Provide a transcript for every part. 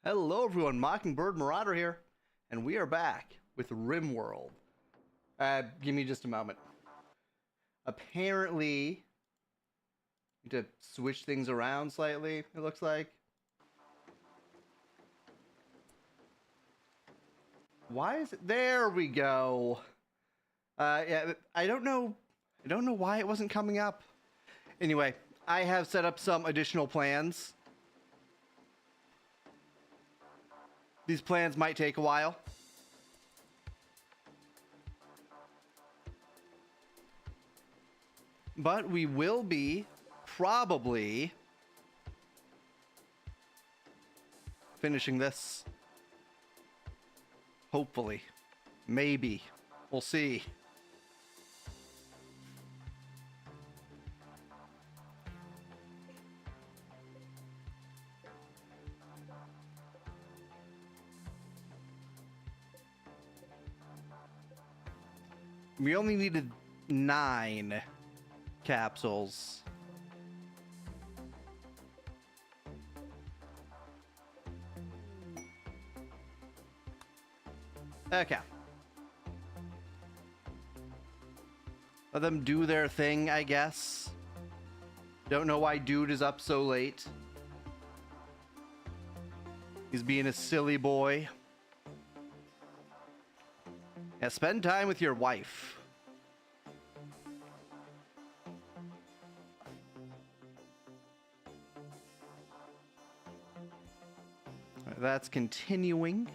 Hello everyone, Mockingbird Marauder here, and we are back with Rimworld. Give me just a moment. Apparently, need to switch things around slightly, it looks like. Why is it? There we go. Yeah, I don't know why it wasn't coming up. Anyway, I have set up some additional plans. These plans might take a while. But we will be probably finishing this. Hopefully. Maybe. We'll see. We only needed 9 capsules. Okay. Let them do their thing, I guess. Don't know why dude is up so late. He's being a silly boy. Yeah, spend time with your wife. That's continuing.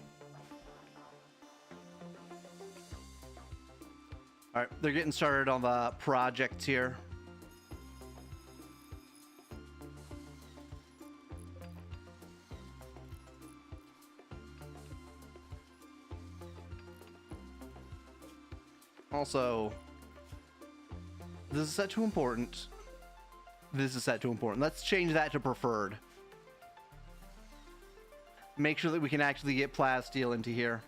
All right, they're getting started on the project here. Also, this is set to important. This is set to important. Let's change that to preferred. Make sure that we can actually get plasteel into here.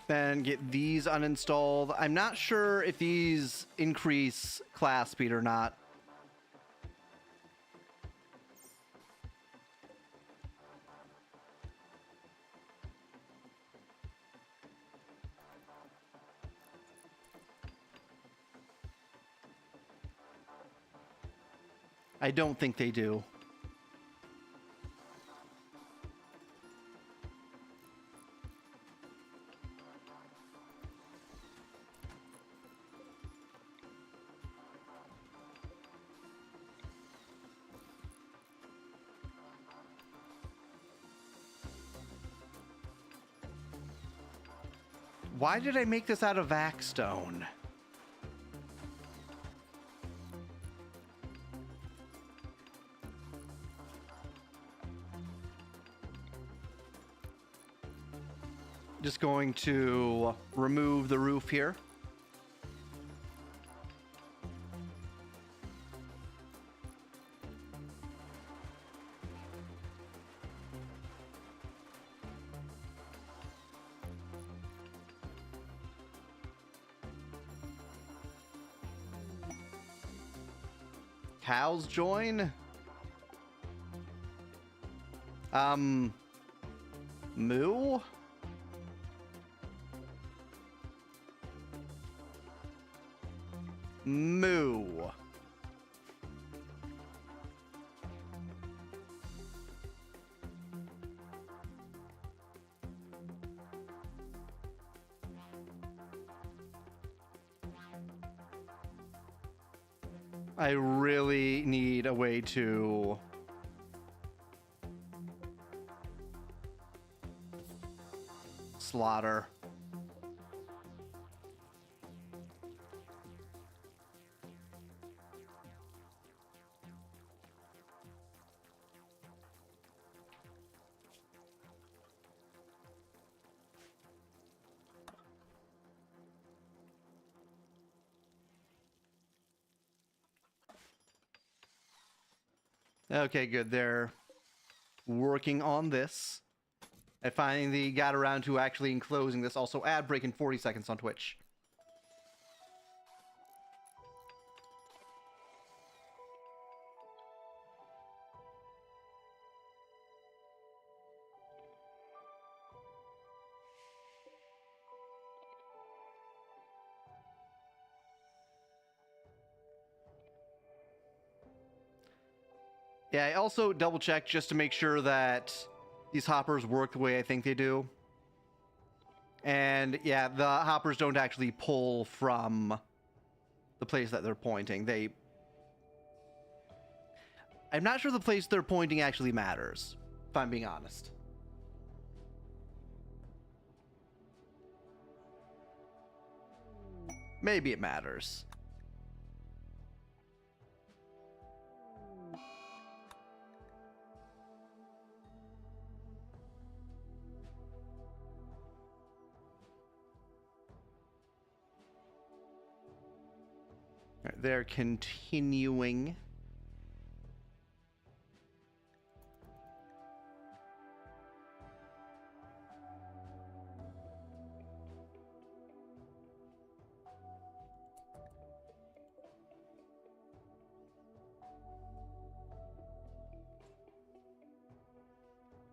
Then get these uninstalled. I'm not sure if these increase class speed or not. I don't think they do. Why did I make this out of Vaxstone? Just going to remove the roof here. Cows join? Moo? Moo. I really need a way to slaughter. Okay, good. They're working on this. I finally got around to actually enclosing this. Also, ad break in 40 seconds on Twitch. Yeah, I also double checked just to make sure that these hoppers work the way I think they do. And yeah, the hoppers don't actually pull from the place that they're pointing. I'm not sure the place they're pointing actually matters, if I'm being honest. Maybe it matters. They're continuing.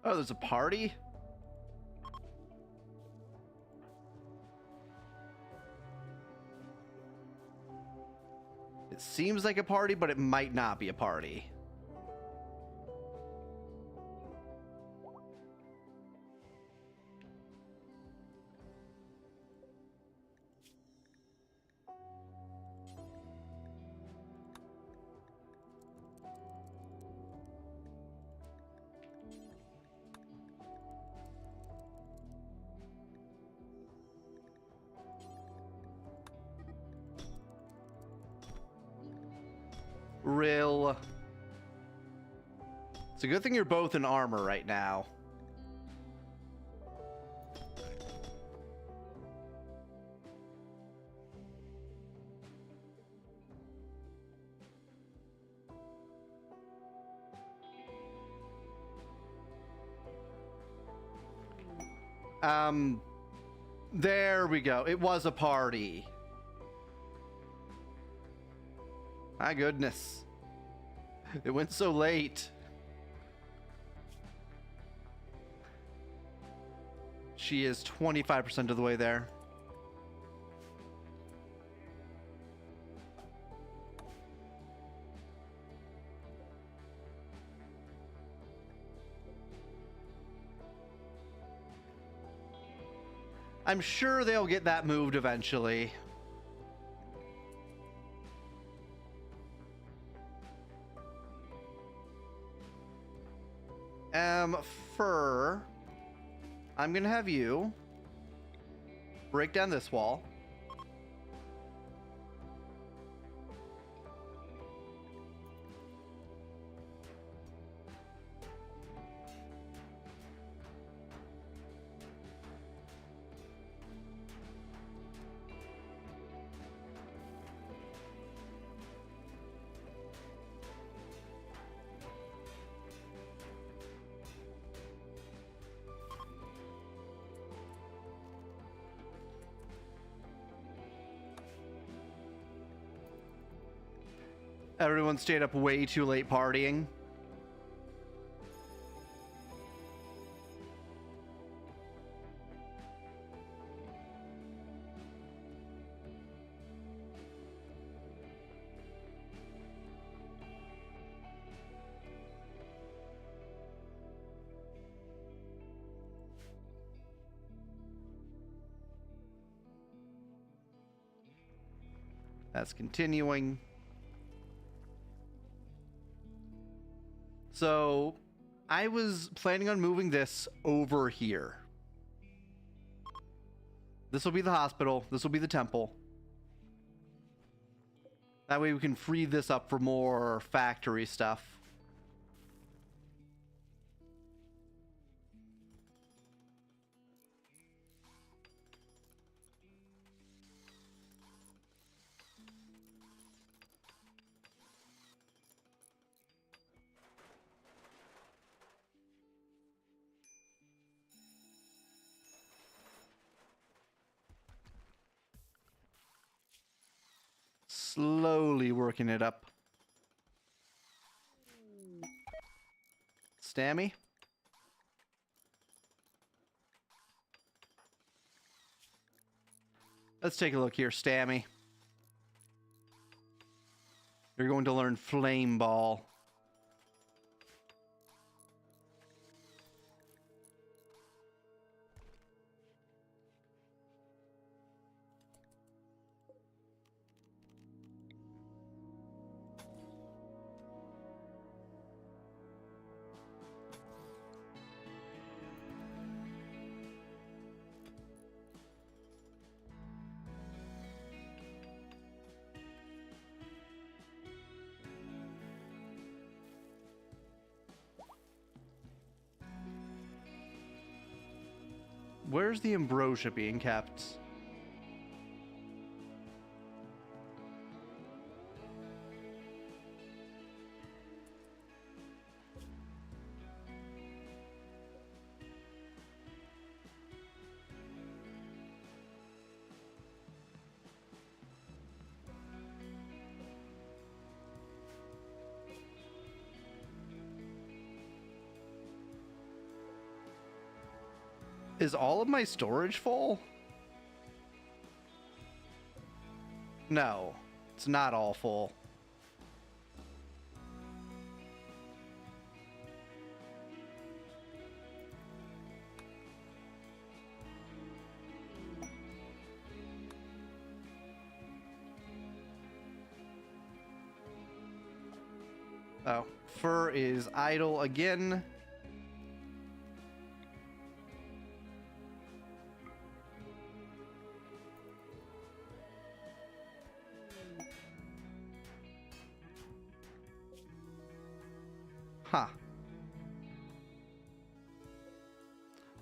Oh, there's a party? It seems like a party, but it might not be a party. Real. It's a good thing you're both in armor right now. There we go. It was a party. My goodness. It went so late. She is 25% of the way there. I'm sure they'll get that moved eventually. Fur. I'm gonna have you break down this wall. Everyone stayed up way too late partying. That's continuing. So, I was planning on moving this over here. This will be the hospital. This will be the temple. That way we can free this up for more factory stuff. slowly working it up. Stammy? Let's take a look here, Stammy. You're going to learn Flame Ball. Where's the ambrosia being kept? Is all of my storage full? No, it's not all full. Oh, fur is idle again. Huh.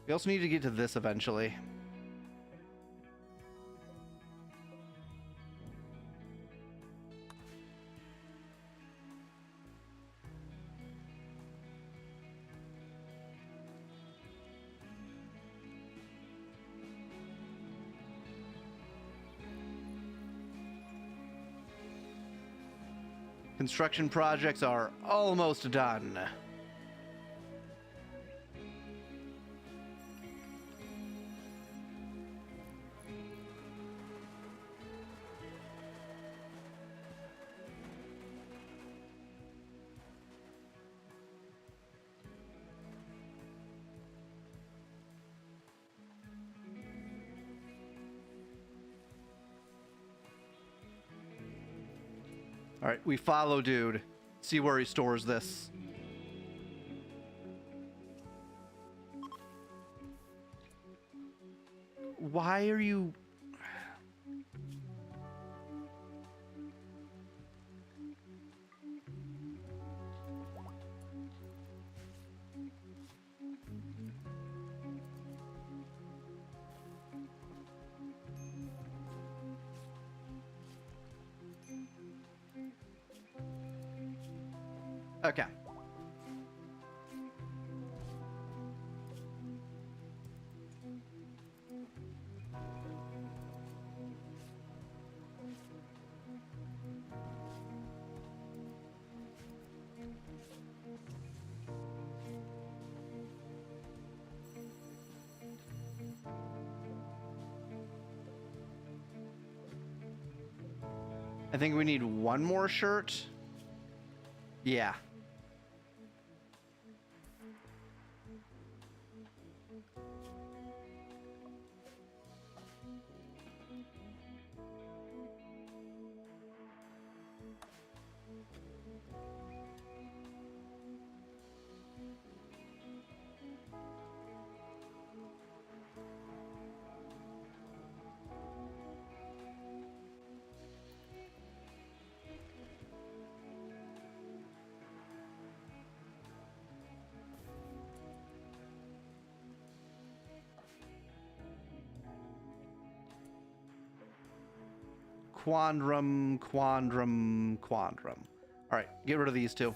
We also need to get to this eventually. Construction projects are almost done. All right, we follow dude. See where he stores this. Why are you... Okay. I think we need one more shirt. Yeah. Quandrum, quandrum, quandrum. All right, get rid of these two.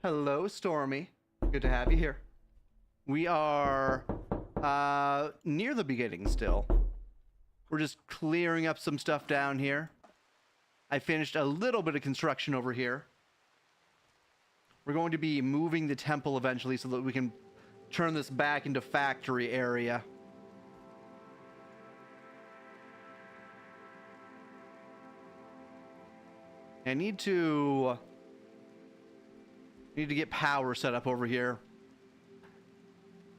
Hello, Stormy. Good to have you here. We are near the beginning still. We're just clearing up some stuff down here. I finished a little bit of construction over here. We're going to be moving the temple eventually so that we can turn this back into factory area. I need to get power set up over here.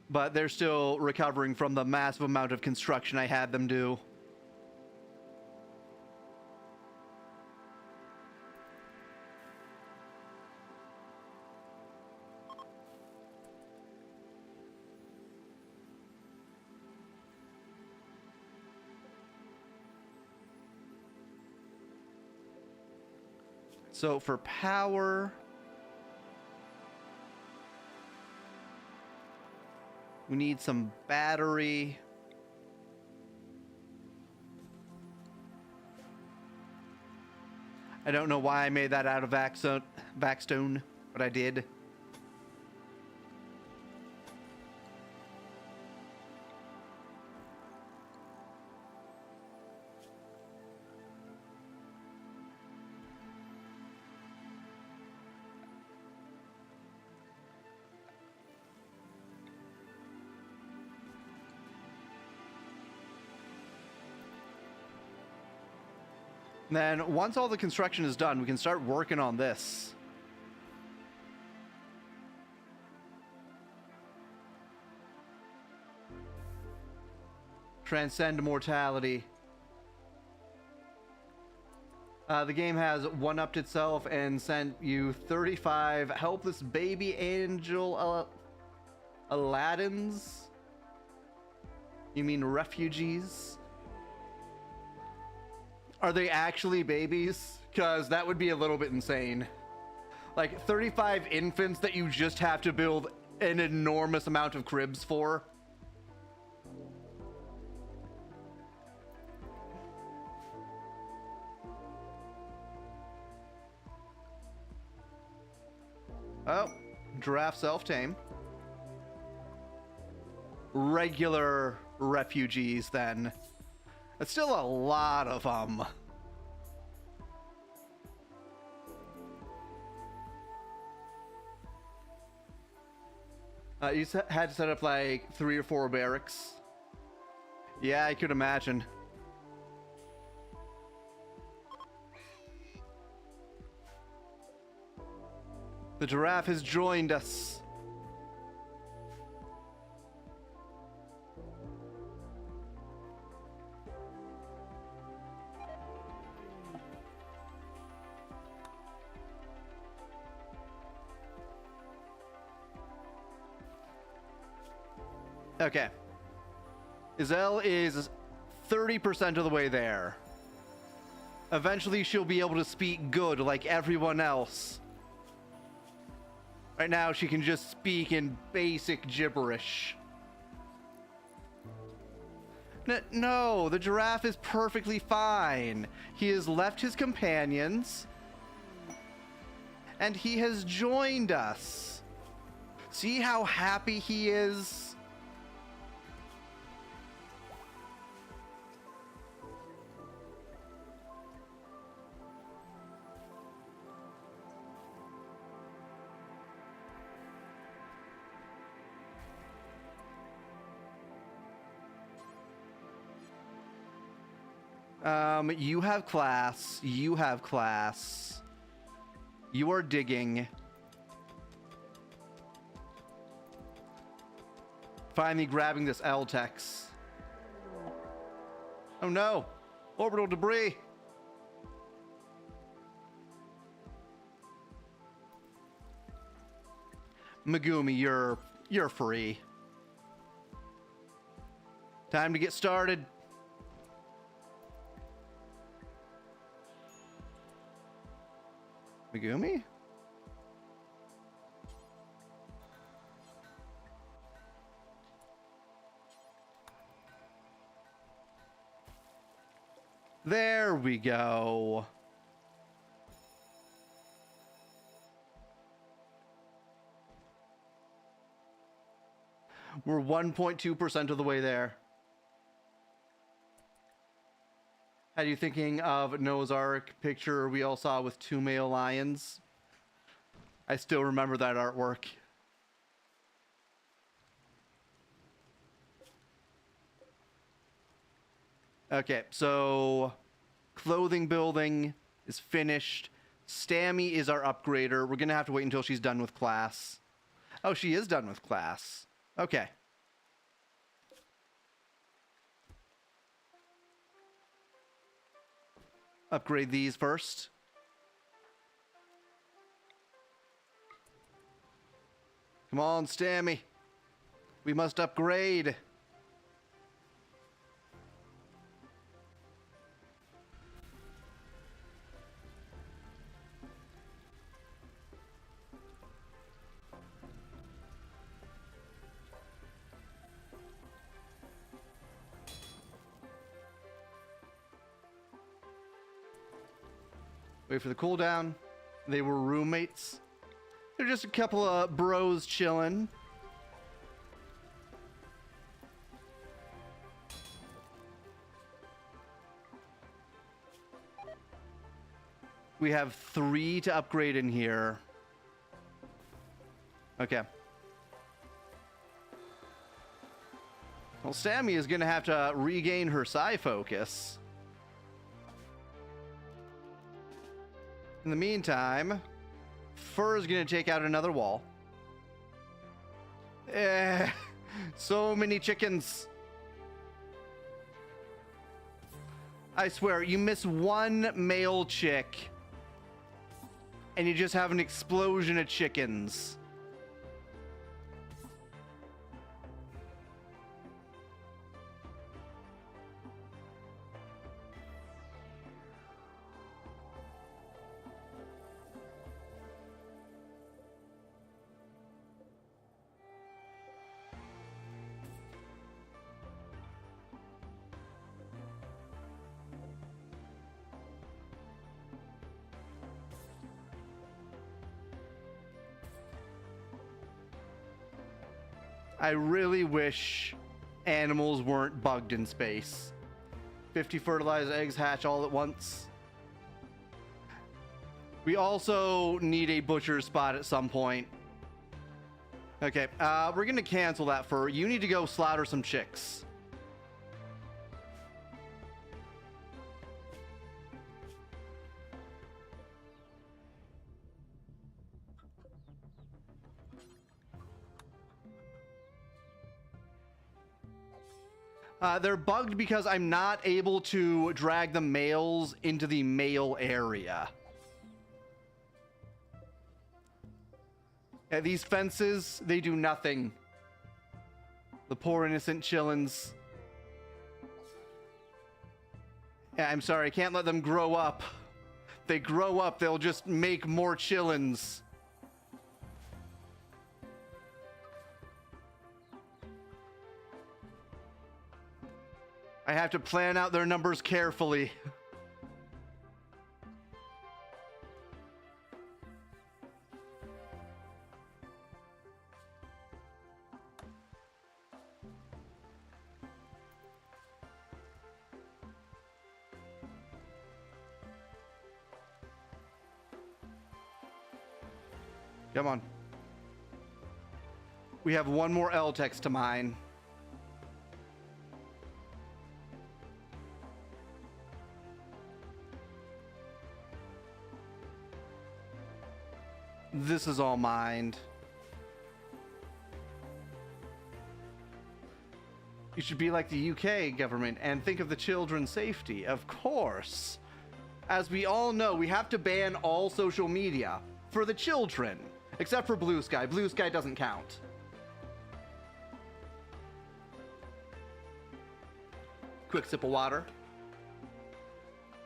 But they're still recovering from the massive amount of construction I had them do. So for power, we need some battery. I don't know why I made that out of backstone, but I did. Then, once all the construction is done, we can start working on this. Transcend immortality. The game has one-upped itself and sent you 35 helpless baby angel Aladdins? You mean refugees? Are they actually babies? Because that would be a little bit insane. Like 35 infants that you just have to build an enormous amount of cribs for. Oh, giraffe self-tame. Regular refugees then. That's still a lot of them. You had to set up like 3 or 4 barracks. Yeah, I could imagine. The giraffe has joined us. Okay. Iselle is 30% of the way there. Eventually she'll be able to speak good like everyone else. Right now she can just speak in basic gibberish. No, the giraffe is perfectly fine. He has left his companions. And he has joined us. See how happy he is? You have class. You have class. You are digging. Finally grabbing this L-Tex. Oh no! Orbital debris! Megumi, you're free. Time to get started. Megumi? There we go. We're 1.2% of the way there. How are you thinking of Noah's Ark picture we all saw with 2 male lions? I still remember that artwork. Okay, so clothing building is finished. Stammy is our upgrader. We're gonna have to wait until she's done with class. Oh, she is done with class. Okay. Upgrade these first. Come on, Stammy. We must upgrade. Wait for the cooldown. They were roommates. They're just a couple of bros chilling. We have 3 to upgrade in here. Okay. Well, Sammy is going to have to regain her psi focus. In the meantime, Fur is going to take out another wall. So many chickens. I swear, you miss one male chick, and you just have an explosion of chickens. I really wish animals weren't bugged in space. 50 fertilized eggs hatch all at once. We also need a butcher spot at some point. Okay, we're gonna cancel that for you. Need to go slaughter some chicks. They're bugged because I'm not able to drag the males into the male area. Yeah, these fences, they do nothing. The poor innocent chillins. Yeah, I'm sorry, I can't let them grow up. If they grow up, they'll just make more chillins. I have to plan out their numbers carefully. Come on. We have one more L-Tex to mine. This is all mined. You should be like the UK government and think of the children's safety. Of course. As we all know, we have to ban all social media for the children, except for Blue Sky. Blue Sky doesn't count. Quick sip of water.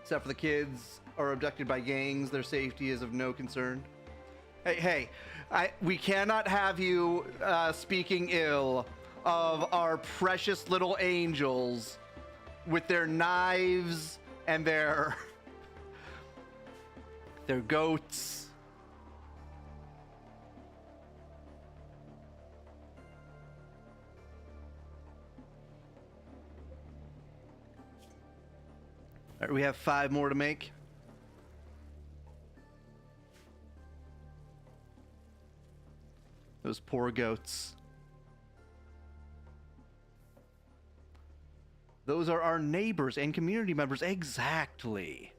Except for the kids are abducted by gangs, their safety is of no concern. Hey, we cannot have you speaking ill of our precious little angels with their knives and their goats. All right, we have 5 more to make. Those poor goats. Those are our neighbors and community members. Exactly.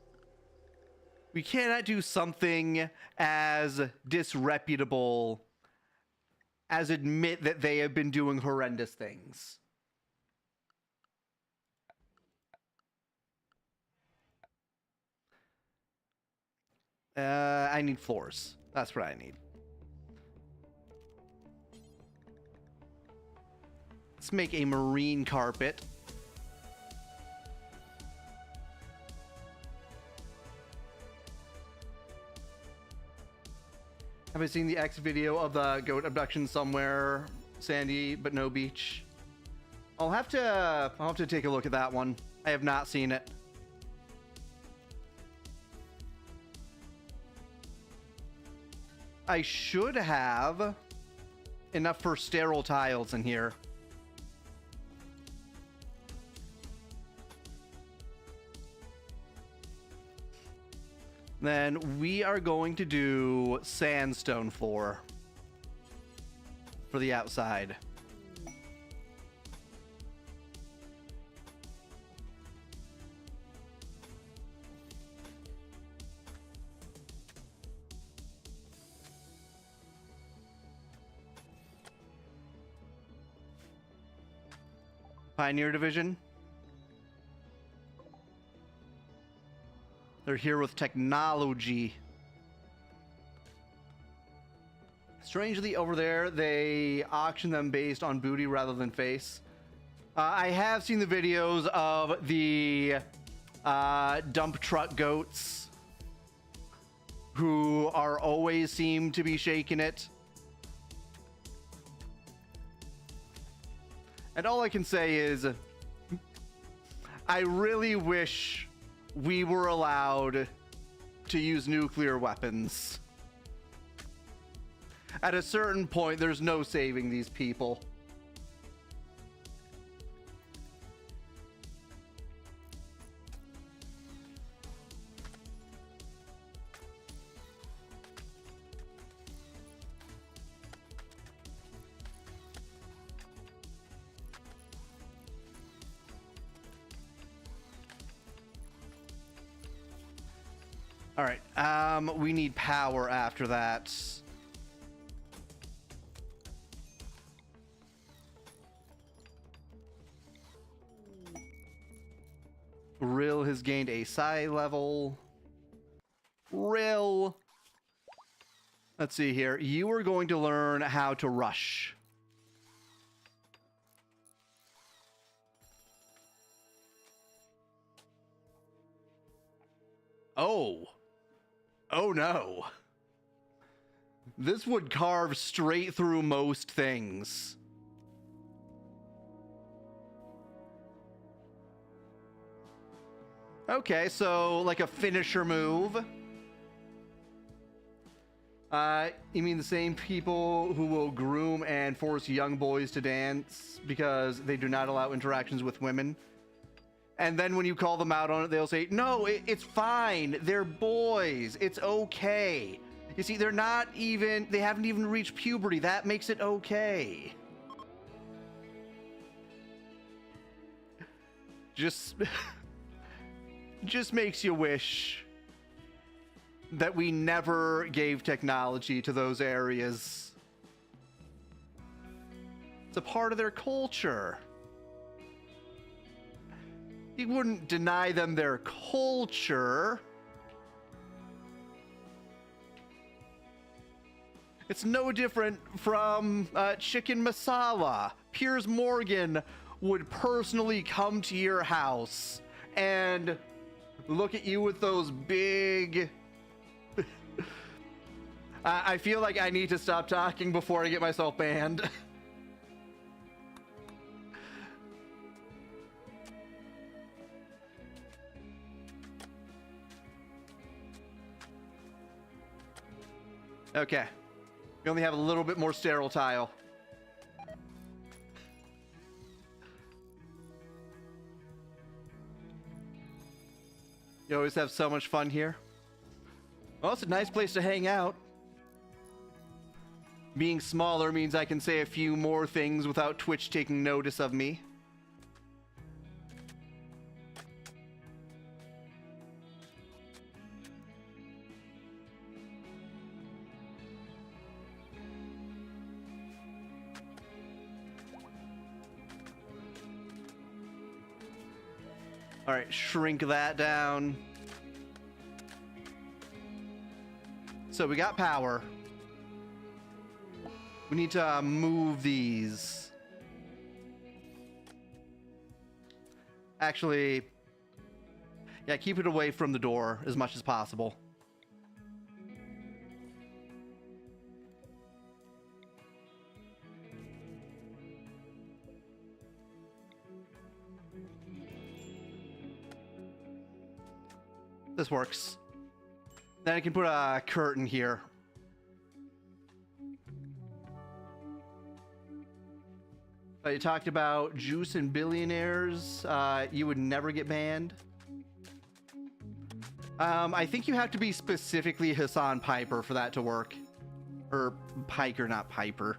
We cannot do something as disreputable as admit that they have been doing horrendous things. I need floors. That's what I need. Let's make a marine carpet. Have I seen the X video of the goat abduction somewhere? Sandy, but no beach. I'll have to take a look at that one. I have not seen it. I should have enough for sterile tiles in here. Then we are going to do sandstone floor for the outside. Pioneer Division. They're here with technology. Strangely, over there, they auction them based on booty rather than face. I have seen the videos of the dump truck goats who are always seem to be shaking it. And all I can say is, I really wish we were allowed to use nuclear weapons. At a certain point, there's no saving these people. All right, we need power after that. Rill has gained a psi level. Rill. Let's see here. You are going to learn how to rush. Oh. Oh no. This would carve straight through most things. Okay, so like a finisher move. You mean the same people who will groom and force young boys to dance because they do not allow interactions with women? And then when you call them out on it, they'll say, no, it's fine. They're boys. It's okay. You see, they haven't even reached puberty. That makes it okay. Just makes you wish that we never gave technology to those areas. It's a part of their culture. You wouldn't deny them their culture. It's no different from chicken masala. Piers Morgan would personally come to your house and look at you with those big... I feel like I need to stop talking before I get myself banned. Okay. We only have a little bit more sterile tile. You always have so much fun here. Well, it's a nice place to hang out. Being smaller means I can say a few more things without Twitch taking notice of me. All right, shrink that down. So we got power. We need to move these. Actually, yeah, keep it away from the door as much as possible. This works. Then I can put a curtain here. You talked about juice and billionaires. You would never get banned. I think you have to be specifically Hassan Piper for that to work. Or Piker, not Piper.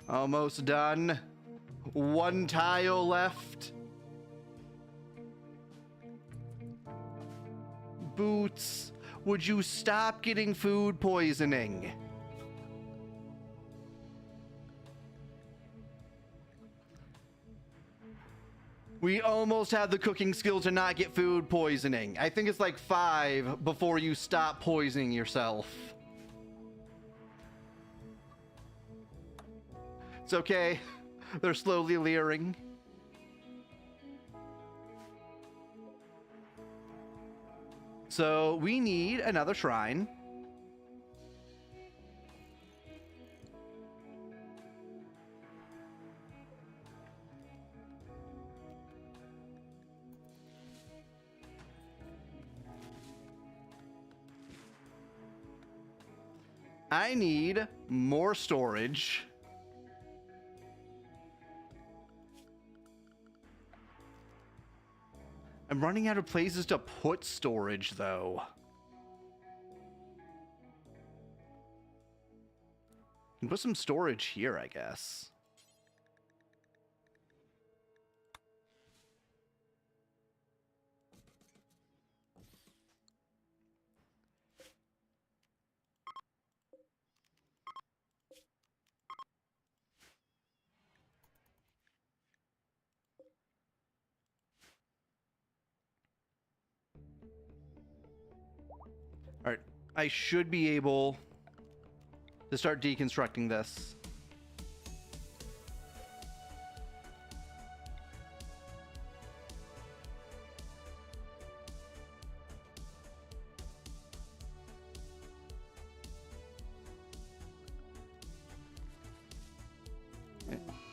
Almost done. One tile left. Boots, would you stop getting food poisoning? We almost have the cooking skill to not get food poisoning. I think it's like 5 before you stop poisoning yourself. It's okay. They're slowly leering. So we need another shrine. I need more storage. I'm running out of places to put storage, though. Can put some storage here, I guess. All right, I should be able to start deconstructing this.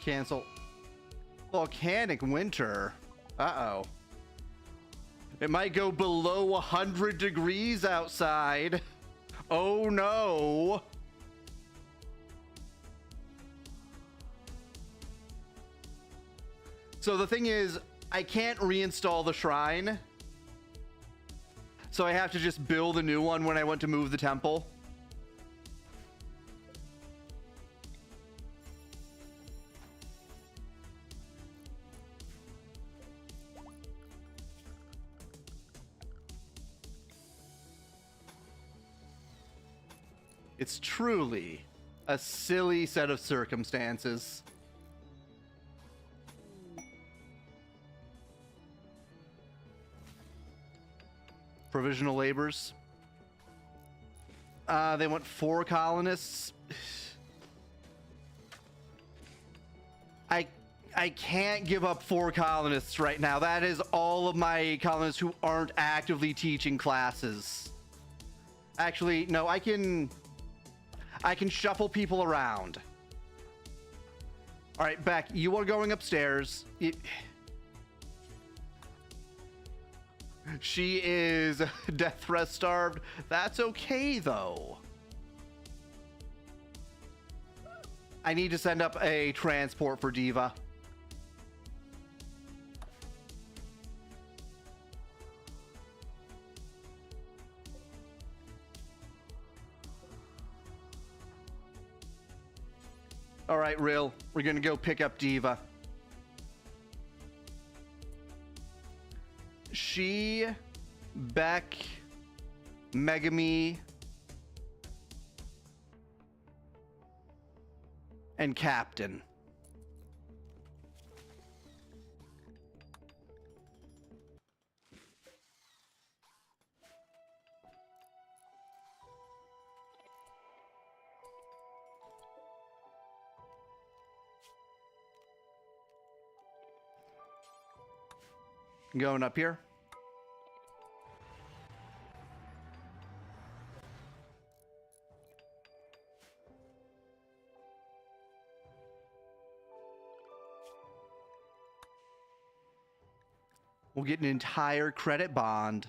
Cancel. Volcanic winter. Uh-oh. It might go below 100 degrees outside. Oh no. So the thing is, I can't reinstall the shrine. So I have to just build a new one when I want to move the temple. It's truly a silly set of circumstances. Provisional labors. They want 4 colonists. I can't give up 4 colonists right now. That is all of my colonists who aren't actively teaching classes. Actually, no, I can shuffle people around. All right, Beck, you are going upstairs. She is death threat starved. That's okay, though. I need to send up a transport for Diva. All right, Rill. We're gonna go pick up Diva. She, Beck, Megami, and Captain. Going up here. We'll get an entire credit bond.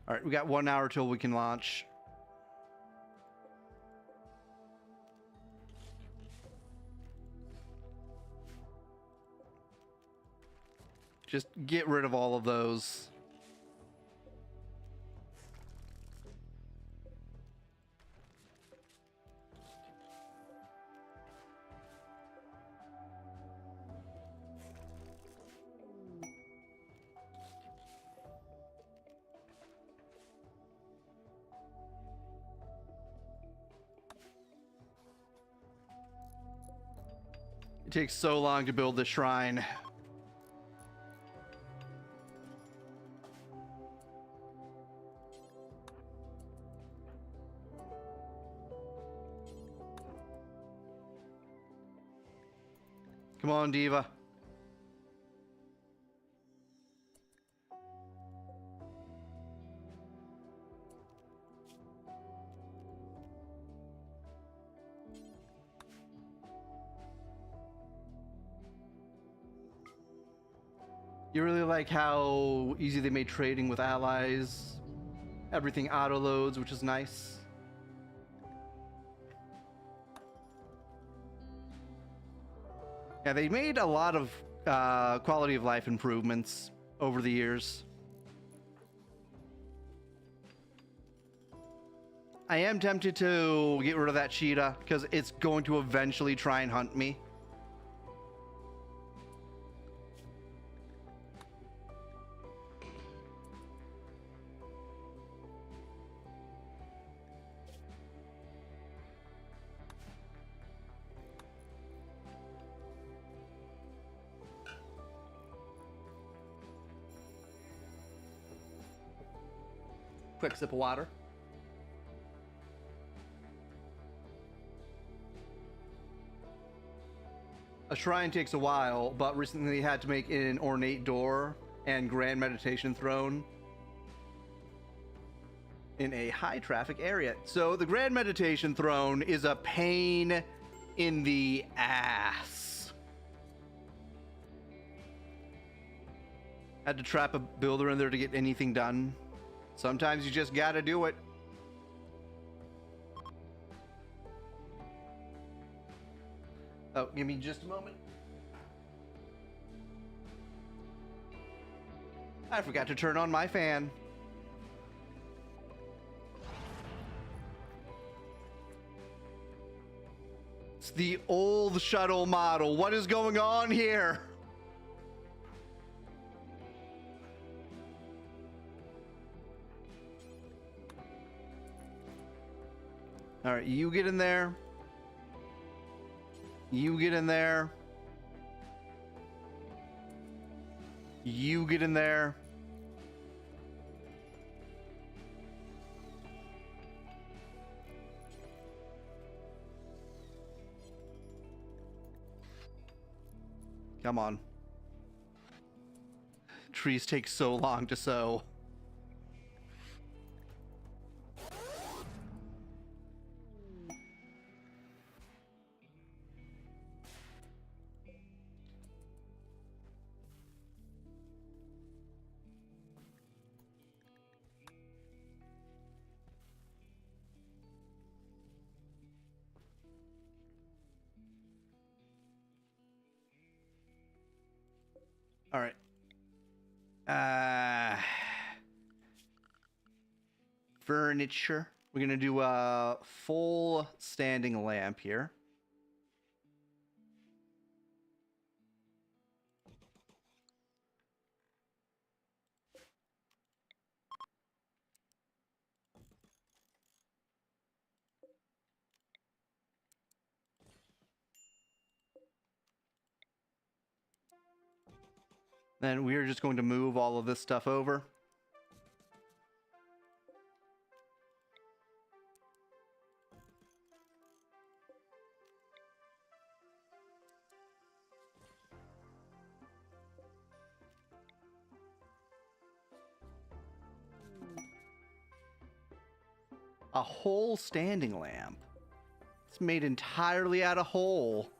All right, we got 1 hour till we can launch. Just get rid of all of those. It takes so long to build this shrine. Come on, Diva. You really like how easy they made trading with allies. Everything auto loads, which is nice. Yeah, they made a lot of quality of life improvements over the years. I am tempted to get rid of that cheetah because it's going to eventually try and hunt me. Quick sip of water. A shrine takes a while, but recently had to make an ornate door and grand meditation throne in a high traffic area. So the grand meditation throne is a pain in the ass. Had to trap a builder in there to get anything done. Sometimes you just gotta do it. Oh, give me just a moment. I forgot to turn on my fan. It's the old shuttle model. What is going on here? All right, you get in there. You get in there. You get in there. Come on. trees take so long to sow. All right. Furniture. We're gonna do a full standing lamp here. Then we are just going to move all of this stuff over. A whole standing lamp. It's made entirely out of whole.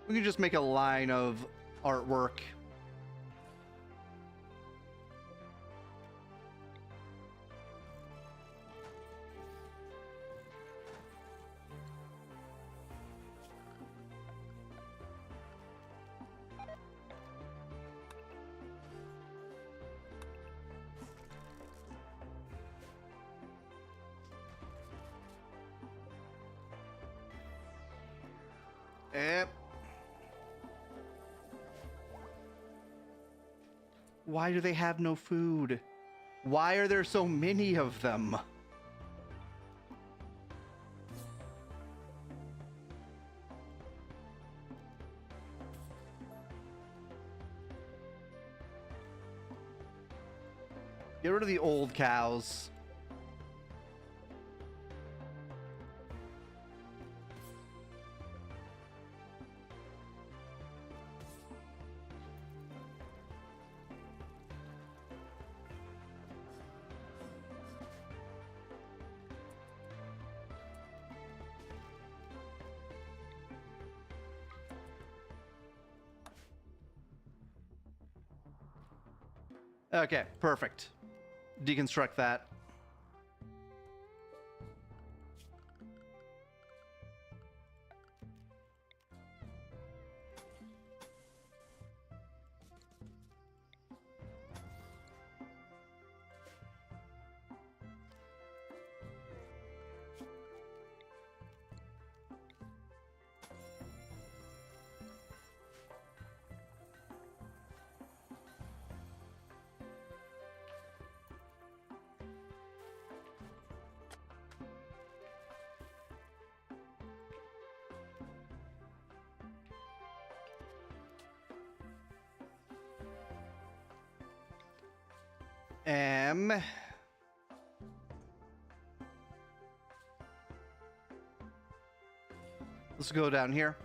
We can just make a line of artwork. Yep. Why do they have no food? Why are there so many of them? Get rid of the old cows. Okay, perfect. Deconstruct that. Let's go down here.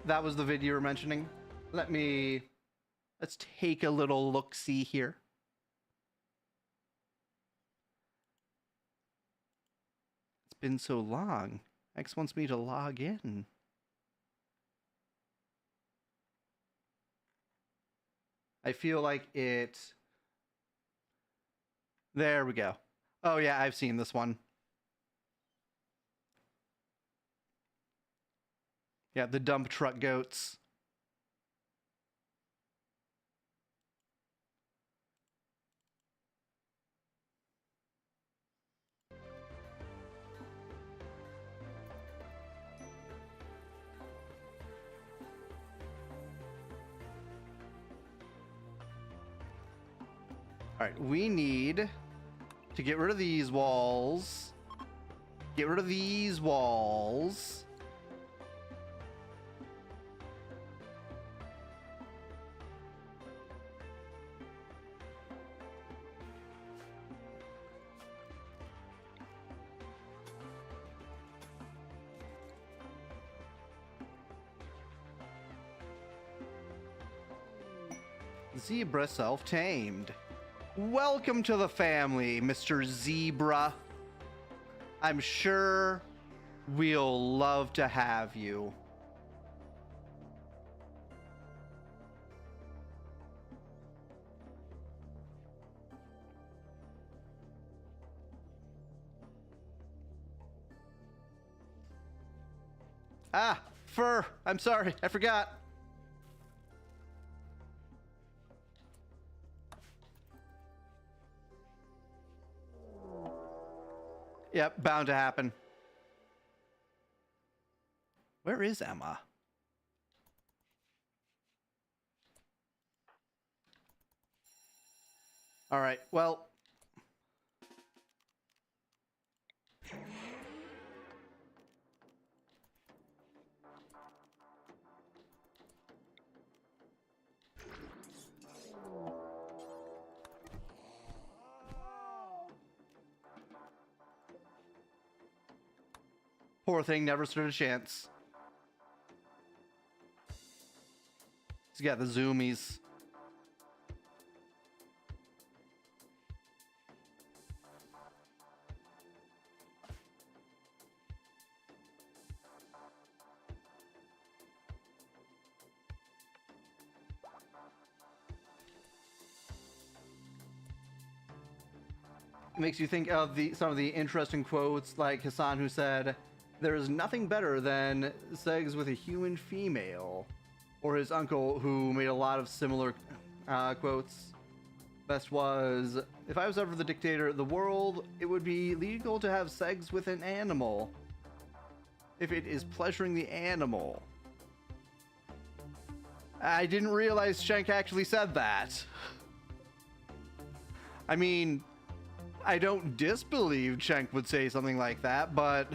That was the video you were mentioning. Let's take a little look-see here. It's been so long. X wants me to log in. I feel like it... There we go. Oh yeah, I've seen this one. Yeah, the dump truck goats. All right, we need to get rid of these walls. Get rid of these walls. Zebra self-tamed. Welcome to the family, Mr. Zebra. I'm sure we'll love to have you. Ah, fur. I'm sorry, I forgot. Yep, bound to happen. Where is Emma? All right, well. Poor thing never stood a chance. He's got the zoomies. It makes you think of some of the interesting quotes, like Hassan, who said, "There is nothing better than sex with a human female," or his uncle, who made a lot of similar quotes. Best was, "If I was ever the dictator of the world, it would be legal to have sex with an animal, if it is pleasuring the animal." I didn't realize Shank actually said that. I mean, I don't disbelieve Shank would say something like that, but...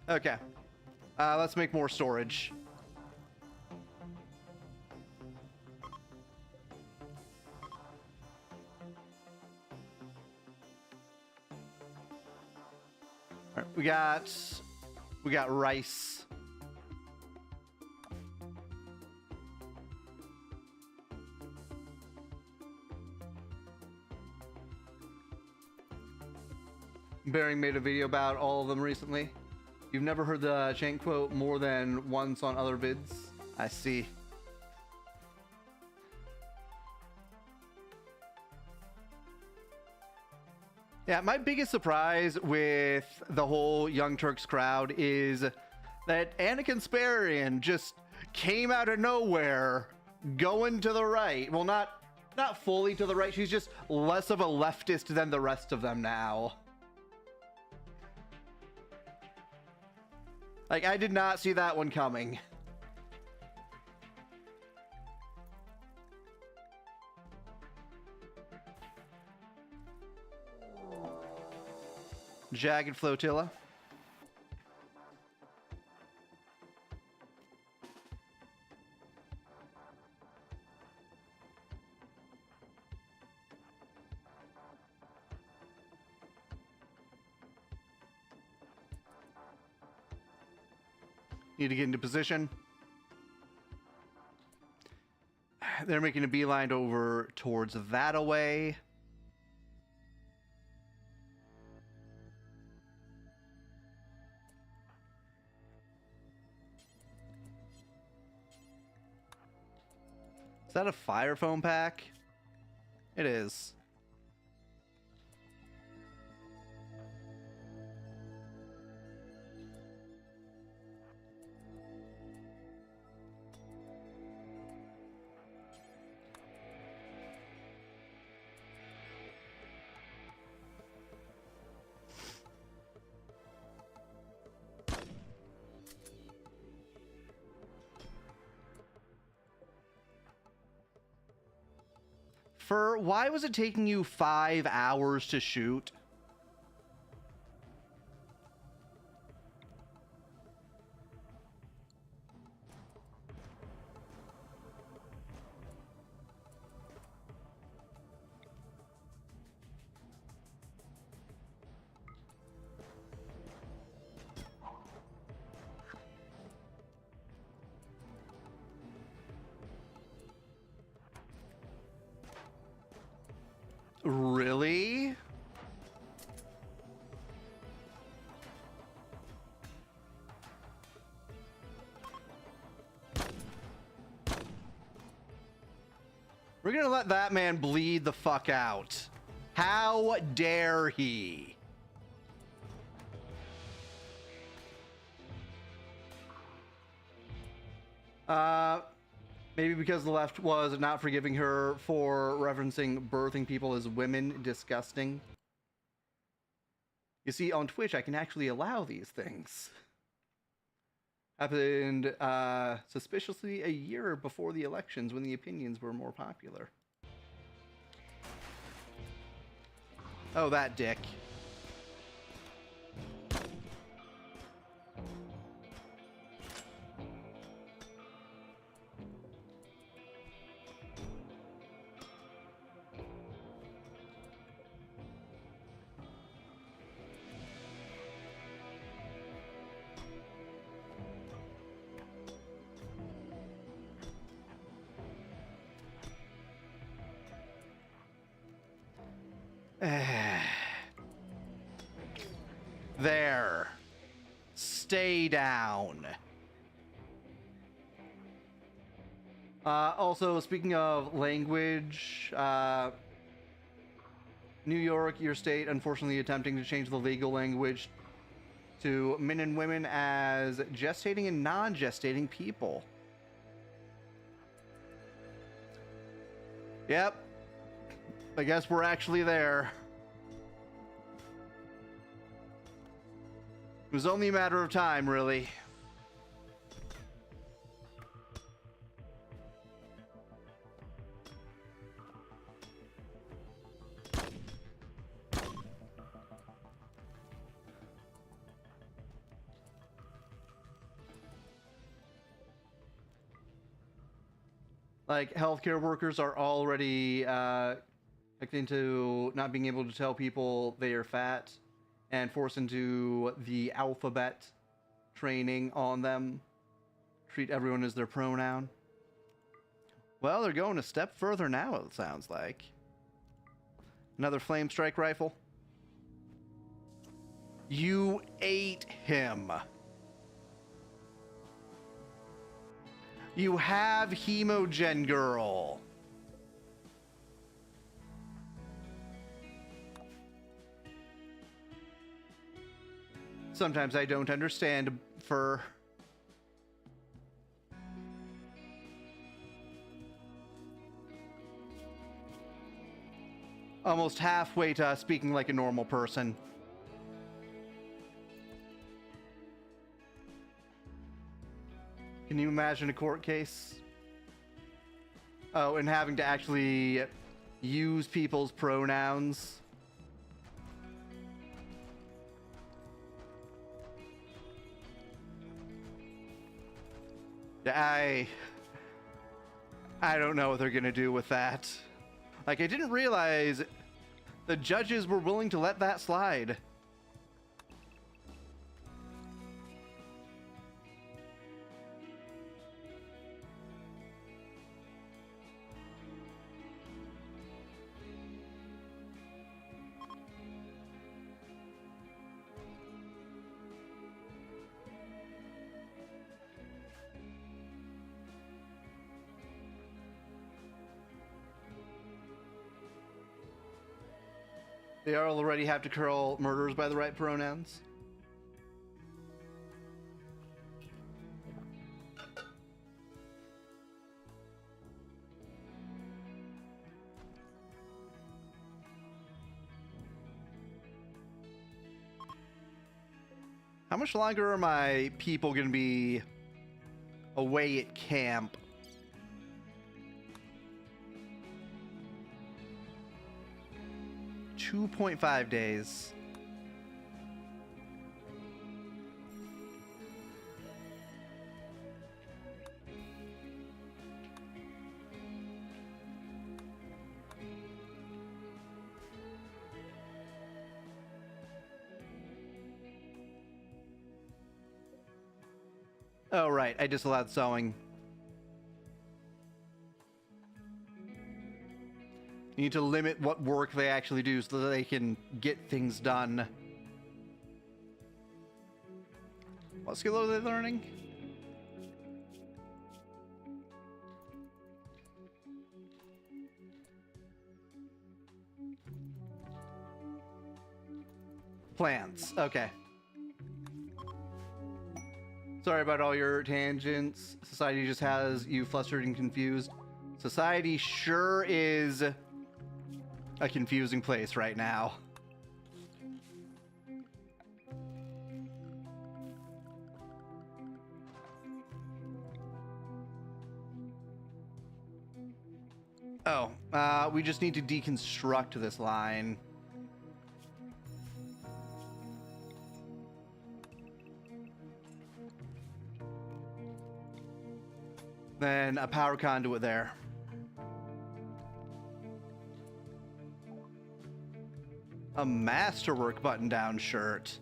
Okay. Let's make more storage. All right, we got rice. Baring made a video about all of them recently. You've never heard the Shank quote more than once on other vids? I see. Yeah, my biggest surprise with the whole Young Turks crowd is that Anakin Sparian just came out of nowhere, going to the right. Well, not fully to the right. She's just less of a leftist than the rest of them now. Like, I did not see that one coming. Jagged flotilla. Need to get into position. They're making a beeline over towards that away. Is that a fire foam pack? It is. Why was it taking you 5 hours to shoot? Really? We're gonna let that man bleed the fuck out. How dare he? Maybe because the left was not forgiving her for referencing birthing people as women. Disgusting. You see, on Twitch, I can actually allow these things. Happened suspiciously a year before the elections when the opinions were more popular. Oh, that dick. There. Stay down. Also, speaking of language, New York, your state, unfortunately attempting to change the legal language to men and women as gestating and non-gestating people. Yep. I guess we're actually there. It was only a matter of time, really. Like, healthcare workers are already into not being able to tell people they are fat and forced into the alphabet training on them. Treat everyone as their pronoun. Well, they're going a step further now, it sounds like. Another flame strike rifle. You ate him. You have Hemogen Girl. Sometimes I don't understand fur. Almost halfway to speaking like a normal person. Can you imagine a court case? Oh, and having to actually use people's pronouns. I don't know what they're gonna do with that. Like, I didn't realize the judges were willing to let that slide. They already have to call murderers by the right pronouns. How much longer are my people going to be away at camp? 2.5 days. Oh, right. I disallowed sewing. You need to limit what work they actually do so that they can get things done. What skill are they learning? Plants. Okay. Sorry about all your tangents. Society just has you flustered and confused. Society sure is a confusing place right now. Oh, we just need to deconstruct this line. Then a power conduit there. A masterwork button-down shirt.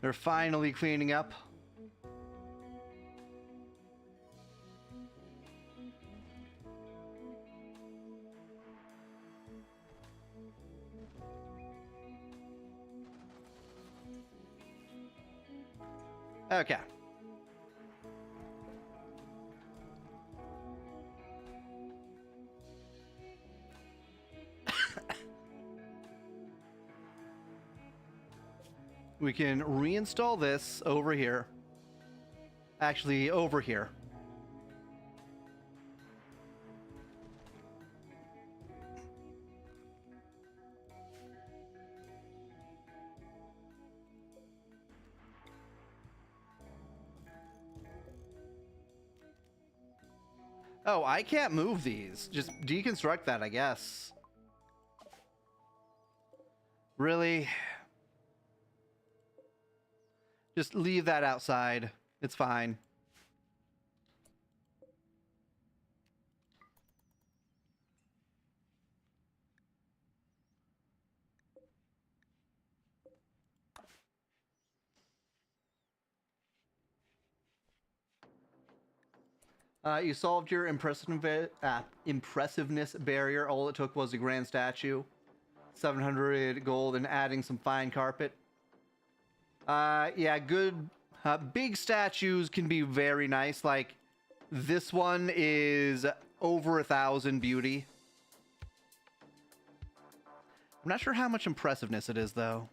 They're finally cleaning up. Okay. We can reinstall this over here. Actually, over here. Oh, I can't move these. Just deconstruct that, I guess. Really? Just leave that outside. It's fine. You solved your impressiveness barrier. All it took was a grand statue. 700 gold and adding some fine carpet. Yeah, good. Big statues can be very nice. Like, this one is over 1,000 beauty. I'm not sure how much impressiveness it is, though.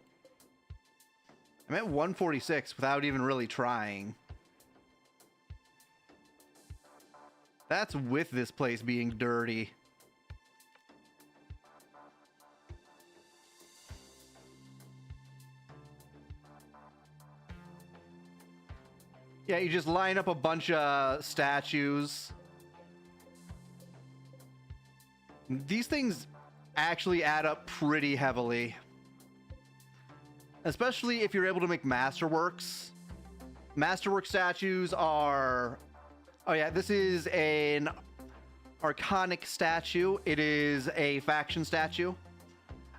I'm at 146 without even really trying. That's with this place being dirty. Yeah, you just line up a bunch of statues. These things actually add up pretty heavily. Especially if you're able to make masterworks. Masterwork statues are... Oh yeah, this is an Arcanic statue. It is a faction statue.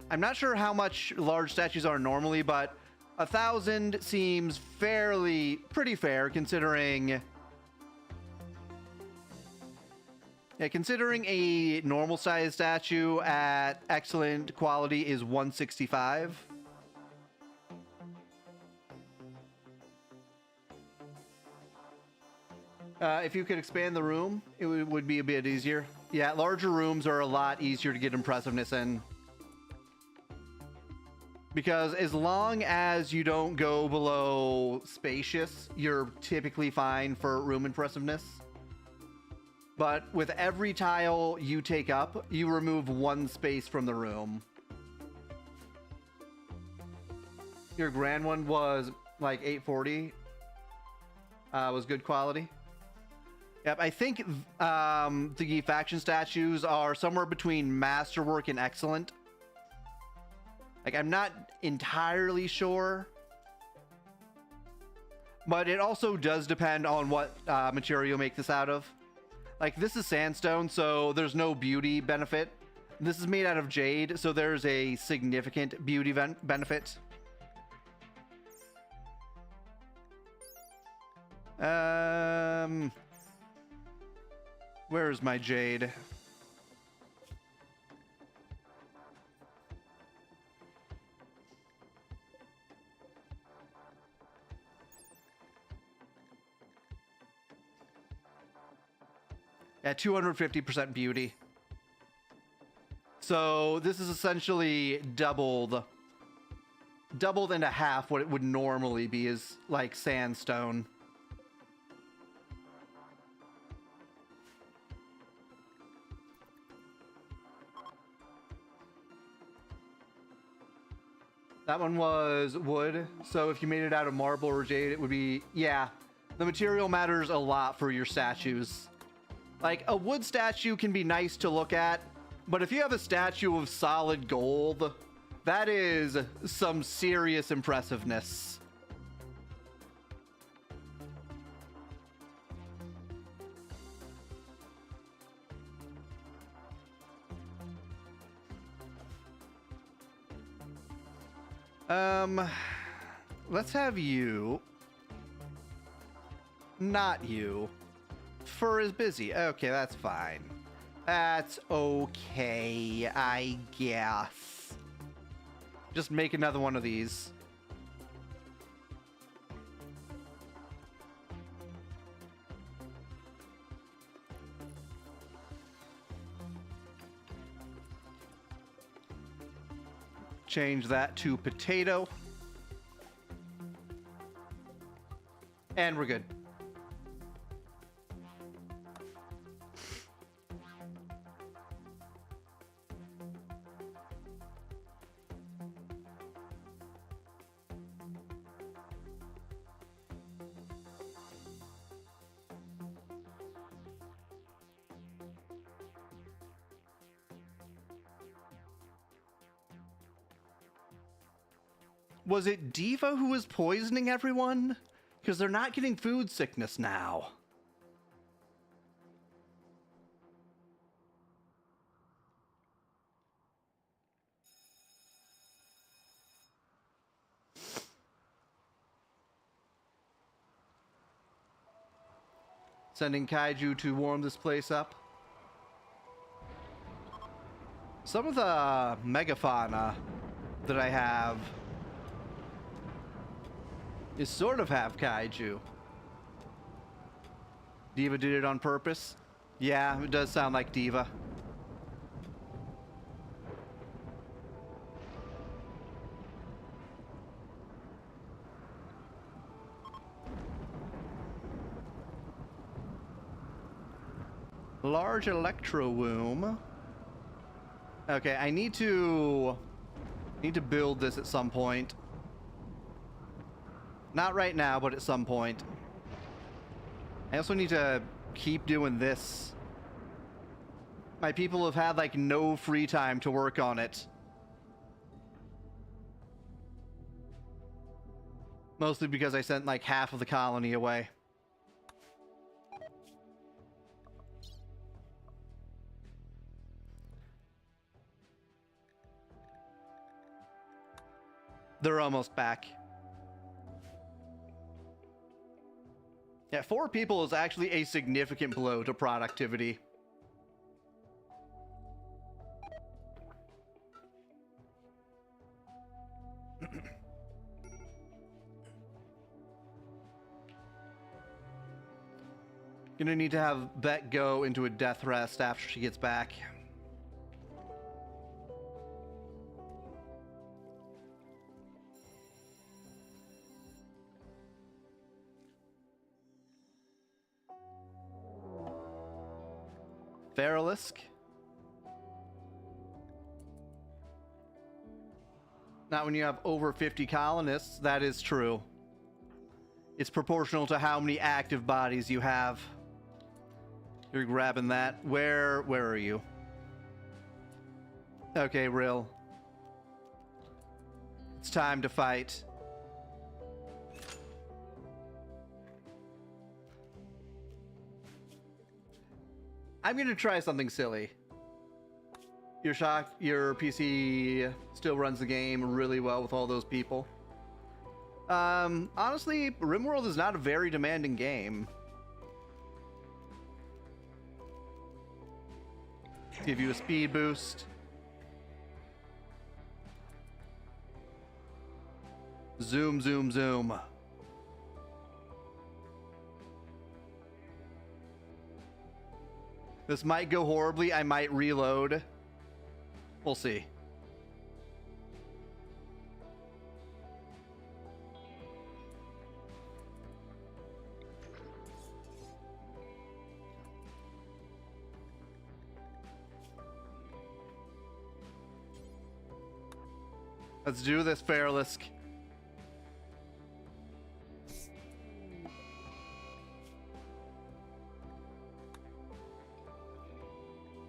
I'm not sure how much large statues are normally, but 1,000 seems pretty fair considering... Yeah, considering a normal size statue at excellent quality is 165. If you could expand the room, it would be a bit easier. Yeah, larger rooms are a lot easier to get impressiveness in. Because as long as you don't go below spacious, you're typically fine for room impressiveness. But with every tile you take up, you remove one space from the room. Your grand one was like 840. Was good quality. Yep, I think the faction statues are somewhere between masterwork and excellent. Like, I'm not entirely sure. But it also does depend on what material you make this out of. Like, this is sandstone, so there's no beauty benefit. This is made out of jade, so there's a significant beauty benefit. Where's my jade? At 250% beauty. So this is essentially doubled into half what it would normally be is like sandstone. That one was wood, so if you made it out of marble or jade, it would be, yeah, the material matters a lot for your statues. Like, a wood statue can be nice to look at, but if you have a statue of solid gold, that is some serious impressiveness. Let's have you. Not you. Fur is busy. Okay, that's fine. That's okay, I guess. Just make another one of these. Change that to potato. And we're good. Was it Diva who was poisoning everyone? Because they're not getting food sickness now. Sending kaiju to warm this place up. Some of the megafauna that I have is sort of half kaiju. Diva did it on purpose? Yeah, it does sound like Diva. Large electro womb. Okay, I need to build this at some point. Not right now, but at some point. I also need to keep doing this. My people have had like no free time to work on it. Mostly because I sent like half of the colony away. They're almost back. Yeah, 4 people is actually a significant blow to productivity. Gonna need to have Bet go into a death rest after she gets back. Feralisk. Not when you have over 50 colonists, that is true. It's proportional to how many active bodies you have. You're grabbing that. Where are you? Okay, Rill. It's time to fight. I'm gonna try something silly. You're shocked your PC still runs the game really well with all those people. Honestly, Rimworld is not a very demanding game. Give you a speed boost. Zoom, zoom, zoom. This might go horribly. I might reload. We'll see. Let's do this, Fairlisk.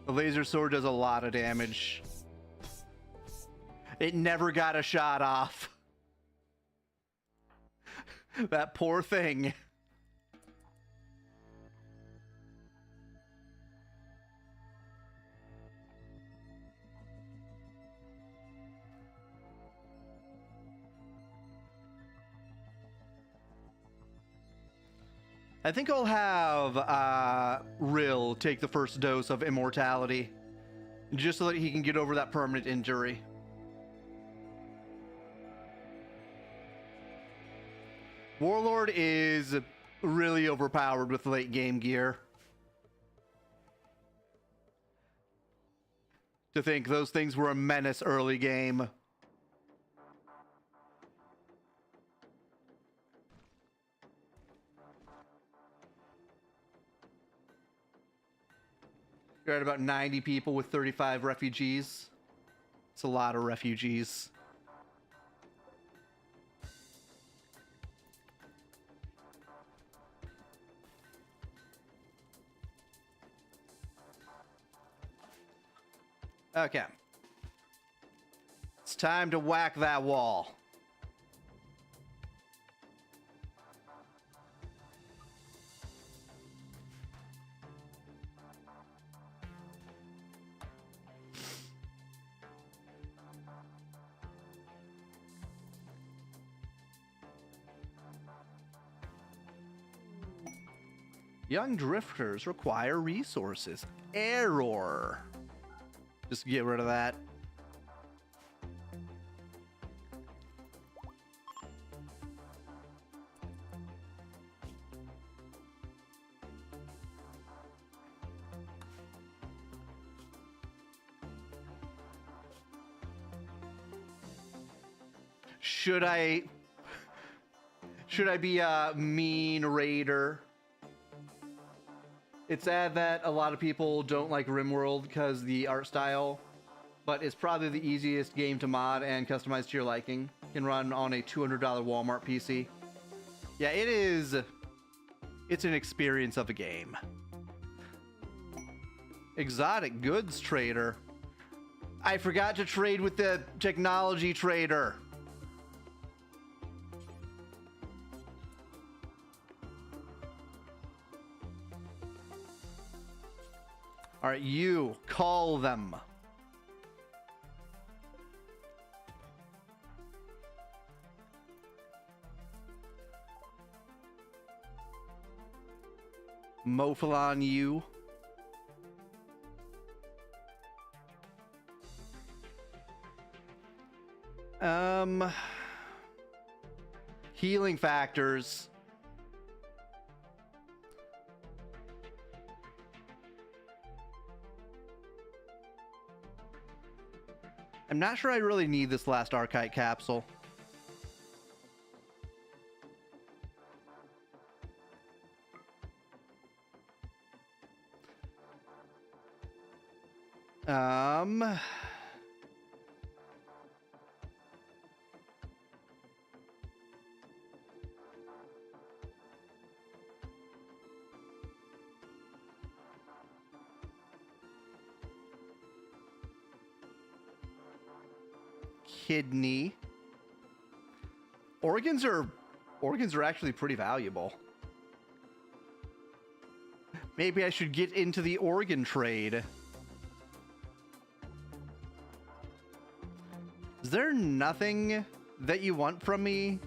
The laser sword does a lot of damage. It never got a shot off. That poor thing. I think I'll have Rill take the first dose of immortality, just so that he can get over that permanent injury. Warlord is really overpowered with late game gear. To think those things were a menace early game. You're at about 90 people with 35 refugees. It's a lot of refugees. Okay. It's time to whack that wall. Young drifters require resources. Error. Just get rid of that. Should I be a mean raider? It's sad that a lot of people don't like Rimworld because the art style, but it's probably the easiest game to mod and customize to your liking. Can run on a $200 Walmart PC. Yeah, it is. It's an experience of a game. Exotic goods trader. I forgot to trade with the technology trader. All right, you call them. Mofalon, you. Healing factors. I'm not sure I really need this last Archite capsule. kidney. Organs are actually pretty valuable. Maybe I should get into the organ trade. Is there nothing that you want from me?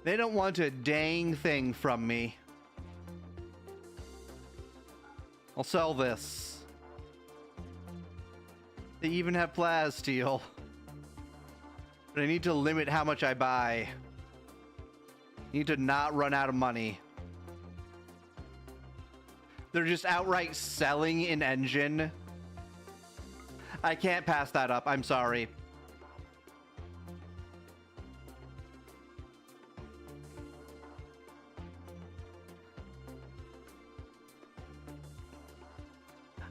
They don't want a dang thing from me. I'll sell this. They even have plasteel. But I need to limit how much I buy. Need to not run out of money. They're just outright selling an engine. I can't pass that up. I'm sorry.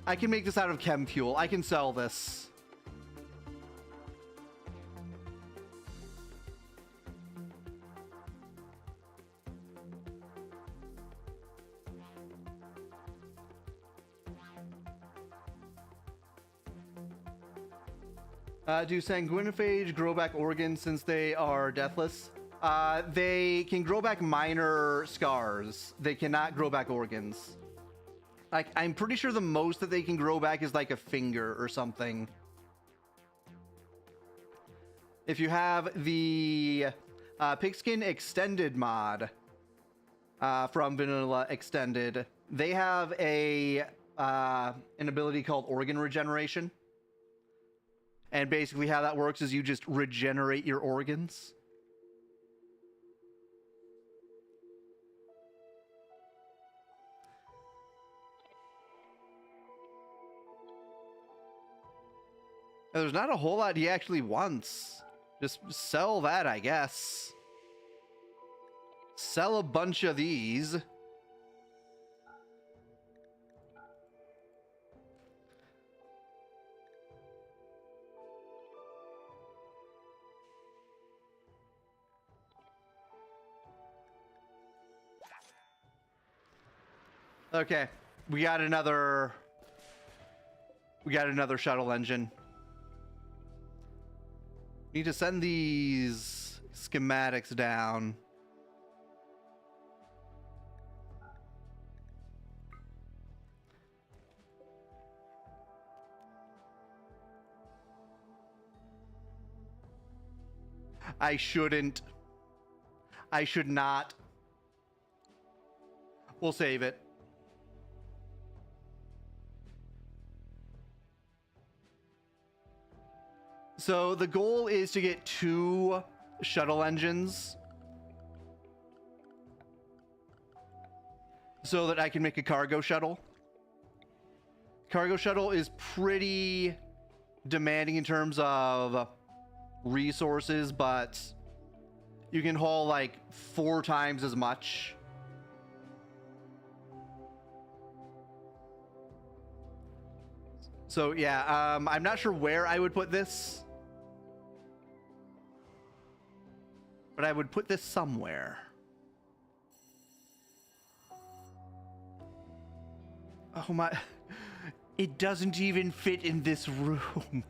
I can make this out of chem fuel. I can sell this. Do sanguinophage grow back organs since they are deathless? They can grow back minor scars. They cannot grow back organs. Like, I'm pretty sure the most that they can grow back is like a finger or something. If you have the Pigskin Extended mod from Vanilla Extended, they have an ability called Organ Regeneration. And basically how that works is you just regenerate your organs. There's not a whole lot he actually wants. Just sell that, I guess. Sell a bunch of these. Okay, we got another shuttle engine. Need to send these schematics down. I shouldn't. I should not. We'll save it. So the goal is to get 2 shuttle engines so that I can make a cargo shuttle. Cargo shuttle is pretty demanding in terms of resources, but you can haul like 4 times as much. So yeah, I'm not sure where I would put this. But I would put this somewhere. Oh my... It doesn't even fit in this room.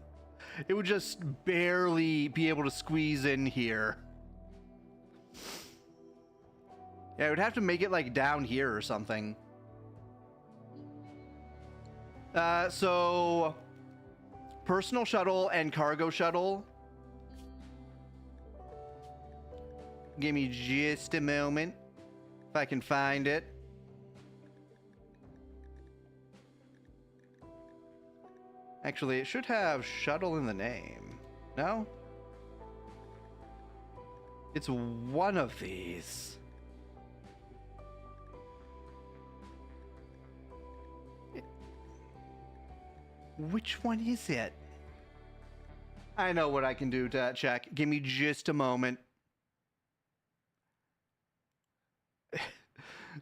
It would just barely be able to squeeze in here. Yeah, I would have to make it like down here or something. So... Personal shuttle and cargo shuttle. Give me just a moment, if I can find it. Actually, it should have shuttle in the name. No? It's one of these. Which one is it? I know what I can do to check. Give me just a moment.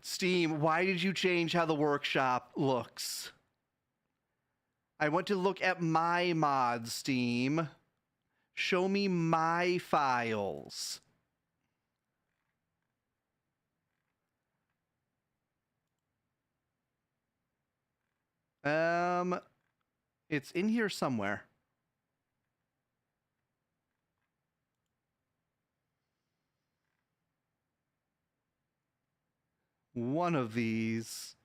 Steam, why did you change how the workshop looks? I want to look at my mods, Steam. Show me my files. It's in here somewhere. One of these.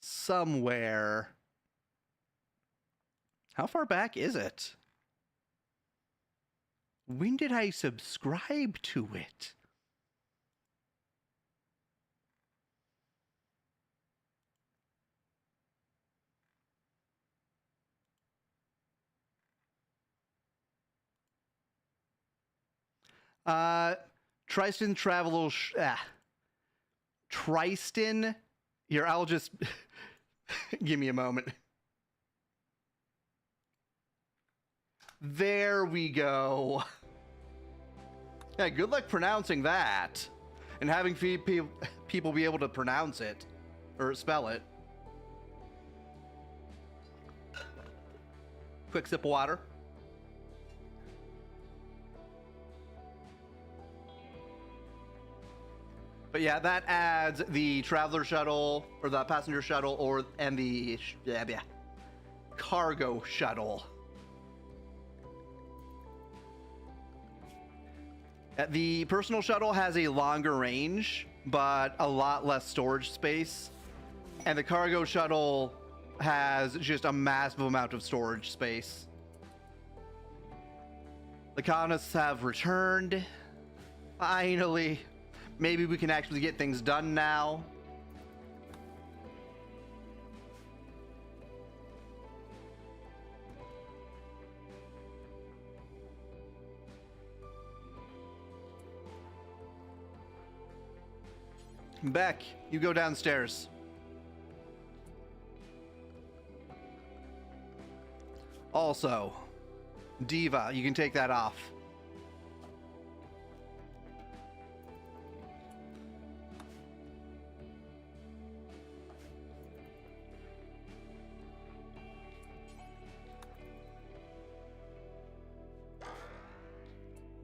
Somewhere. How far back is it? When did I subscribe to it? Tristan Travel. Tristan. Here, I'll just give me a moment. There we go. Yeah, good luck pronouncing that. And having people be able to pronounce it. Or spell it. Quick sip of water. But yeah, that adds the traveler shuttle, or the passenger shuttle, and the cargo shuttle. The personal shuttle has a longer range, but a lot less storage space. And the cargo shuttle has just a massive amount of storage space. The colonists have returned. Finally. Maybe we can actually get things done now. Beck, you go downstairs. Also, Diva, you can take that off.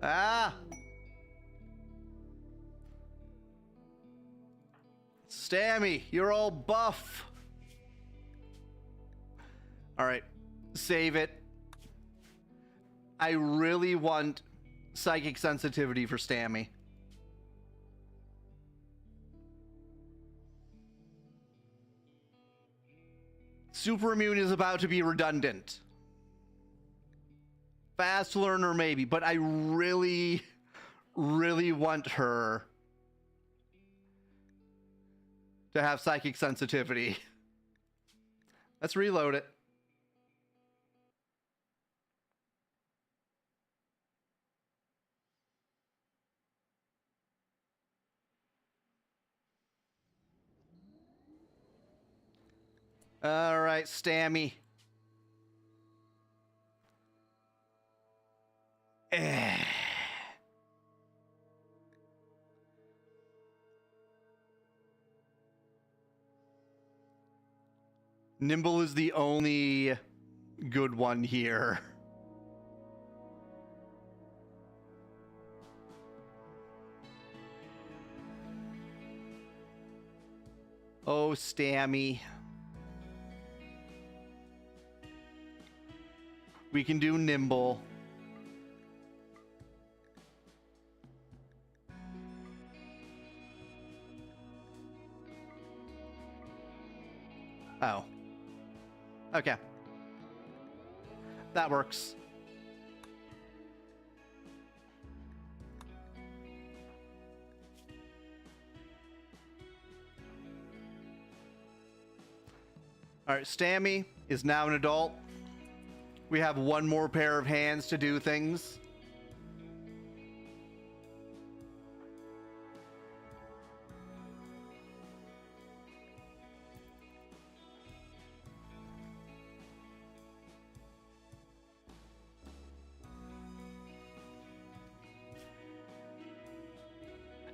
Ah! Stammy, you're all buff. Alright, save it. I really want psychic sensitivity for Stammy. Super immune is about to be redundant. Fast learner maybe, but I really, really want her to have psychic sensitivity. Let's reload it. All right, Stammy. Nimble is the only good one here. Oh, Stammy. We can do Nimble. Oh. Okay. That works. All right, Stammy is now an adult. We have one more pair of hands to do things.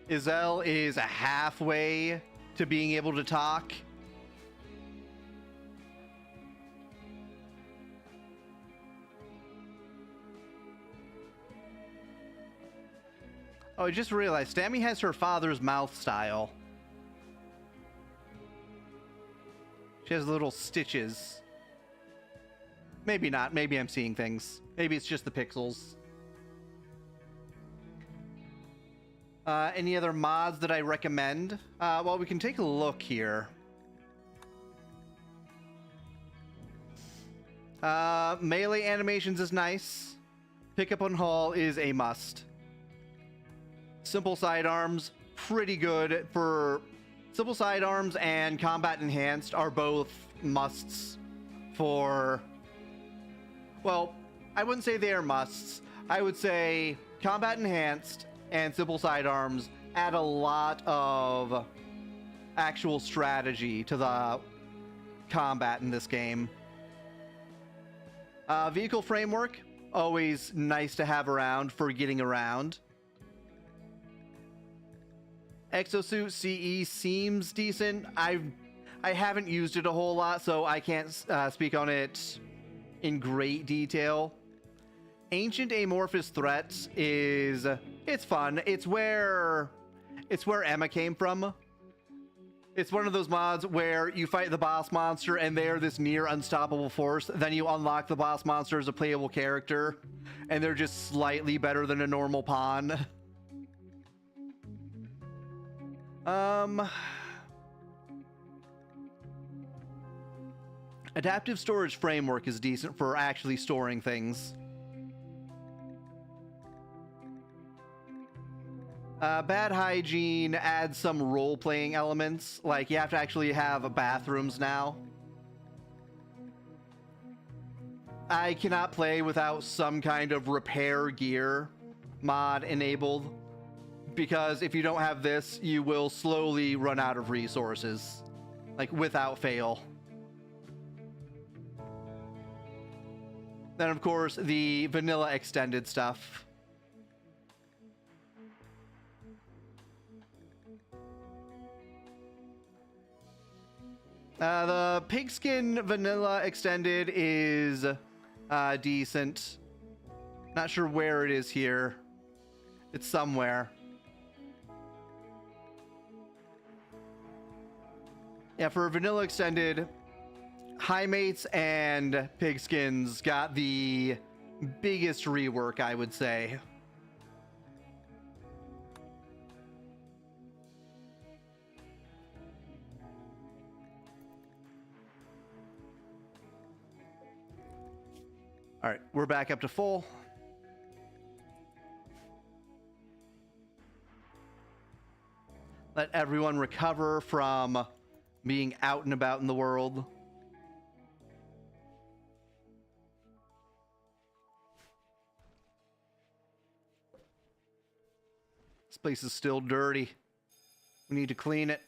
Izelle is halfway to being able to talk. Oh, I just realized Stammy has her father's mouth style. She has little stitches. Maybe not. Maybe I'm seeing things. Maybe it's just the pixels. Any other mods that I recommend? Well, we can take a look here. Melee animations is nice. Pickup on haul is a must. Simple sidearms, pretty good. For simple sidearms and combat enhanced are both musts for... Well, I wouldn't say they are musts. I would say combat enhanced and simple sidearms add a lot of actual strategy to the combat in this game. Vehicle framework, always nice to have around for getting around. Exosuit CE seems decent. I haven't used it a whole lot, so I can't speak on it in great detail. Ancient Amorphous Threats is... It's fun. It's where Emma came from. It's one of those mods where you fight the boss monster and they're this near unstoppable force. Then you unlock the boss monster as a playable character, and they're just slightly better than a normal pawn. Adaptive storage framework is decent for actually storing things. Bad hygiene adds some role-playing elements, like you have to actually have bathrooms now. I cannot play without some kind of repair gear mod enabled, because if you don't have this, you will slowly run out of resources, like without fail. Then, of course, the vanilla extended stuff. The pigskin vanilla extended is decent. Not sure where it is here. It's somewhere. Yeah, for vanilla extended, High Mates and Pigskins got the biggest rework, I would say. All right, we're back up to full. Let everyone recover from being out and about in the world. This place is still dirty. We need to clean it.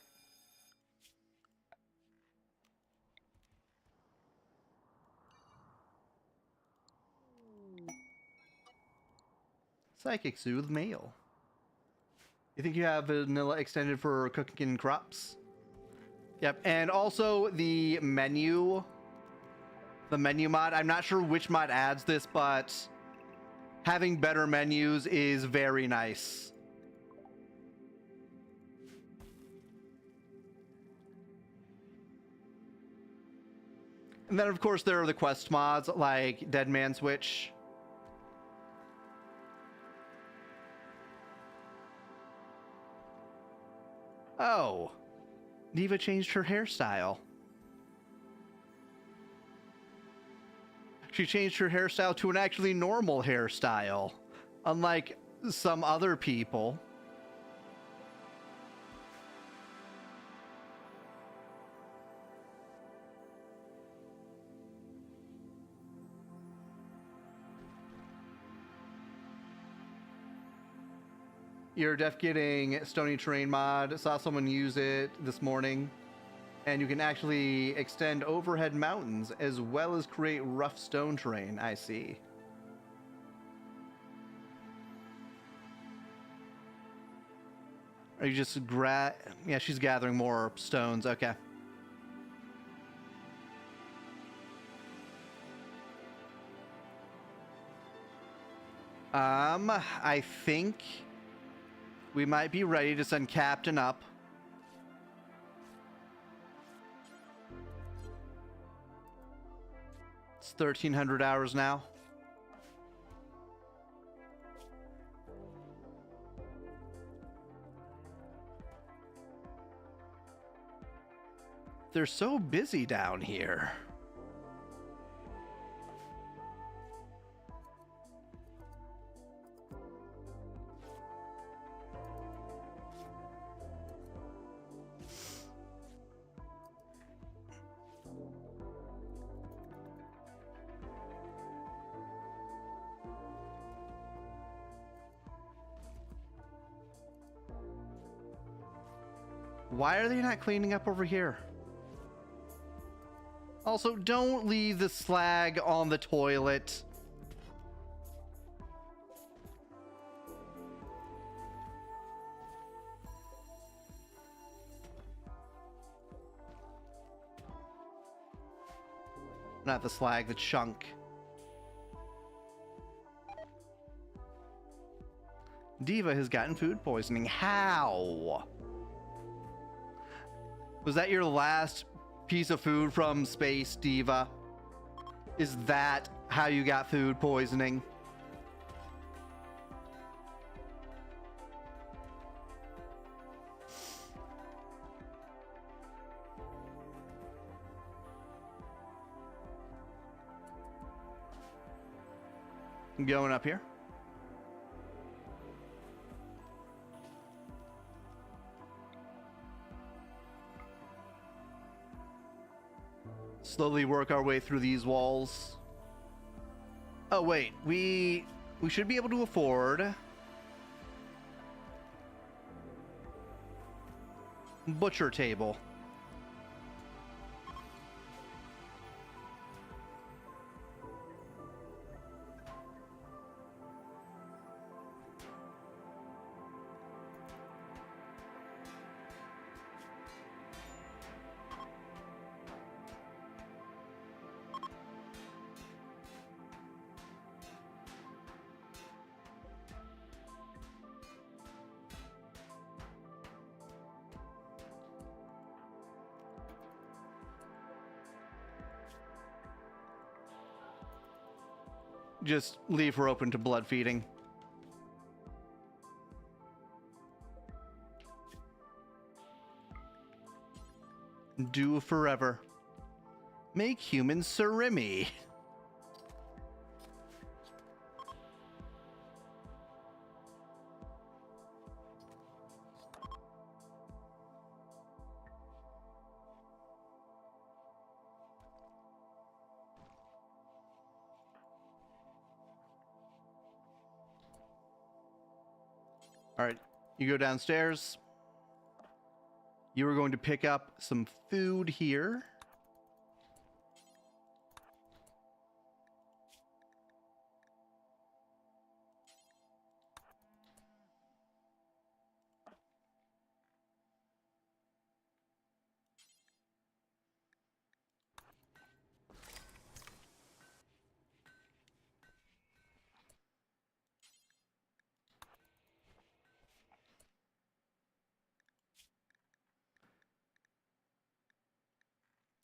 Psychic Soothe Mail. You think you have vanilla extended for cooking crops? Yep, and also the menu mod. I'm not sure which mod adds this, but having better menus is very nice. And then, of course, there are the quest mods like Dead Man Switch. Oh, Neva changed her hairstyle. She changed her hairstyle to an actually normal hairstyle, unlike some other people. You're def getting Stony Terrain mod. Saw someone use it this morning. And you can actually extend overhead mountains as well as create rough stone terrain. I see. Are you just yeah, she's gathering more stones. Okay. I think we might be ready to send Captain up. It's 1300 hours now. They're so busy down here. Why are they not cleaning up over here? Also, don't leave the slag on the toilet. Not the slag, the chunk. Diva has gotten food poisoning. How? Was that your last piece of food from space, Diva? Is that how you got food poisoning? I'm going up here. Slowly work our way through these walls. Oh wait, we should be able to afford butcher table. Just leave her open to blood feeding. Do forever. Make humans surimi. All right, you go downstairs. You are going to pick up some food here.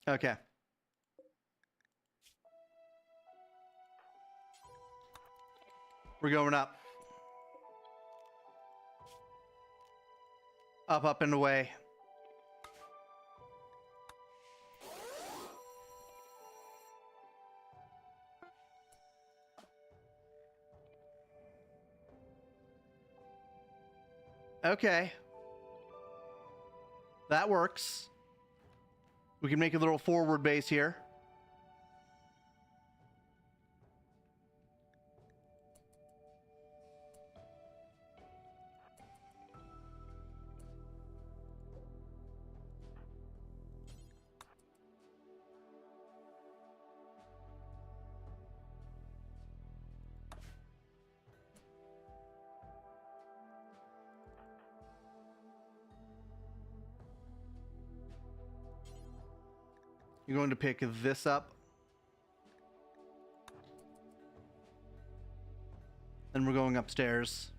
Okay. We're going up. Up, up, and away. Okay. That works. We can make a little forward base here. You're going to pick this up. Then we're going upstairs.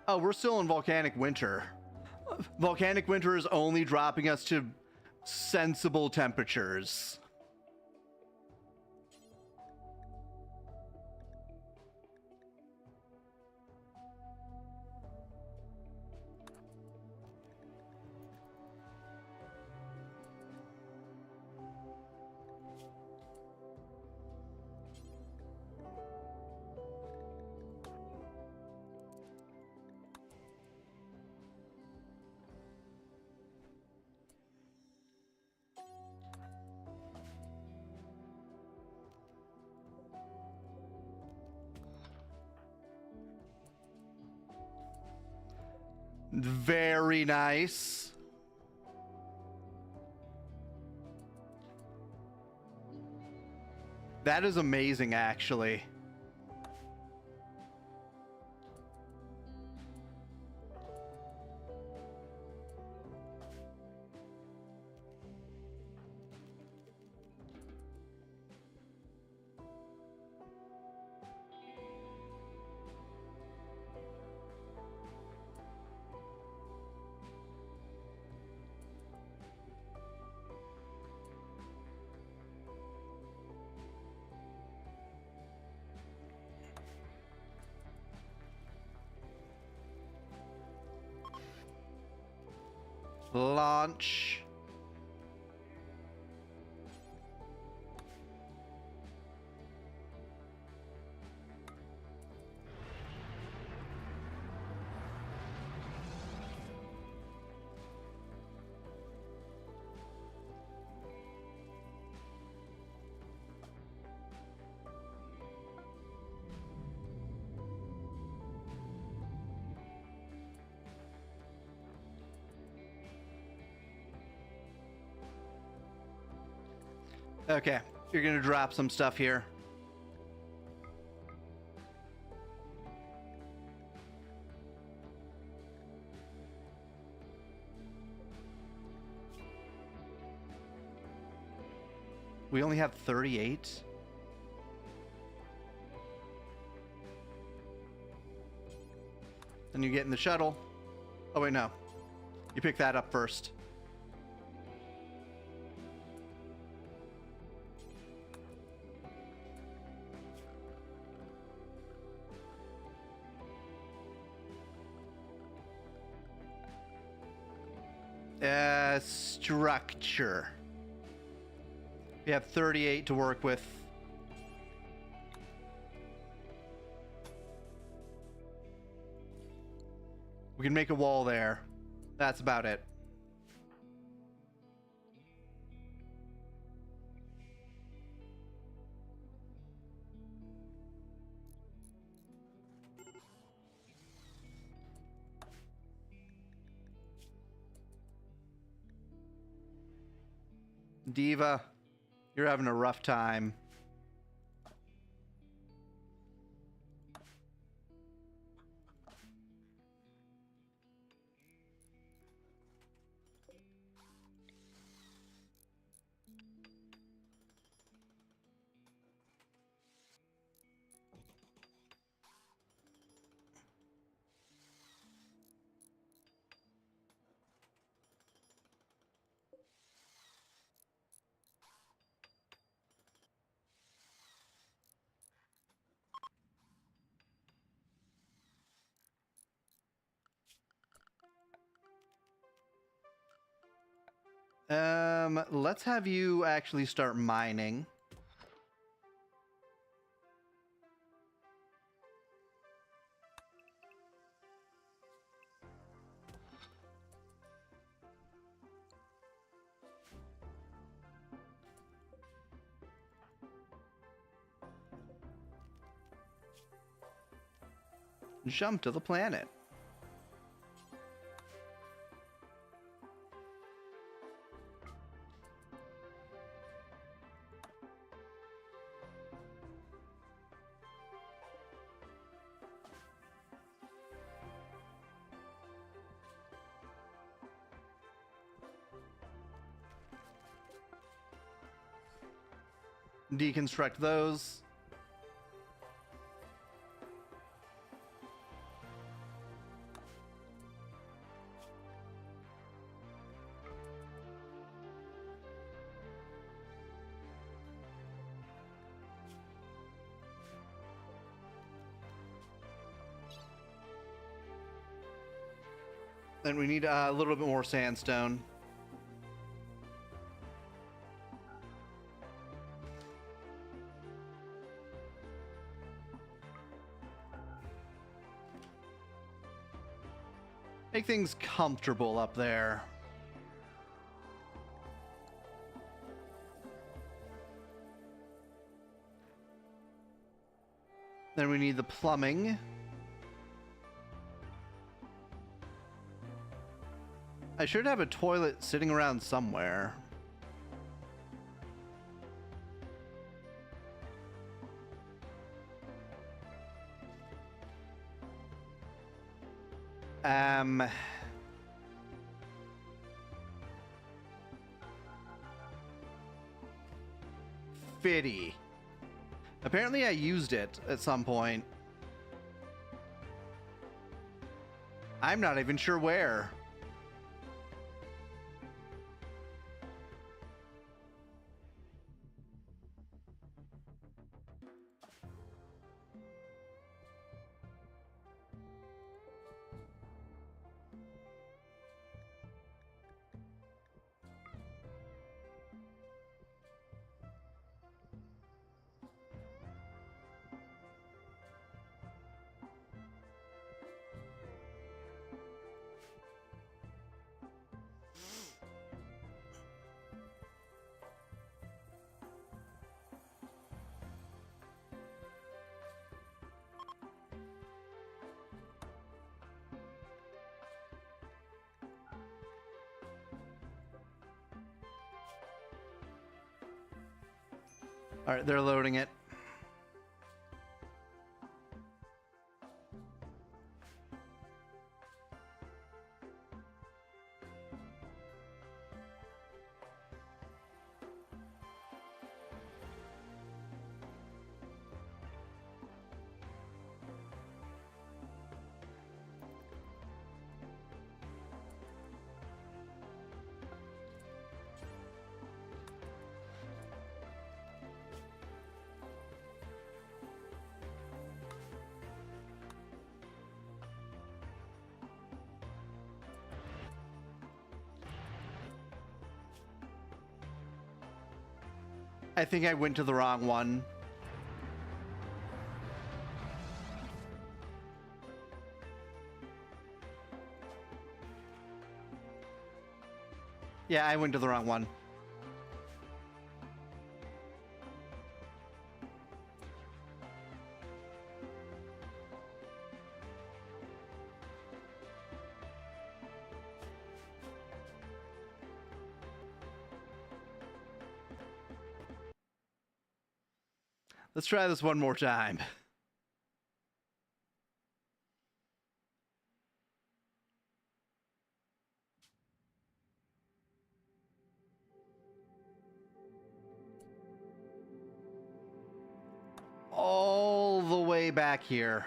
Oh, we're still in volcanic winter. Volcanic winter is only dropping us to sensible temperatures. Very nice. That is amazing, actually. Launch. Okay, you're gonna drop some stuff here. We only have 38. Then you get in the shuttle. Oh wait, no. You pick that up first. Structure. We have 38 to work with. We can make a wall there. That's about it. Diva, you're having a rough time. Let's have you actually start mining. Jump to the planet. Deconstruct those. Then we need a little bit more sandstone. Make things comfortable up there. Then we need the plumbing. I should have a toilet sitting around somewhere. Fitty. Apparently I used it at some point. I'm not even sure where. All right, they're loading it. I think I went to the wrong one. Yeah, I went to the wrong one. Let's try this one more time. All the way back here.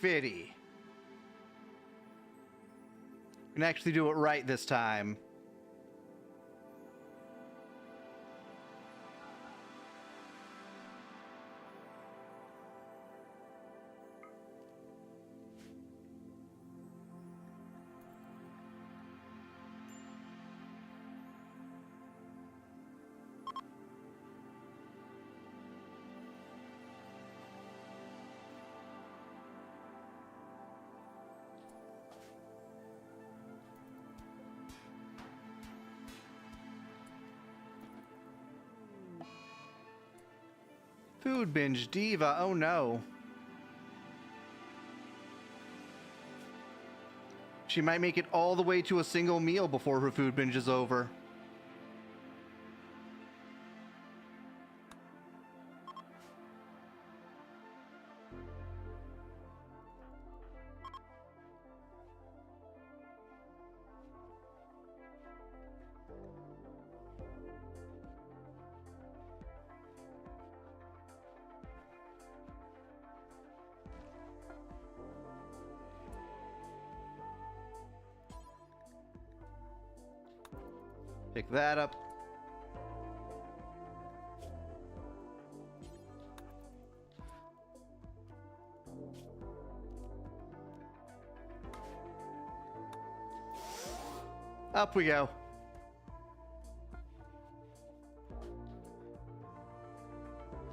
Fitty. We can actually do it right this time. Food binge diva, oh no. She might make it all the way to a single meal before her food binge is over. Pick that up. Up we go.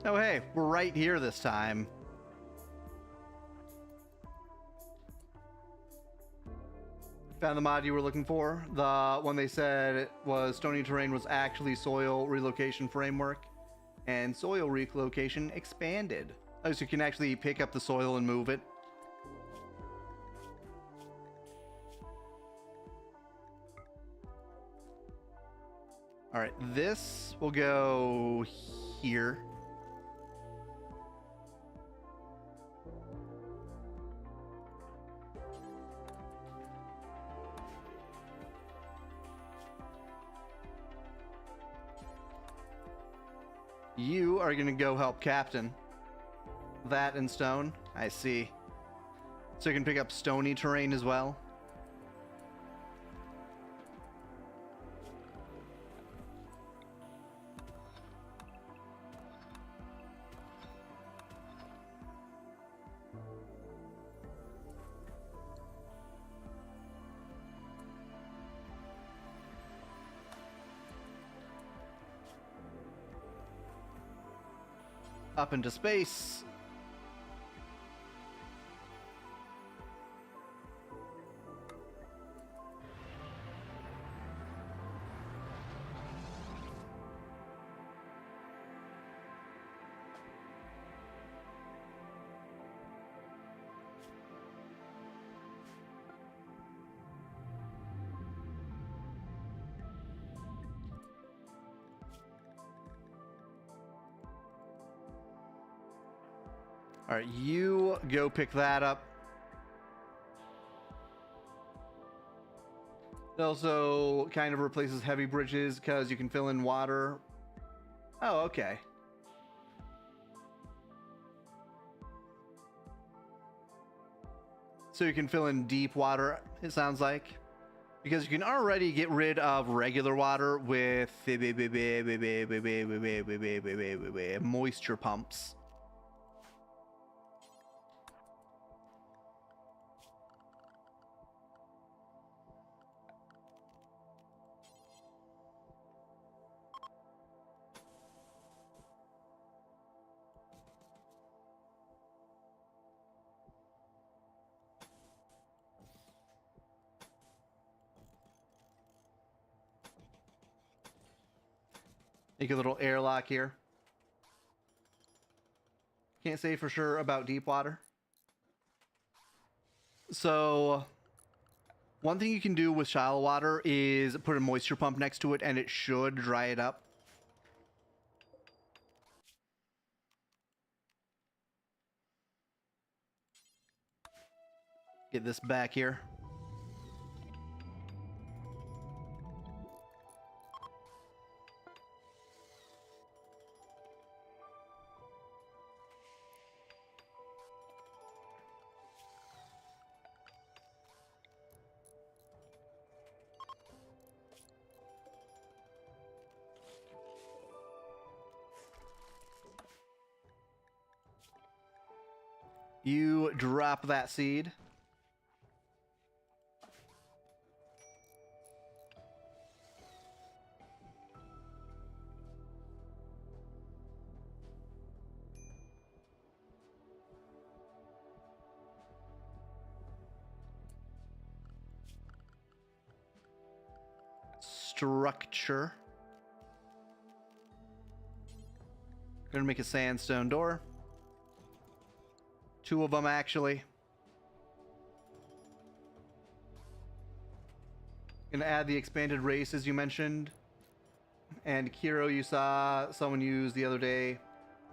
Oh hey, we're right here this time. Found the mod you were looking for. The one they said was stony terrain was actually soil relocation framework, and soil relocation expanded. Oh, so you can actually pick up the soil and move it. All right, this will go here. You are going to go help Captain. That and stone. I see. So you can pick up stony terrain as well. Up into space. All right, you go pick that up. It also kind of replaces heavy bridges because you can fill in water. Oh, okay. So you can fill in deep water, it sounds like. Because you can already get rid of regular water with moisture pumps. Make a little airlock here. Can't say for sure about deep water. So, one thing you can do with shallow water is put a moisture pump next to it and it should dry it up. Get this back here. You drop that seed. Structure. Gonna make a sandstone door. 2 of them, actually. Gonna add the expanded race, as you mentioned. And Kiro, you saw someone use the other day.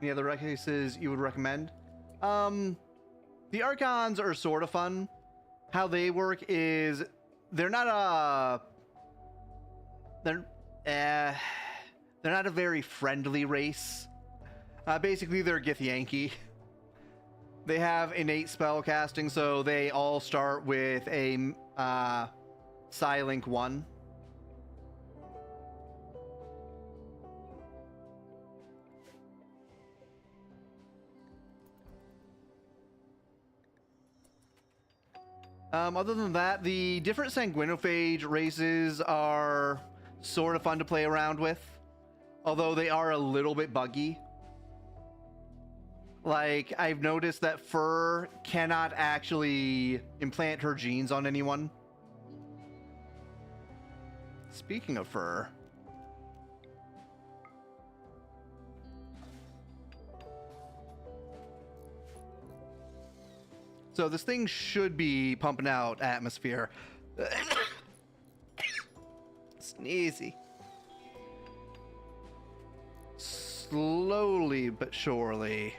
Any other races you would recommend? The Archons are sort of fun. How they work is they're not a... They're not a very friendly race. Basically, they're Githyanki. They have innate spell casting, so they all start with a Psilink 1. Other than that, the different sanguinophage races are sort of fun to play around with, although they are a little bit buggy. Like, I've noticed that Fur cannot actually implant her genes on anyone. Speaking of Fur... So this thing should be pumping out atmosphere. Sneezy. Slowly but surely.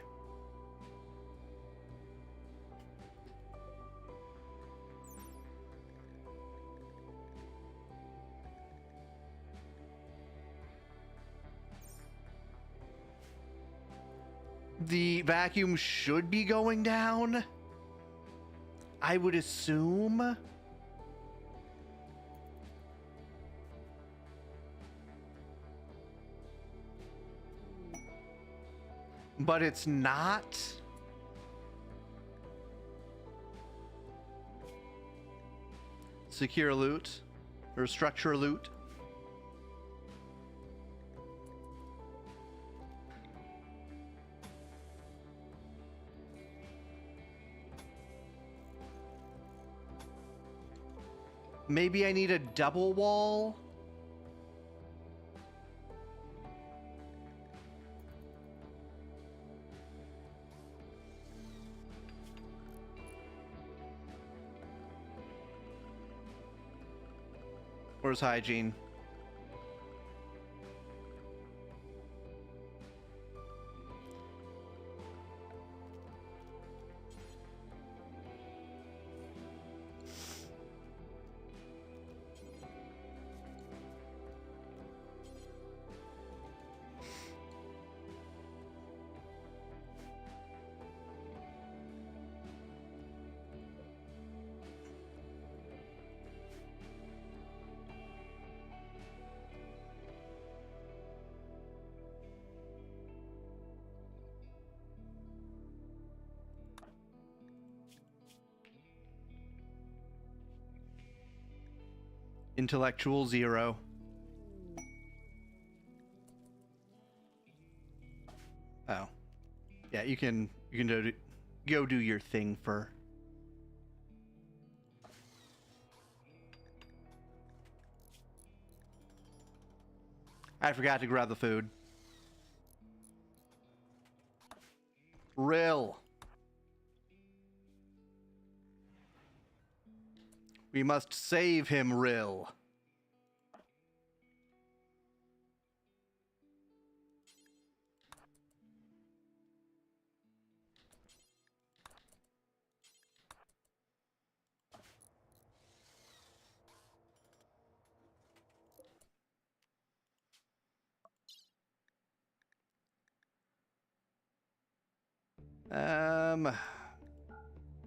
The vacuum should be going down, I would assume. But it's not. Secure loot, or structure loot. Maybe I need a double wall? Where's hygiene? Intellectual 0. Oh. Yeah, you can go do your thing for. I forgot to grab the food. Rill. We must save him, Rill.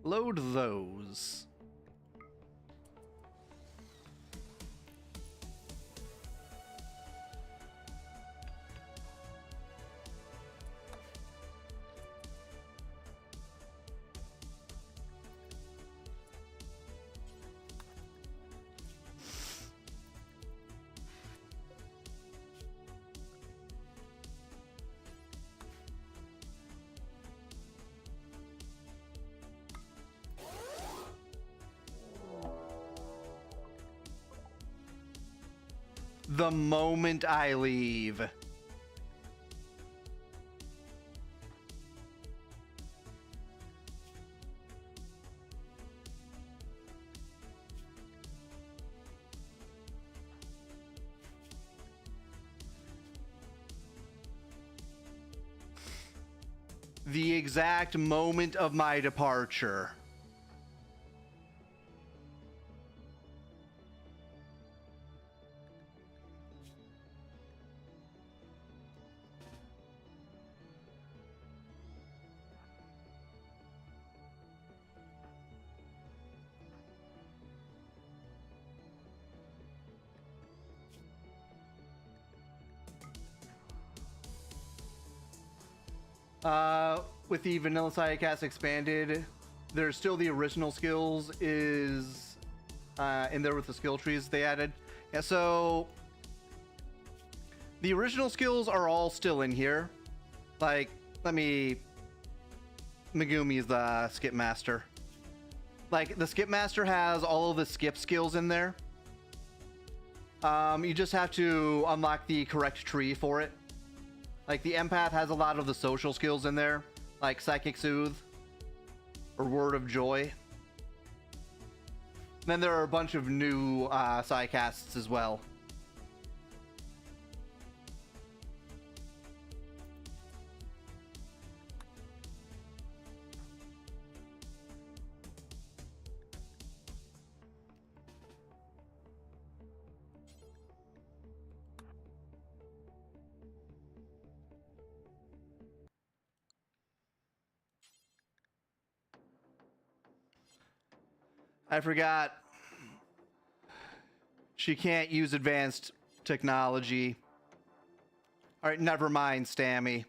Load those. The moment I leave. The exact moment of my departure. With the Vanilla Psychocast expanded, there's still the original skills is in there with the skill trees they added. Yeah, so the original skills are all still in here. Like, Megumi's the skip master. Like, the skip master has all of the skip skills in there. You just have to unlock the correct tree for it. Like, the empath has a lot of the social skills in there, like Psychic Soothe or Word of Joy. Then there are a bunch of new psycasts as well. I forgot. She can't use advanced technology. All right, never mind, Stammy.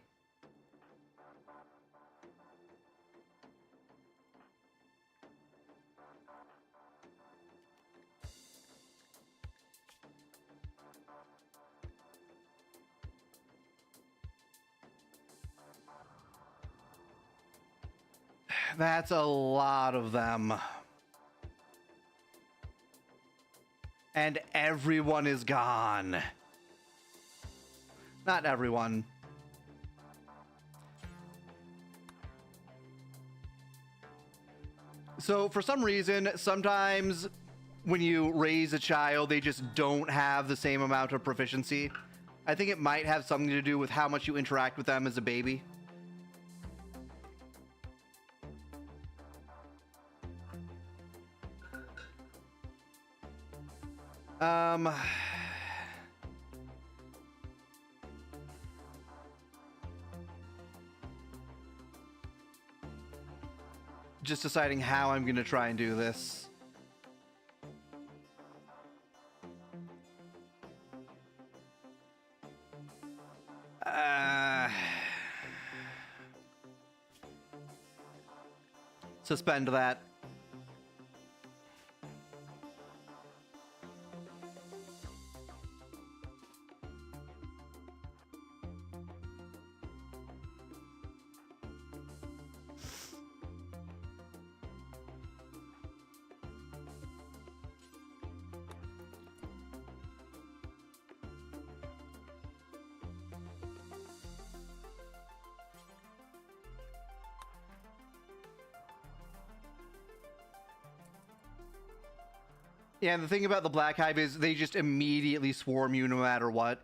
That's a lot of them. And everyone is gone. Not everyone. So for some reason, sometimes when you raise a child, they just don't have the same amount of proficiency. I think it might have something to do with how much you interact with them as a baby. Just deciding how I'm going to try and do this. Suspend that. Yeah, and the thing about the Black Hive is they just immediately swarm you no matter what.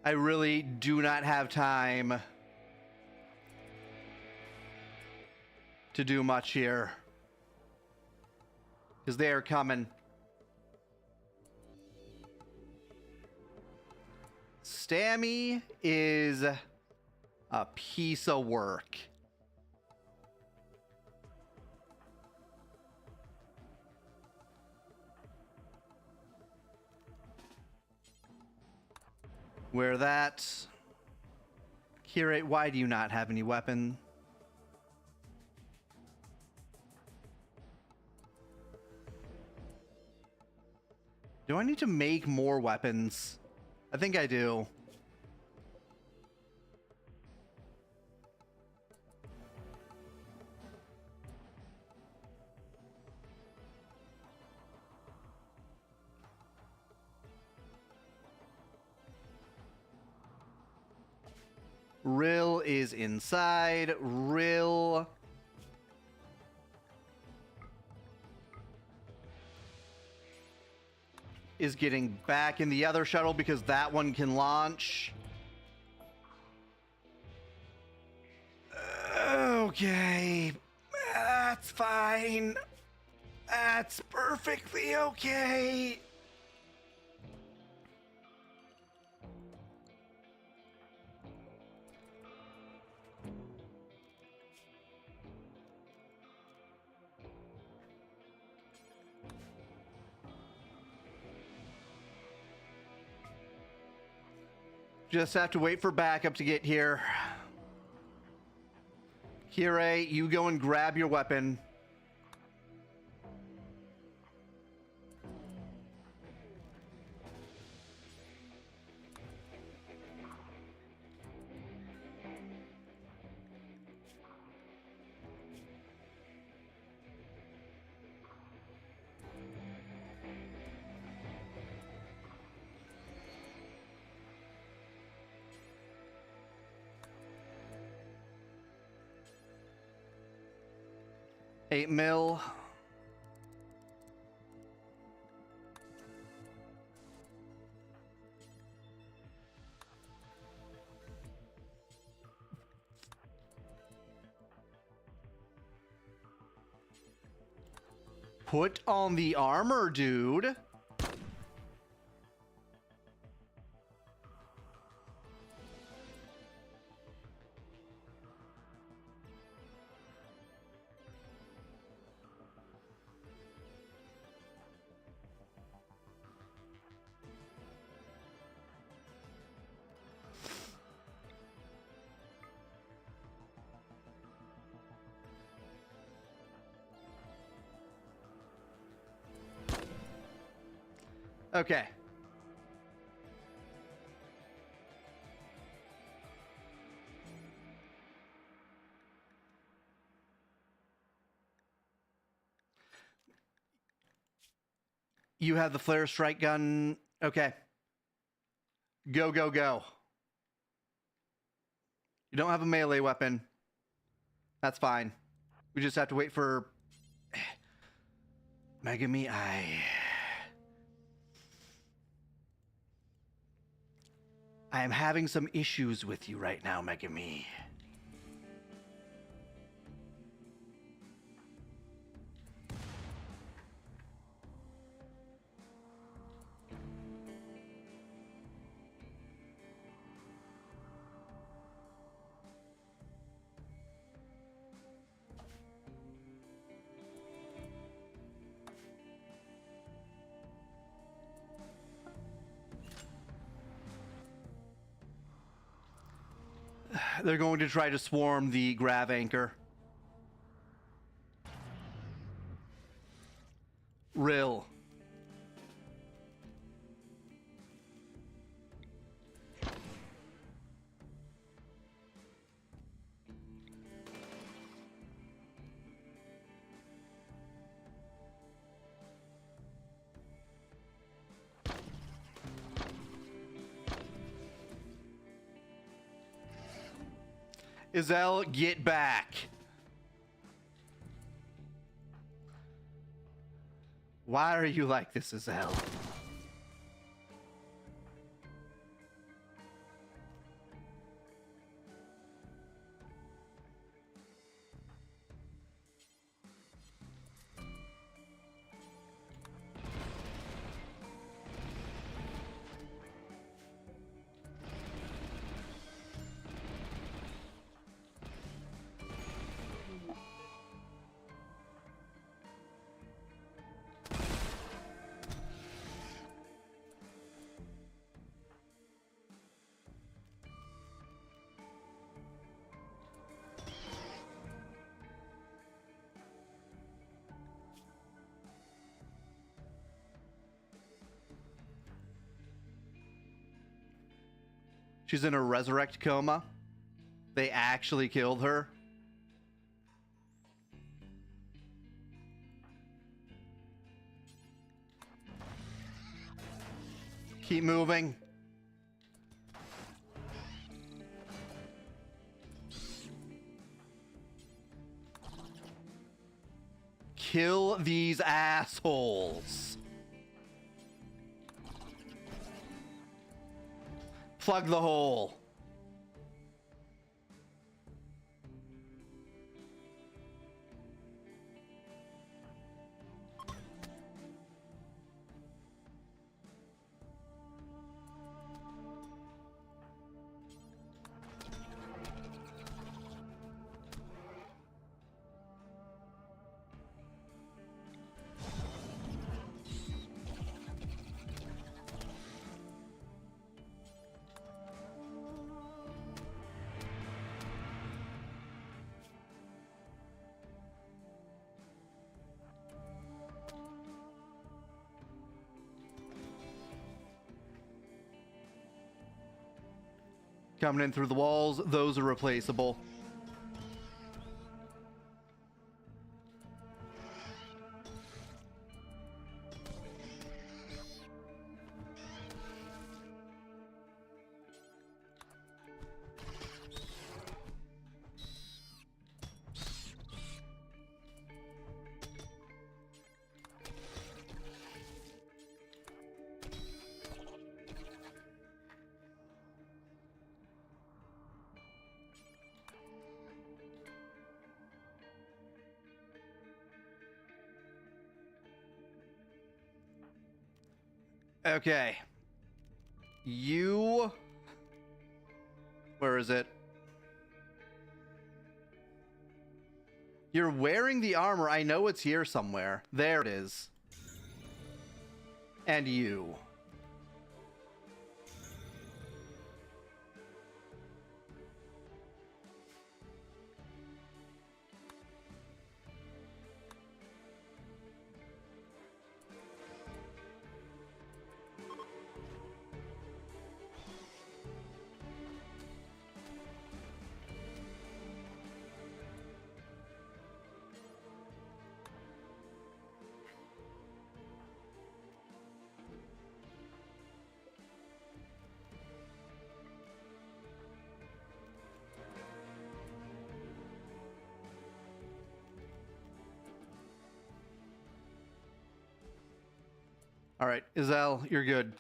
I really do not have time to do much here. Because they are coming. Stammy is a piece of work. Where that... Curate, why do you not have any weapon? Do I need to make more weapons? I think I do. Rill is inside. Rill is getting back in the other shuttle because that one can launch. Okay. That's fine. That's perfectly okay. Just have to wait for backup to get here. Kirei, you go and grab your weapon. $8 mil. Put on the armor, dude. Okay. You have the flare strike gun. Okay. Go, go, go. You don't have a melee weapon. That's fine. We just have to wait for Megu Minmay. I am having some issues with you right now, Megu Minmay. They're going to try to swarm the grav anchor. Rill. Izel, get back. Why are you like this, Izel? She's in a resurrect coma. They actually killed her. Keep moving. Kill these assholes. Plug the hole. coming in through the walls. Those are replaceable. Okay. You... Where is it? You're wearing the armor. I know it's here somewhere. There it is. And you. All right, Isel, you're good.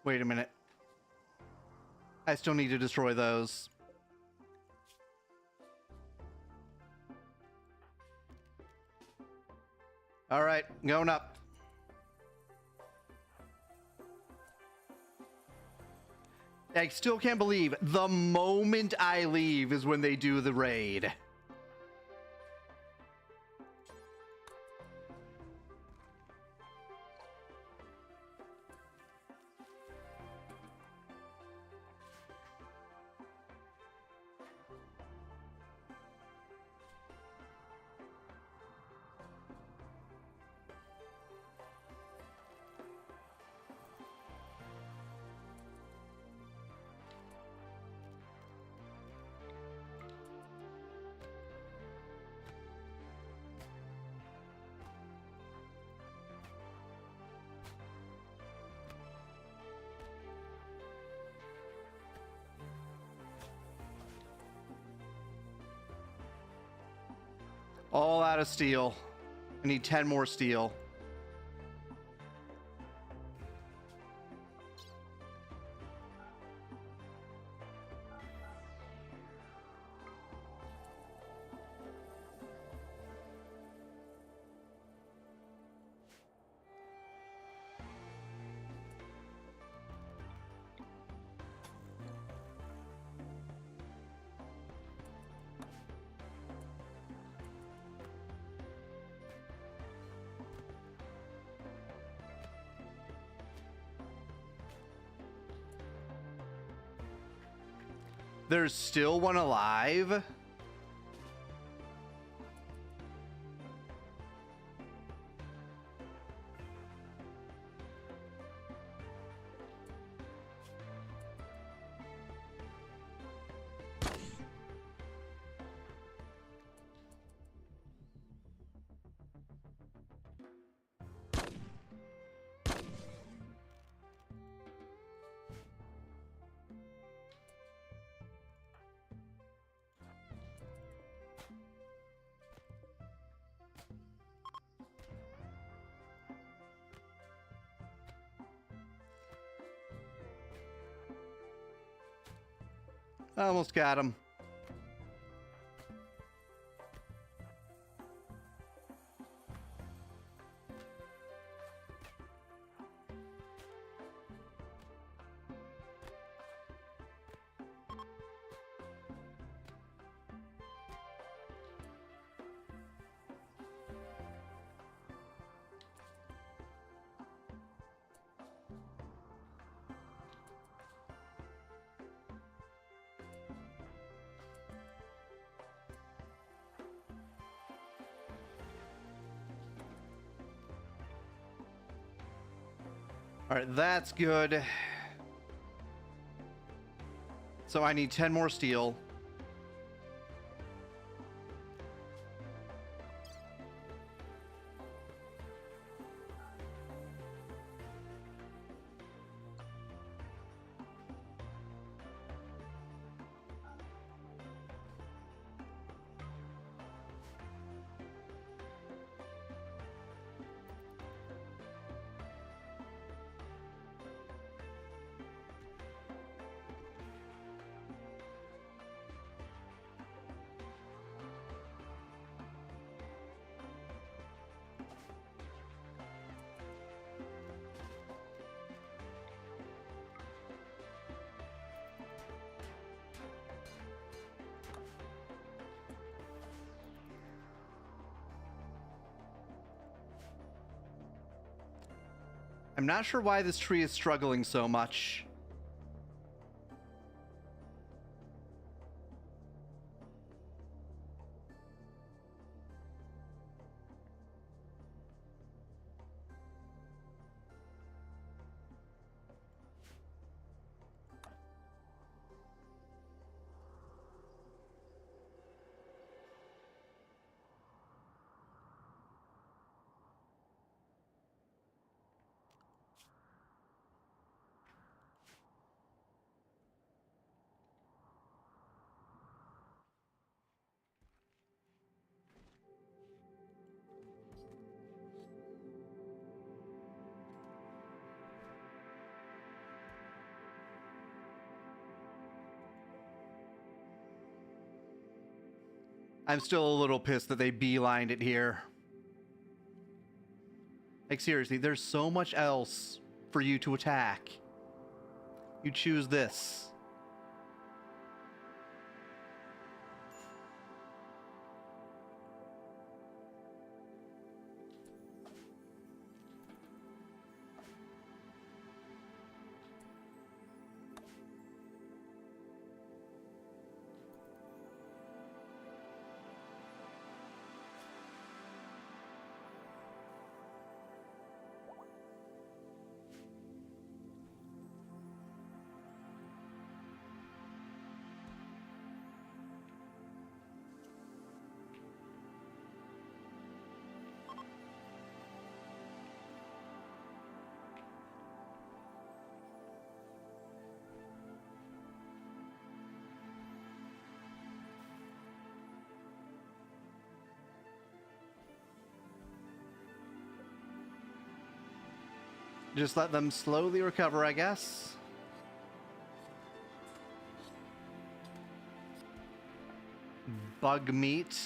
Wait a minute. I still need to destroy those. All right, going up. I still can't believe the moment I leave is when they do the raid. All out of steel. I need 10 more steel. There's still one alive? I almost got him. Alright, that's good. So I need 10 more steel. I'm not sure why this tree is struggling so much. I'm still a little pissed that they beelined it here. Like, seriously, there's so much else for you to attack. You choose this. Just let them slowly recover, I guess. Bug meat.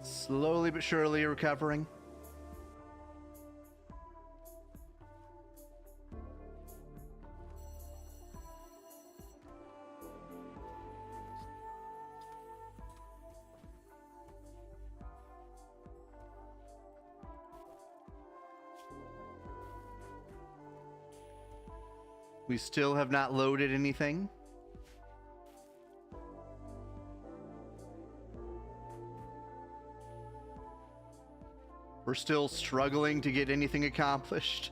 Slowly but surely recovering. We still have not loaded anything. We're still struggling to get anything accomplished.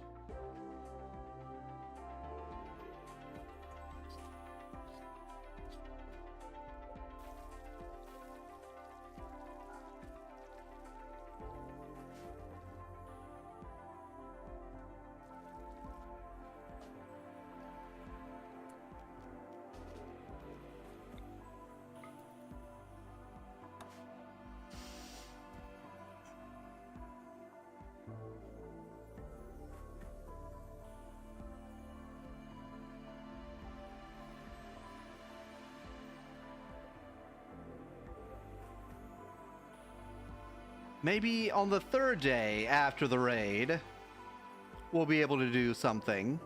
Maybe on the third day after the raid, we'll be able to do something.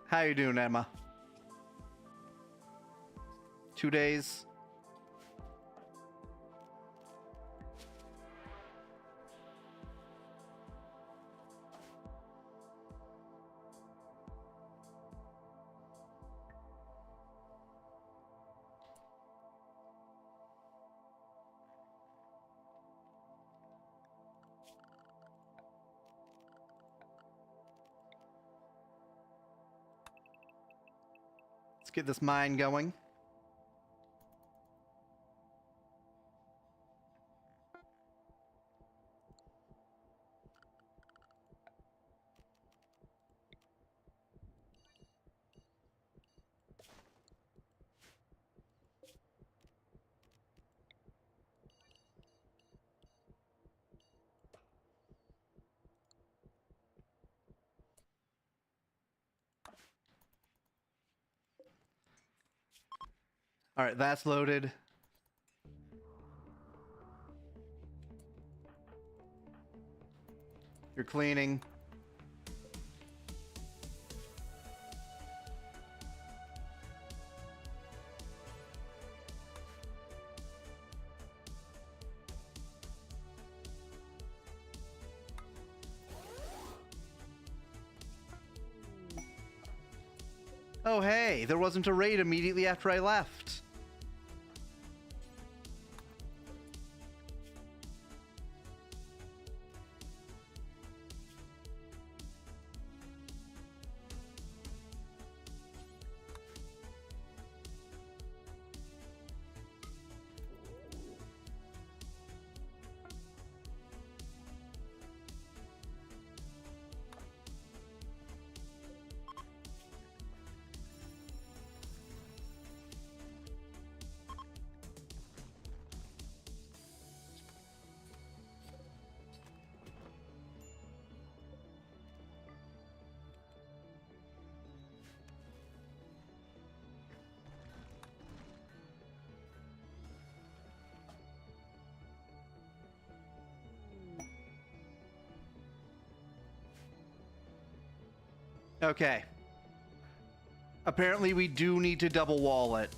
How you doing, Emma? 2 days. Let's get this mine going. All right, that's loaded. You're cleaning. Oh, hey, there wasn't a raid immediately after I left. Okay. Apparently we do need to double wall it.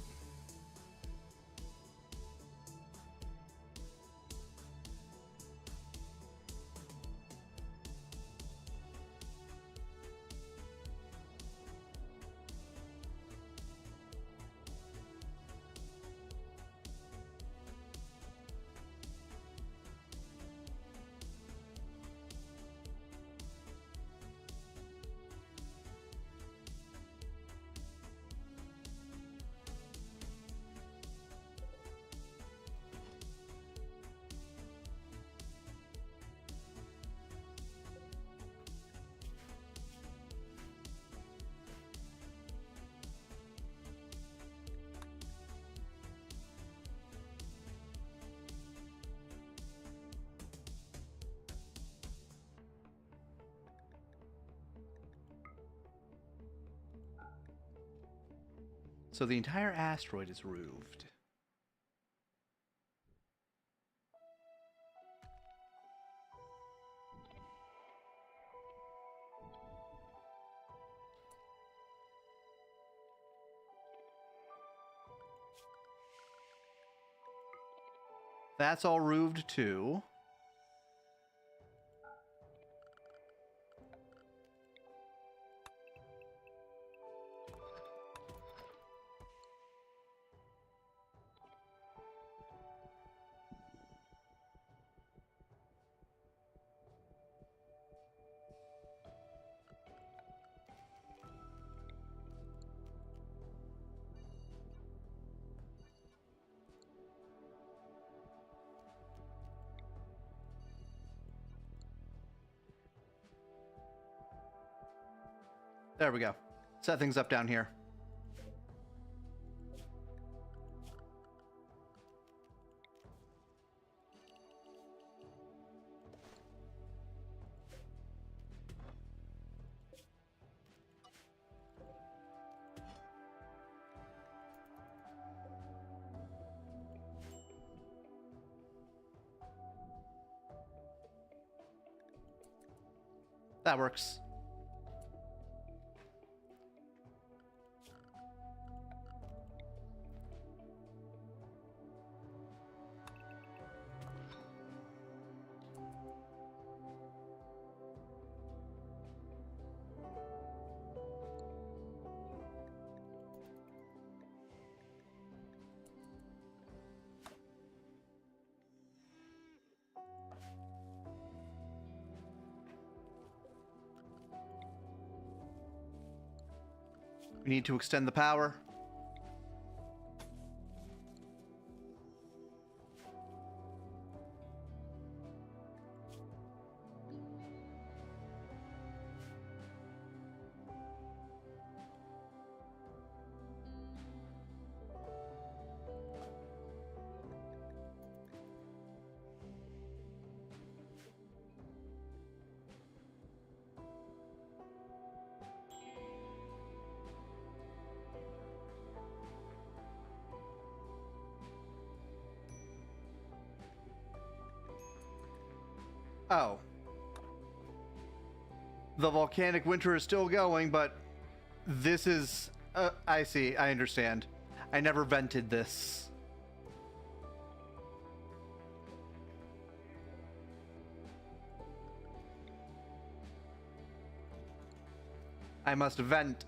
So the entire asteroid is roofed. That's all roofed too. There we go. Set things up down here. That works. We need to extend the power. Oh. The volcanic winter is still going, but this is... I see. I understand. I never vented this. I must vent.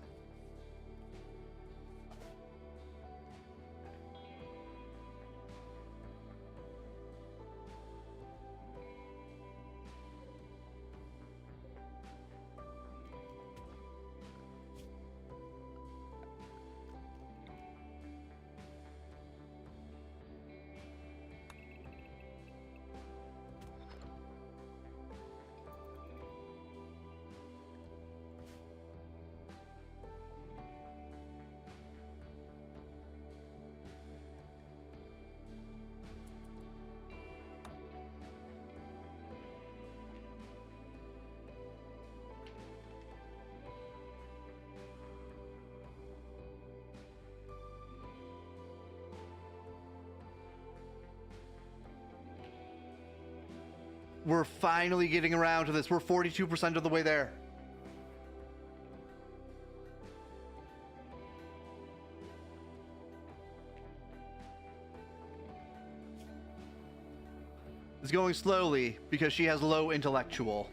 We're finally getting around to this. We're 42% of the way there. It's going slowly because she has low intellectual.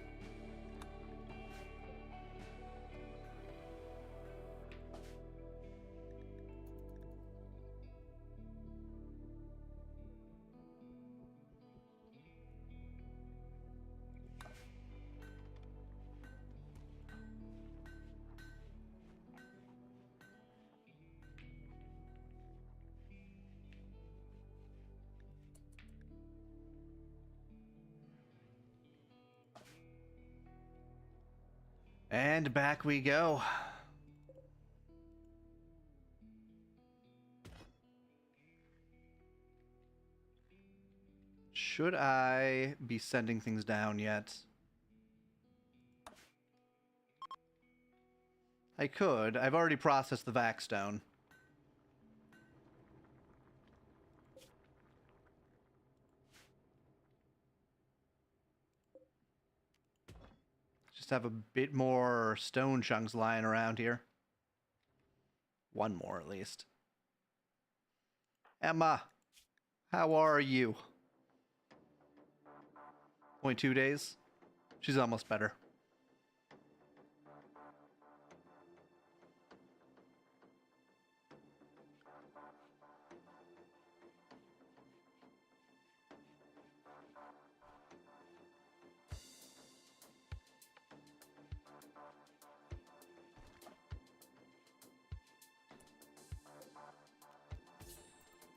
And back we go. Should I be sending things down yet? I could. I've already processed the vac stone. Just have a bit more stone chunks lying around here. One more, at least. Emma, how are you? 0.2 days? She's almost better.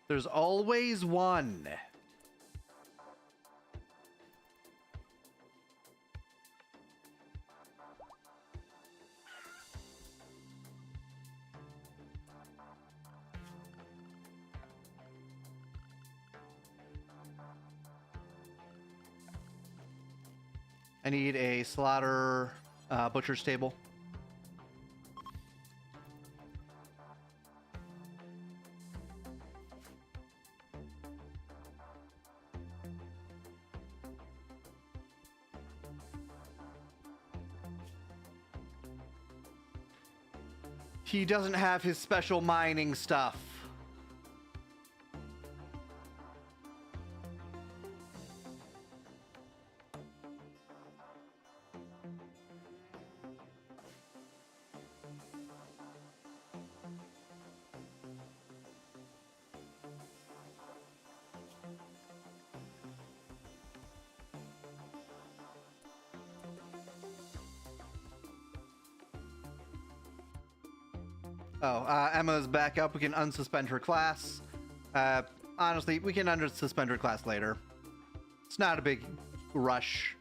There's always one. I need a slaughter butcher's table. He doesn't have his special mining stuff. Oh, Emma's back up. We can unsuspend her class. Honestly, we can unsuspend her class later. It's not a big rush.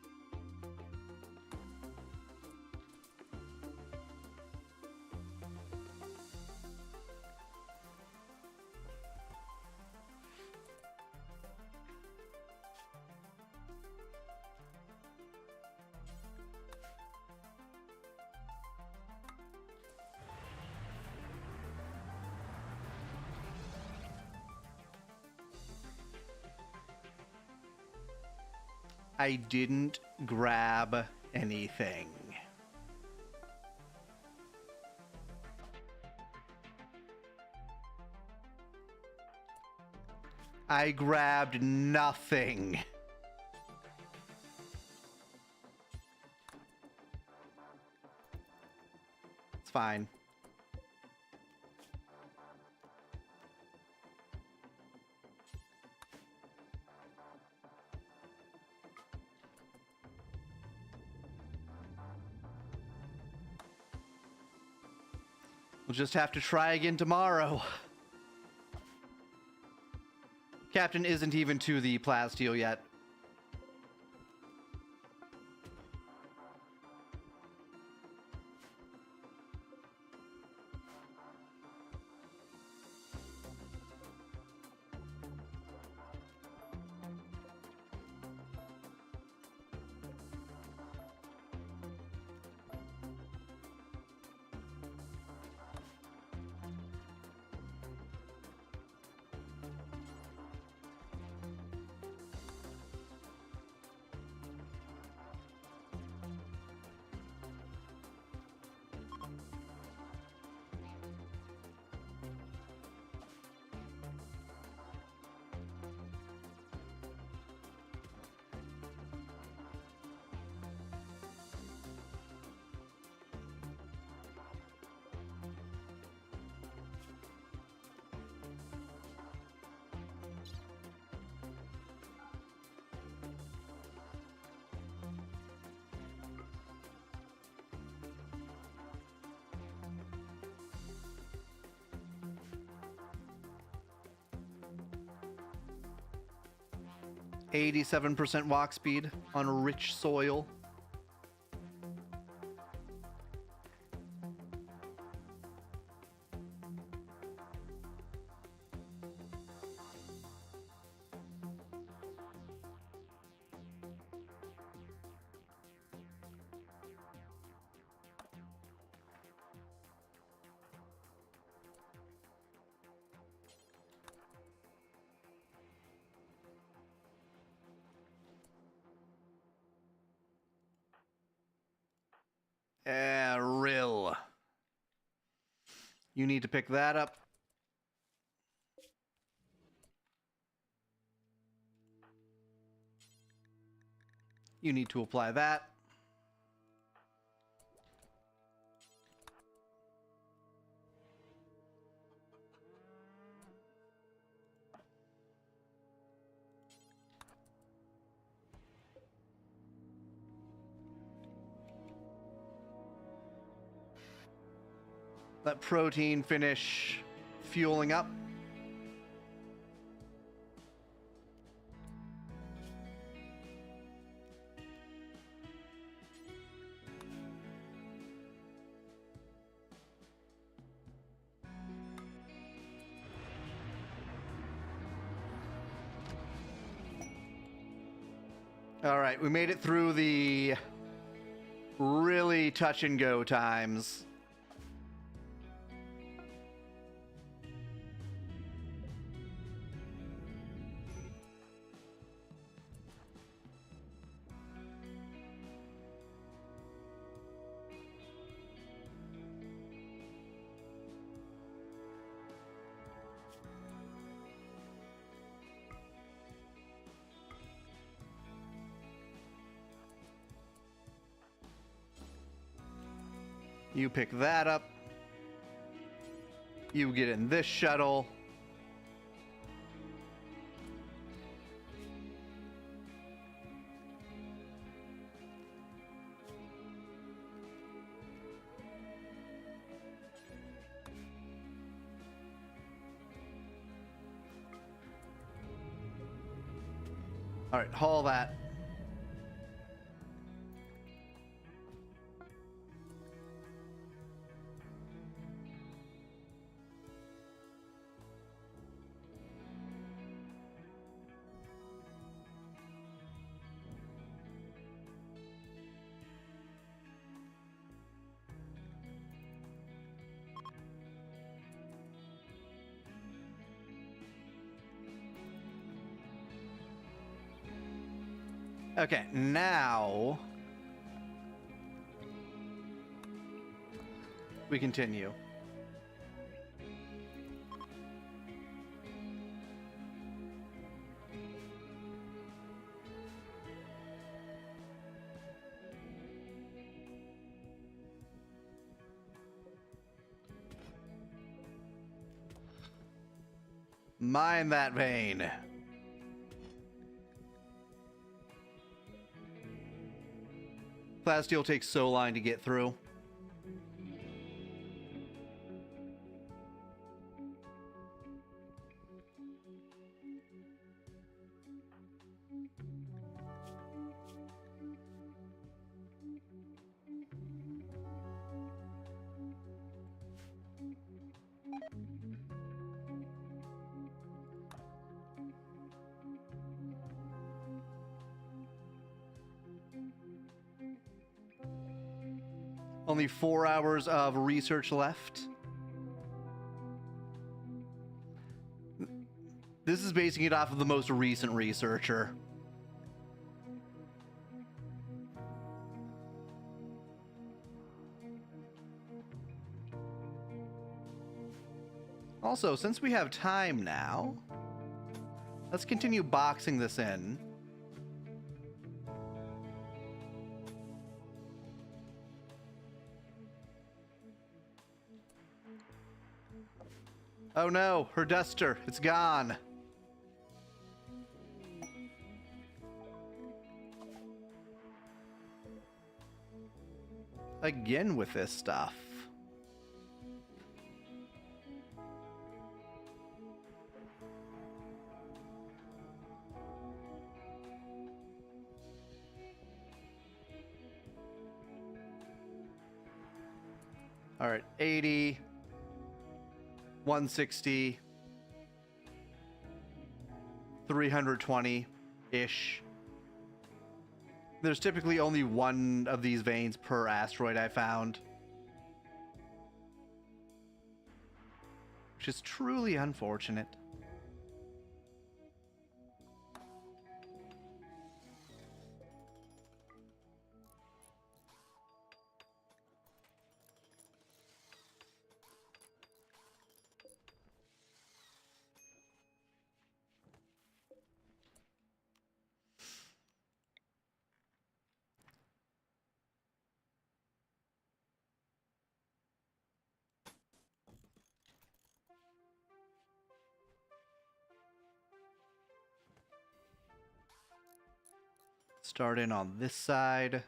I didn't grab anything. I grabbed nothing. It's fine. We'll just have to try again tomorrow. Captain isn't even to the plasteel yet. %, walk speed on rich soil. Rill. You need to pick that up. You need to apply that. Let protein finish fueling up. All right, we made it through the really touch and go times. You pick that up. You get in this shuttle. All right, haul that. Okay, now we continue. Mine that vein. Plasteel takes so long to get through. Only 4 hours of research left. This is basing it off of the most recent researcher. Also, since we have time now, let's continue boxing this in. Oh no, her duster, it's gone. Again with this stuff. All right, 80, 160, 320-ish. There's typically only one of these veins per asteroid I found, which is truly unfortunate. Start in on this side.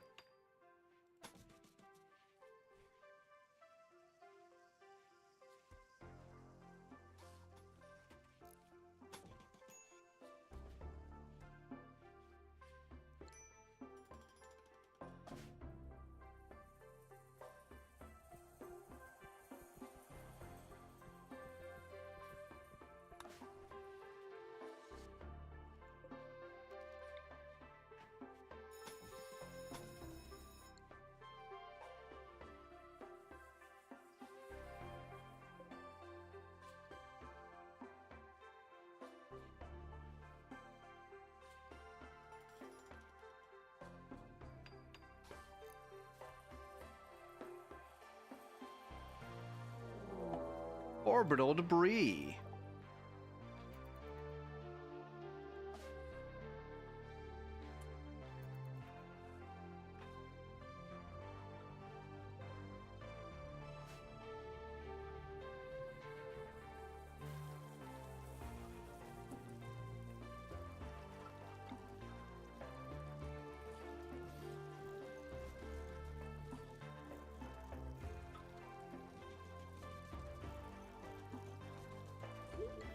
Orbital debris.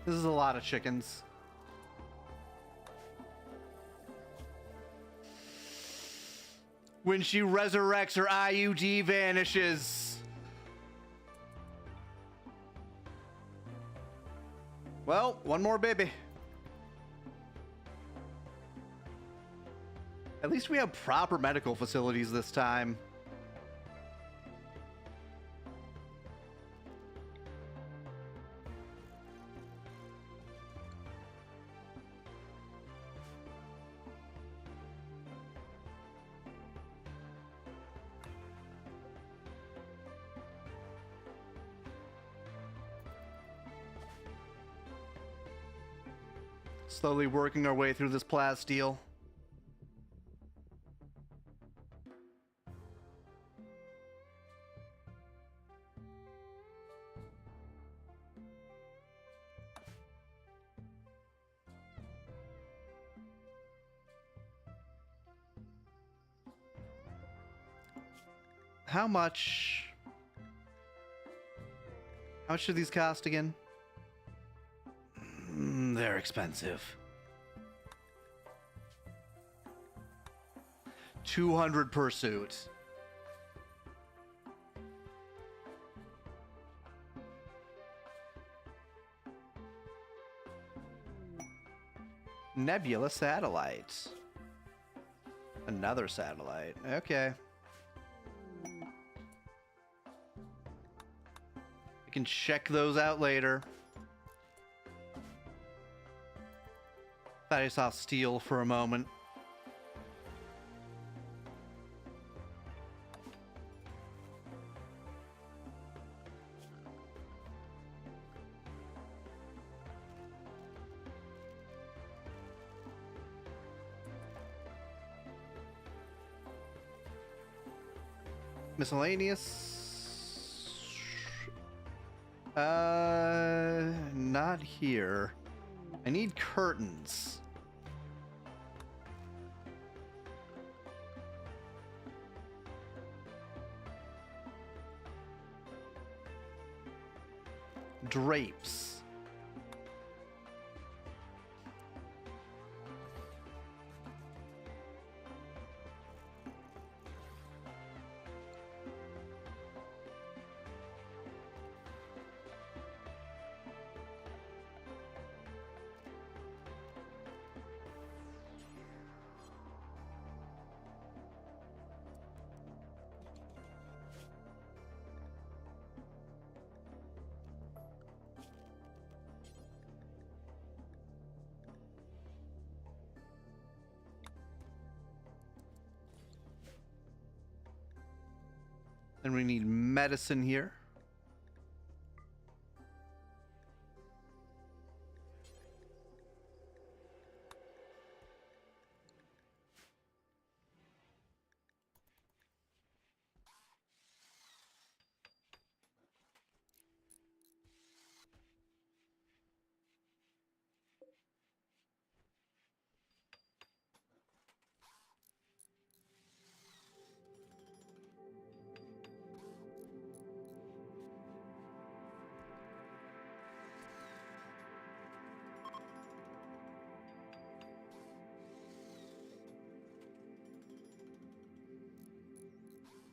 This is a lot of chickens. When she resurrects, her IUD vanishes. Well, one more baby. At least we have proper medical facilities this time. Slowly working our way through this plasteel. How much do these cost again? They're expensive. 200 per suit. Nebula satellite. Another satellite. Okay. I can check those out later. Thought I saw steel for a moment. Miscellaneous. Not here. I need curtains. Drapes. And we need medicine here.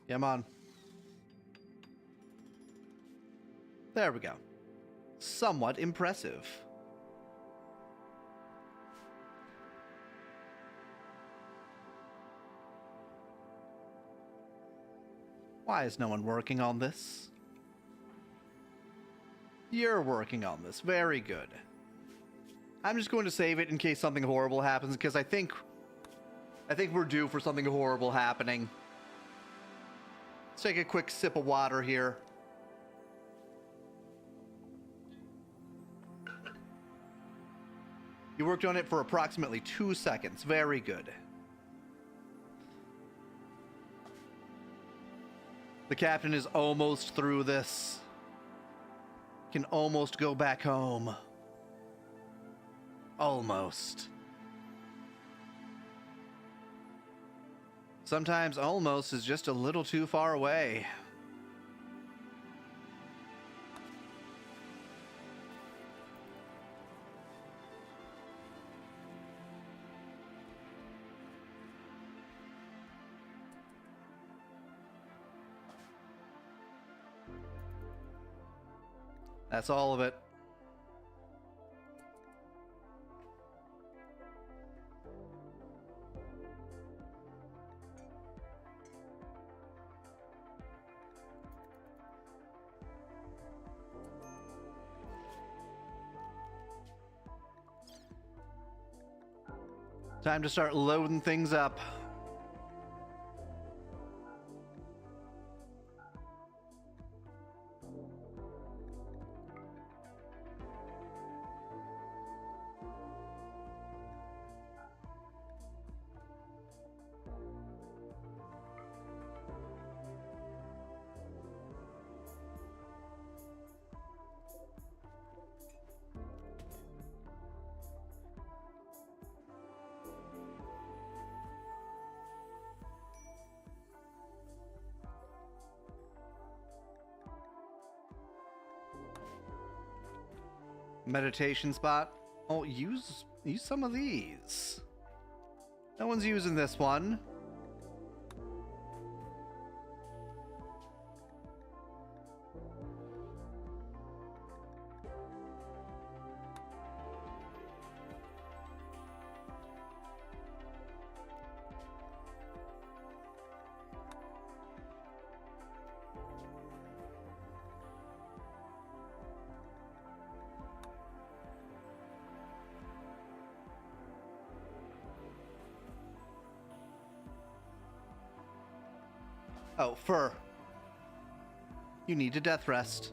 Come on. There we go. Somewhat impressive. Why is no one working on this? You're working on this. Very good. I'm just going to save it in case something horrible happens, because I think we're due for something horrible happening. Let's take a quick sip of water here. You worked on it for approximately 2 seconds. Very good. The captain is almost through this. Can almost go back home. Almost. Sometimes almost is just a little too far away. That's all of it. Time to start loading things up. Meditation spot. Oh, use some of these. No one's using this one. Oh, fur. You need a death rest.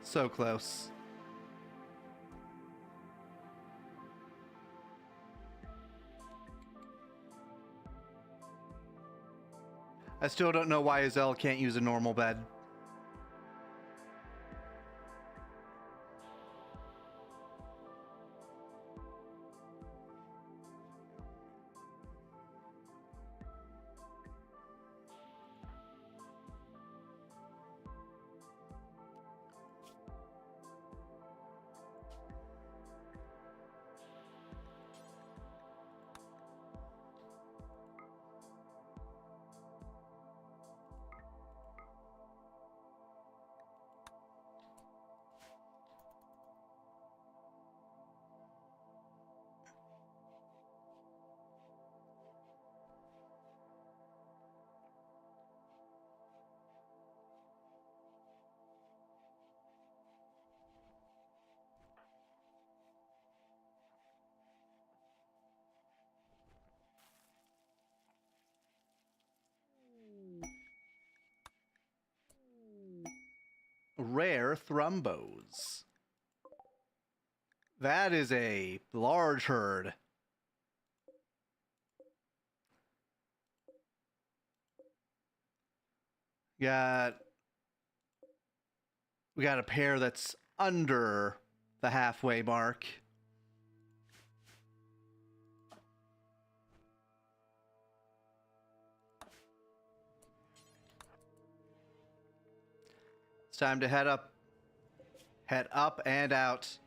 So close. I still don't know why Azelle can't use a normal bed. Rare thrumbos. That is a large herd. We got a pair that's under the halfway mark. It's time to head up and out.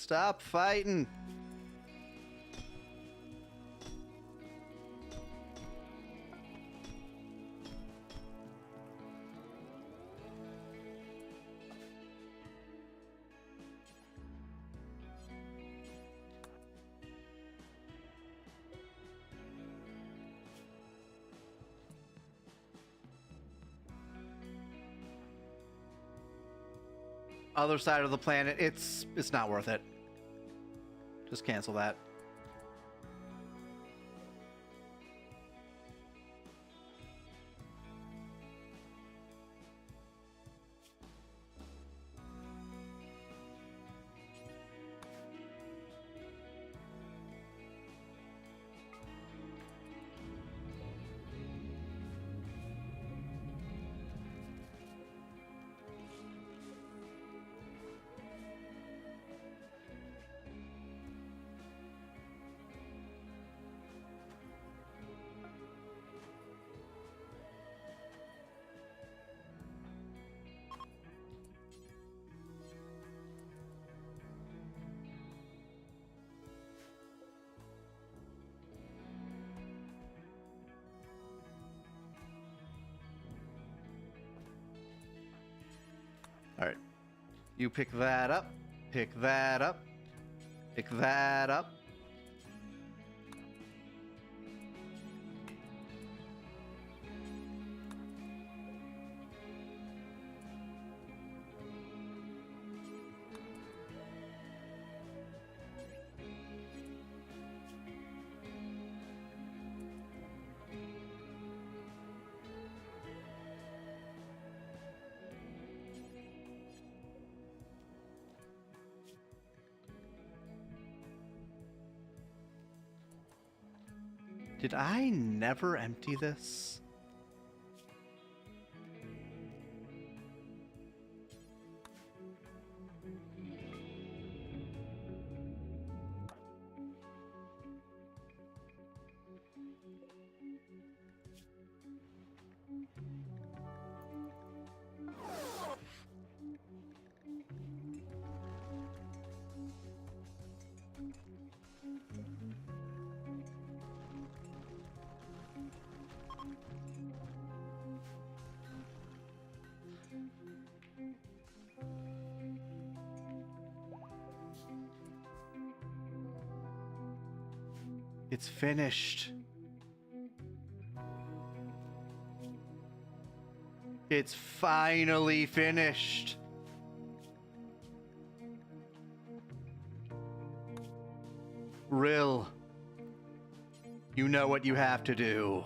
Stop fighting. Other side of the planet, it's not worth it. Just cancel that. All right. You pick that up. Pick that up. Pick that up. Did I never empty this? It's finished. It's finally finished. Rill, you know what you have to do.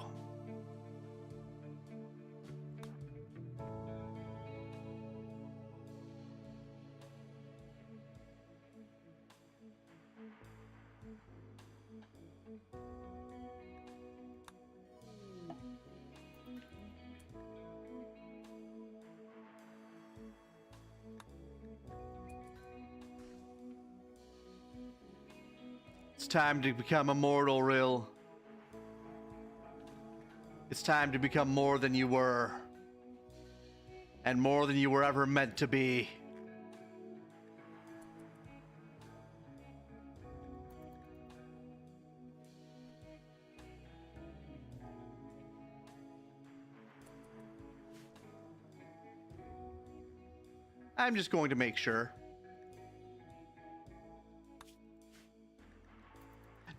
It's time to become immortal, Rill. It's time to become more than you were. And more than you were ever meant to be. I'm just going to make sure.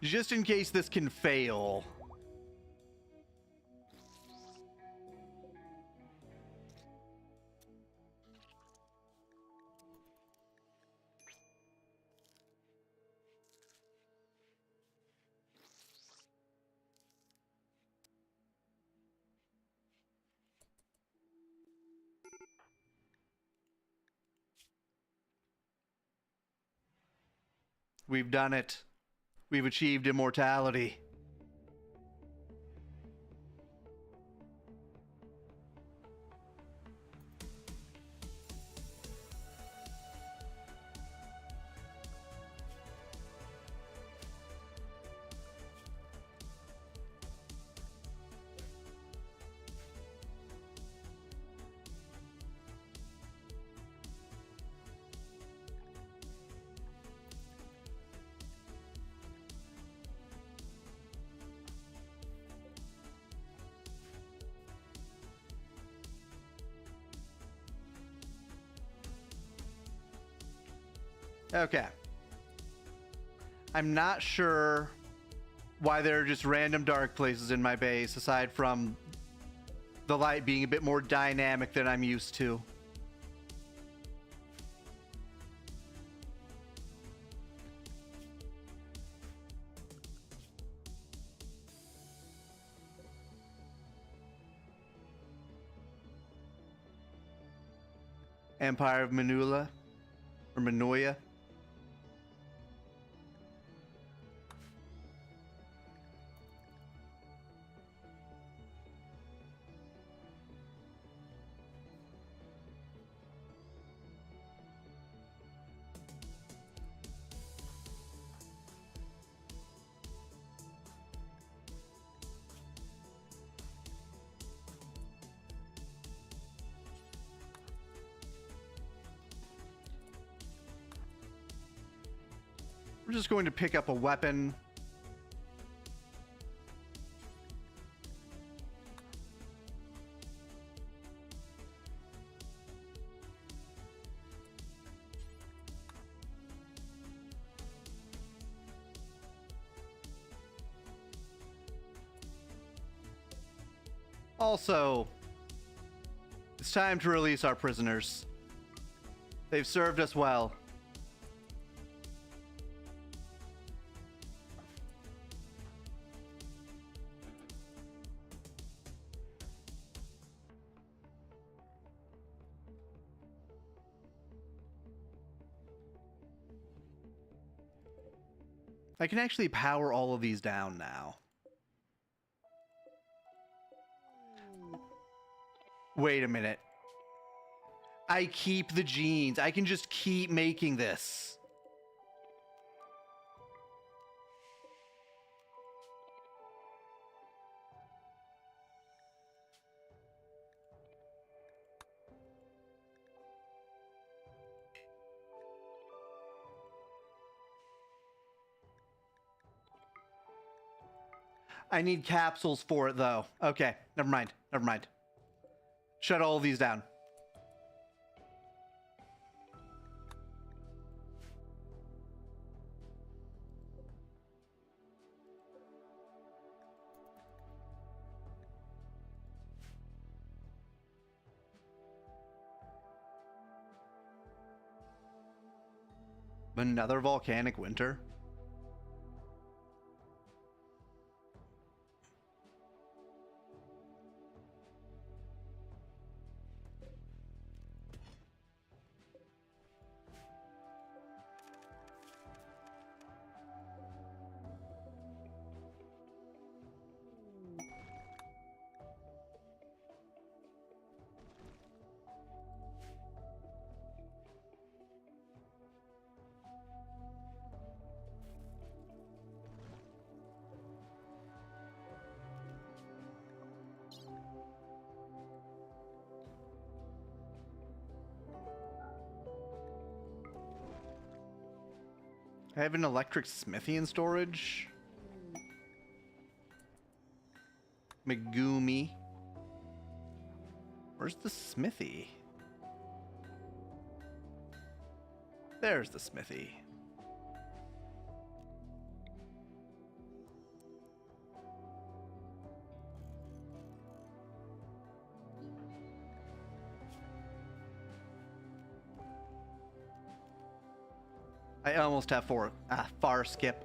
Just in case this can fail. We've done it. We've achieved immortality. Okay. I'm not sure why there are just random dark places in my base, aside from the light being a bit more dynamic than I'm used to. Empire of Manula, or Manoia. We're just going to pick up a weapon. Also, it's time to release our prisoners. They've served us well. I can actually power all of these down now. Wait a minute. I keep the genes. I can just keep making this. I need capsules for it, though. Okay, never mind. Never mind. Shut all of these down. Another volcanic winter? I have an electric smithy in storage. Megumi. Where's the smithy? There's the smithy. I almost have far skip.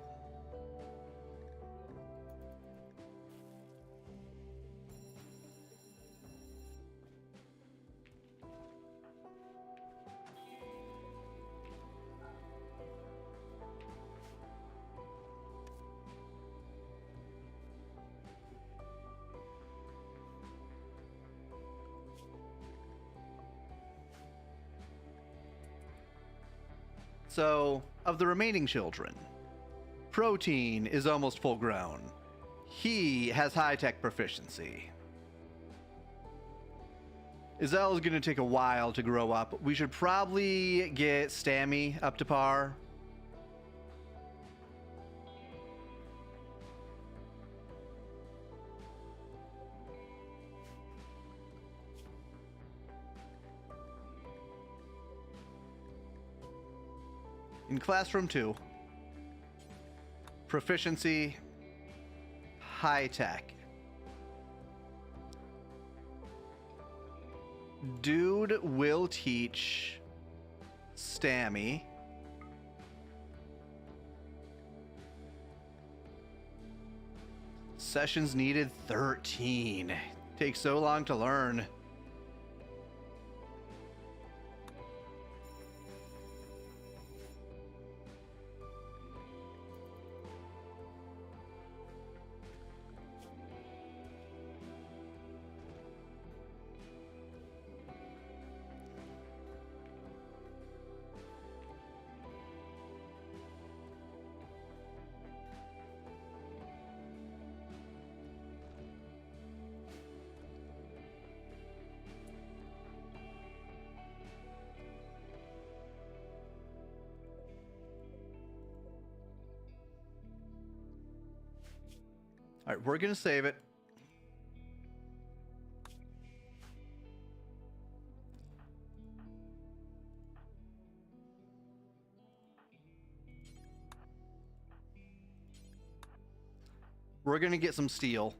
So, of the remaining children, Protein is almost full grown. He has high-tech proficiency. Izelle is going to take a while to grow up. We should probably get Stammy up to par. In classroom 2, proficiency, high tech. Dude will teach Stammy. Sessions needed 13. Takes so long to learn. All right, we're going to save it. We're going to get some steel.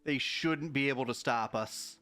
They shouldn't be able to stop us.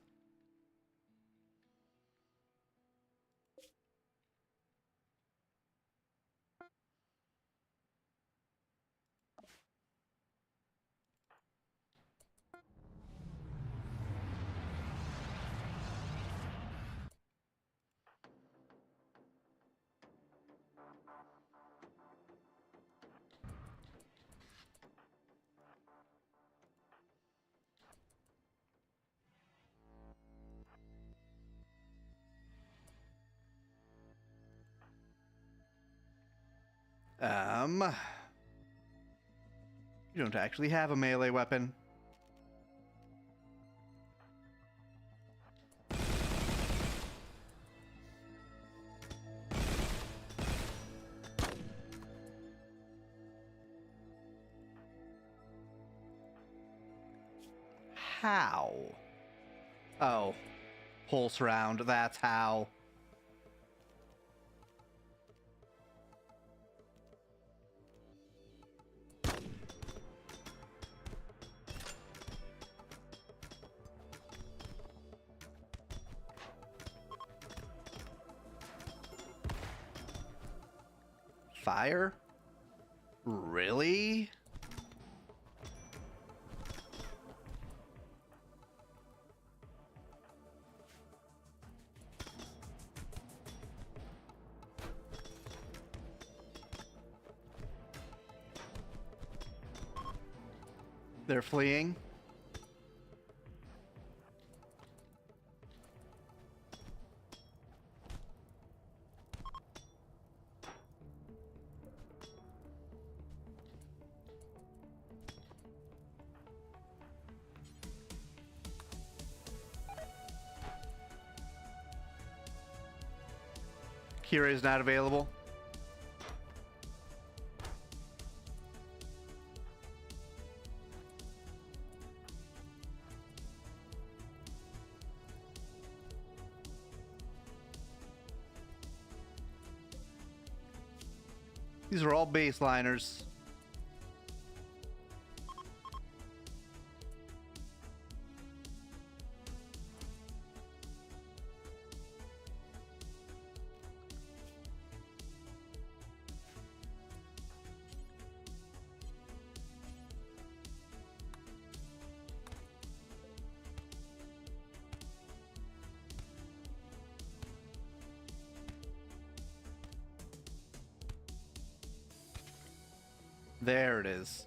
You don't actually have a melee weapon. How? Oh. Pulse round, that's how. Fire? Really? They're fleeing. Kira is not available. These are all baseliners. There it is.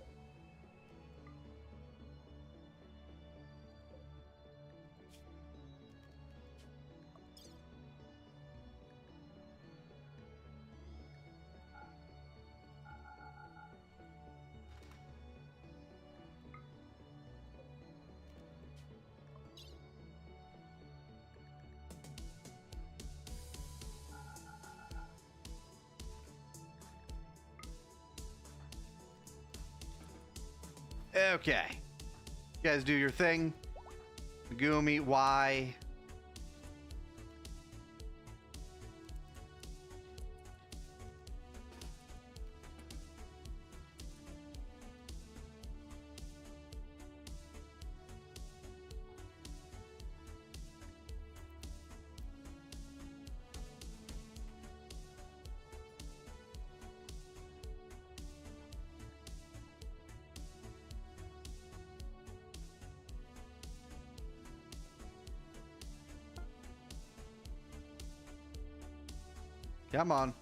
Okay. You guys do your thing. Megumi, why? Come on.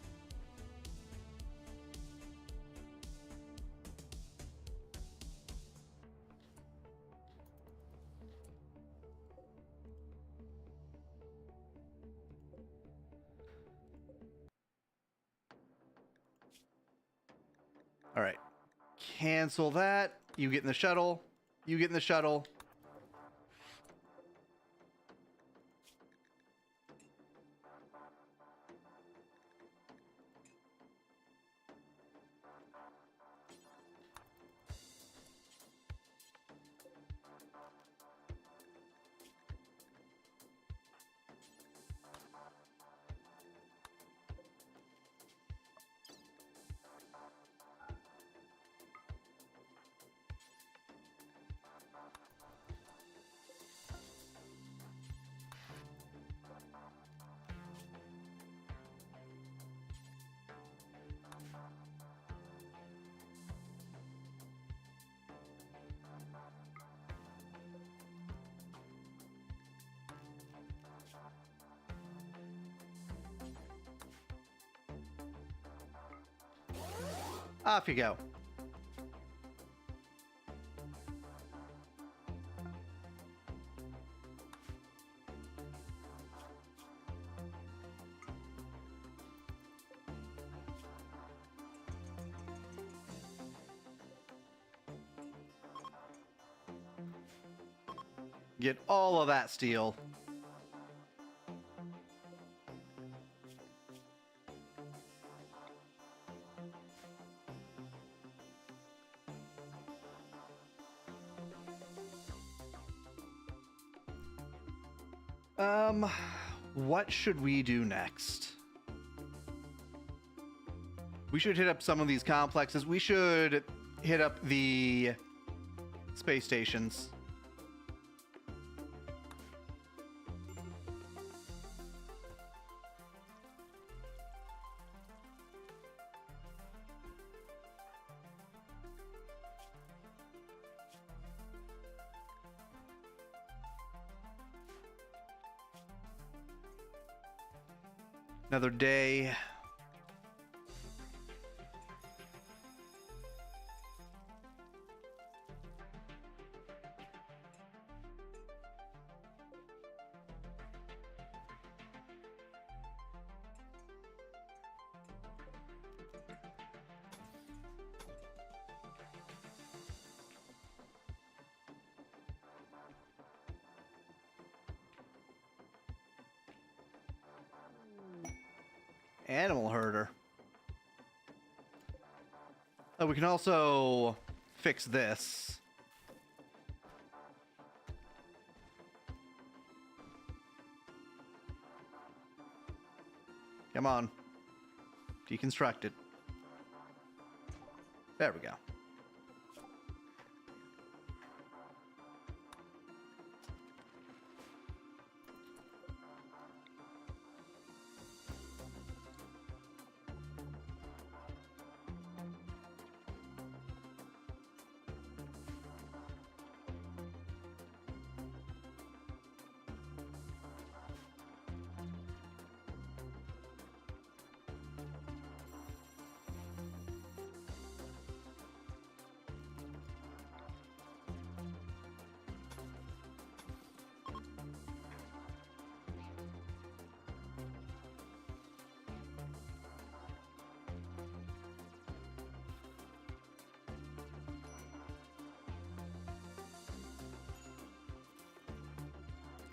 All right. Cancel that. You get in the shuttle. You get in the shuttle. Off you go. Get all of that steel. What should we do next? We should hit up some of these complexes. We should hit up the space stations. Another day. Animal herder. Oh, we can also fix this. Come on. Deconstruct it. There we go.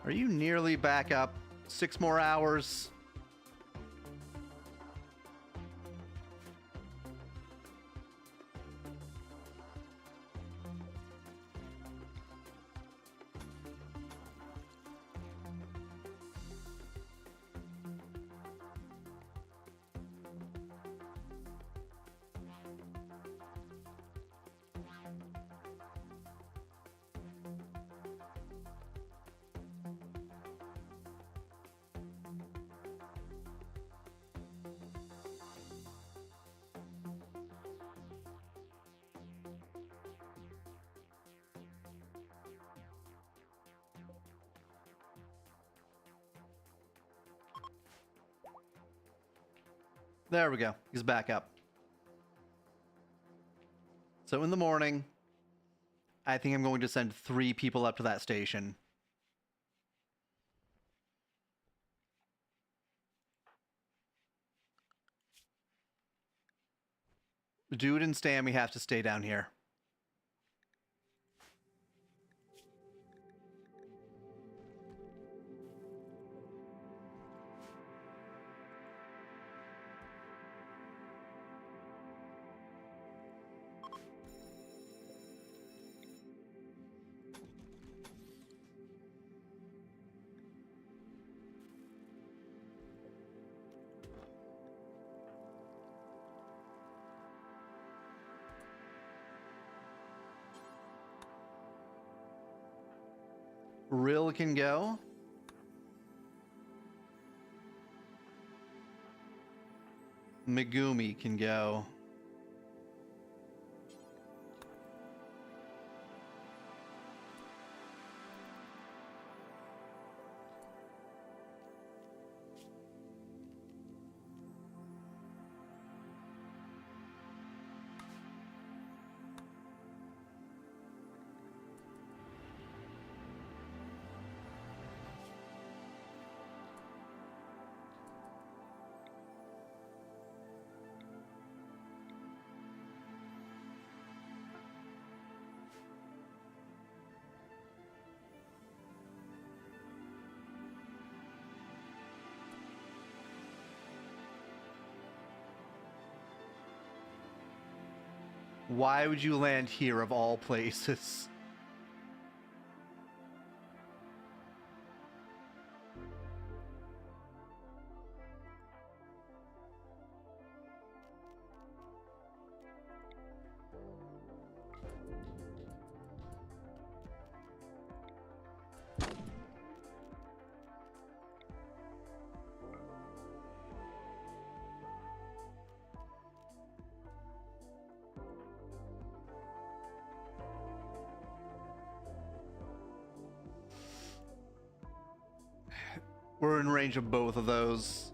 Are you nearly back up? 6 more hours? There we go. He's back up. So in the morning, I think I'm going to send 3 people up to that station. Dude and Stammy have to stay down here. Rill can go. Megumi can go. Why would you land here of all places? We're in range of both of those.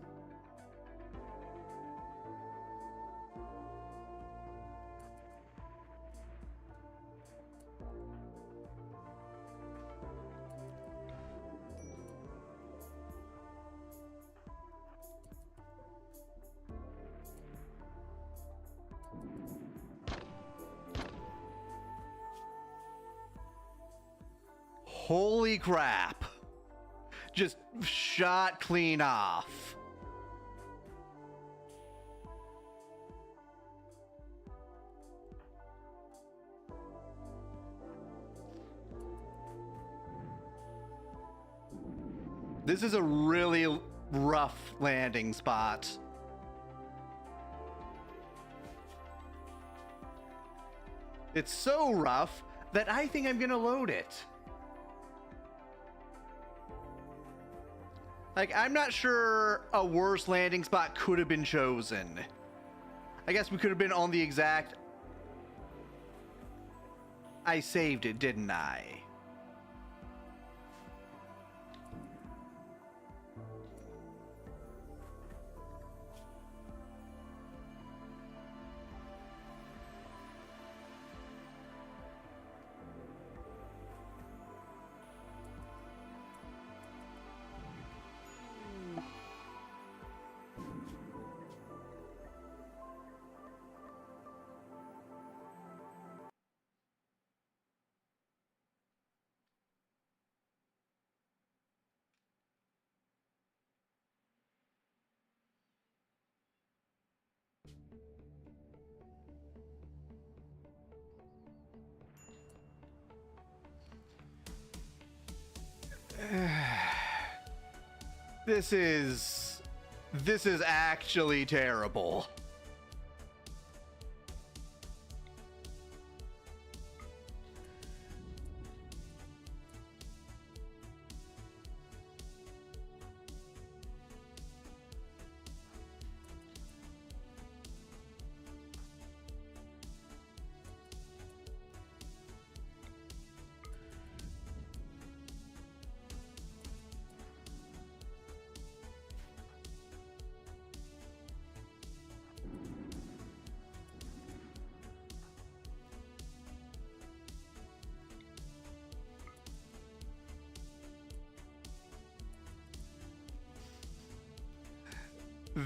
Holy crap. Just shot clean off. This is a really rough landing spot. It's so rough that I think I'm gonna load it. Like, I'm not sure a worse landing spot could have been chosen. I guess we could have been on the exact... I saved it, didn't I? This is actually terrible.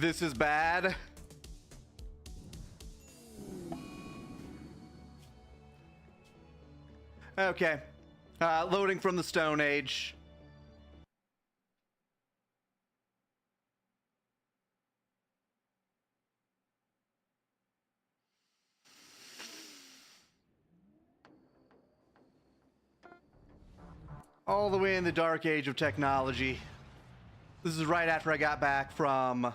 This is bad. Okay. Loading from the Stone Age. All the way in the dark age of technology. This is right after I got back from...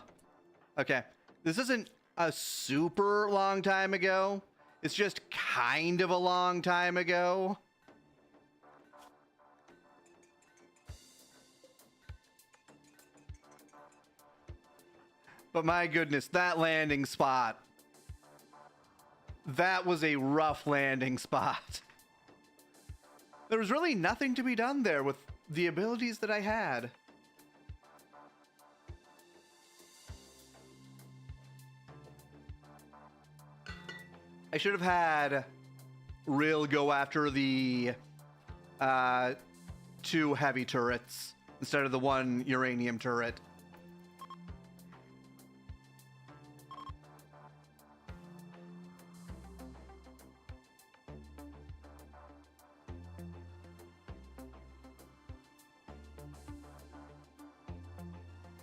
Okay. This isn't a super long time ago. It's just kind of a long time ago. But my goodness, that landing spot. That was a rough landing spot. There was really nothing to be done there with the abilities that I had. I should have had Rill go after the 2 heavy turrets instead of the 1 uranium turret.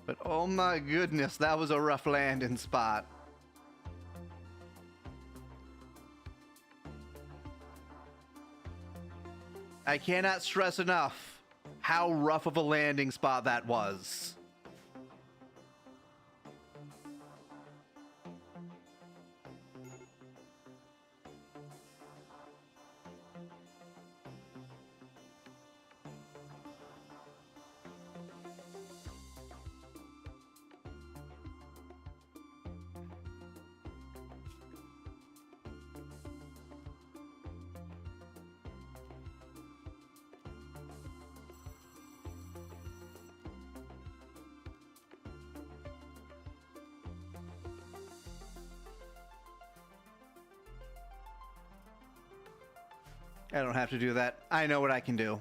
But oh my goodness, that was a rough landing spot. I cannot stress enough how rough of a landing spot that was. I don't have to do that. I know what I can do.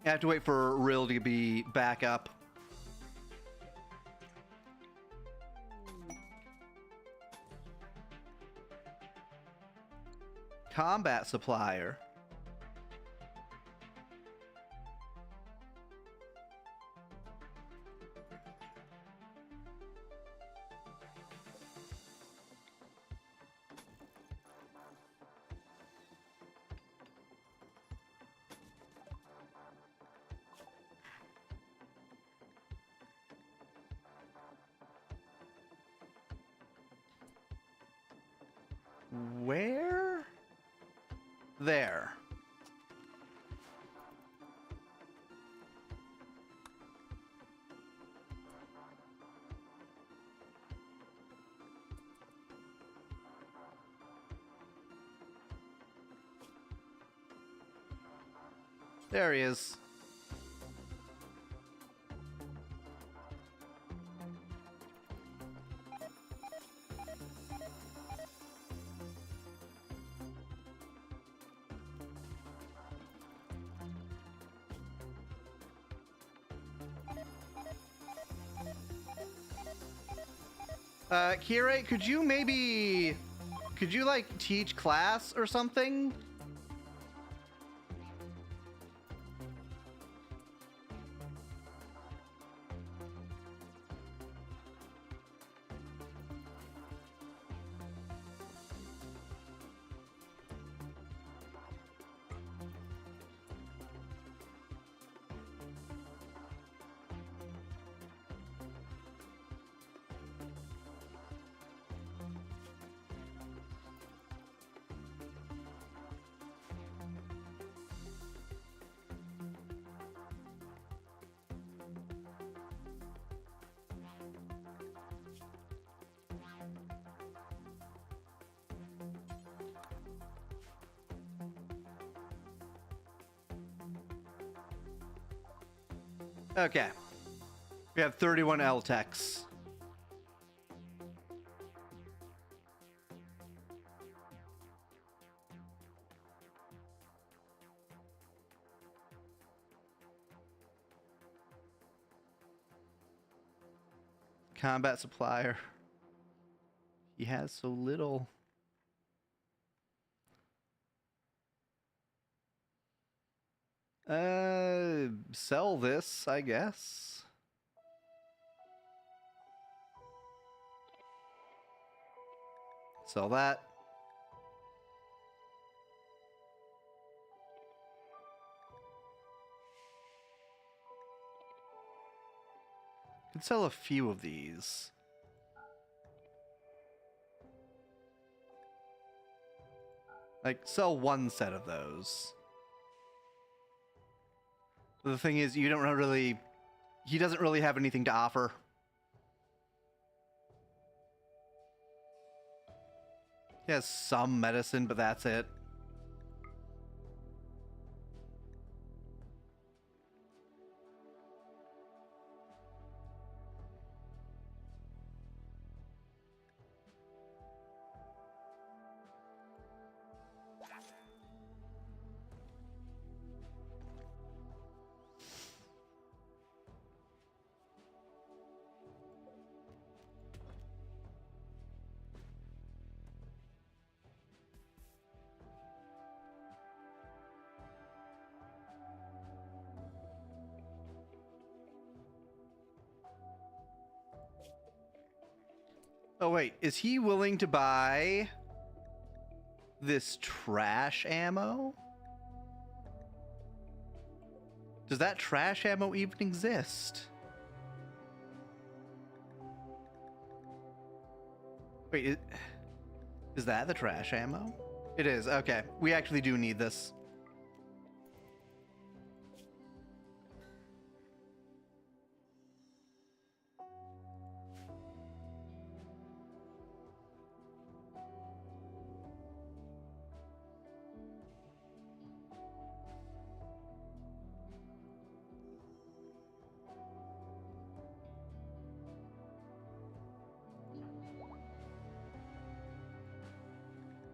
I have to wait for Rill to be back up. Combat supplier. Where? There. There he is. Kira, could you like teach class or something? Okay. We have 31 L-Techs. Combat supplier. He has so little. Sell this, I guess. Sell that. Could sell a few of these. Like, sell one set of those. The thing is, you don't really... He doesn't really have anything to offer. He has some medicine, but that's it. Oh, wait. Is he willing to buy this trash ammo? Does that trash ammo even exist? Wait, is that the trash ammo? It is. Okay. We actually do need this.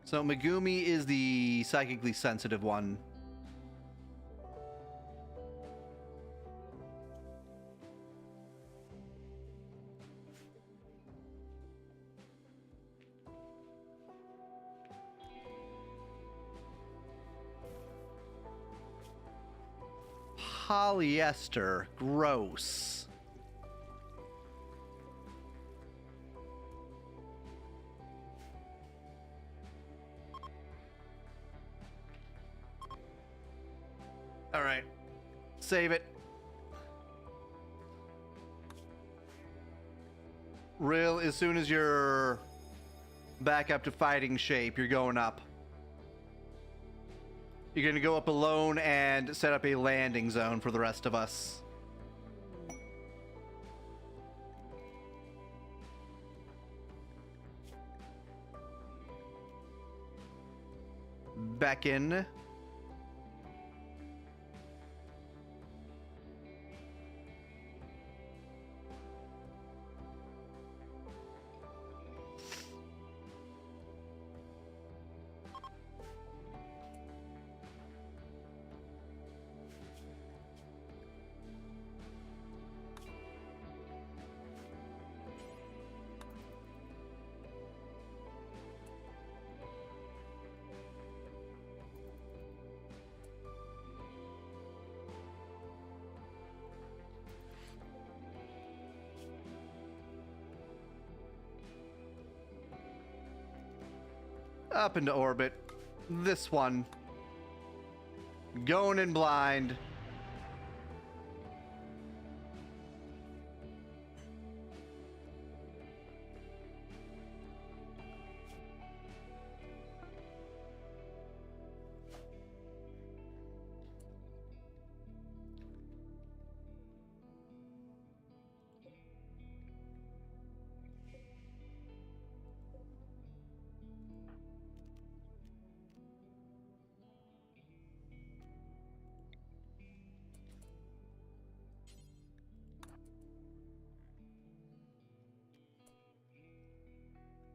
So Megumi is the psychically sensitive one. Polyester. Gross. All right. Save it. Real, as soon as you're back up to fighting shape, you're going up. You're going to go up alone and set up a landing zone for the rest of us. Back in. Up into orbit. This one. Going in blind.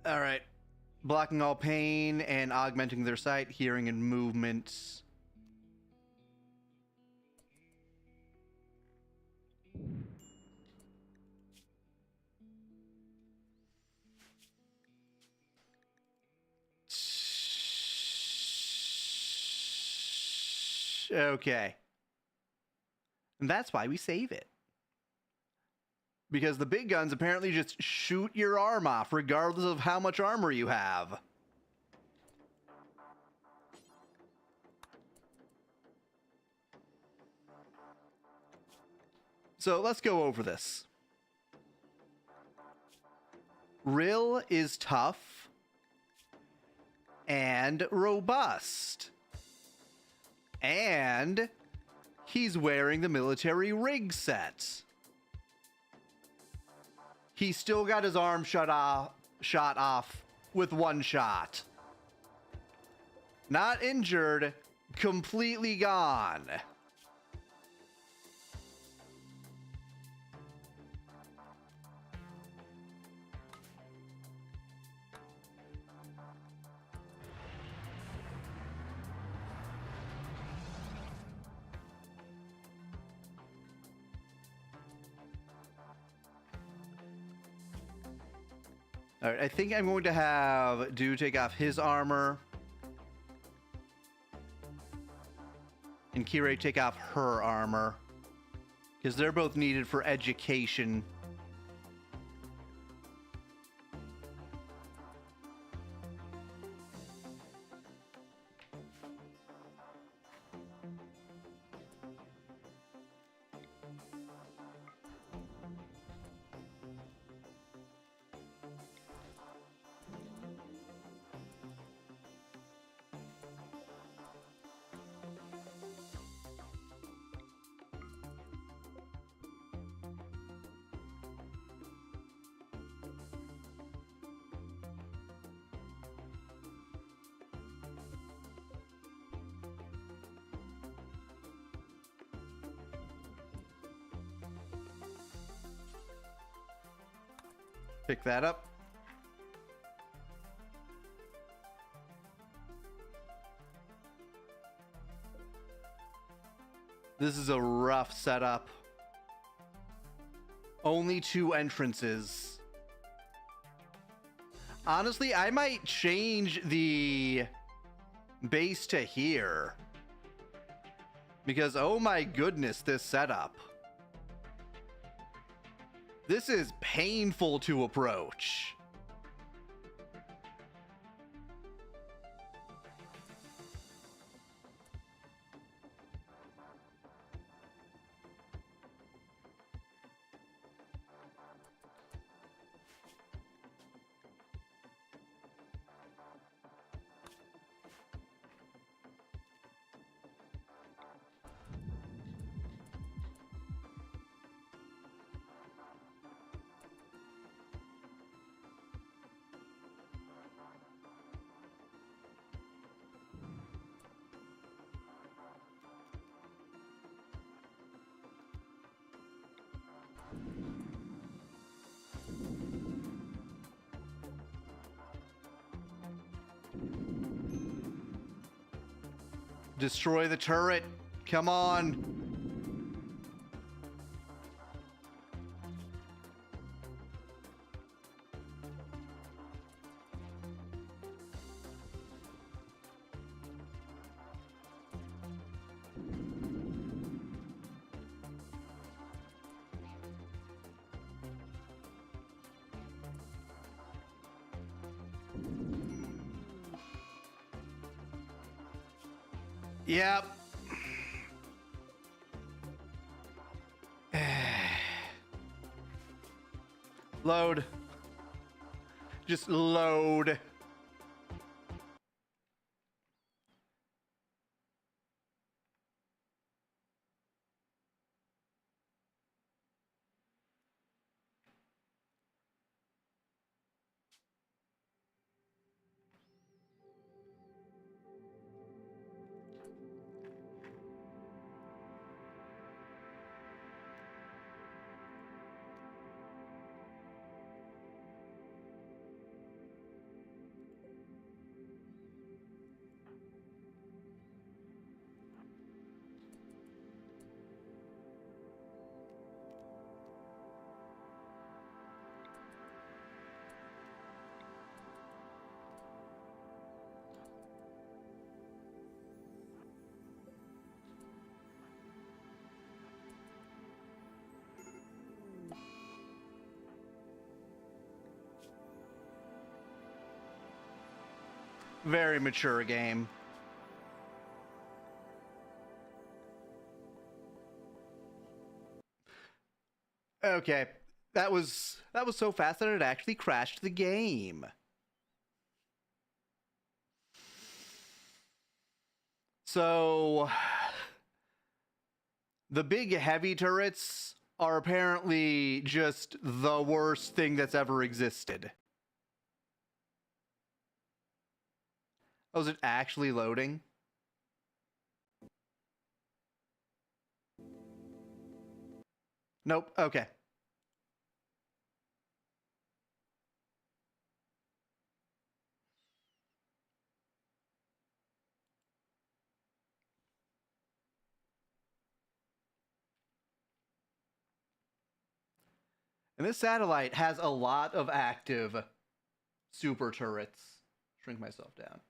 All right. Blocking all pain and augmenting their sight, hearing, and movement. Okay. And that's why we save it. Because the big guns apparently just shoot your arm off, regardless of how much armor you have. So let's go over this. Rill is tough and robust. And he's wearing the military rig set. He's still got his arm shot off with one shot. Not injured, completely gone. All right, I think I'm going to have Do take off his armor. And Kirei take off her armor. Because they're both needed for education. Pick that up. This is a rough setup. Only 2 entrances. Honestly, I might change the base to here. Because, oh my goodness, this setup. This is painful to approach. Destroy the turret. Come on. Yep. Load. Just load. Very mature game. Okay. That was so fast that it actually crashed the game. So the big heavy turrets are apparently just the worst thing that's ever existed. Oh, is it actually loading? Nope. Okay. And this satellite has a lot of active super turrets. Shrink myself down.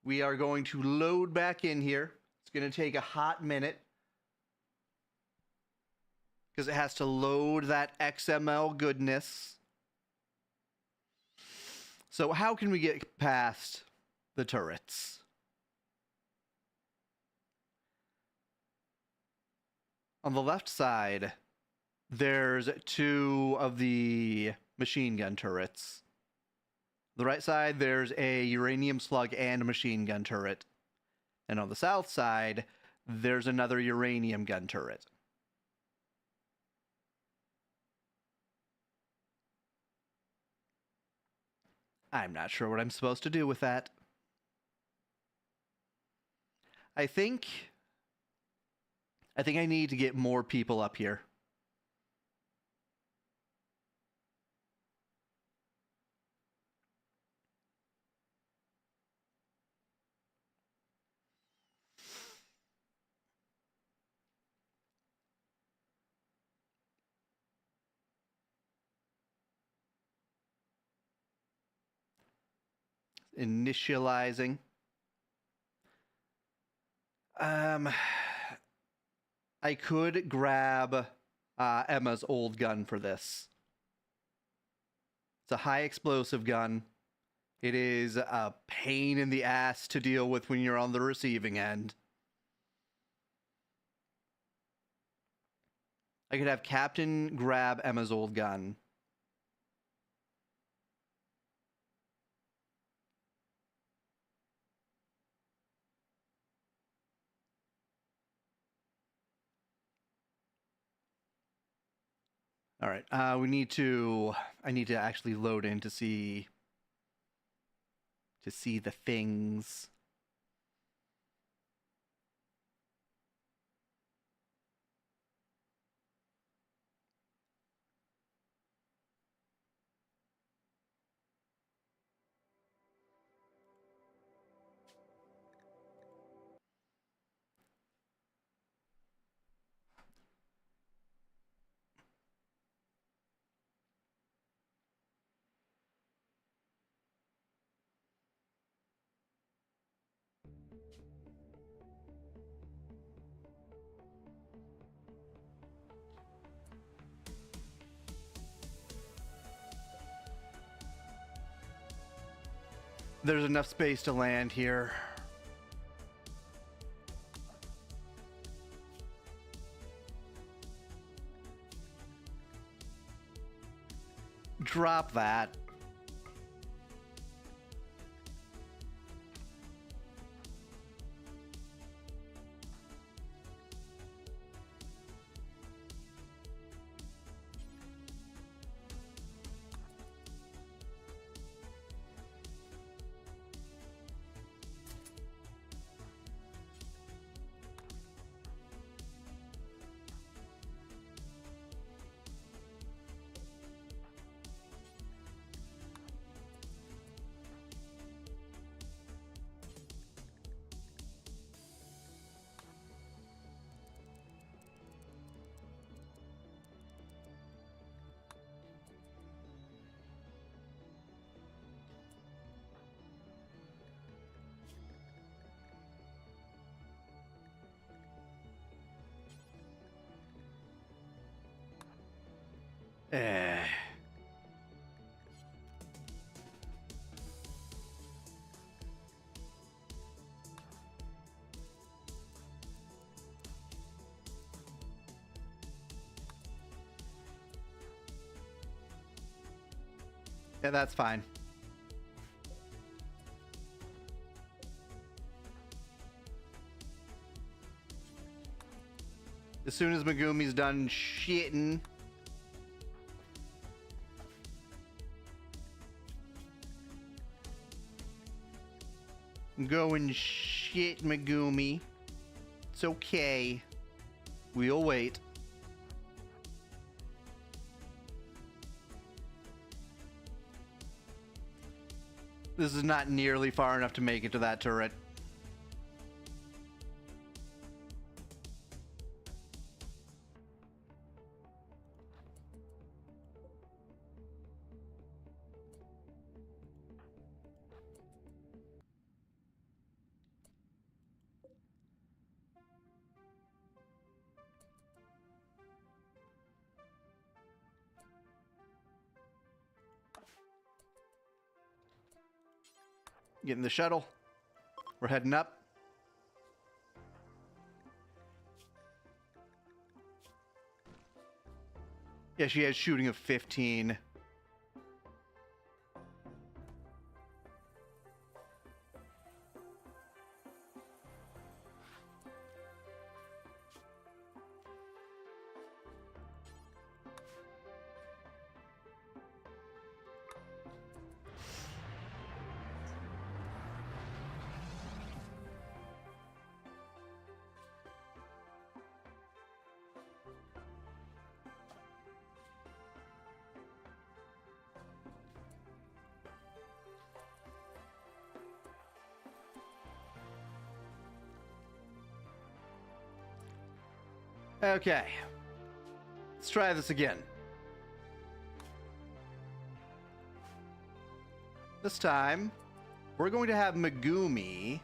We are going to load back in here. It's going to take a hot minute because it has to load that XML goodness. So how can we get past the turrets? On the left side, there's 2 of the machine gun turrets. The right side, there's a uranium slug and a machine gun turret. And on the south side, there's another uranium gun turret. I'm not sure what I'm supposed to do with that. I think I need to get more people up here. Initializing. I could grab Emma's old gun for this. It's a high explosive gun. It is a pain in the ass to deal with when you're on the receiving end. I could have Captain grab Emma's old gun. All right. I need to actually load in to see the things. There's enough space to land here. Drop that. Eh. Yeah, that's fine. As soon as Megumi's done shitting, go and shit, Megumi. It's okay. We'll wait. This is not nearly far enough to make it to that turret. Getting the shuttle. We're heading up. Yeah, she has shooting of 15. Okay. Let's try this again. This time, we're going to have Megumi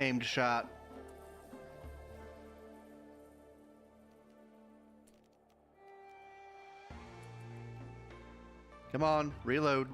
aimed shot. Come on, reload.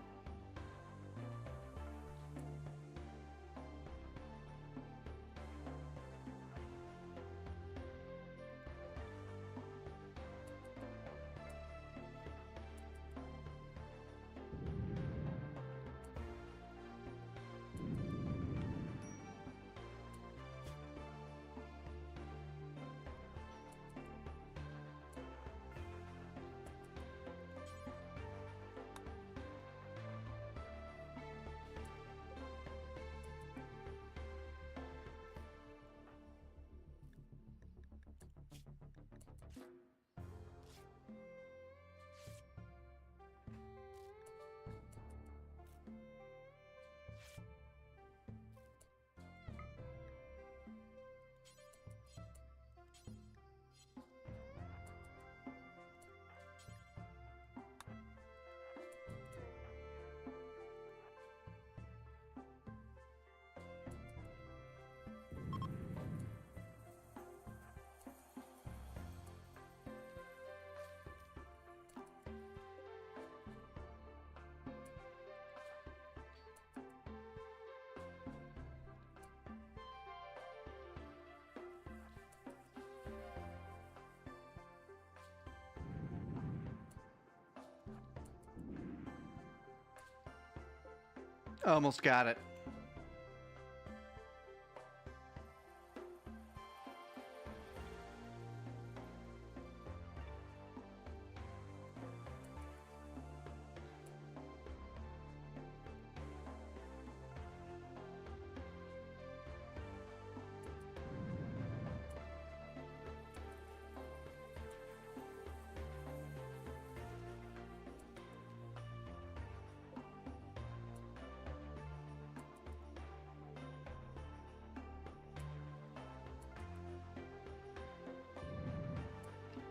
Almost got it.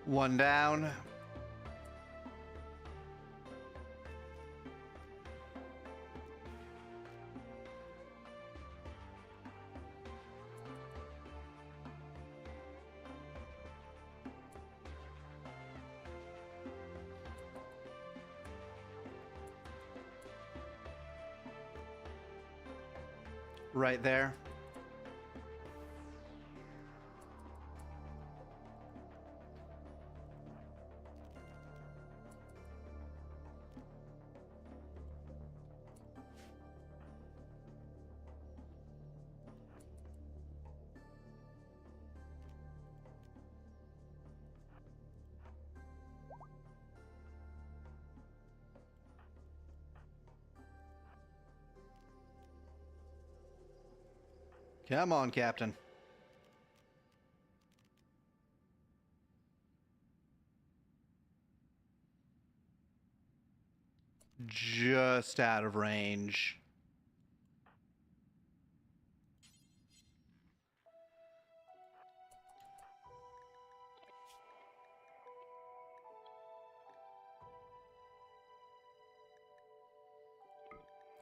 One down. right there. Come on, Captain. Just out of range.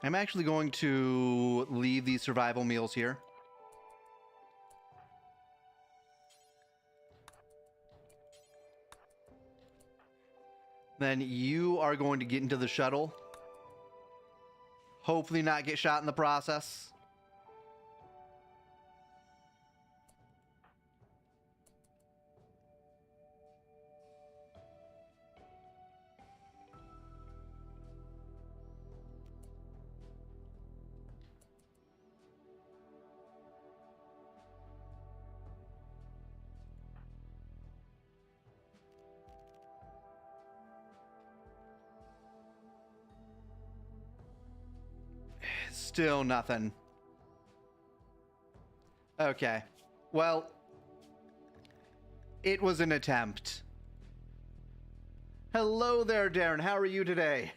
I'm actually going to leave these survival meals here. Then you are going to get into the shuttle. Hopefully not get shot in the process. Still nothing. Okay. Well, it was an attempt. Hello there, Darren. How are you today?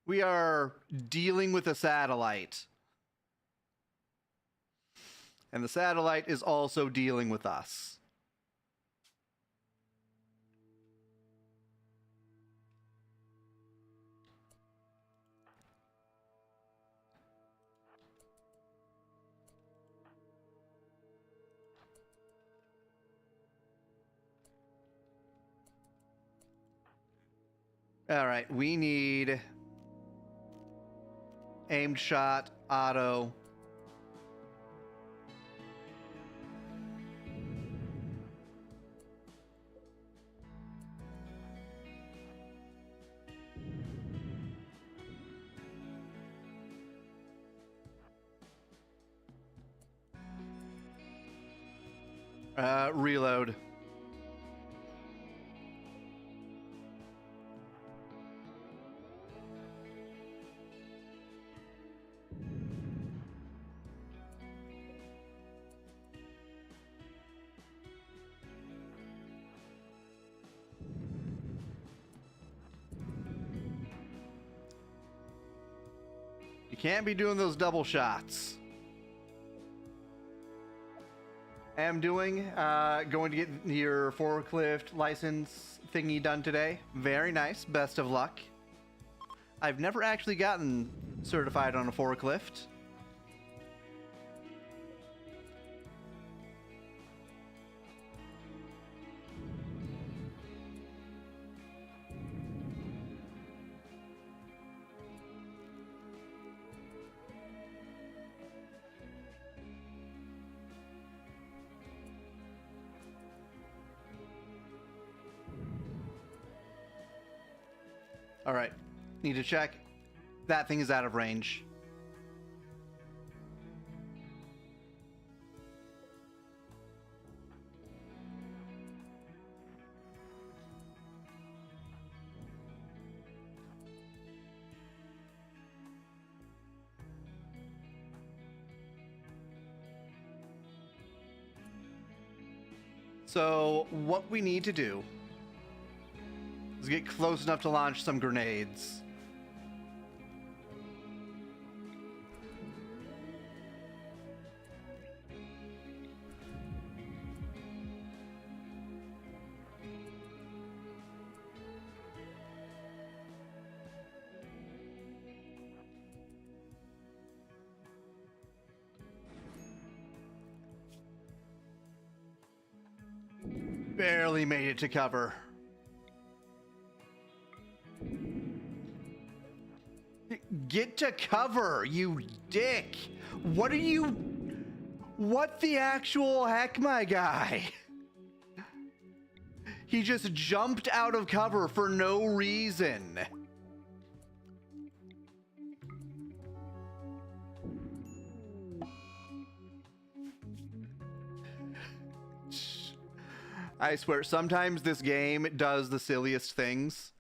We are dealing with a satellite. And the satellite is also dealing with us. All right, we need aimed shot, auto. Reload. You can't be doing those double shots. I'm going to get your forklift license thingy done today. Very nice. Best of luck. I've never actually gotten certified on a forklift. All right, need to check. That thing is out of range. So what we need to do is get close enough to launch some grenades. Barely made it to cover. Get to cover, you dick! What are you What the actual heck, my guy? He just jumped out of cover for no reason. I swear, sometimes this game does the silliest things.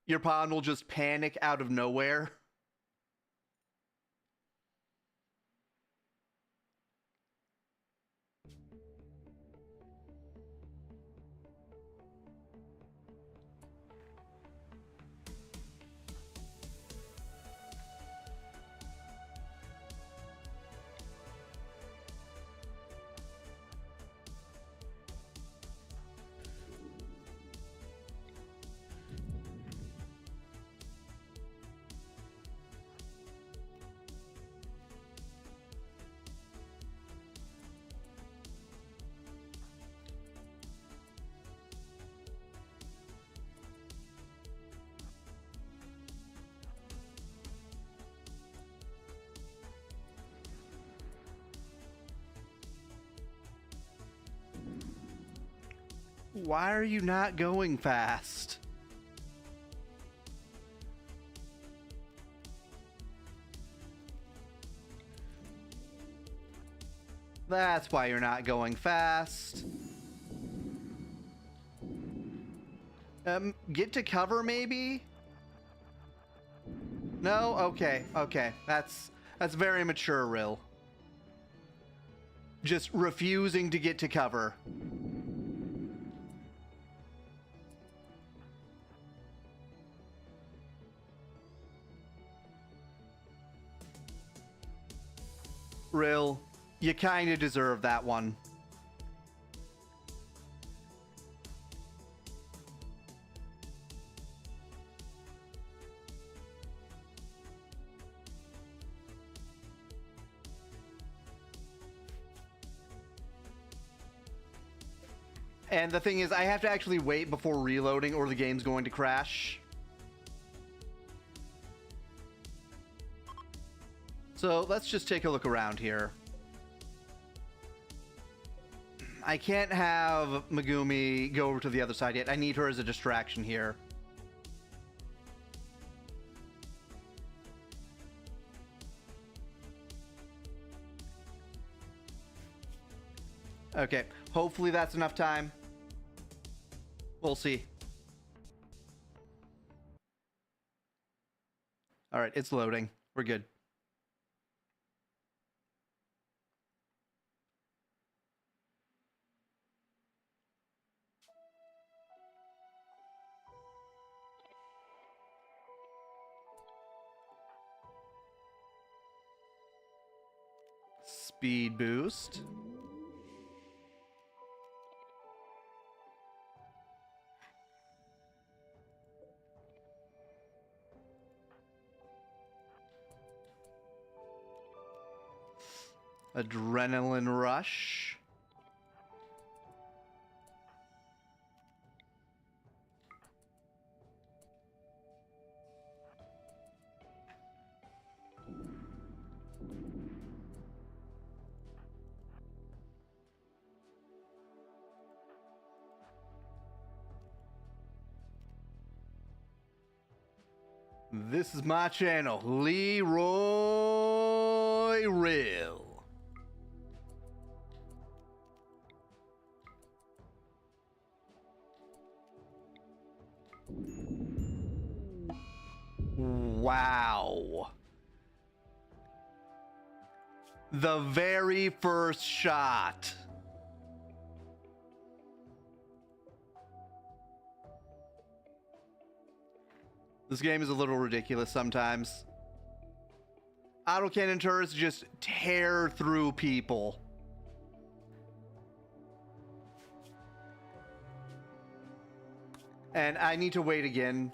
Your pawn will just panic out of nowhere. Why are you not going fast? That's why you're not going fast. Get to cover maybe? No? Okay, okay. That's very mature, Rill. Just refusing to get to cover. Rill, you kind of deserve that one. And the thing is, I have to actually wait before reloading or the game's going to crash. So let's just take a look around here. I can't have Megumi go over to the other side yet. I need her as a distraction here. Okay, hopefully that's enough time. We'll see. All right, it's loading. We're good. Speed boost. Adrenaline rush. This is my channel, Leroy Rill. Wow. The very first shot. This game is a little ridiculous sometimes. Autocannon turrets just tear through people. And I need to wait again.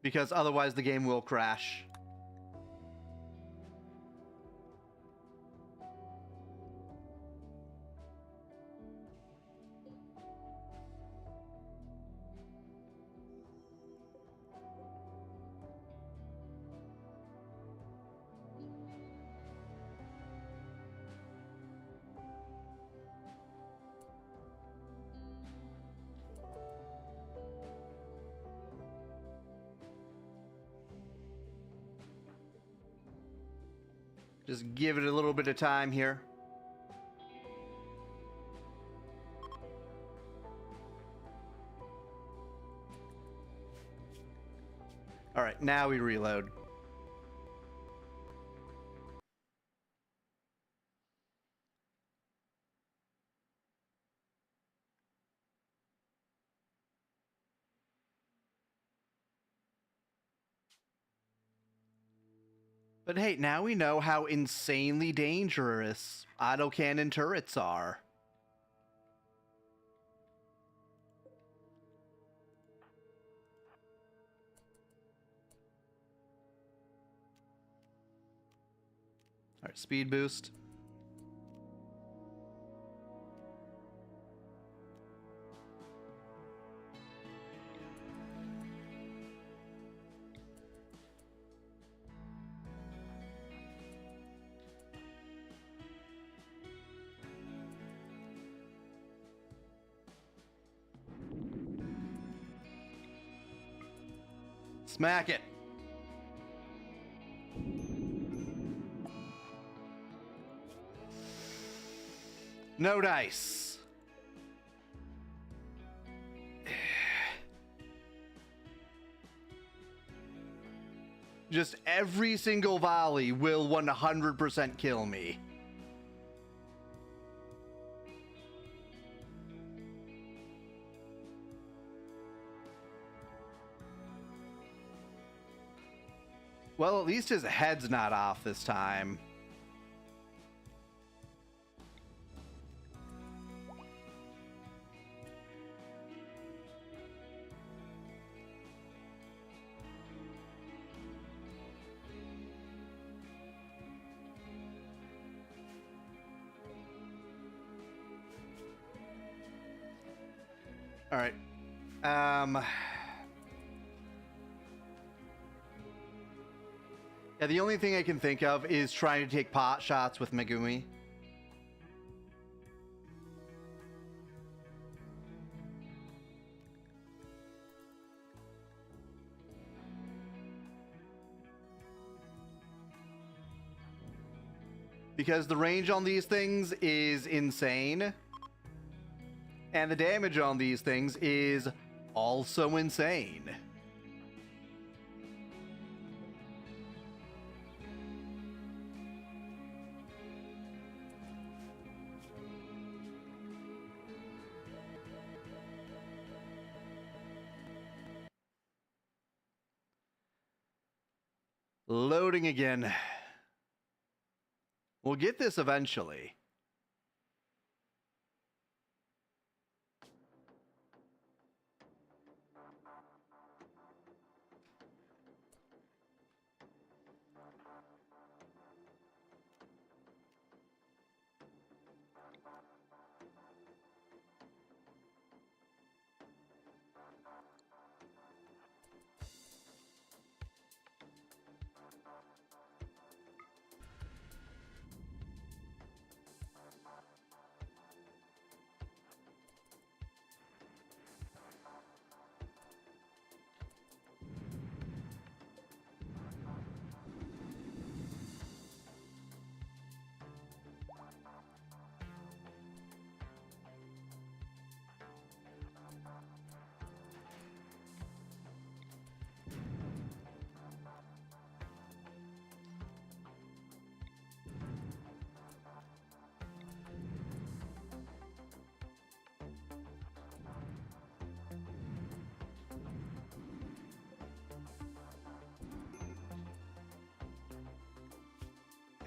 Because otherwise the game will crash. Just give it a little bit of time here. All right, now we reload. But hey, now we know how insanely dangerous autocannon turrets are. All right, speed boost. Smack it. No dice. Just every single volley will 100% kill me. Well, at least his head's not off this time. All right. Yeah, the only thing I can think of is trying to take pot shots with Megumi. Because the range on these things is insane. And the damage on these things is also insane. Loading again. We'll get this eventually.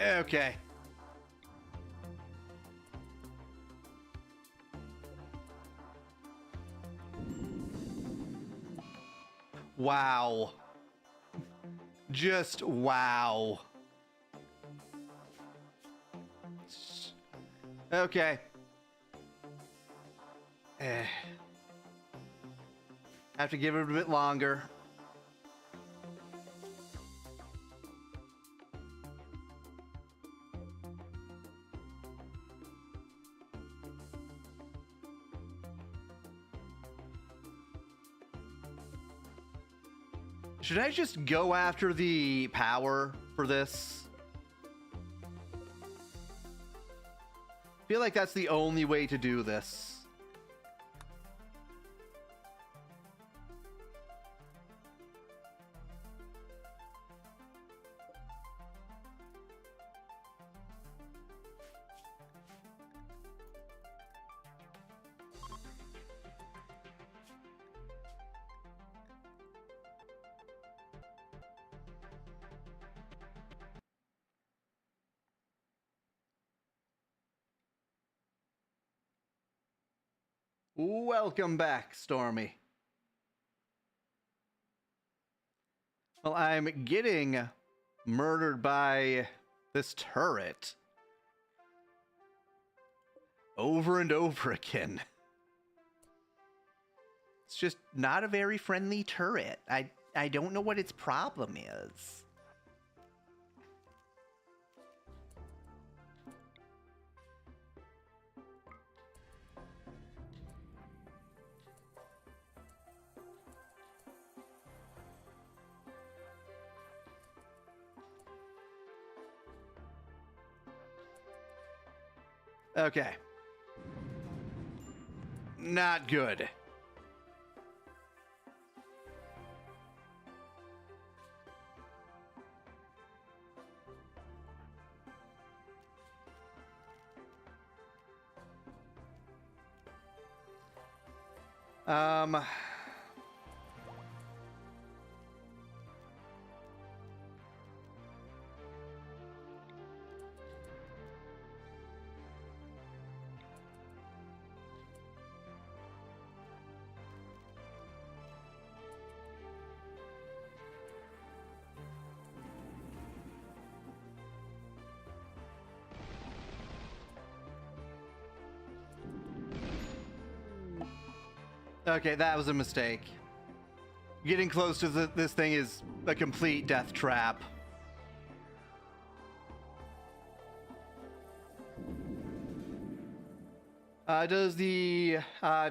Okay. Wow. Just wow. Okay. Have to give it a bit longer. Should I just go after the power for this? feel like that's the only way to do this. Welcome back, Stormy. Well, I'm getting murdered by this turret over and over again. It's just not a very friendly turret. I don't know what its problem is. Okay. Not good. Okay, that was a mistake. Getting close to this thing is a complete death trap. Does the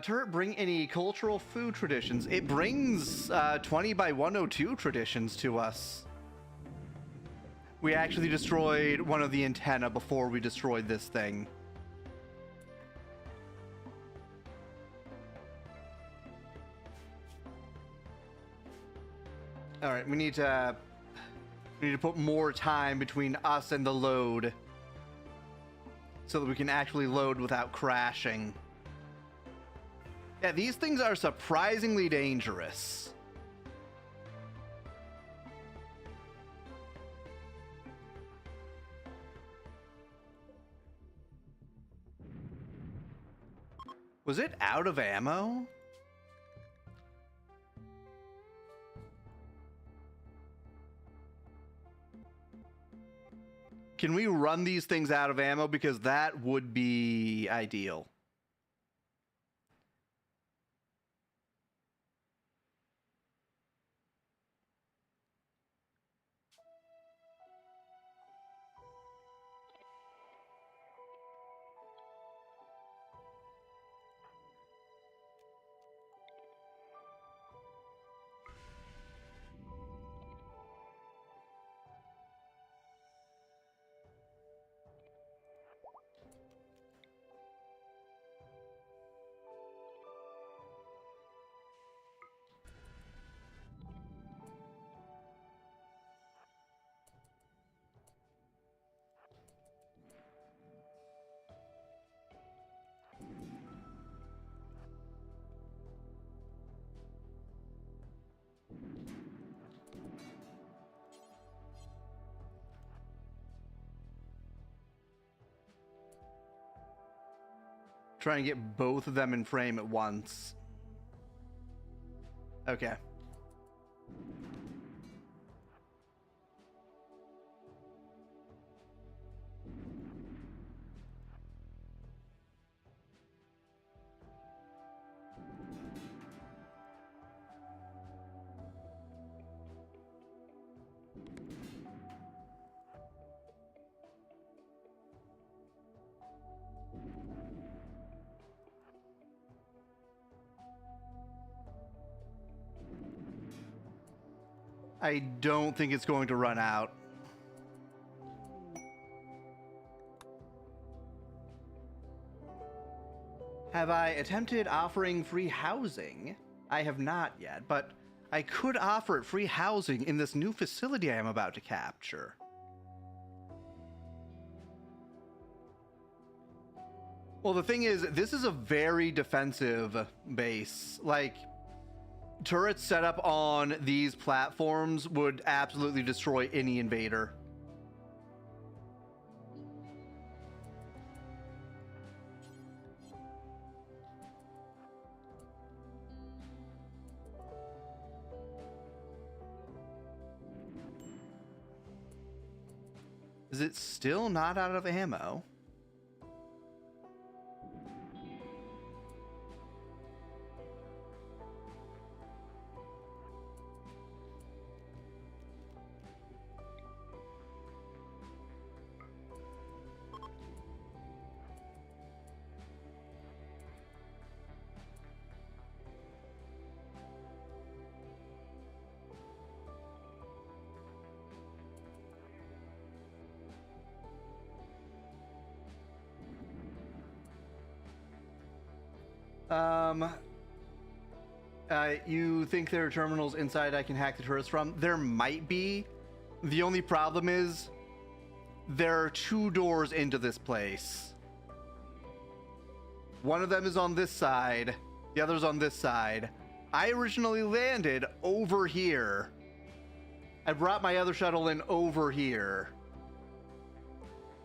turret bring any cultural food traditions? It brings 20 by 102 traditions to us. We actually destroyed one of the antenna before we destroyed this thing. All right, we need to put more time between us and the load so that we can actually load without crashing. Yeah, these things are surprisingly dangerous. Was it out of ammo? Can we run these things out of ammo? Because that would be ideal. Try and get both of them in frame at once. Okay. I don't think it's going to run out. Have I attempted offering free housing? I have not yet, but I could offer it free housing in this new facility I am about to capture. Well, the thing is, this is a very defensive base. Like, turrets set up on these platforms would absolutely destroy any invader. Is it still not out of ammo? You think there are terminals inside I can hack the turrets from? There might be. The only problem is there are 2 doors into this place. One of them is on this side, the other's on this side. I originally landed over here. I brought my other shuttle in over here.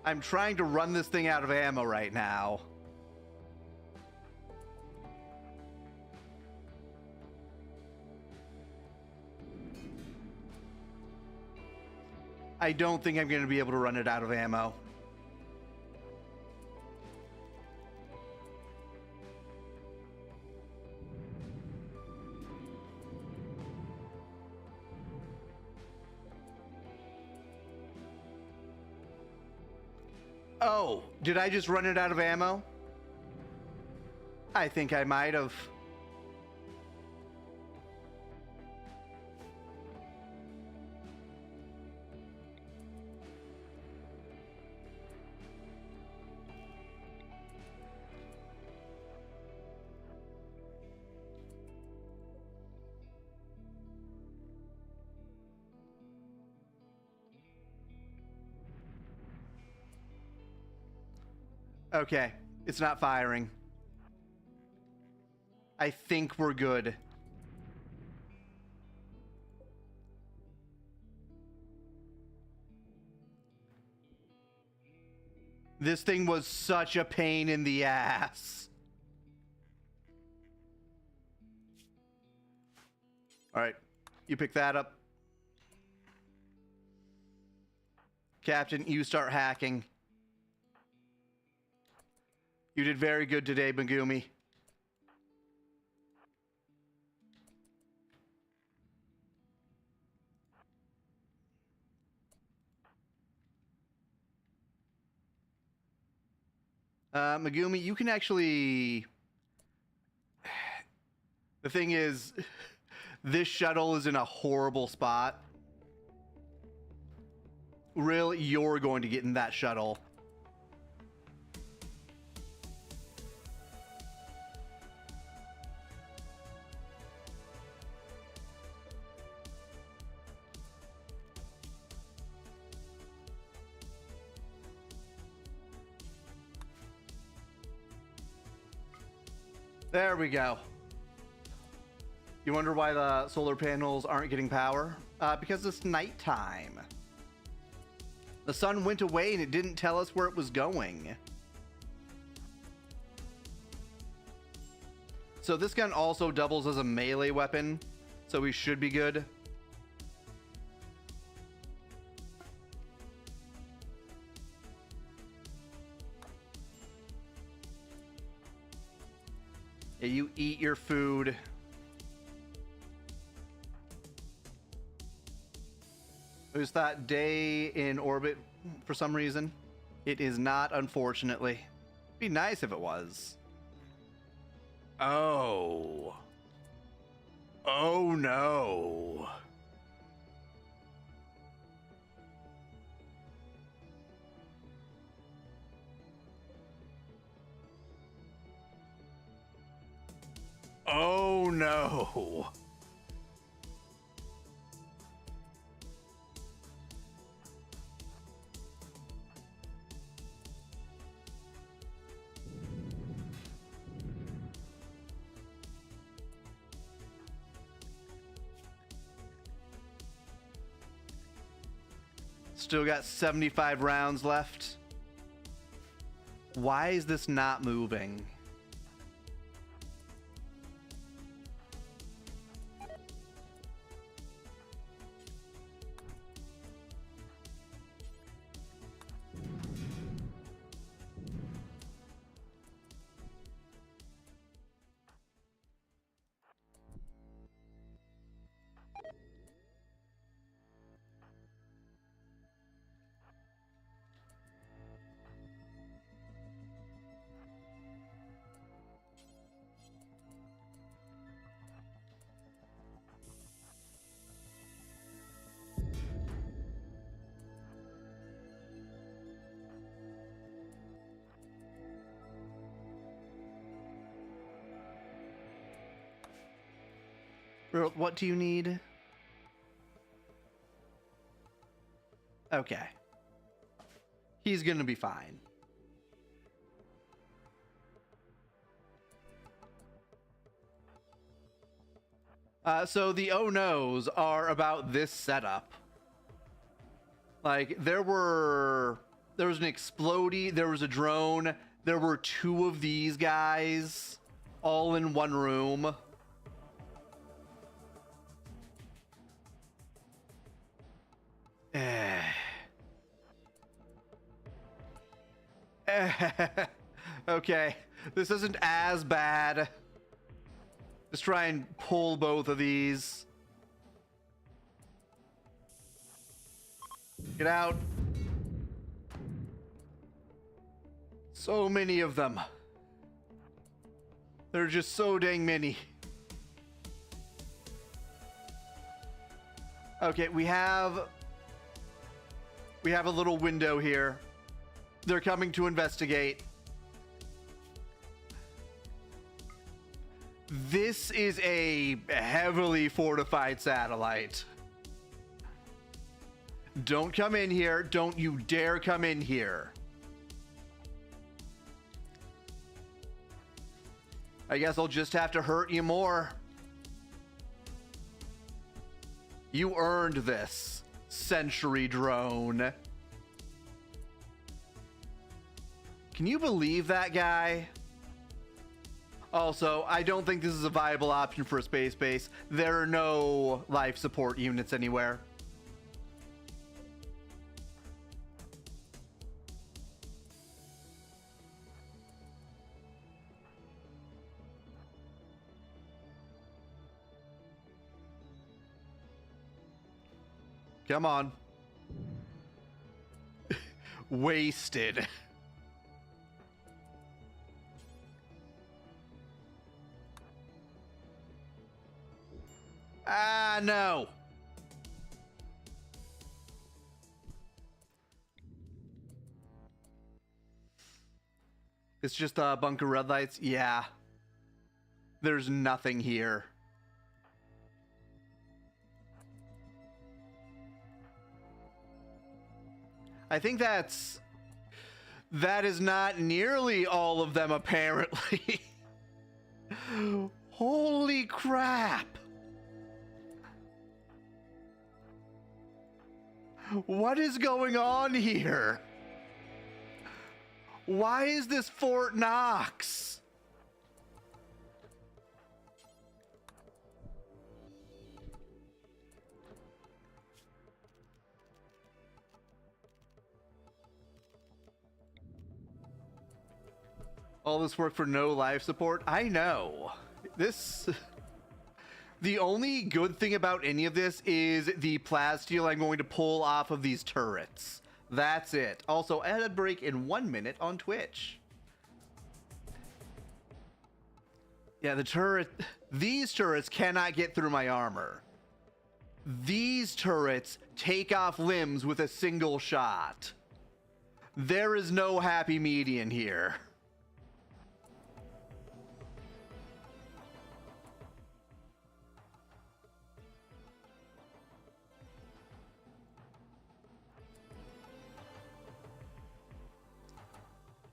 I'm trying to run this thing out of ammo right now. I don't think I'm going to be able to run it out of ammo. Oh, did I just run it out of ammo? I think I might have. Okay, it's not firing. I think we're good. This thing was such a pain in the ass. All right, you pick that up. Captain, you start hacking. You did very good today, Megumi. Megumi, you can actually... The thing is, this shuttle is in a horrible spot. Really, you're going to get in that shuttle. There we go. You wonder why the solar panels aren't getting power? Because it's nighttime. The sun went away and it didn't tell us where it was going. So this gun also doubles as a melee weapon, so we should be good. Yeah, you eat your food. There's that day in orbit for some reason. It is not, unfortunately. Be nice if it was. Oh. Oh no. Oh no. Still got 75 rounds left. Why is this not moving? What do you need? Okay. He's gonna be fine. So the oh no's are about this setup. Like, there was an explodey, there was a drone, there were two of these guys all in one room. Okay, this isn't as bad. Let's try and pull both of these. Get out. So many of them. They're just so dang many. Okay, we have a little window here. They're coming to investigate. This is a heavily fortified satellite. Don't come in here. Don't you dare come in here. I guess I'll just have to hurt you more. You earned this, Century Drone. Can you believe that guy? Also, I don't think this is a viable option for a space base. There are no life support units anywhere. Come on. Wasted. Ah, no. It's just bunker red lights. Yeah. There's nothing here. I think that is not nearly all of them, apparently. Holy crap. What is going on here? Why is this Fort Knox? All this work for no life support? I know. The only good thing about any of this is the plasteel I'm going to pull off of these turrets. That's it. Also, ad break in 1 minute on Twitch. Yeah, these turrets cannot get through my armor. These turrets take off limbs with a single shot. There is no happy median here.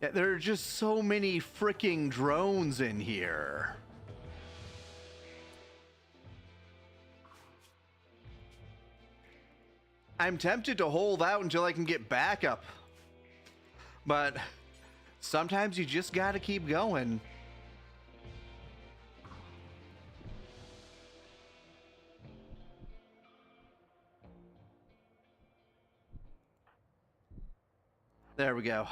Yeah, there are just so many freaking drones in here. I'm tempted to hold out until I can get backup. But sometimes you just gotta keep going. There we go.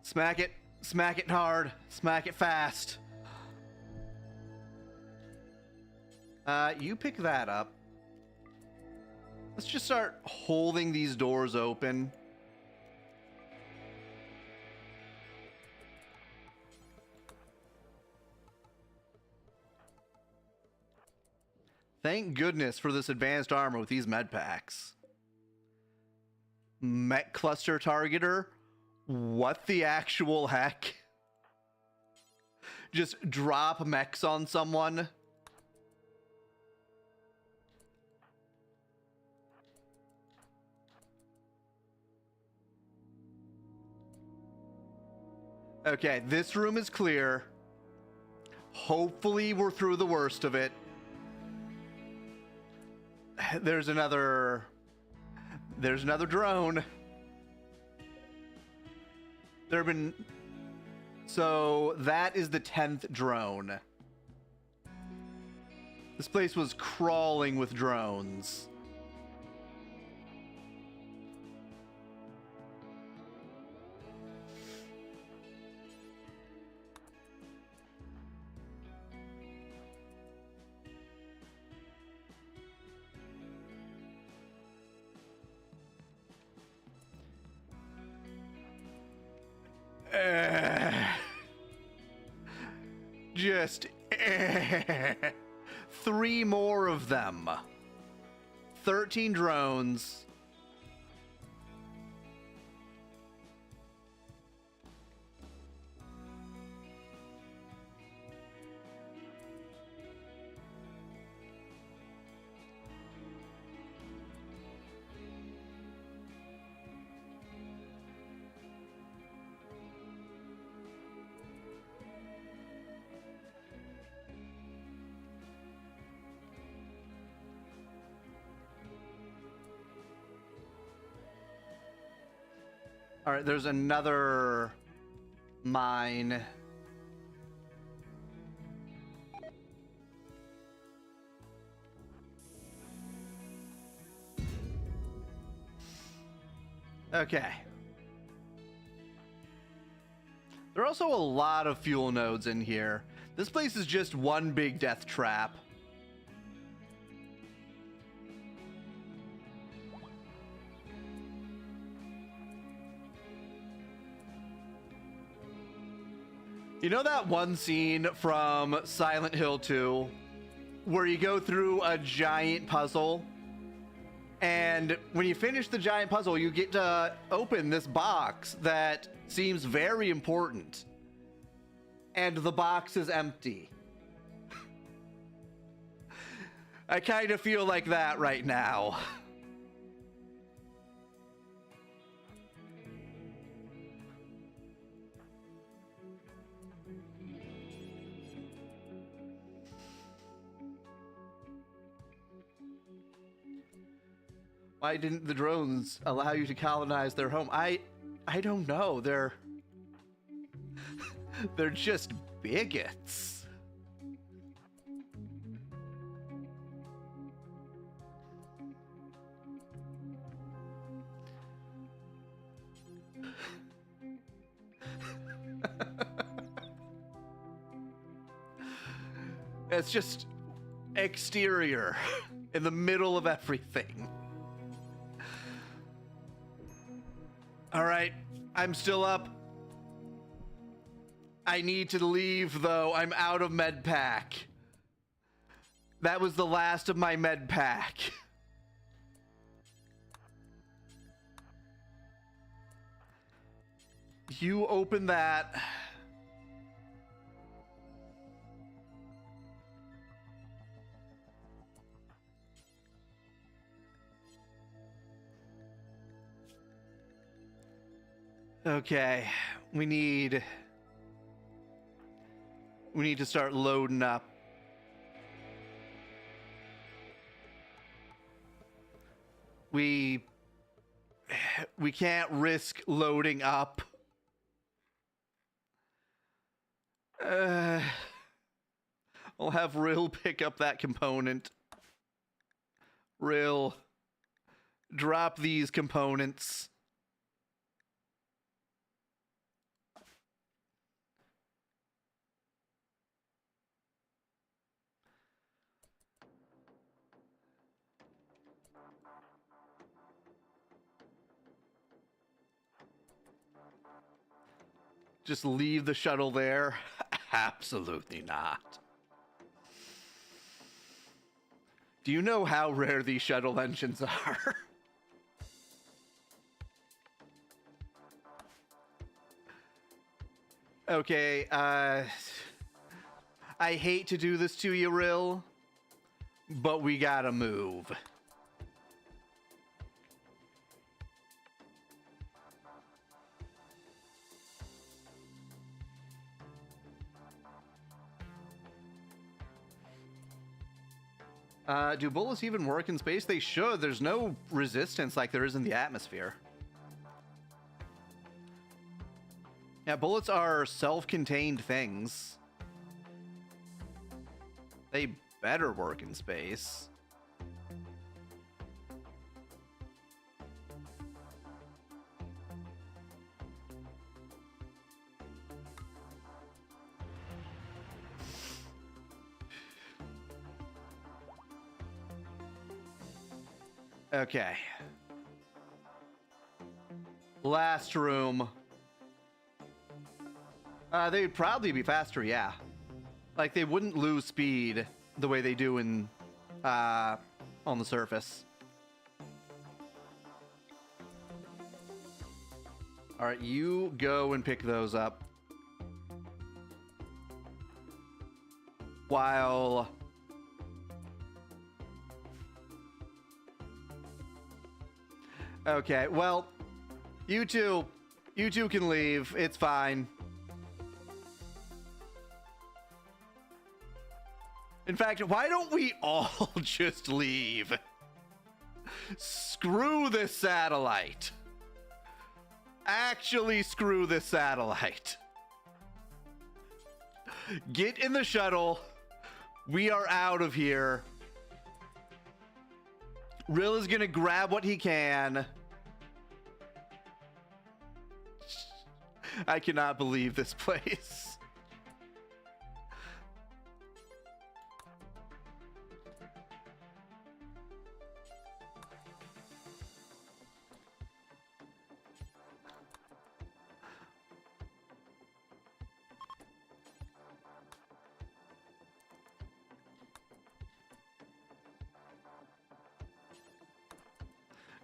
Smack it hard, smack it fast. You pick that up. Let's just start holding these doors open. Thank goodness for this advanced armor with these med packs. Mech cluster targeter? What the actual heck? Just drop mechs on someone? Okay, this room is clear. Hopefully we're through the worst of it. There's another drone. There have been... So, that is the 10th drone. This place was crawling with drones. Just 3 more of them. 13 drones. All right, there's another mine. Okay. There are also a lot of fuel nodes in here. This place is just one big death trap. You know that one scene from Silent Hill 2 where you go through a giant puzzle, and when you finish the giant puzzle, you get to open this box that seems very important, and the box is empty. I kind of feel like that right now. Why didn't the drones allow you to colonize their home? I don't know. They're just bigots. It's just exterior in the middle of everything. All right, I'm still up. I need to leave, though. I'm out of med pack. That was the last of my med pack. You open that. Okay, we need to start loading up. We can't risk loading up. I'll have Rill pick up that component. Rill, drop these components. Just leave the shuttle there? Absolutely not. Do you know how rare these shuttle engines are? Okay, I hate to do this to you, Rill, but we gotta move. Do bullets even work in space? They should. There's no resistance like there is in the atmosphere. Yeah, bullets are self-contained things. They better work in space. Okay. Last room. They'd probably be faster, yeah. Like, they wouldn't lose speed the way they do in, on the surface. Alright, you go and pick those up. While... Okay, well, you two can leave. It's fine. In fact, why don't we all just leave? Screw this satellite. Actually, screw this satellite. Get in the shuttle. We are out of here. Rill is gonna grab what he can. I cannot believe this place.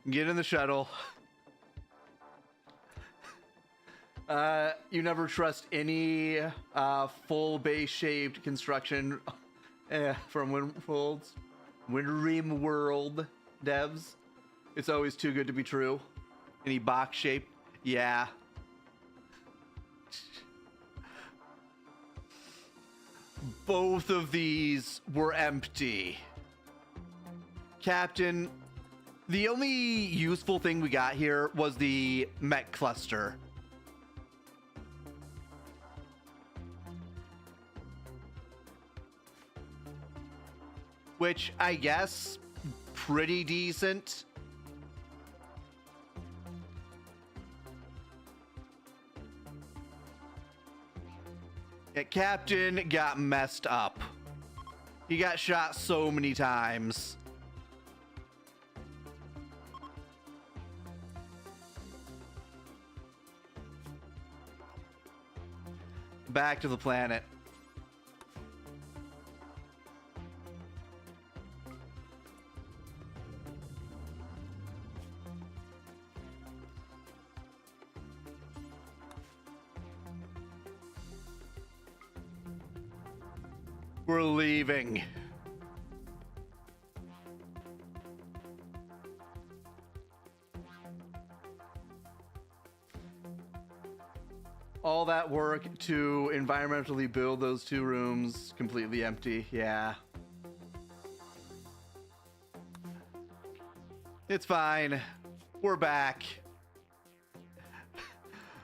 Get in the shuttle. You never trust any full base-shaped construction from Rimworld devs. It's always too good to be true. Any box shape, yeah. Both of these were empty. Captain, the only useful thing we got here was the mech cluster. Which, I guess, pretty decent. Yeah, Captain got messed up. He got shot so many times. Back to the planet. We're leaving. All that work to environmentally build those 2 rooms completely empty. Yeah. It's fine. We're back.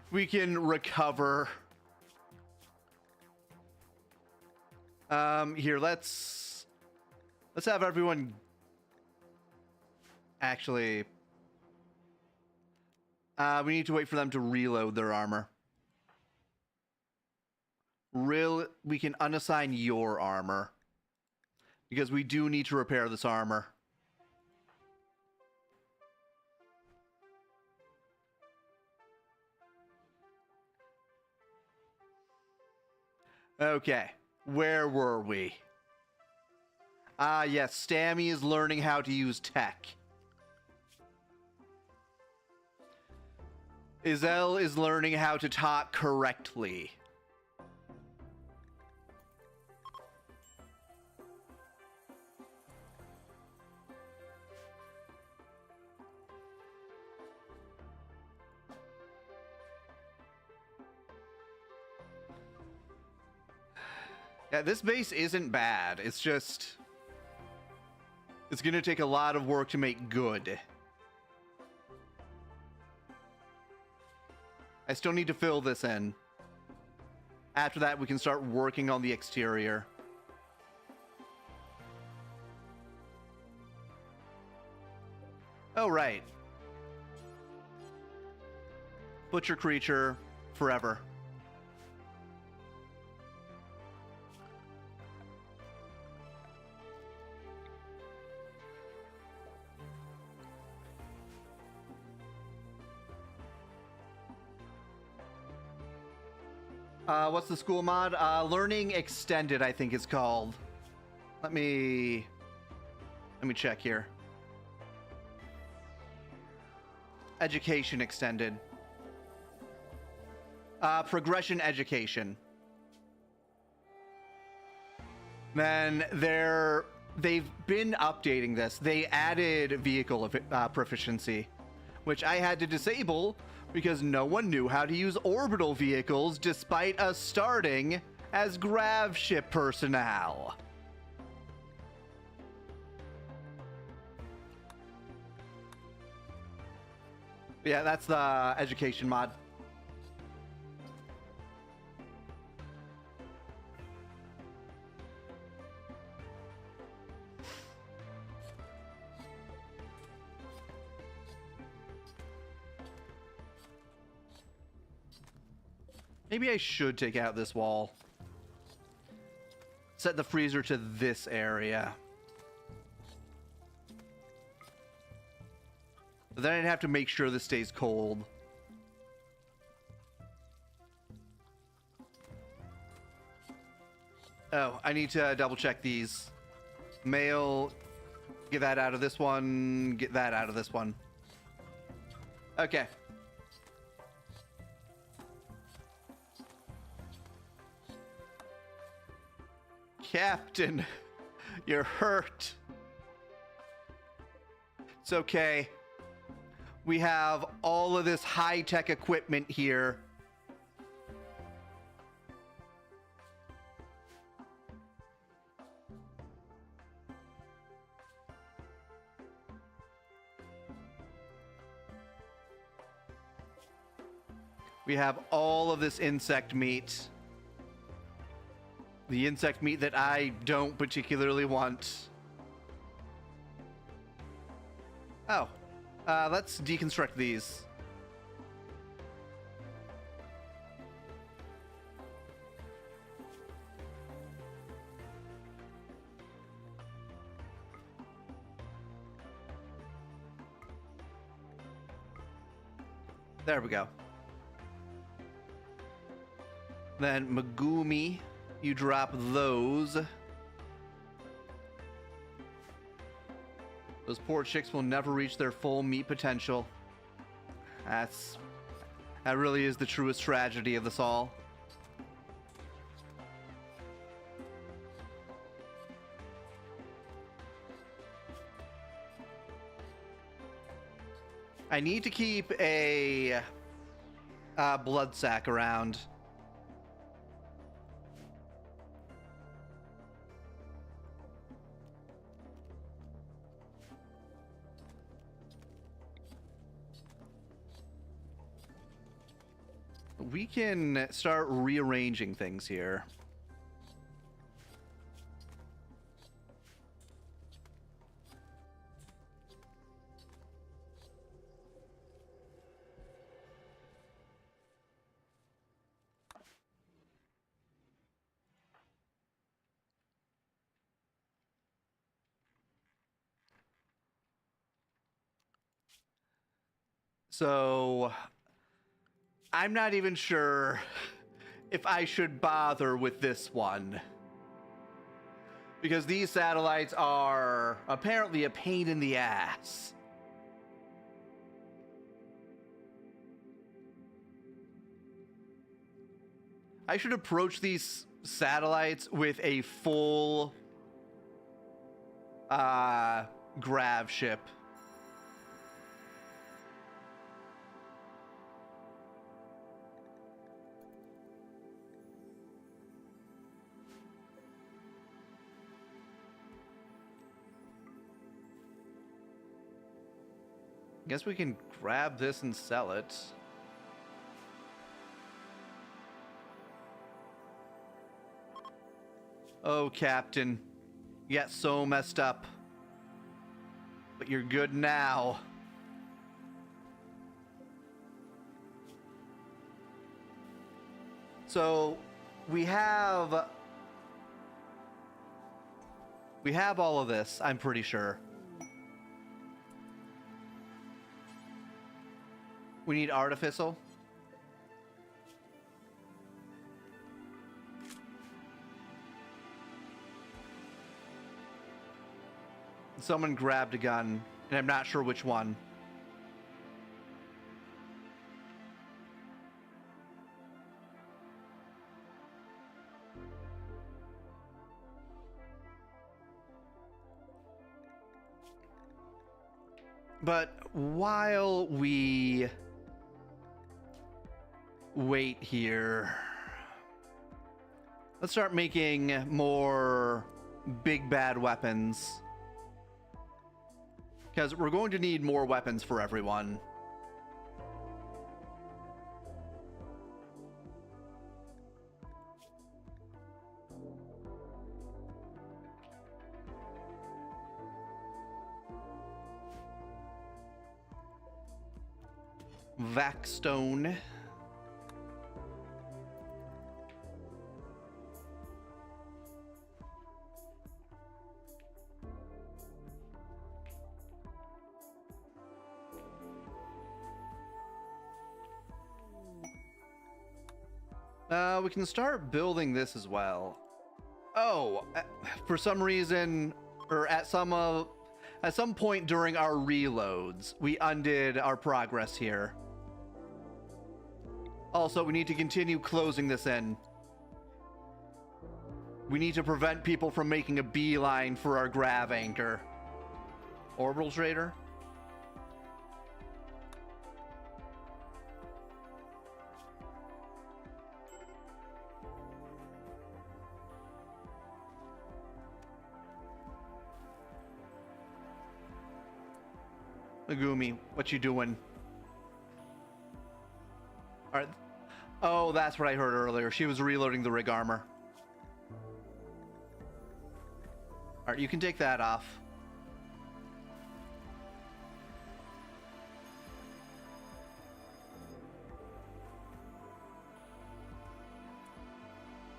We can recover. Here, let's have everyone actually we need to wait for them to reload their armor. We can unassign your armor because we do need to repair this armor. Okay, where were we? Yes, Stammy is learning how to use tech. Izel is learning how to talk correctly. Yeah, this base isn't bad. It's just... it's gonna take a lot of work to make good. I still need to fill this in. After that, we can start working on the exterior. Oh, right. Butcher creature forever. What's the school mod? Learning Extended, I think it's called. Let me check here. Education Extended. Progression Education. Then they've been updating this. They added vehicle proficiency, which I had to disable because no one knew how to use orbital vehicles despite us starting as grav ship personnel. Yeah, that's the education mod. Maybe I should take out this wall. Set the freezer to this area. But then I'd have to make sure this stays cold. Oh, I need to double check these. Mail, get that out of this one, get that out of this one. Okay. Captain, you're hurt. It's okay. We have all of this high-tech equipment here. We have all of this insect meat. The insect meat that I don't particularly want. Oh. Let's deconstruct these. There we go. Then Megumi, you drop those. Those poor chicks will never reach their full meat potential. That really is the truest tragedy of this all. I need to keep a blood sack around. We can start rearranging things here. So, I'm not even sure if I should bother with this one. Because these satellites are apparently a pain in the ass. I should approach these satellites with a full grav ship. Guess we can grab this and sell it. Oh, Captain. You got so messed up. But you're good now. So, we have all of this, I'm pretty sure. We need artificial. Someone grabbed a gun, and I'm not sure which one. But while we wait here, let's start making more big bad weapons. Because we're going to need more weapons for everyone. Vaxstone. We can start building this as well. Oh, for some reason, or at some point during our reloads, we undid our progress here. Also, we need to continue closing this in. We need to prevent people from making a beeline for our grav anchor. Orbital trader? Megumi, what you doing? Alright. Oh, that's what I heard earlier. She was reloading the rig armor. Alright, you can take that off.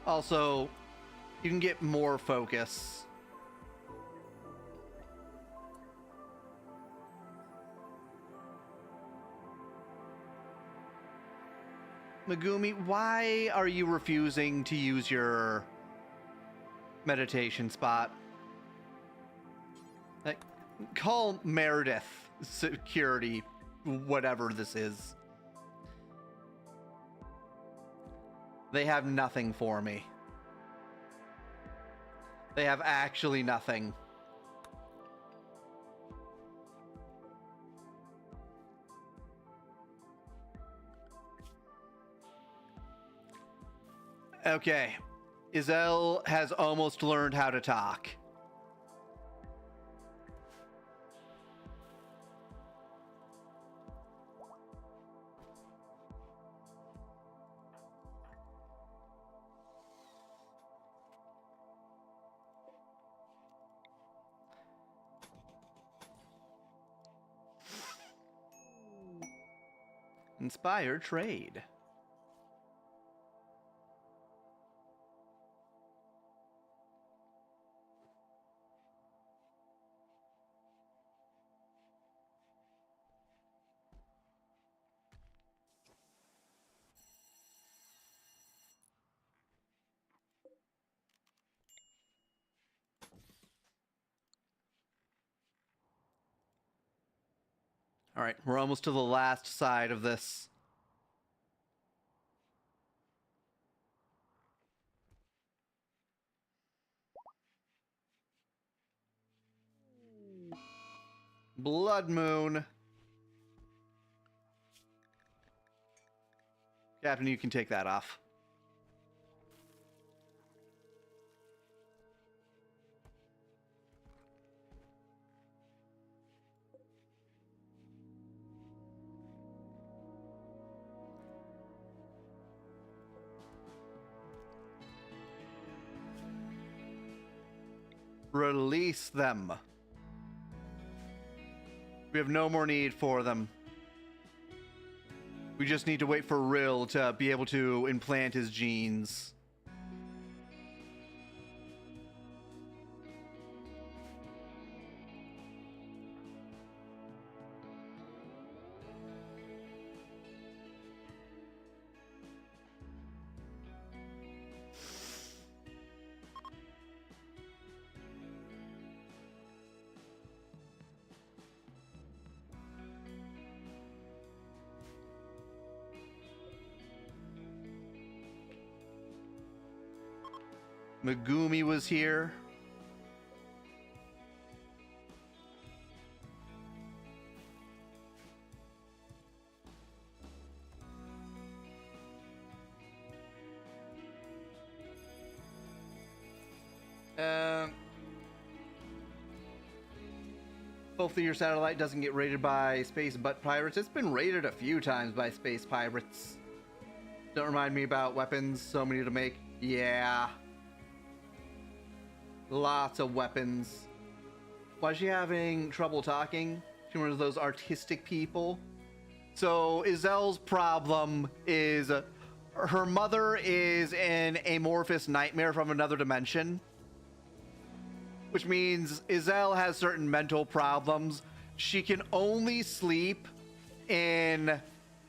Also, you can get more focus. Megumi, why are you refusing to use your meditation spot? Like, call Meredith security, whatever this is. They have nothing for me. They have actually nothing. Okay. Izel has almost learned how to talk. Inspire trade. All right, we're almost to the last side of this. Blood Moon. Captain, you can take that off. Release them. We have no more need for them. We just need to wait for Rill to be able to implant his genes. Megumi was here. Hopefully your satellite doesn't get raided by space butt pirates. It's been raided a few times by space pirates. Don't remind me about weapons, so many to make. Yeah. Lots of weapons. Why is she having trouble talking? She's one of those artistic people. So Izel's problem is her mother is an amorphous nightmare from another dimension. Which means Izel has certain mental problems. She can only sleep in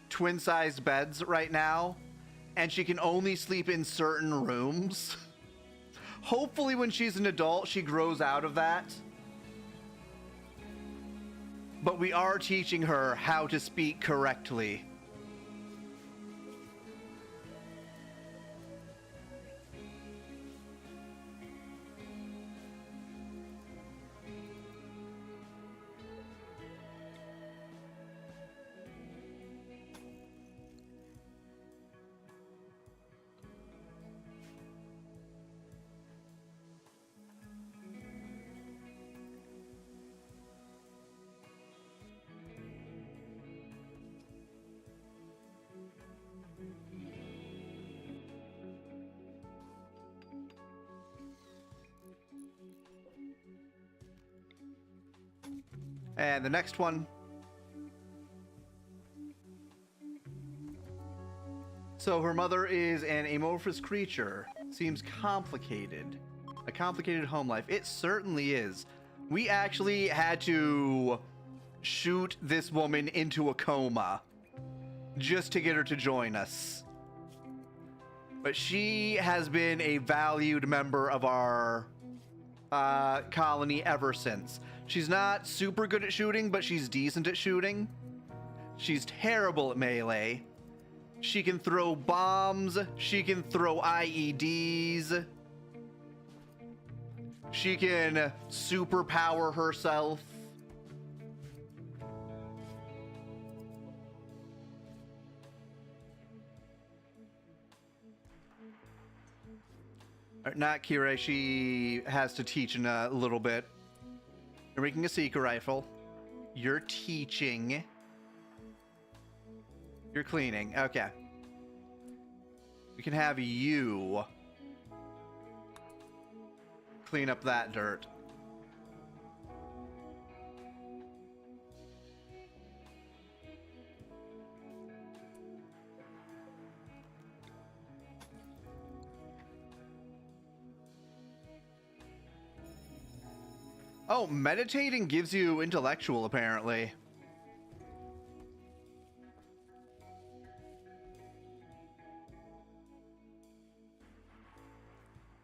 twin-sized beds right now. And she can only sleep in certain rooms. Hopefully when she's an adult, she grows out of that. But we are teaching her how to speak correctly. And the next one. So her mother is an amorphous creature. Seems complicated. A complicated home life. It certainly is. We actually had to shoot this woman into a coma just to get her to join us. But she has been a valued member of our colony ever since. She's not super good at shooting, but she's decent at shooting. She's terrible at melee. She can throw bombs. She can throw IEDs. She can superpower herself. Not Kira. She has to teach in a little bit. You're making a seeker rifle. You're teaching. You're cleaning. Okay. We can have you clean up that dirt. Oh, meditating gives you intellectual, apparently.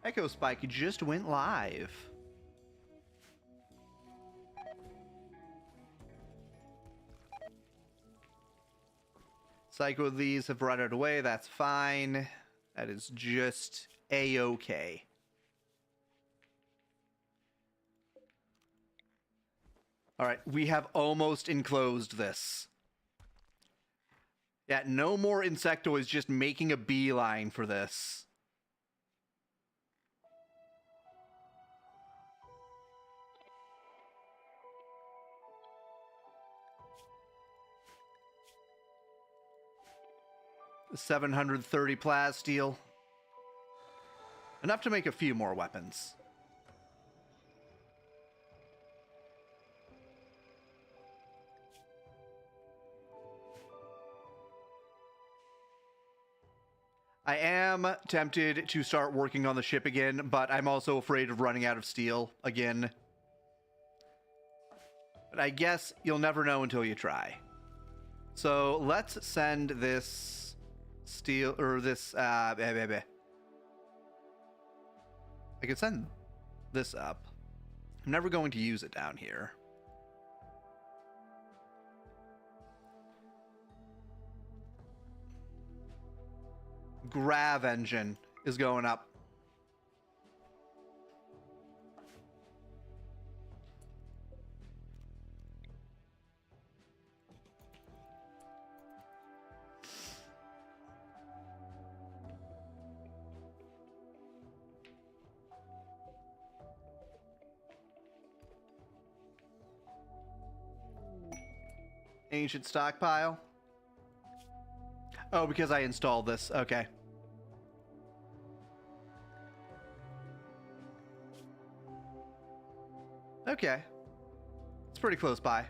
Echo Spike just went live. Psycho these have rotted away, that's fine. That is just A-okay. Alright, we have almost enclosed this. Yeah, no more insectoids just making a beeline for this. $730 plasteel. Enough to make a few more weapons. I am tempted to start working on the ship again, but I'm also afraid of running out of steel again. But I guess you'll never know until you try. So let's send this steel, or this, I could send this up. I'm never going to use it down here. Grav engine is going up. Ancient stockpile. Oh, because I installed this. Okay. Okay. It's pretty close by.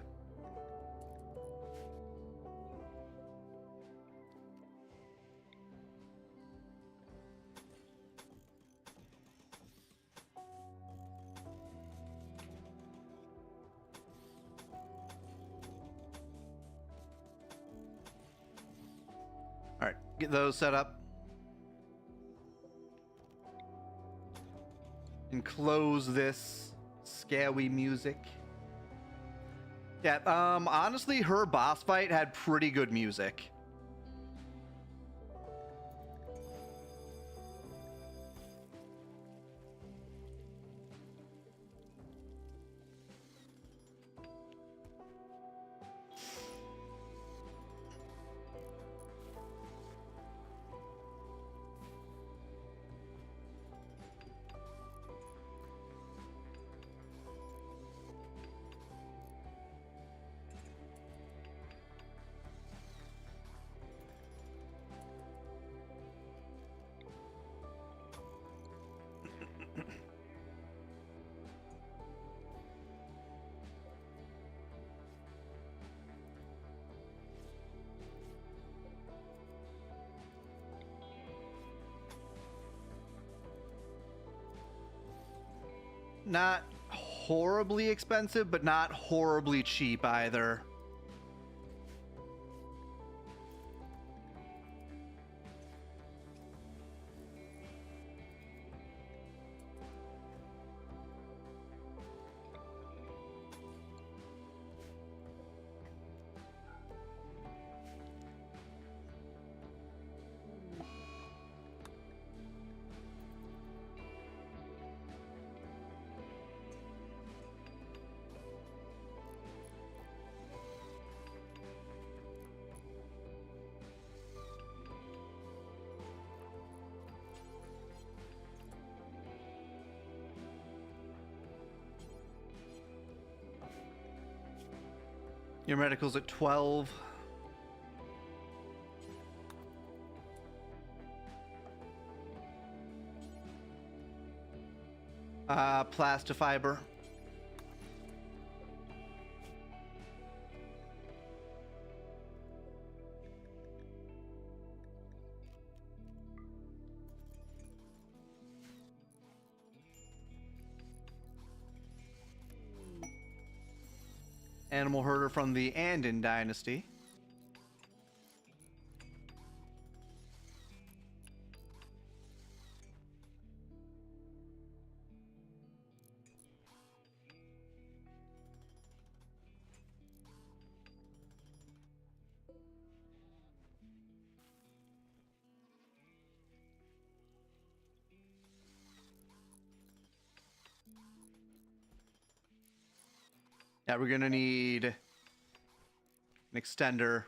All right, get those set up. And close this scary music. Yeah, honestly, her boss fight had pretty good music. Not horribly expensive, but not horribly cheap either. Your medical's at 12. Plastifiber. Animal herder from the Andin dynasty. Yeah, we're gonna need an extender.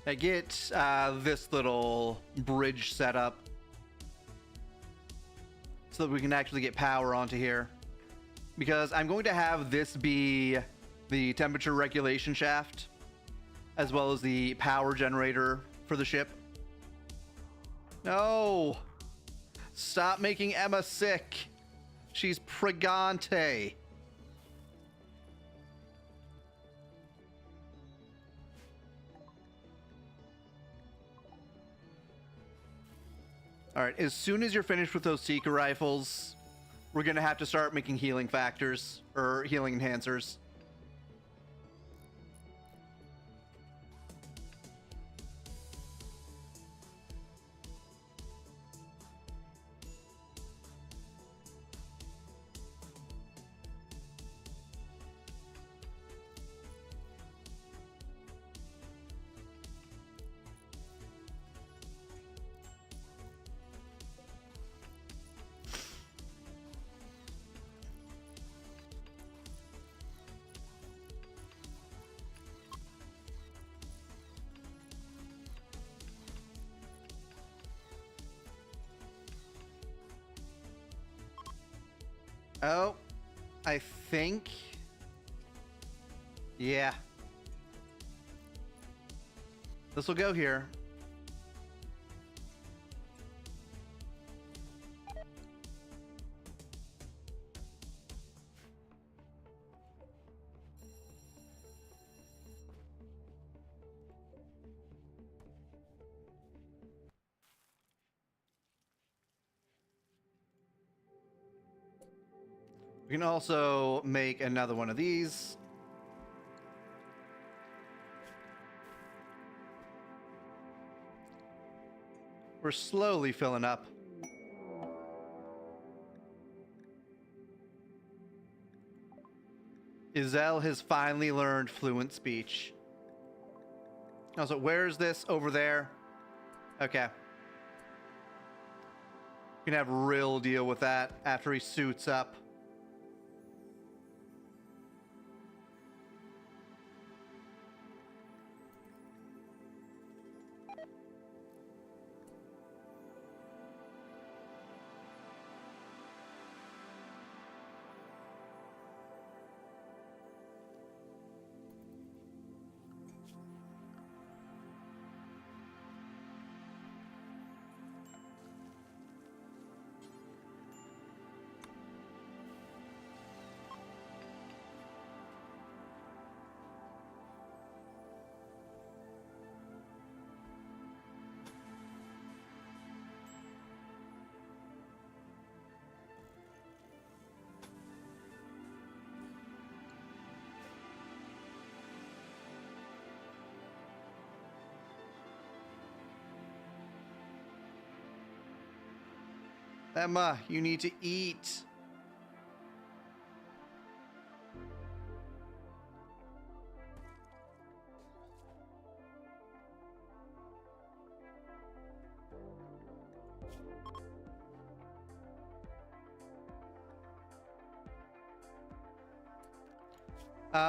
I get this little bridge set up so that we can actually get power onto here. Because I'm going to have this be the temperature regulation shaft, as well as the power generator for the ship. No! Stop making Emma sick! She's pregante. Alright, as soon as you're finished with those Seeker rifles, we're gonna have to start making healing factors, or healing enhancers. Oh, I think... Yeah. This will go here. We can also make another one of these. We're slowly filling up. Izel has finally learned fluent speech. Also, where's this? Over there. Okay. We can have Rill deal with that after he suits up. Emma, you need to eat.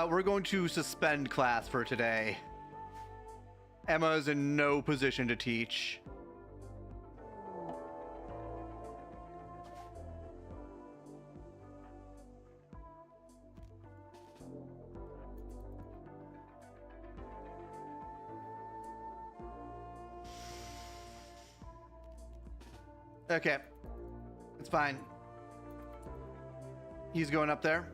We're going to suspend class for today. Emma is in no position to teach. Okay. It's fine. He's going up there.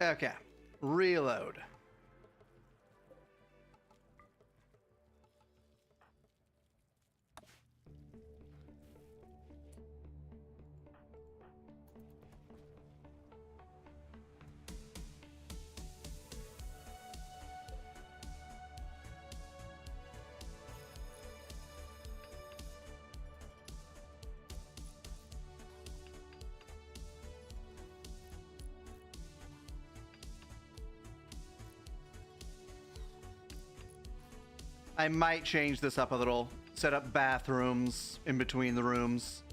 Okay. Reload. I might change this up a little. Set up bathrooms in between the rooms.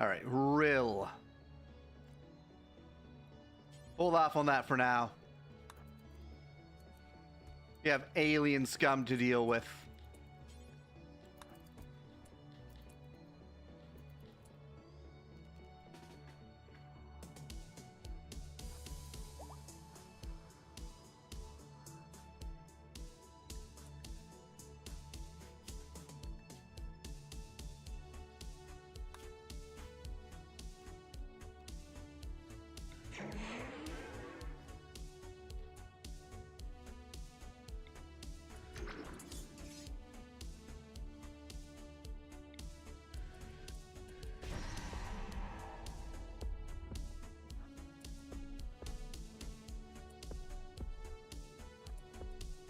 All right, Rill. Hold off on that for now. We have alien scum to deal with.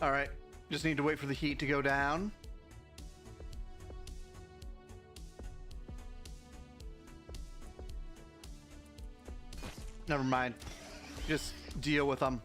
All right, just need to wait for the heat to go down. Never mind. Just deal with them.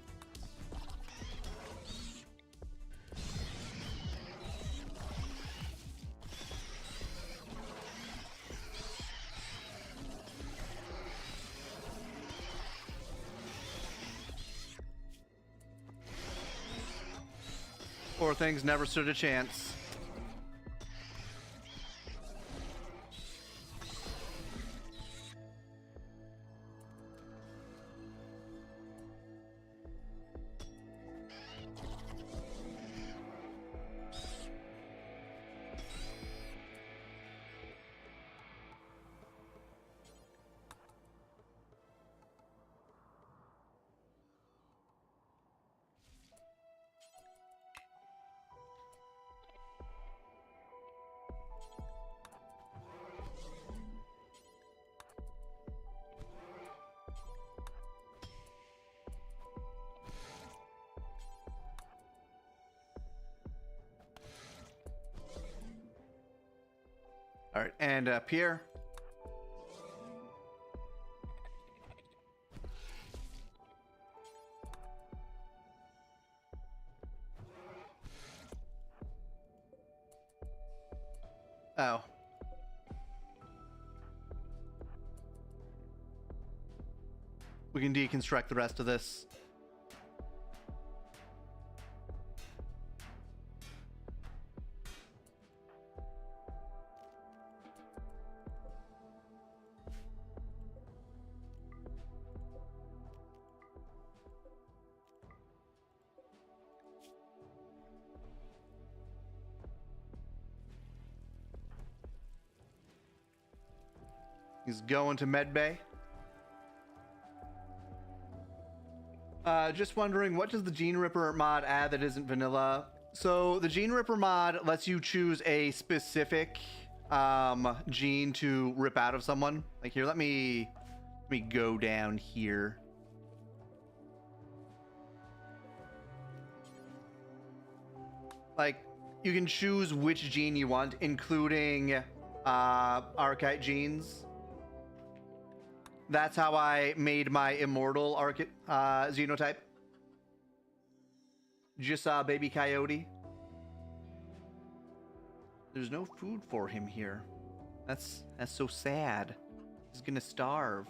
Poor things never stood a chance. All right, and up here. Oh. We can deconstruct the rest of this. He's going to medbay. Just wondering, what does the Gene Ripper mod add that isn't vanilla? So the Gene Ripper mod lets you choose a specific gene to rip out of someone. Like here, let me go down here. Like you can choose which gene you want, including archetype genes. That's how I made my immortal xenotype. Just saw baby coyote. There's no food for him here. That's so sad. He's gonna starve.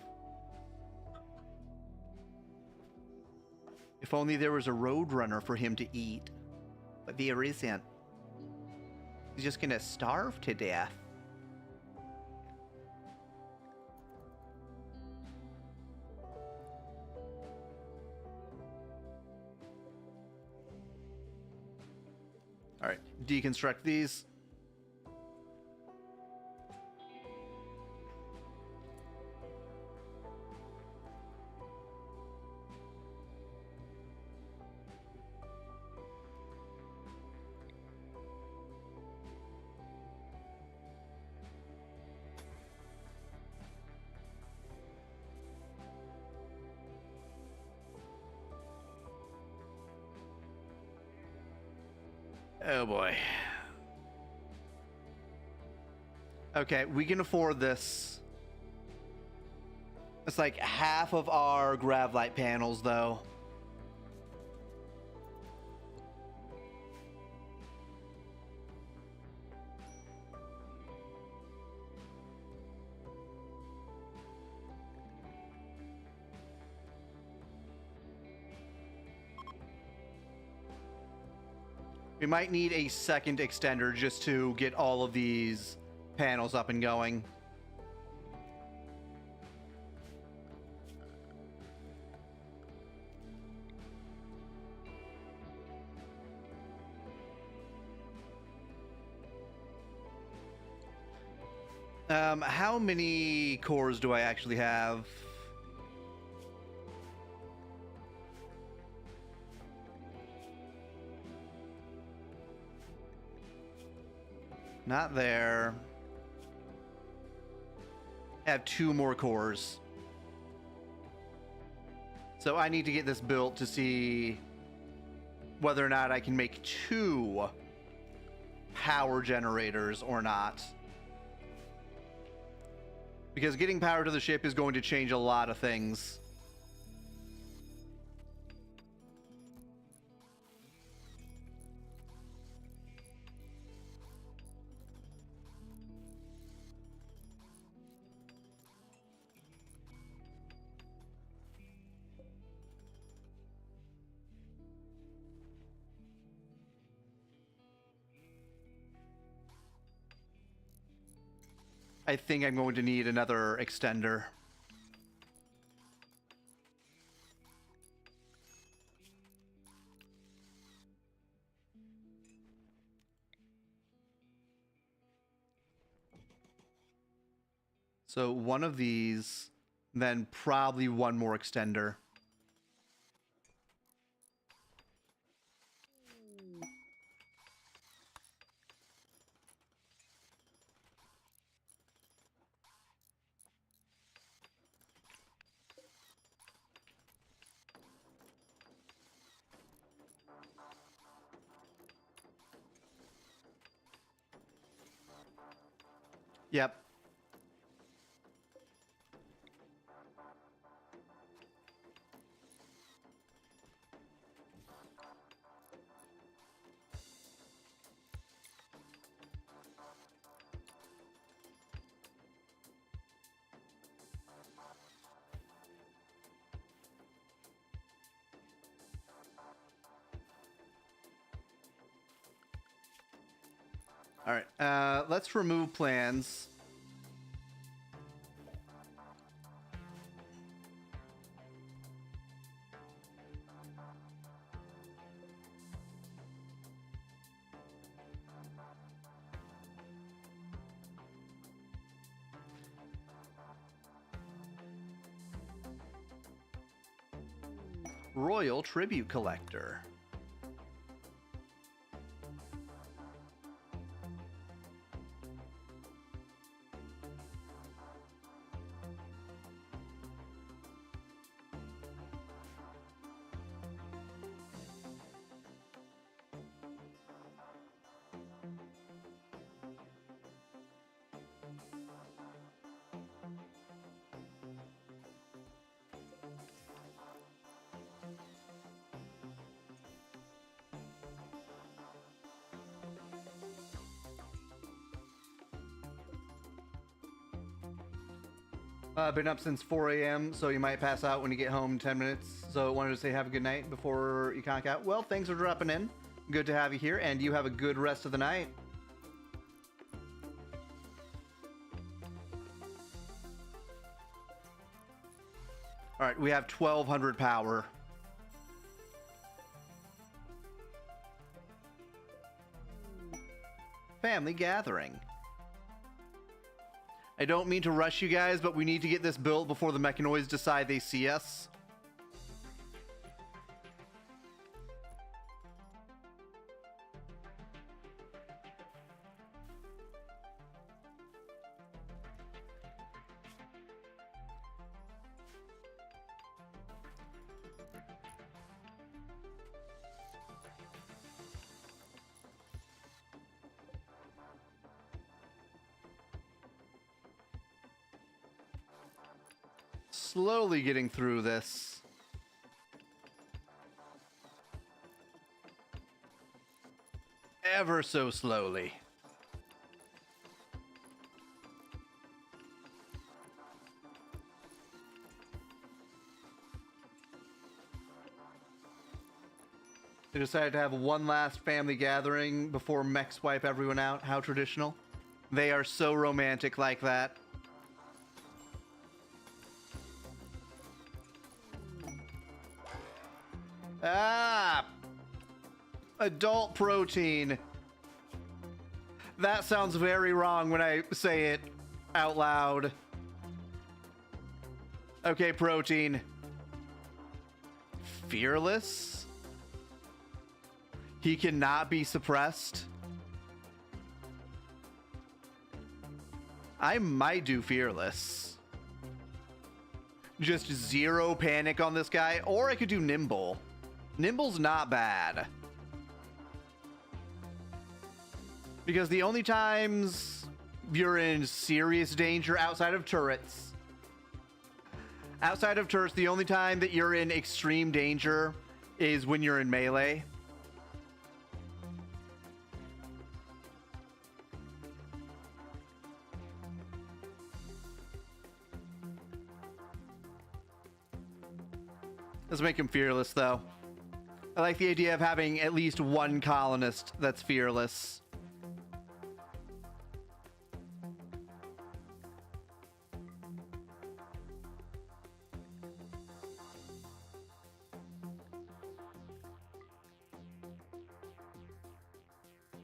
If only there was a roadrunner for him to eat. But there isn't. He's just gonna starve to death. All right, deconstruct these. Oh boy. Okay, we can afford this. It's like half of our Gravlight panels, though. We might need a second extender just to get all of these panels up and going. How many cores do I actually have? Not there. I have 2 more cores. So I need to get this built to see whether or not I can make 2 power generators or not. Because getting power to the ship is going to change a lot of things. I think I'm going to need another extender. So one of these, then probably one more extender. Yep. All right, let's remove plans. Royal Tribute Collector. Been up since 4 a.m., so you might pass out when you get home in 10 minutes. So wanted to say have a good night before you conk out. Well, thanks for dropping in. Good to have you here, and you have a good rest of the night. All right, we have 1,200 power. Family gathering. I don't mean to rush you guys, but we need to get this built before the mechanoids decide they see us. Slowly getting through this. Ever so slowly. They decided to have one last family gathering before mechs wipe everyone out. How traditional. They are so romantic like that. Ah! Adult protein. That sounds very wrong when I say it out loud. Okay, protein. Fearless? He cannot be suppressed? I might do fearless. Just zero panic on this guy, or I could do nimble. Nimble's not bad. Because the only times you're in serious danger outside of turrets, the only time that you're in extreme danger is when you're in melee. Let's make him fearless, though. I like the idea of having at least one colonist that's fearless.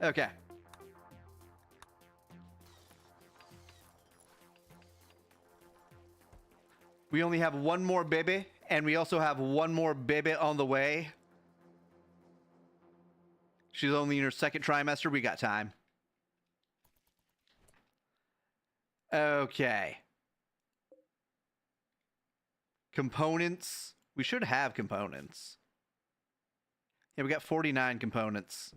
Okay. We only have one more baby, and we also have one more baby on the way. She's only in her second trimester. We got time. Okay. Components. We should have components. Yeah, we got 49 components.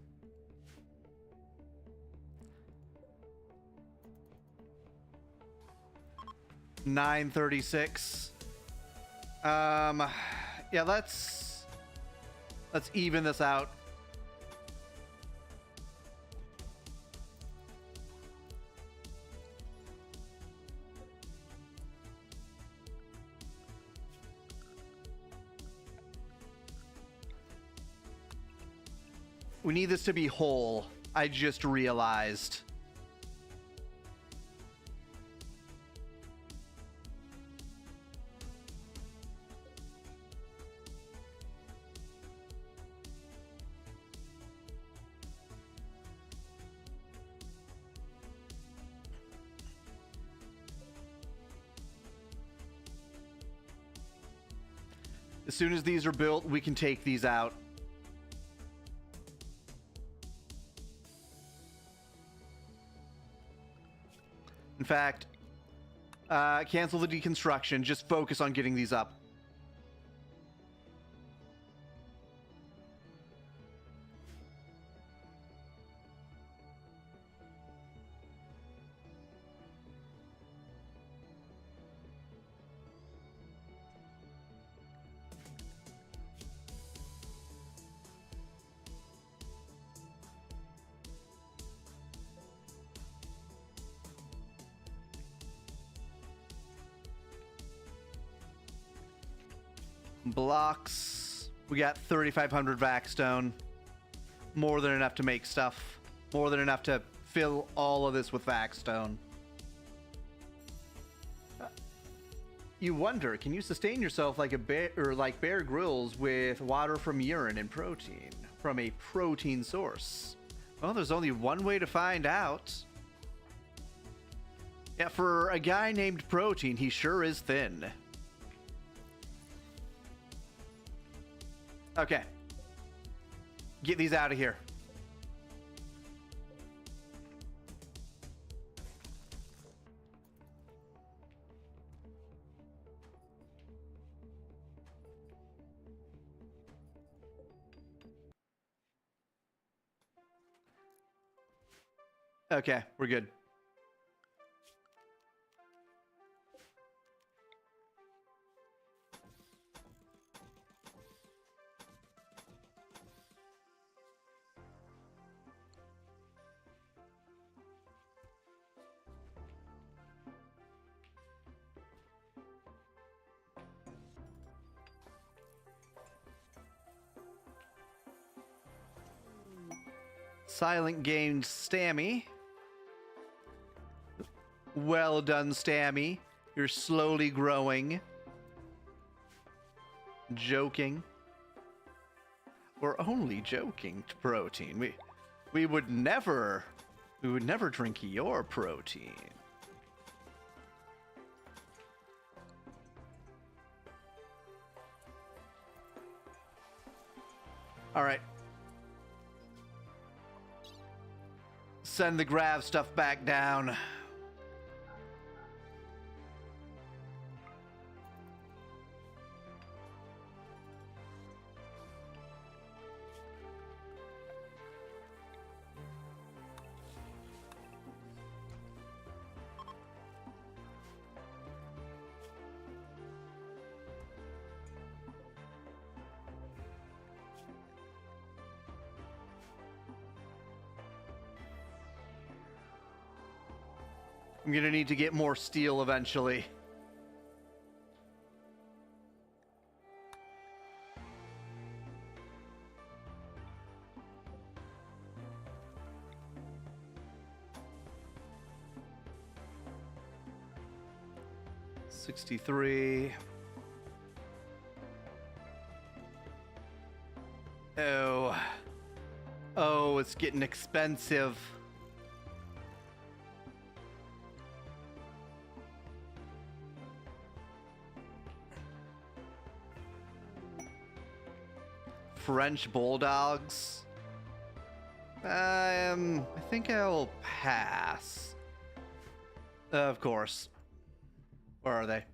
936. Yeah, let's even this out. We need this to be whole. I just realized. As soon as these are built, we can take these out. In fact, cancel the deconstruction. Just focus on getting these up. Blocks. We got 3,500 vaxstone. More than enough to make stuff. More than enough to fill all of this with vaxstone. You wonder, can you sustain yourself like a bear, or like Bear Grylls, with water from urine and protein from a protein source? Well, there's only one way to find out. Yeah, for a guy named Protein, he sure is thin. Okay. Get these out of here. Okay, we're good. Silent gained Stammy. Well done, Stammy. You're slowly growing. Joking. We're only joking, Protein. We would never drink your protein. All right. Send the grav stuff back down. I'm gonna need to get more steel eventually. $63. Oh, it's getting expensive. French bulldogs. I think I'll pass. Of course. Where are they?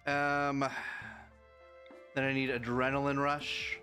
Then I need adrenaline rush.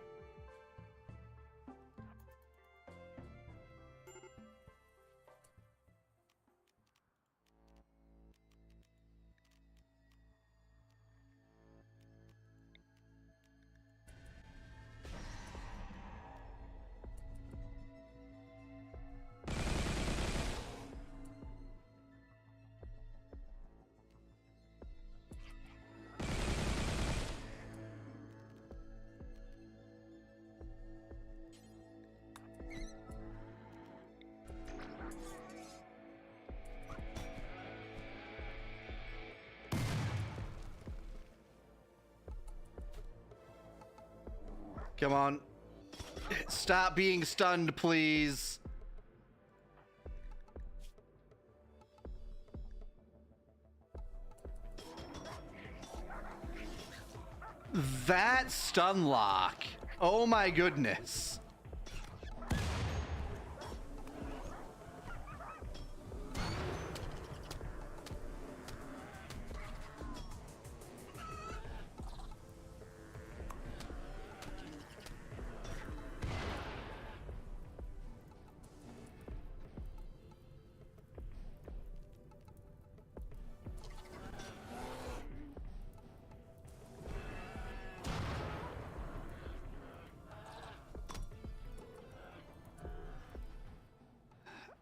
Come on. Stop being stunned, please. That stun lock. Oh my goodness.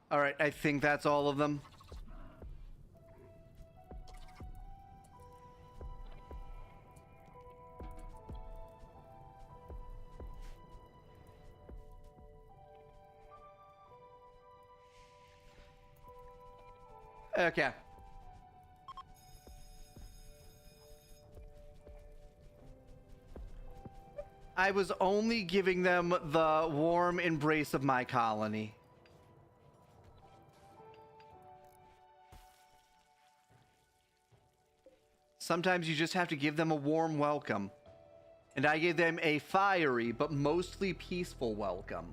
All right, I think that's all of them. Okay. I was only giving them the warm embrace of my colony. Sometimes you just have to give them a warm welcome. And I gave them a fiery, but mostly peaceful welcome.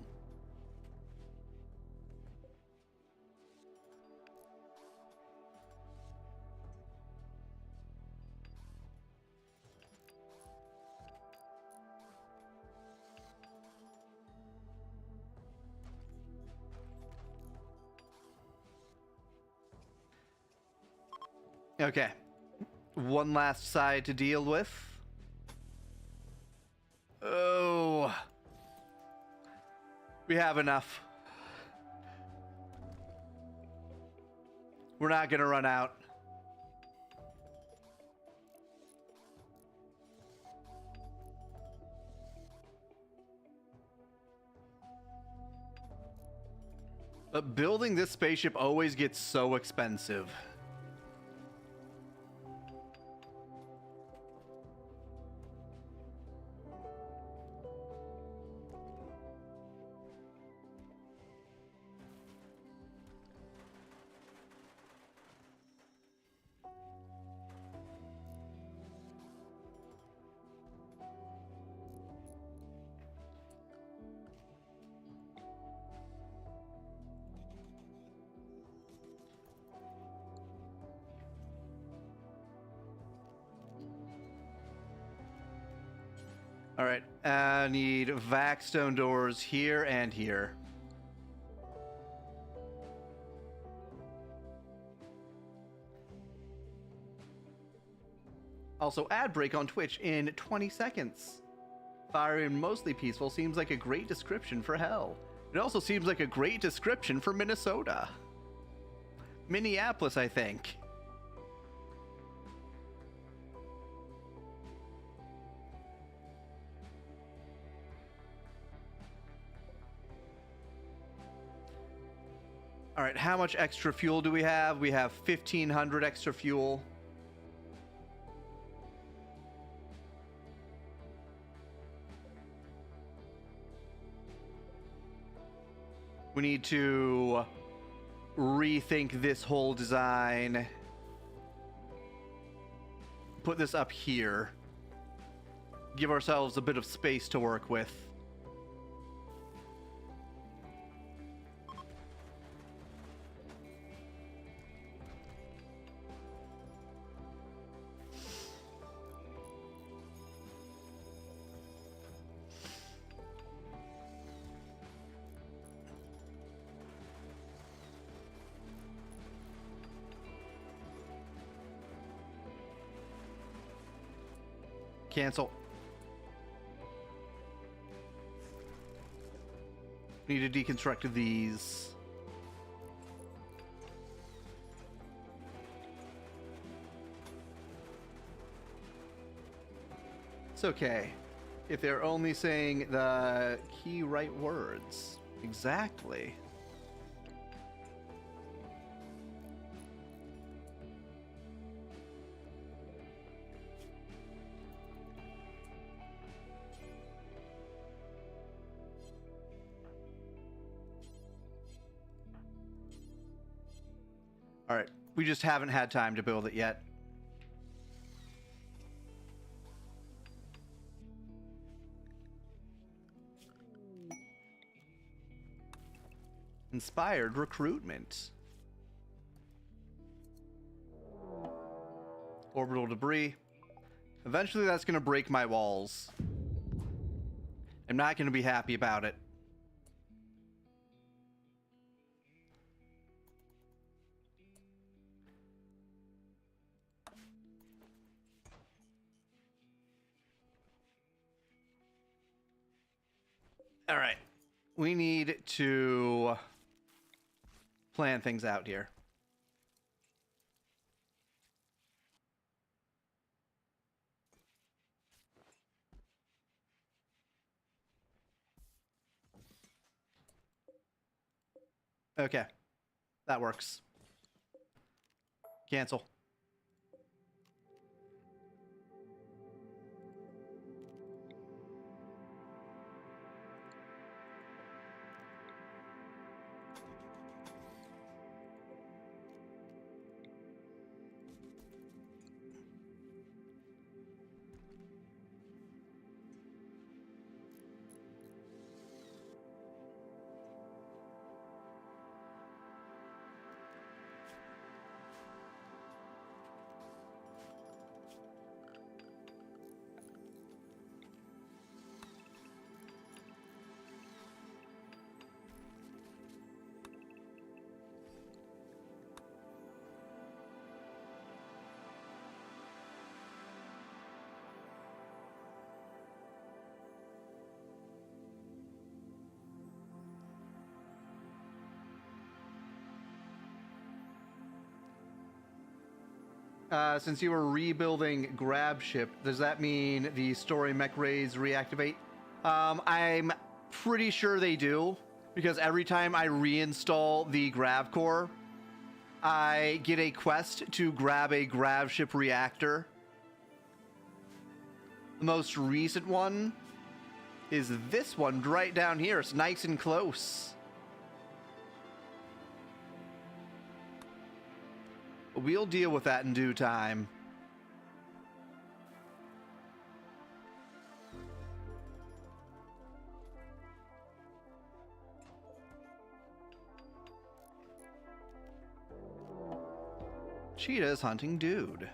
Okay. One last side to deal with. Oh. We have enough. We're not gonna run out. But building this spaceship always gets so expensive. All right, I need vac stone doors here and here. Also, ad break on Twitch in 20 seconds. Fire and mostly peaceful seems like a great description for hell. It also seems like a great description for Minnesota. Minneapolis, I think. All right, how much extra fuel do we have? We have 1,500 extra fuel. We need to rethink this whole design. Put this up here. Give ourselves a bit of space to work with. Cancel. Need to deconstruct these. It's okay. If they're only saying the key right words. Exactly. All right, we just haven't had time to build it yet. Inspired recruitment. Orbital debris. Eventually that's going to break my walls. I'm not going to be happy about it. All right. We need to plan things out here. Okay. That works. Cancel. Since you were rebuilding Grab Ship, does that mean the story mech raids reactivate? I'm pretty sure they do, because every time I reinstall the Grav Core, I get a quest to grab a Grav Ship reactor. The most recent one is this one right down here. It's nice and close. We'll deal with that in due time. Cheetah's hunting Dude.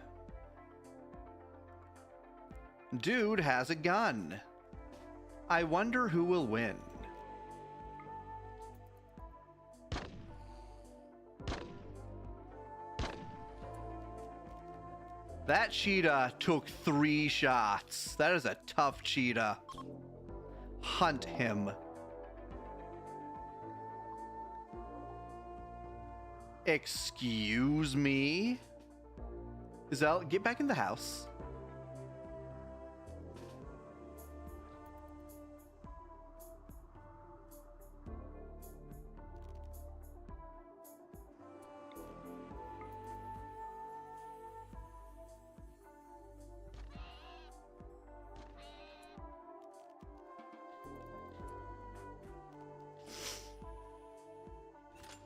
Dude has a gun. I wonder who will win. That cheetah took 3 shots. That is a tough cheetah. Hunt him. Excuse me? Zell, get back in the house.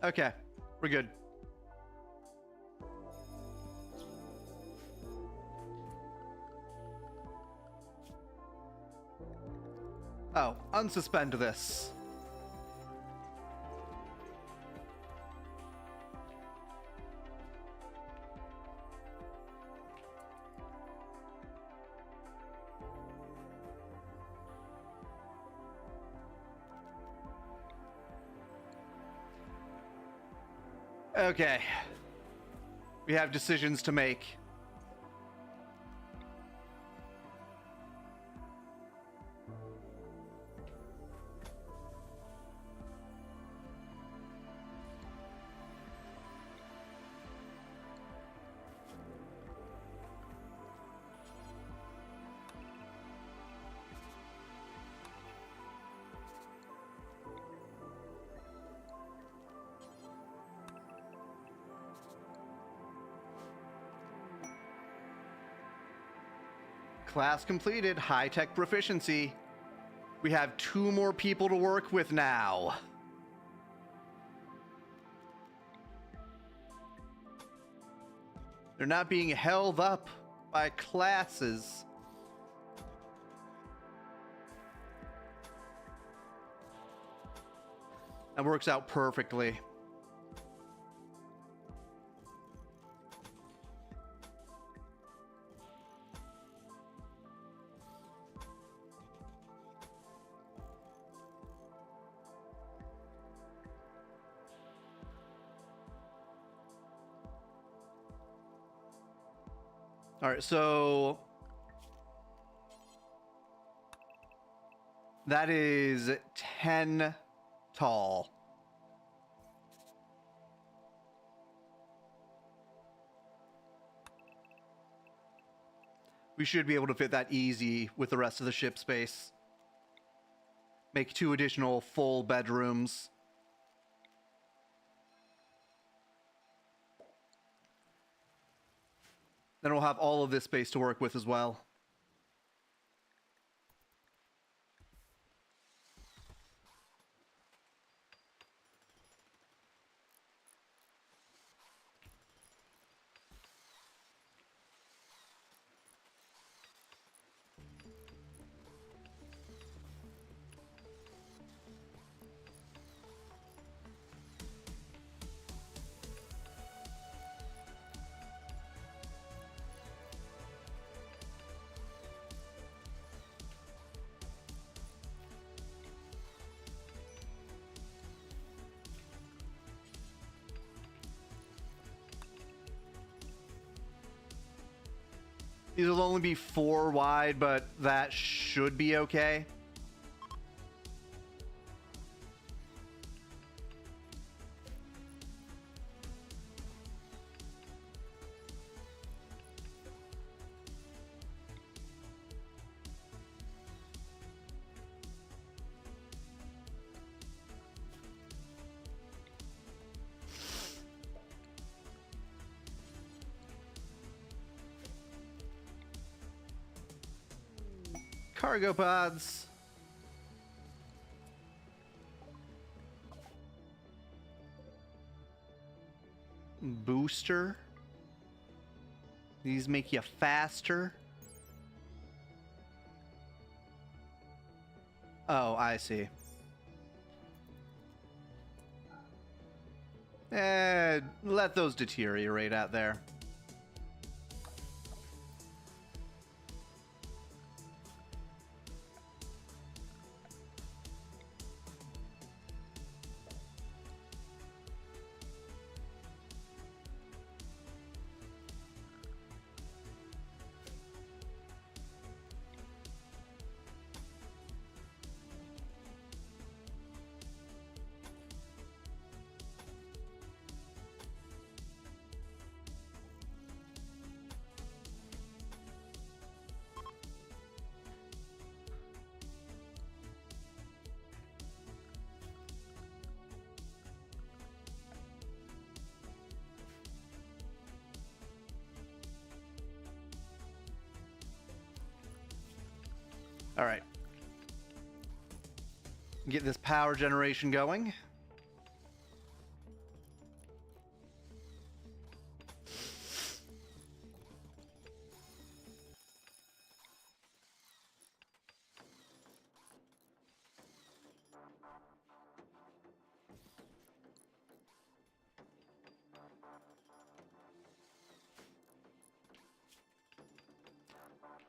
Okay, we're good. Oh, unsuspend this. Okay. We have decisions to make. Class completed. High-tech proficiency. We have 2 more people to work with now. They're not being held up by classes. That works out perfectly. All right, so that is 10 tall. We should be able to fit that easy with the rest of the ship space. Make 2 additional full bedrooms. Then we'll have all of this space to work with as well. These will only be 4 wide, but that should be okay. Cargo pods. Booster. These make you faster. Oh, I see. Let those deteriorate out there. All right. Get this power generation going.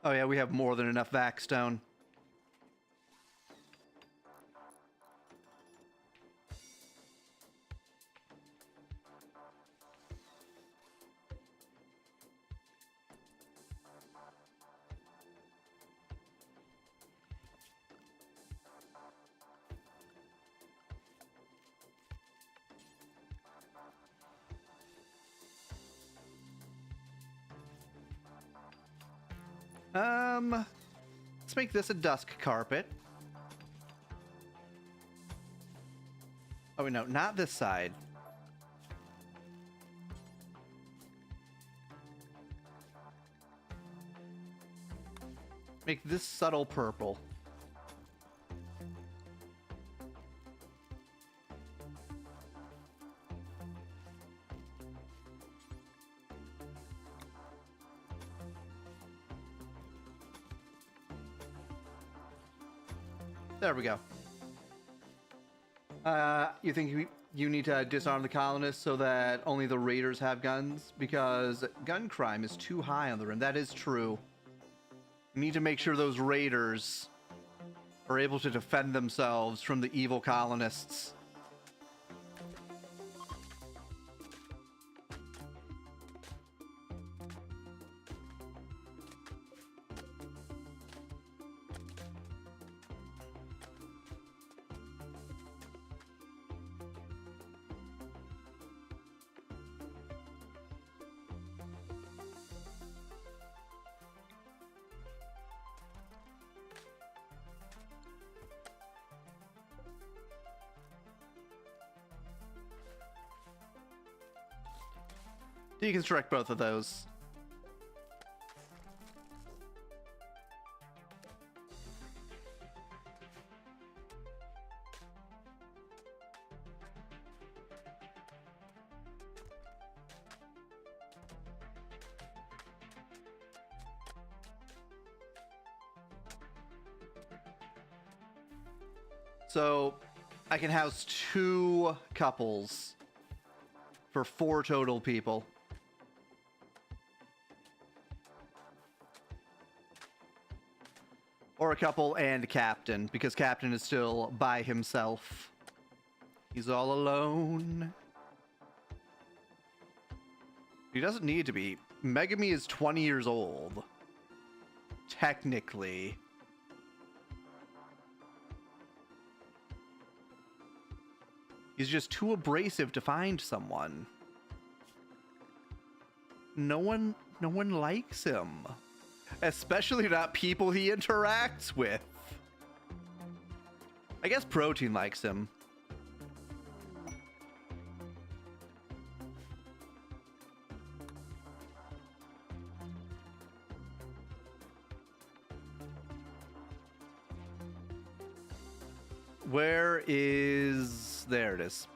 Oh yeah, we have more than enough vac stone. Let's make this a dusk carpet. Oh, wait, no, not this side. Make this subtle purple. There we go. You think you need to disarm the colonists so that only the raiders have guns? Because gun crime is too high on the rim. That is true. You need to make sure those raiders are able to defend themselves from the evil colonists. Deconstruct both of those. So I can house 2 couples for 4 total people. Or a couple and captain, because captain is still by himself. He's all alone. He doesn't need to be. Megami is 20 years old. Technically. He's just too abrasive to find someone. No one likes him. Especially not people he interacts with. I guess Protein likes him. Where is... There it is.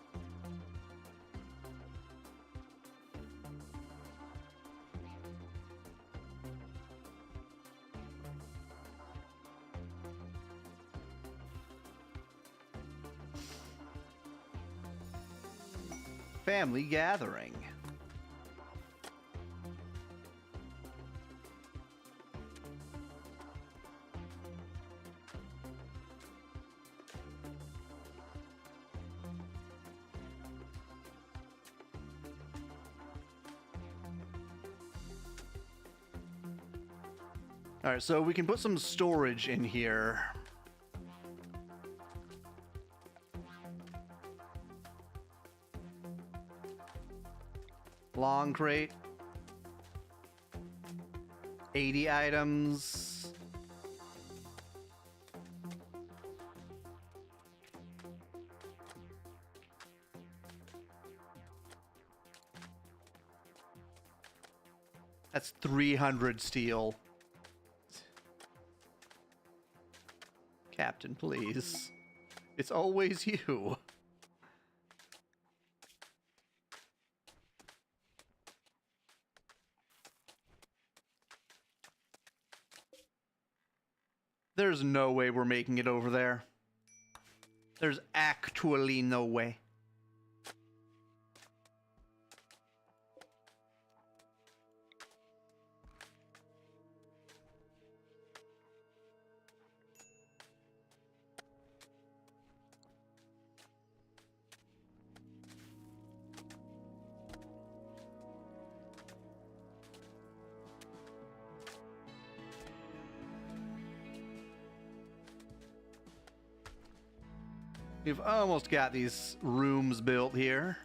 Family gathering. All right, so we can put some storage in here. Long crate. 80 items. That's 300 steel. Captain, please. It's always you. There's no way we're making it over there. There's actually no way. We've almost got these rooms built here.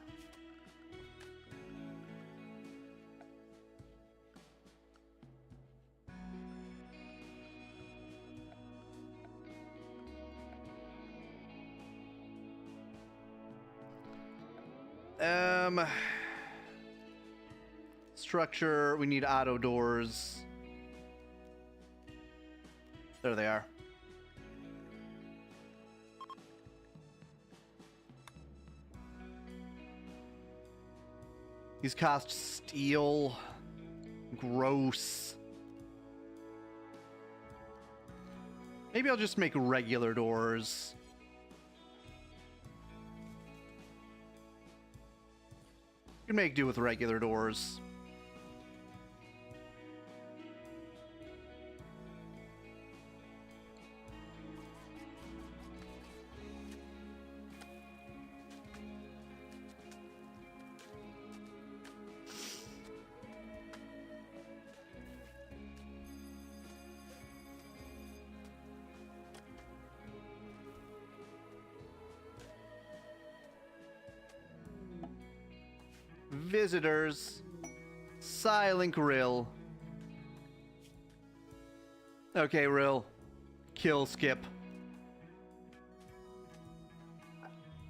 Structure, we need auto doors. There they are. These cost steel. Gross. Maybe I'll just make regular doors. You can make do with regular doors. Visitors. Silent Rill. Okay, Rill. Kill skip.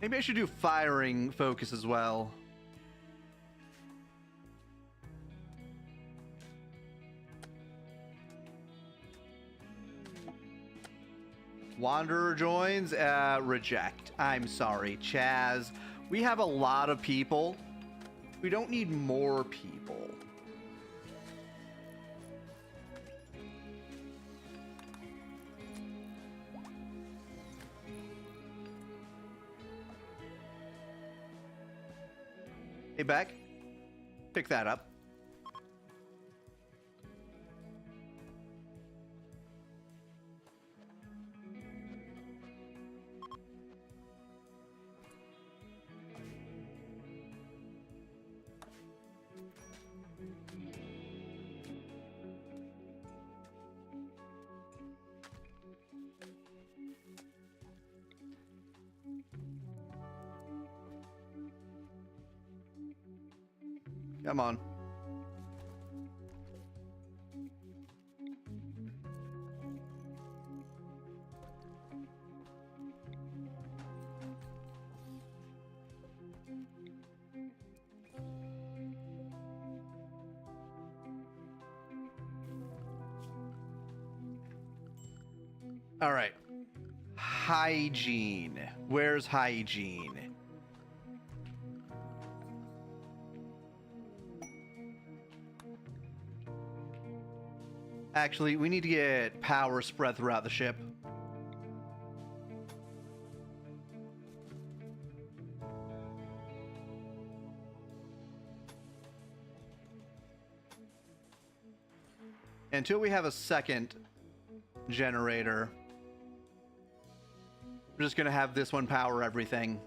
Maybe I should do firing focus as well. Wanderer joins. Reject. I'm sorry, Chaz. We have a lot of people. We don't need more people. Hey, Beck. Pick that up. Come on. All right. Hygiene. Where's hygiene? Actually, we need to get power spread throughout the ship. Until we have a second generator, we're just going to have this one power everything.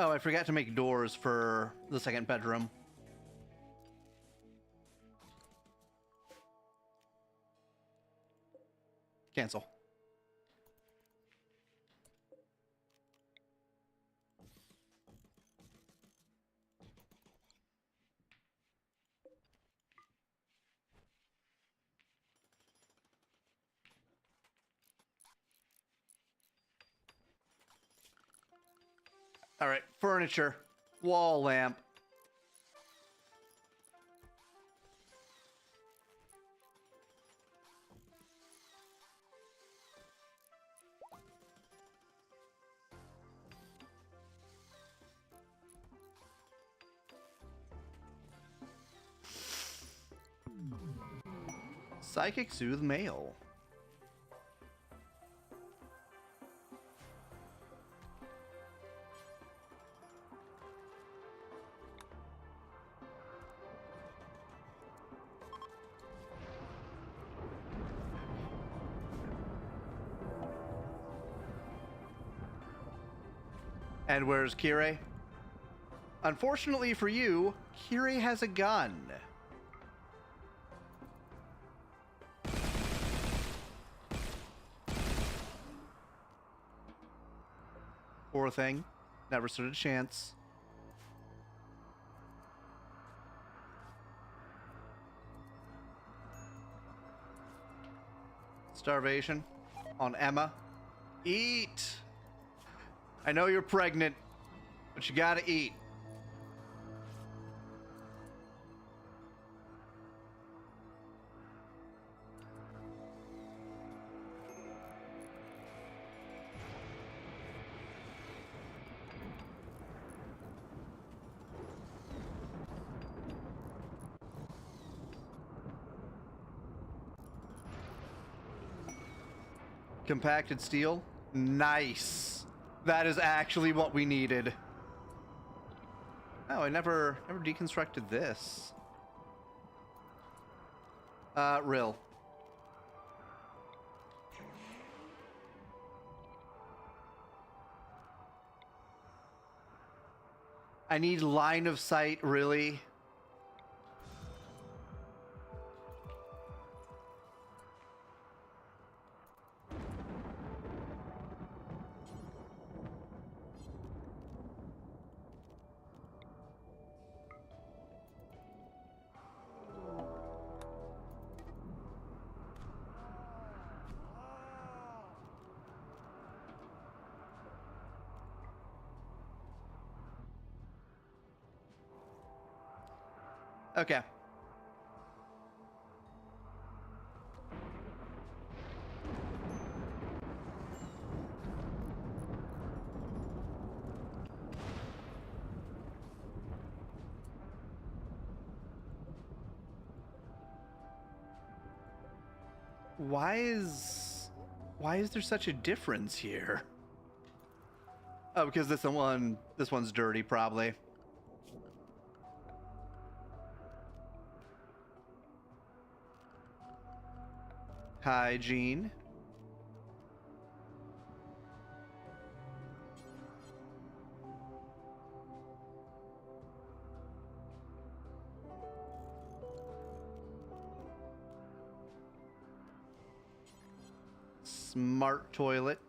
Oh, I forgot to make doors for the second bedroom. Cancel. All right, furniture, wall lamp. Psychic Soothe Male. And where's Kirei? Unfortunately for you, Kirei has a gun. Poor thing. Never stood a chance. Starvation on Emma. Eat! I know you're pregnant, but you gotta eat. Compacted steel. Nice. That is actually what we needed. Oh, I never deconstructed this. Rill. I need line of sight, really. Okay. Why is there such a difference here? Oh, because this one's dirty, probably. Hygiene. Smart toilet.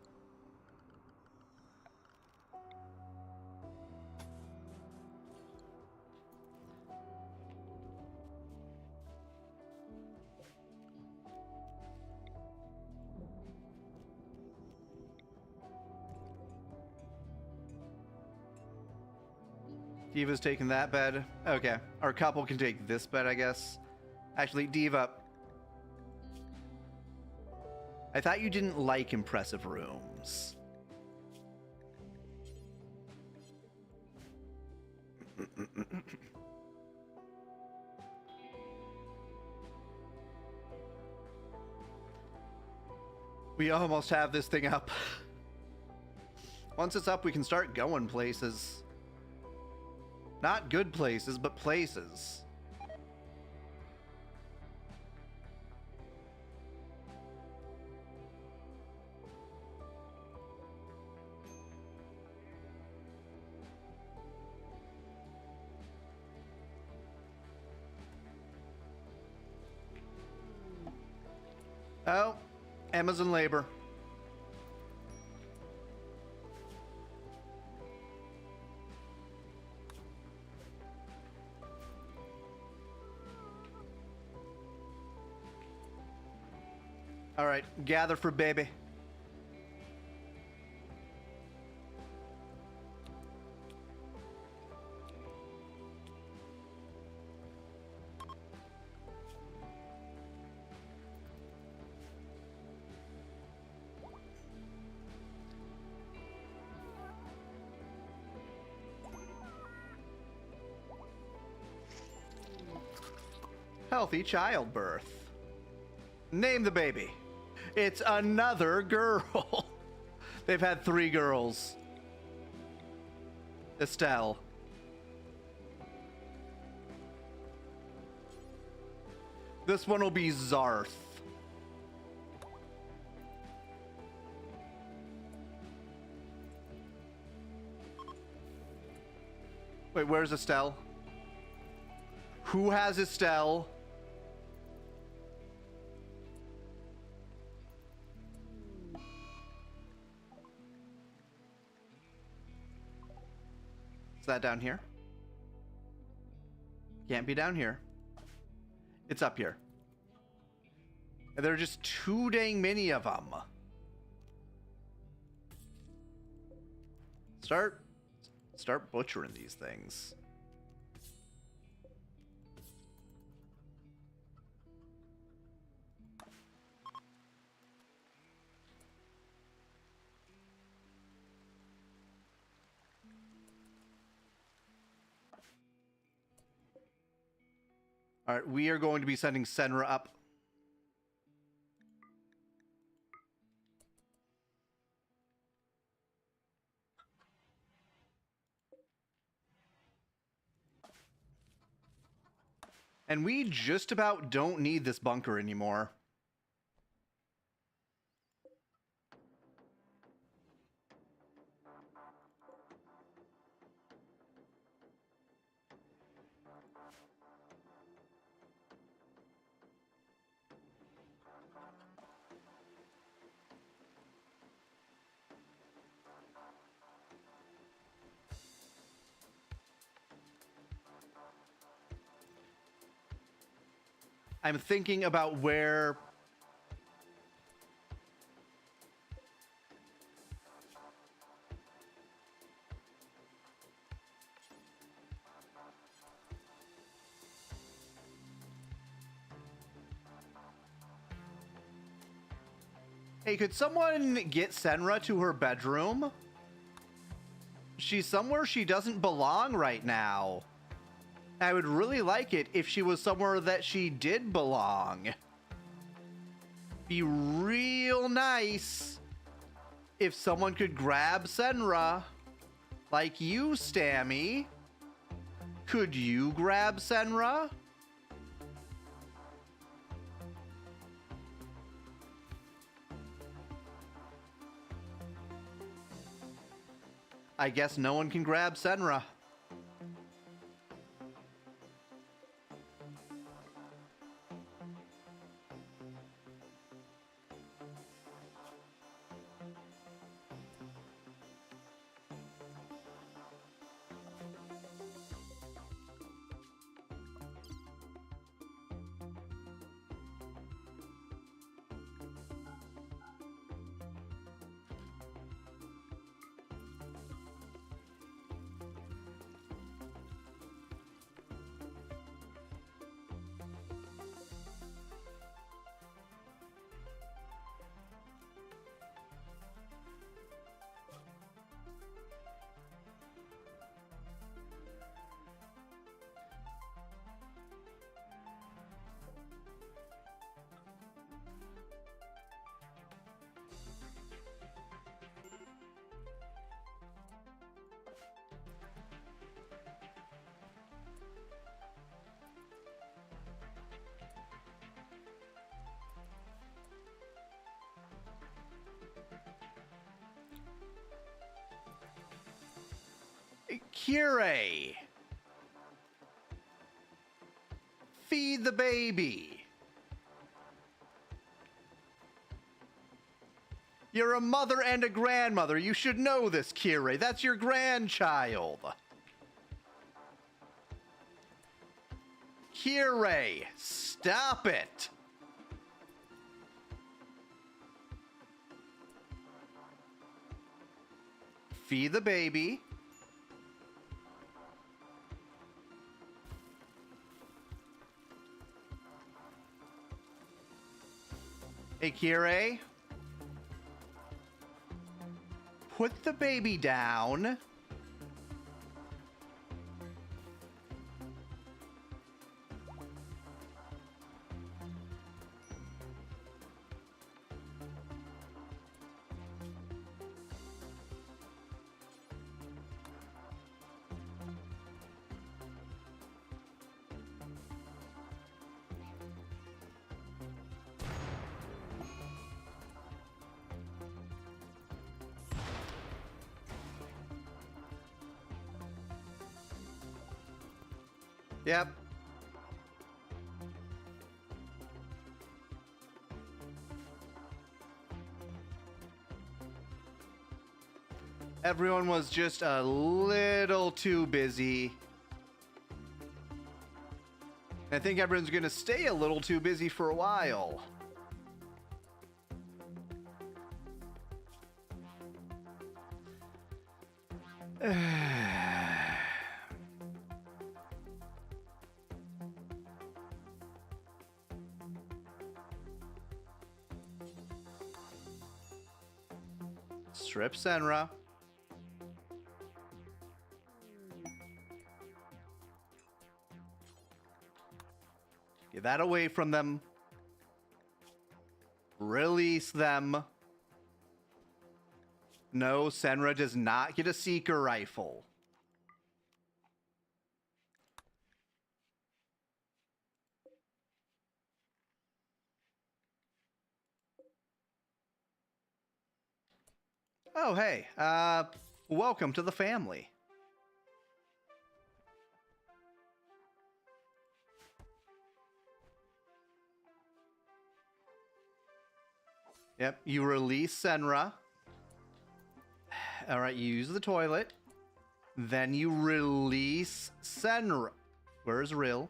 Diva's taking that bed. Okay. Our couple can take this bed, I guess. Actually, Diva. I thought you didn't like impressive rooms. We almost have this thing up. Once it's up, we can start going places. Not good places, but places. Oh, Emma's in labor. All right, gather for baby. Healthy childbirth. Name the baby. It's another girl. They've had 3 girls. Estelle. This one will be Zarth. Wait, where's Estelle? Who has Estelle? Is that down here? Can't be down here. It's up here. And there are just too dang many of them. Start butchering these things. All right, we are going to be sending Senra up. And we just about don't need this bunker anymore. I'm thinking about where... Hey, could someone get Senra to her bedroom? She's somewhere she doesn't belong right now. I would really like it if she was somewhere that she did belong. Be real nice if someone could grab Senra. Like you, Stammy. Could you grab Senra? I guess no one can grab Senra. Kirei. Feed the baby. You're a mother and a grandmother. You should know this, Kirei. That's your grandchild. Kirei, stop it. Feed the baby. Hey, Kirei. Put the baby down. Yep. Everyone was just a little too busy. I think everyone's gonna stay a little too busy for a while. Strip Senra. Get that away from them. Release them. No, Senra does not get a Seeker rifle. Oh, hey. Welcome to the family. Yep, you release Senra. All right, you use the toilet. Then you release Senra. Where's Rill?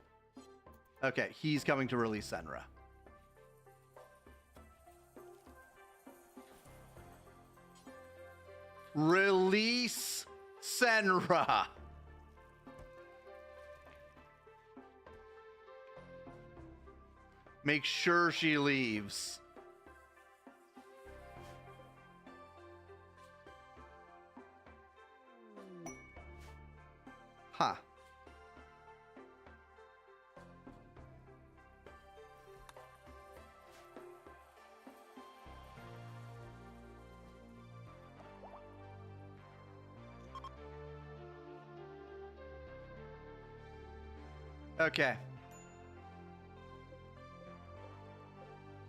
Okay, he's coming to release Senra. Release Senra. Make sure she leaves. Huh. Okay.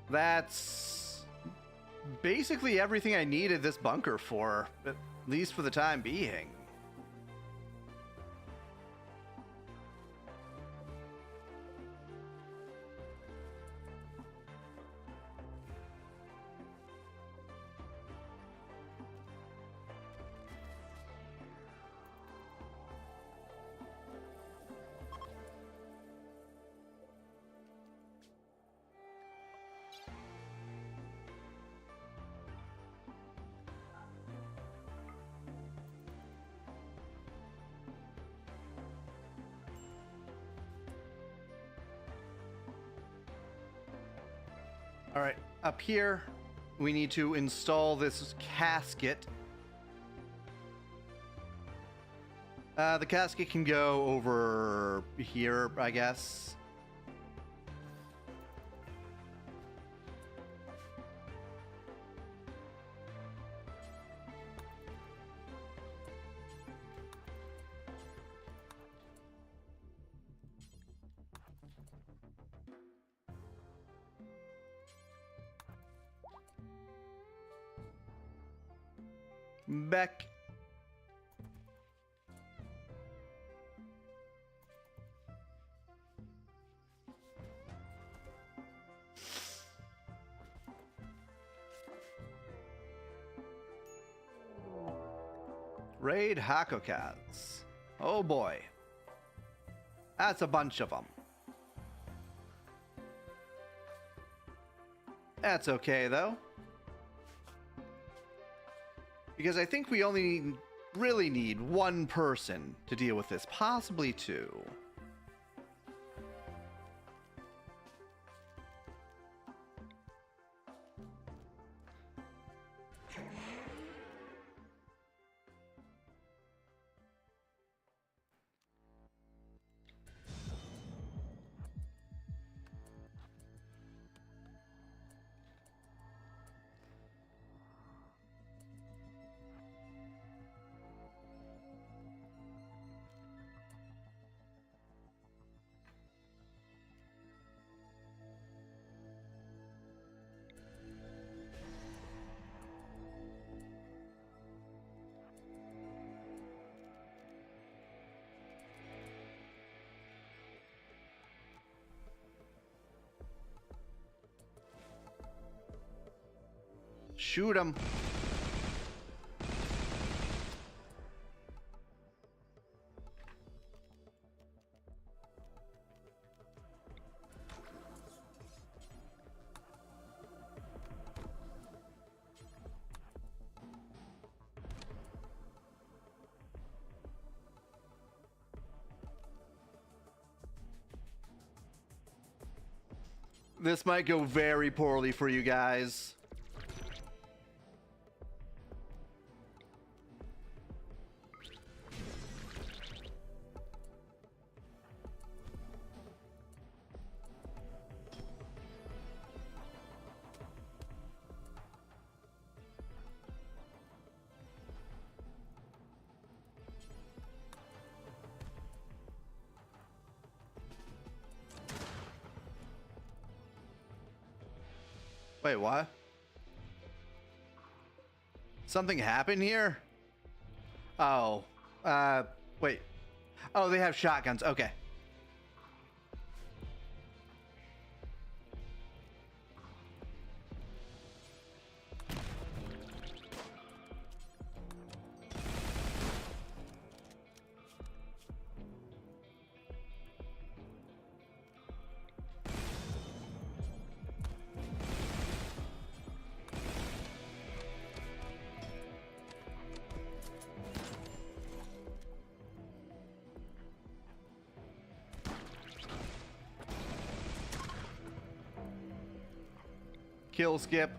That's basically everything I needed this bunker for, at least for the time being. All right, up here, we need to install this casket. The casket can go over here, I guess. Back. Raid Hakokats. Oh boy. That's a bunch of them. That's okay though. Because I think we only really need one person to deal with this, possibly two. Shoot him. This might go very poorly for you guys. Wait, what? Something happened here? Oh, wait. Oh, they have shotguns. Okay. Kill skip.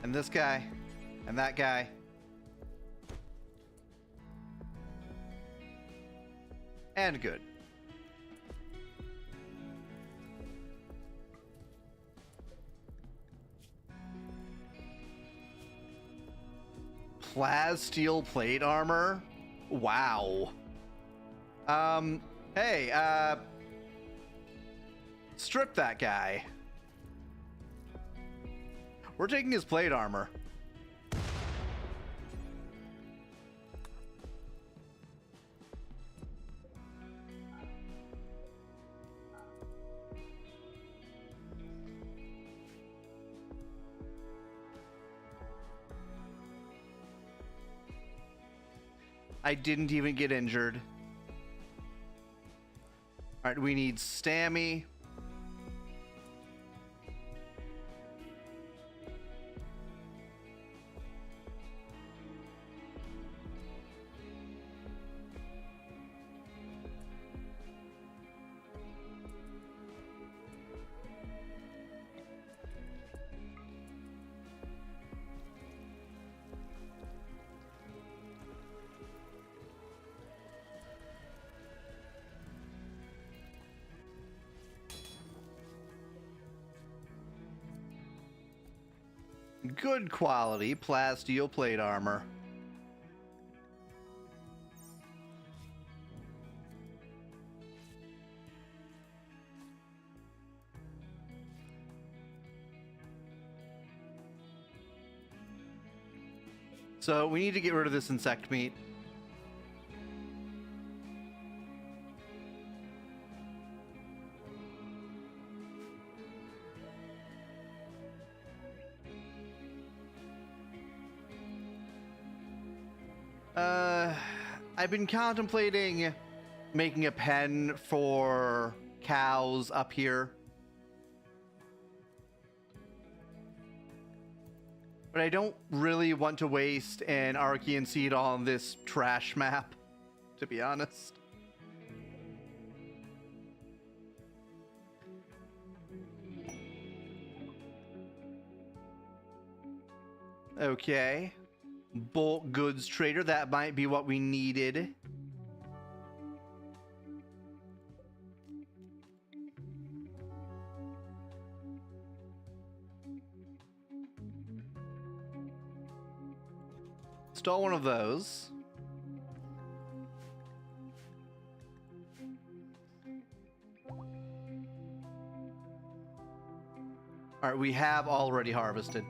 And this guy, and that guy. And good. Steel plate armor? Wow. Hey, strip that guy. We're taking his plate armor. I didn't even get injured. All right, we need Stammy. Good quality plasteel plate armor. So we need to get rid of this insect meat. I've been contemplating making a pen for cows up here. But I don't really want to waste an Archean seed on this trash map, to be honest. Okay. Bulk goods trader, that might be what we needed. Stole one of those. All right, we have already harvested.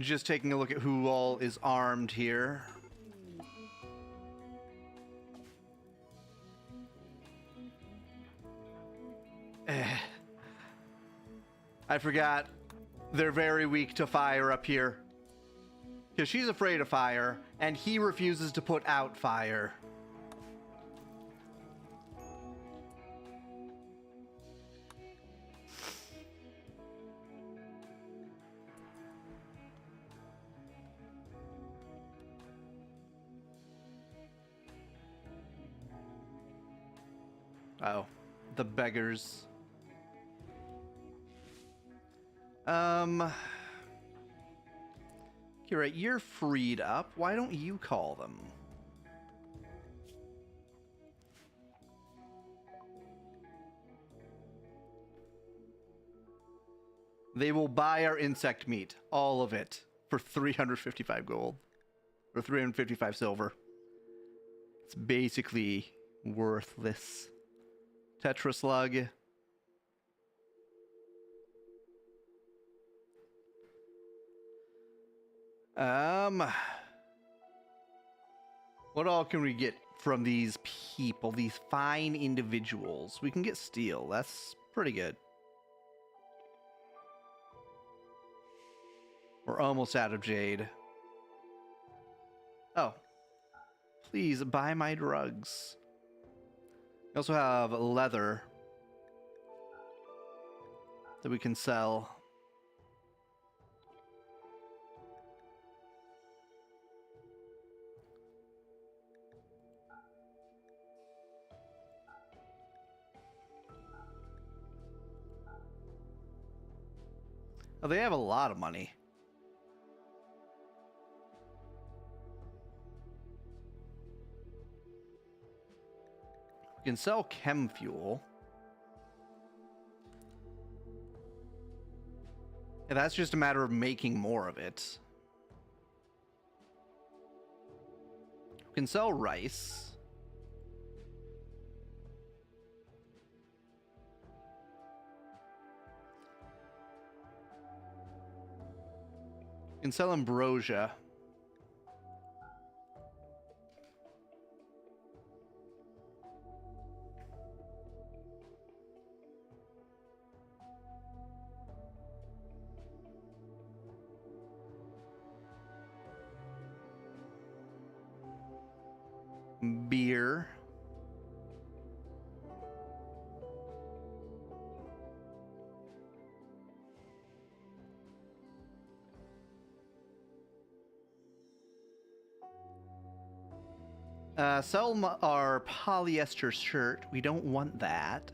Just taking a look at who all is armed here. I forgot. They're very weak to fire up here. Because she's afraid of fire, and he refuses to put out fire. Oh, the beggars. Okay, right, you're freed up. Why don't you call them? They will buy our insect meat, all of it, for 355 gold. Or 355 silver. It's basically worthless. Tetra slug. What all can we get from these people, these fine individuals? We can get steel. That's pretty good. We're almost out of jade. Oh. Please buy my drugs. We also have leather that we can sell. Oh, they have a lot of money. We can sell chem fuel. Yeah, that's just a matter of making more of it. We can sell rice. We can sell ambrosia. Beer. Sell our polyester shirt. We don't want that.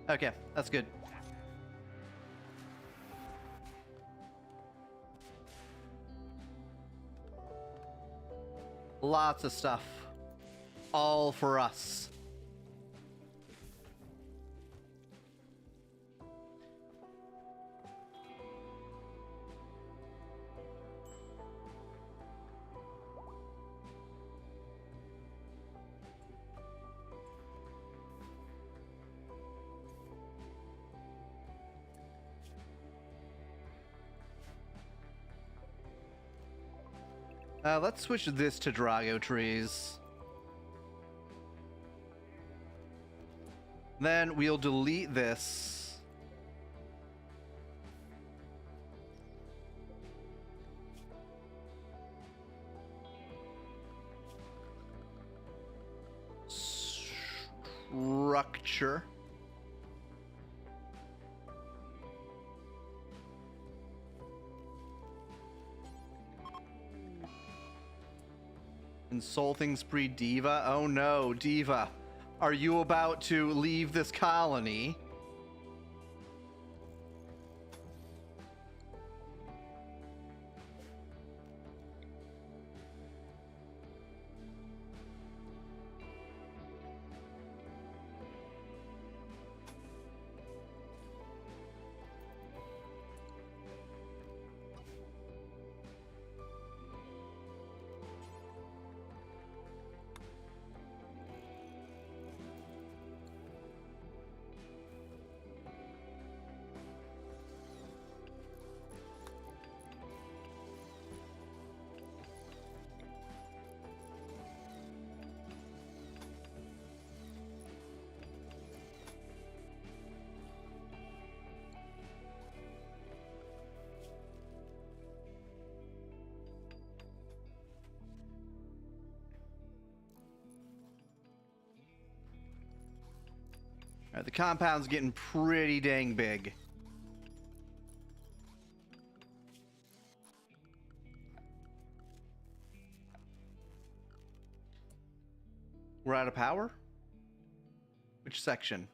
Okay, that's good. Lots of stuff. All for us. Let's switch this to Drago trees. Then we'll delete this. Structure. Insulting spree Diva? Oh no, Diva. Are you about to leave this colony? Alright, the compound's getting pretty dang big. We're out of power? Which section?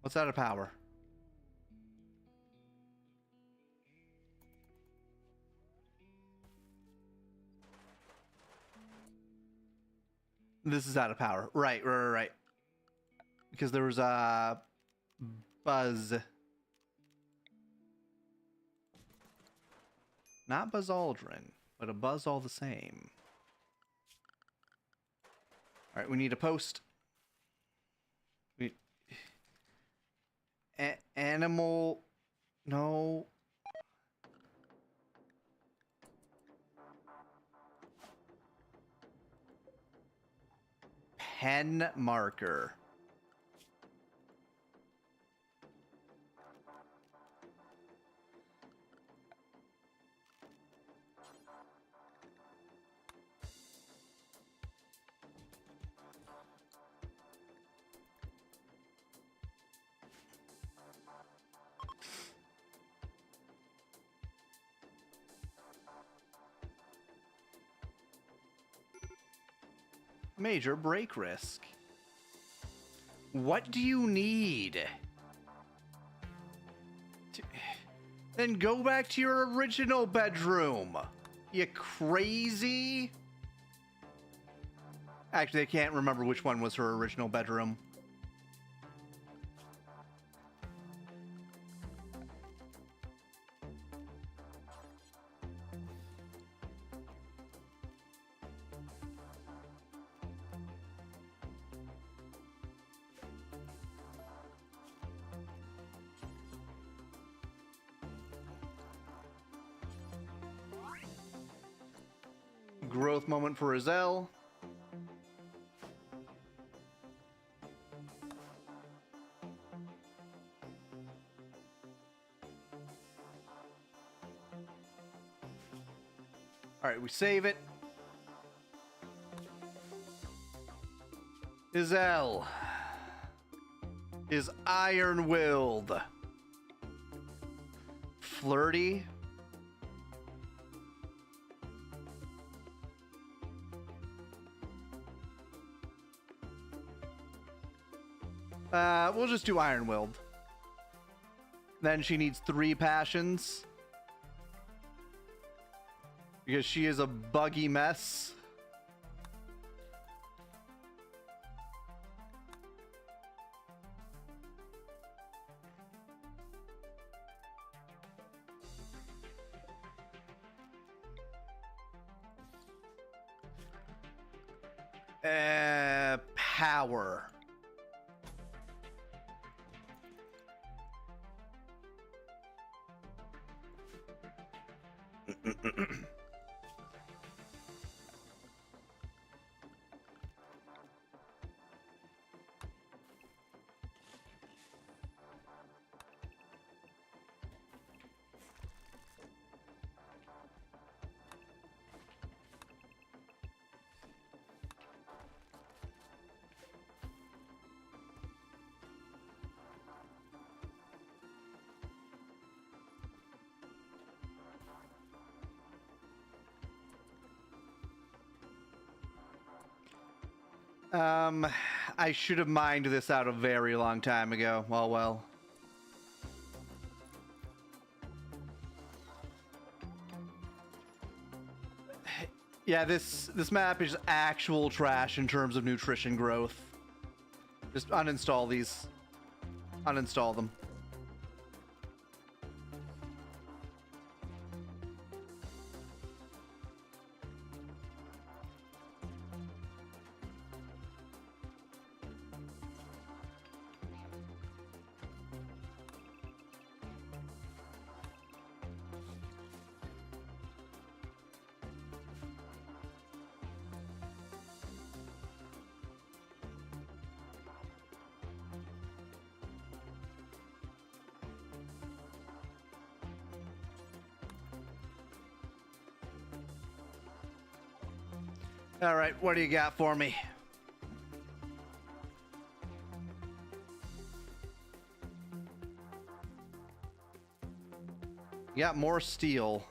What's out of power? This is out of power. Right. Because there was a buzz. Not Buzz Aldrin, but a buzz all the same. Alright, we need a post. Animal... No... Pen marker. Major break risk. What do you need? Then go back to your original bedroom. You crazy? Actually, I can't remember which one was her original bedroom. Growth moment for Rizal. All right, we save it. Rizal is iron-willed. Flirty. We'll just do iron-willed. Then she needs 3 passions. Because she is a buggy mess. Power. I should have mined this out a very long time ago. Well. Yeah, this map is actual trash in terms of nutrition growth. Just uninstall these. Uninstall them. All right, what do you got for me? You got more steel.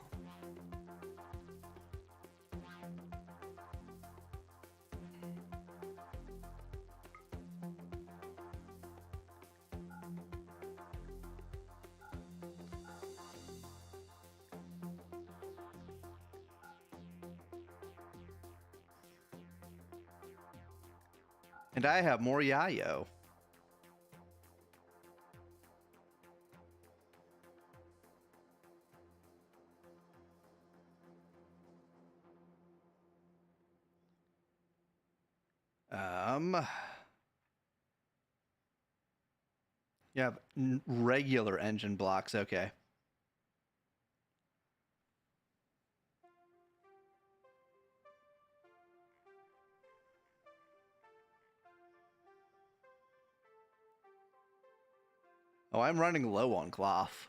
And I have more yayo. You have regular engine blocks, okay. Oh, I'm running low on cloth.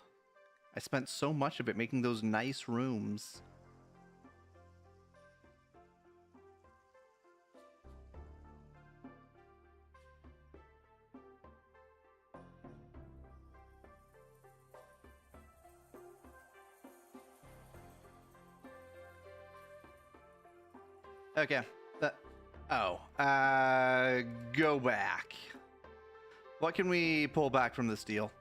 I spent so much of it making those nice rooms. Okay. Go back. What can we pull back from this deal?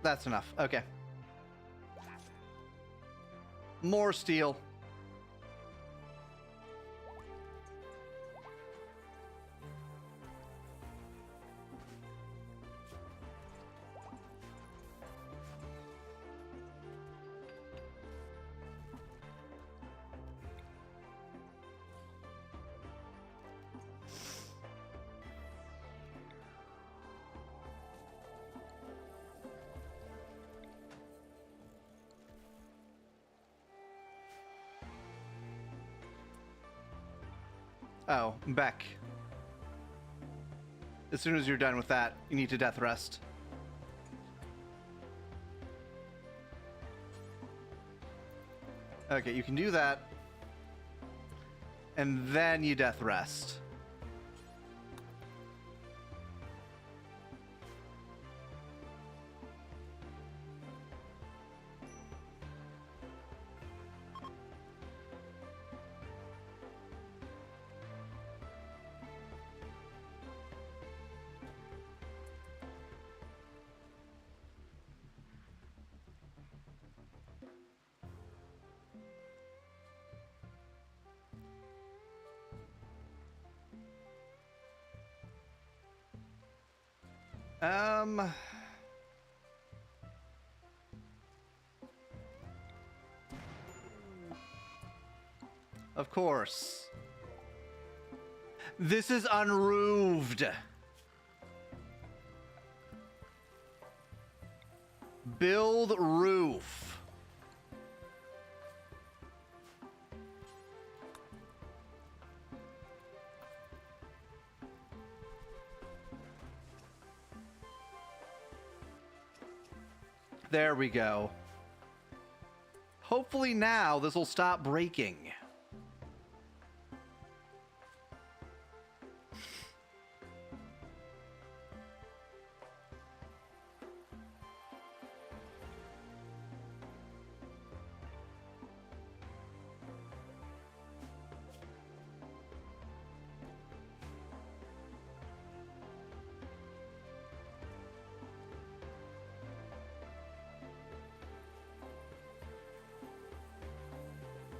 That's enough. Okay. More steel. Oh, Beck. As soon as you're done with that, you need to death rest. Okay, you can do that. And then you death rest. Of course. This is unroofed. Build roof. There we go. Hopefully now this will stop breaking.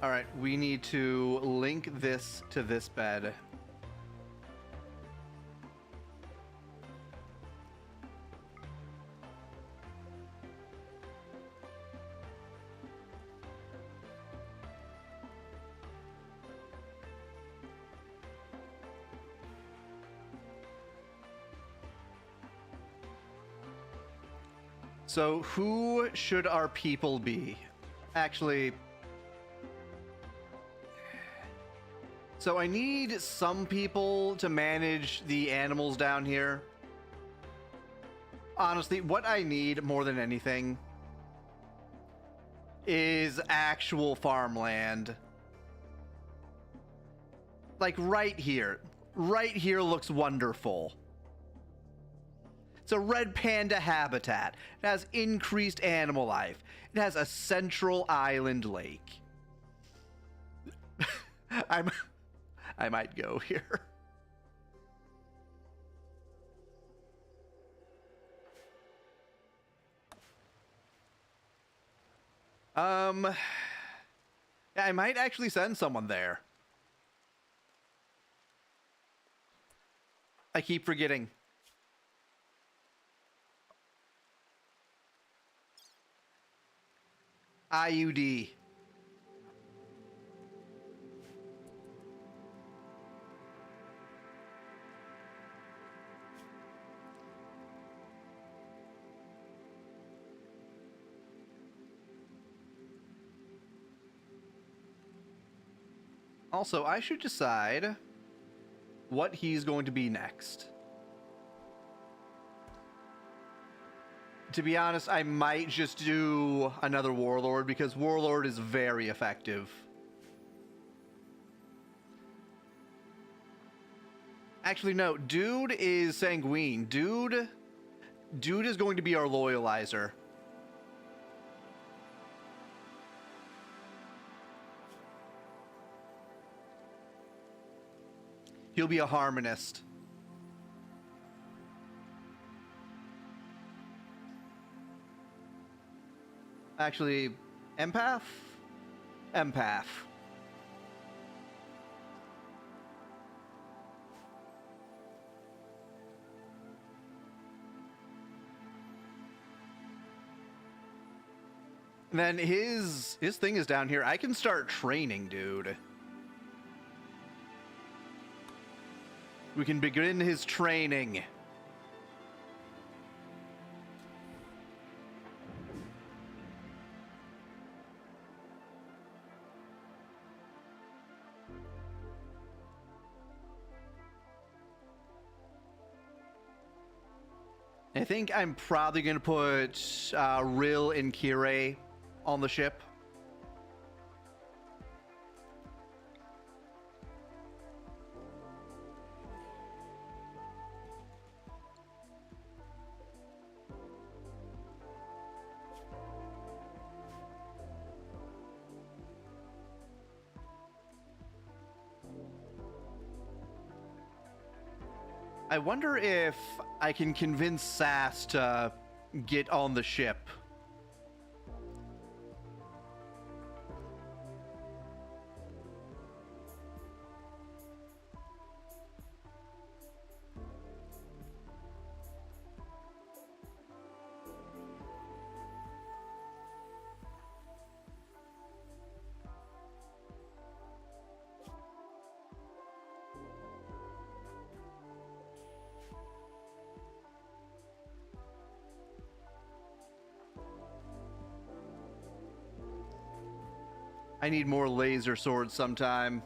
All right, we need to link this to this bed. So who should our people be? Actually, so I need some people to manage the animals down here. Honestly, what I need more than anything is actual farmland. Like right here. Right here looks wonderful. It's a red panda habitat. It has increased animal life. It has a central island lake. I might go here. Yeah, I might actually send someone there. I keep forgetting. IUD. Also, I should decide what he's going to be next. To be honest, I might just do another Warlord because Warlord is very effective. Actually, no. Dude is Sanguine. Dude is going to be our loyalizer. He'll be a harmonist. Actually, empath? Empath. And then his thing is down here. I can start training, dude. We can begin his training. I think I'm probably going to put Rill and Kirei on the ship. I wonder if I can convince Sass to get on the ship. I need more laser swords sometime.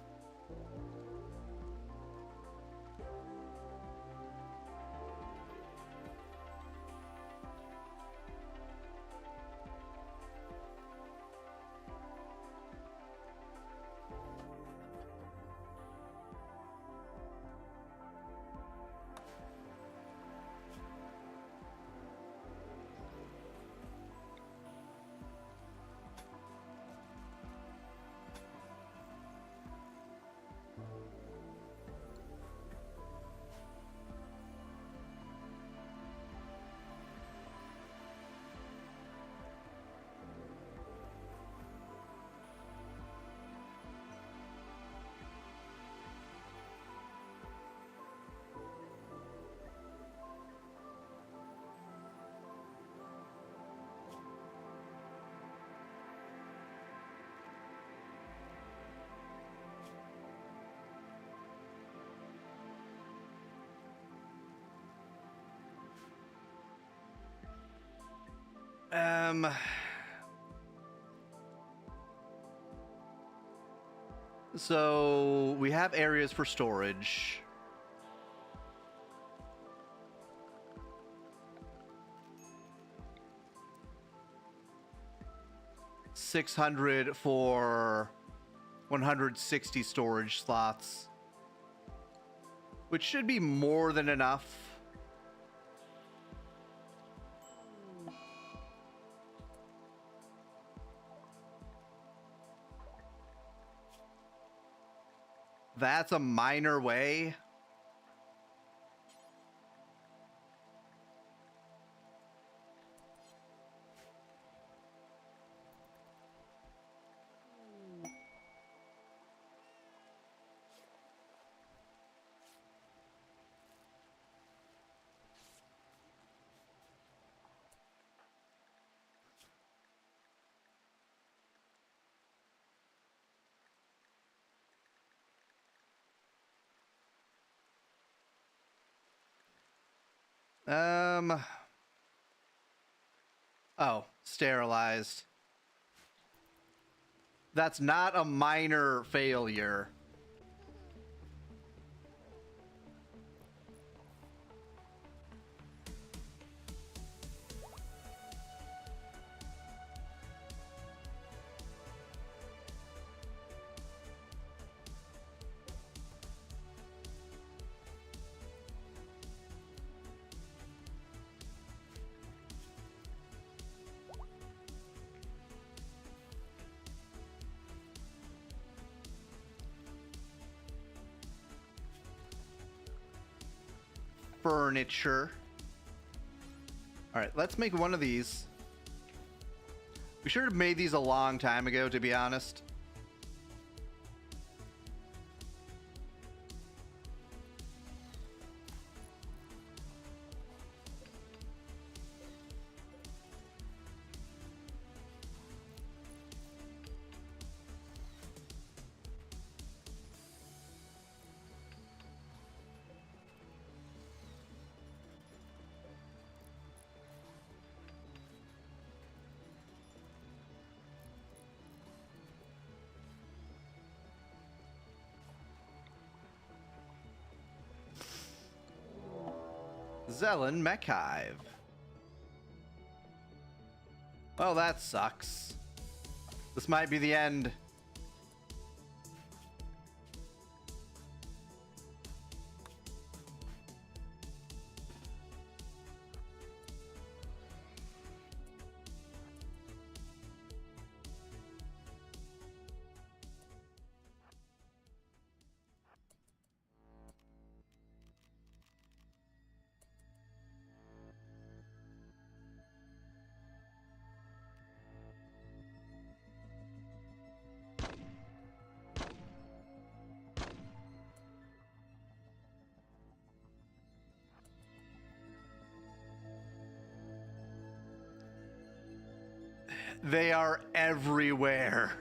Um. So we have areas for storage. $600 for 160 storage slots, which should be more than enough. That's a minor way. Oh, sterilized. That's not a minor failure. Furniture. All right, let's make one of these. We should have made these a long time ago, to be honest. Zelen Mekhive. Well, that sucks. This might be the end. They are everywhere.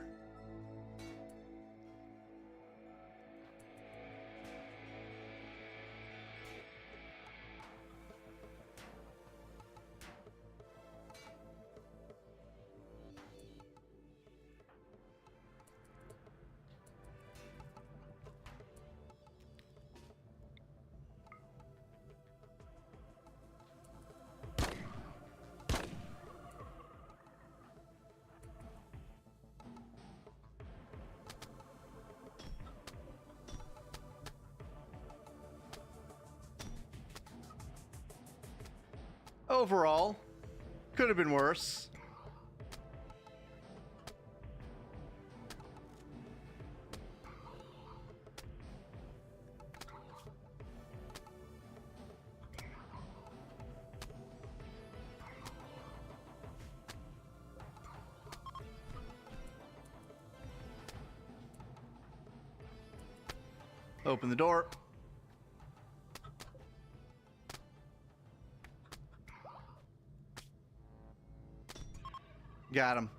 Overall, could have been worse. Open the door. Got him.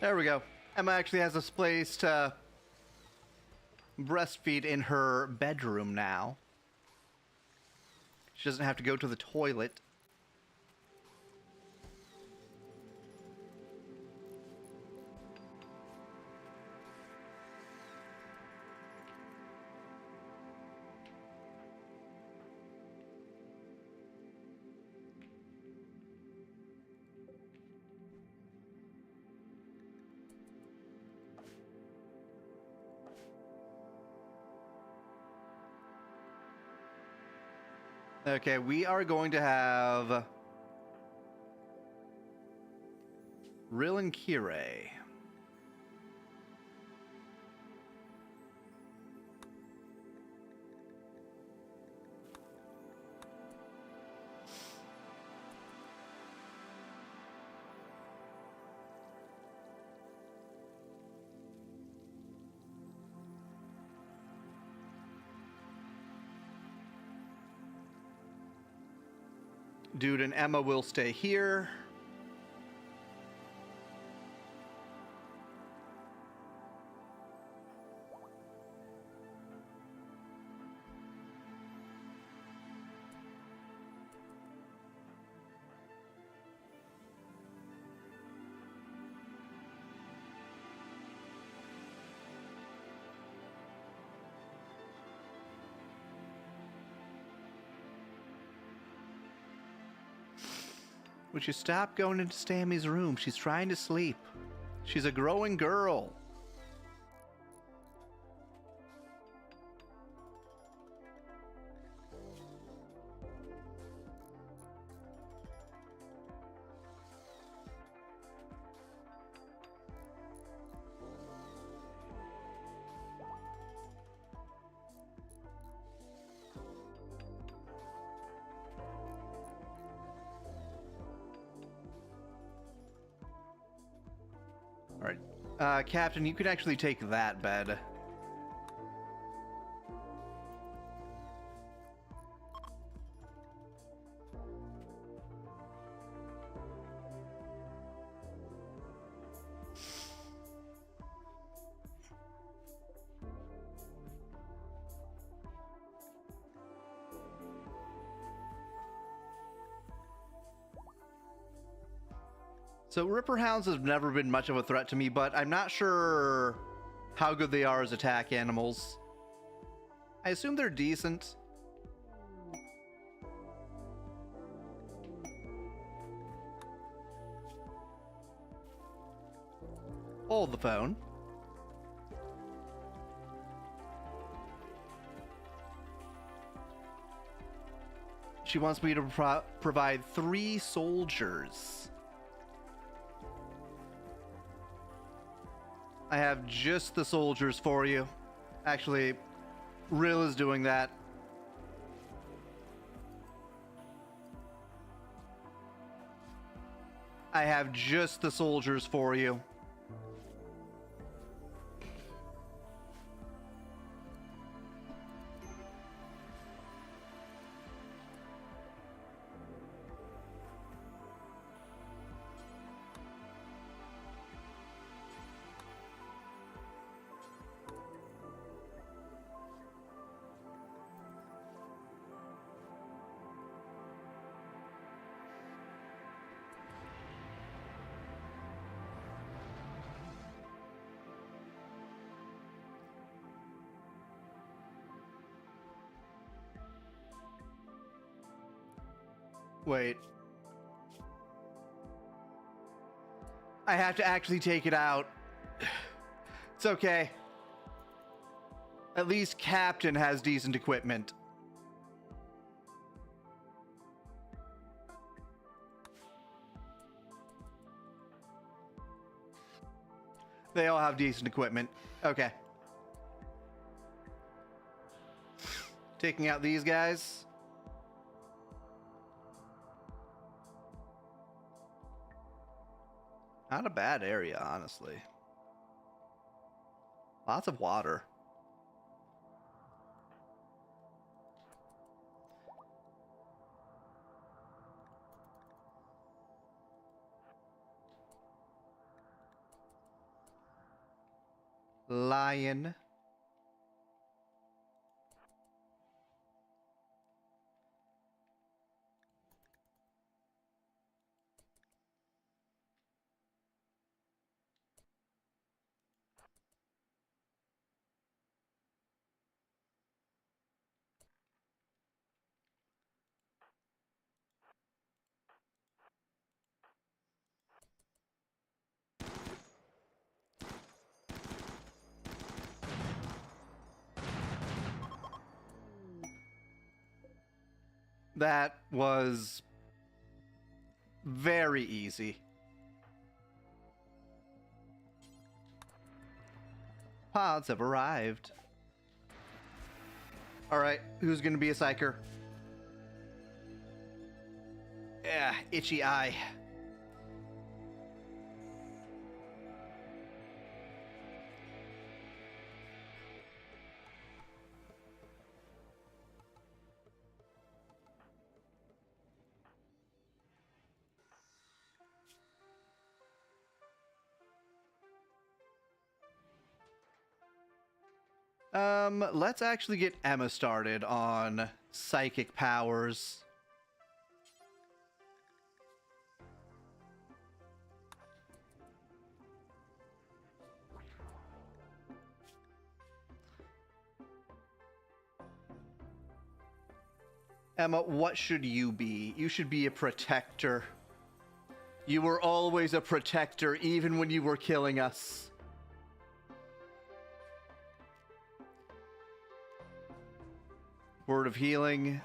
There we go. Emma actually has a place to breastfeed in her bedroom now. She doesn't have to go to the toilet. Okay, we are going to have Rill and Kirei. Dude and Emma will stay here. Would you stop going into Stammy's room? She's trying to sleep. She's a growing girl. Alright. Captain, you could actually take that bed. So Ripper Hounds have never been much of a threat to me, but I'm not sure how good they are as attack animals. I assume they're decent. Hold the phone. She wants me to provide 3 soldiers. I have just the soldiers for you. Actually, Rill is doing that. I have just the soldiers for you. Wait. I have to actually take it out. It's okay. At least Captain has decent equipment. They all have decent equipment. Okay. Taking out these guys. Not a bad area, honestly. Lots of water. Lion. That was very easy. Pods have arrived. Alright, who's gonna be a psyker? Yeah, itchy eye. Let's actually get Emma started on psychic powers. Emma, what should you be? You should be a protector. You were always a protector, even when you were killing us. Word of healing.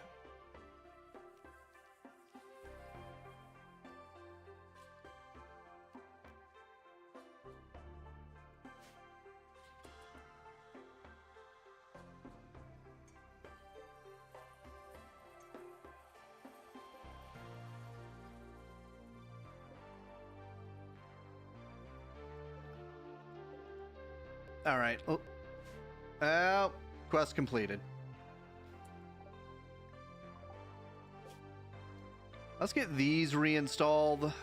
All right. Oh, quest completed. Let's get these reinstalled.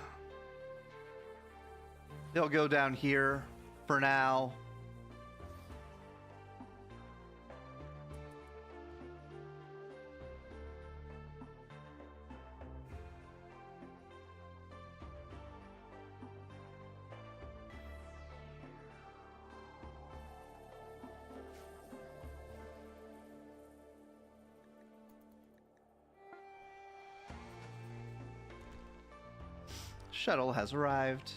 They'll go down here for now. Shuttle has arrived.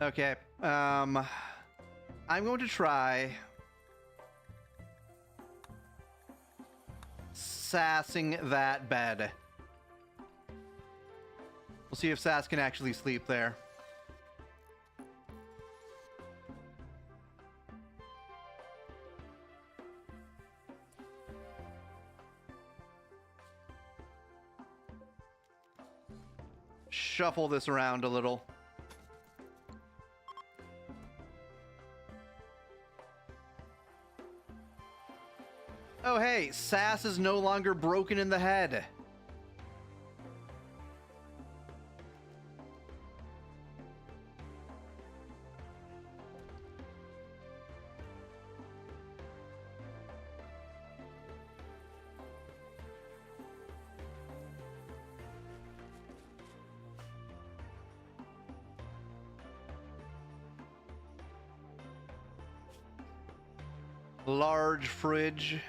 Okay. I'm going to try sassing that bed. We'll see if Sass can actually sleep there. Shuffle this around a little. Oh hey, Sass is no longer broken in the head. large fridge.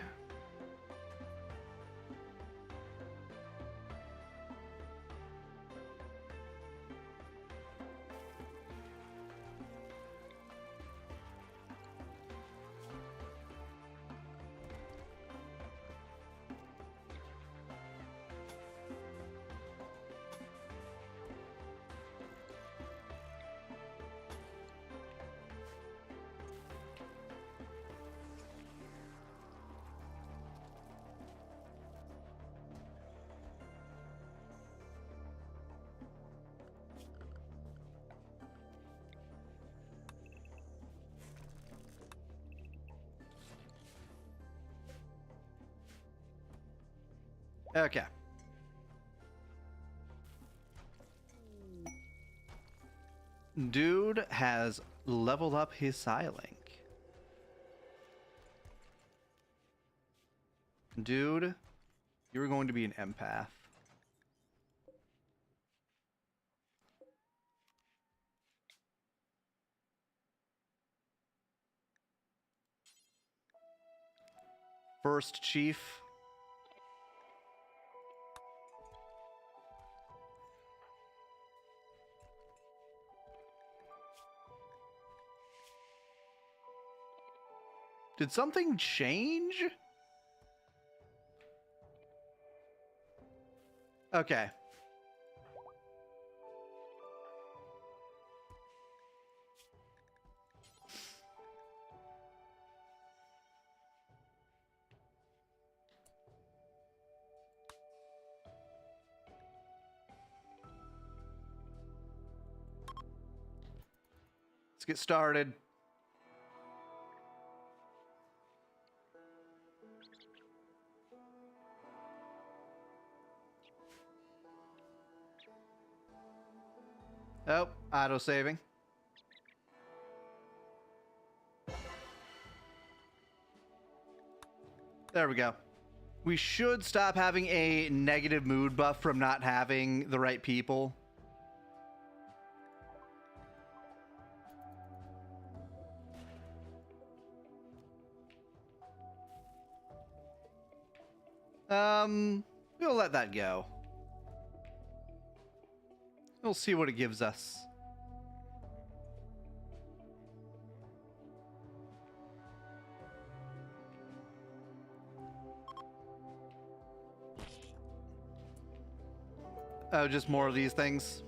Okay. Dude has leveled up his Psylink. Dude, you're going to be an empath. First chief. Did something change? Okay. Let's get started. Oh, auto saving. There we go. We should stop having a negative mood buff from not having the right people. We'll let that go. We'll see what it gives us. Oh, just more of these things.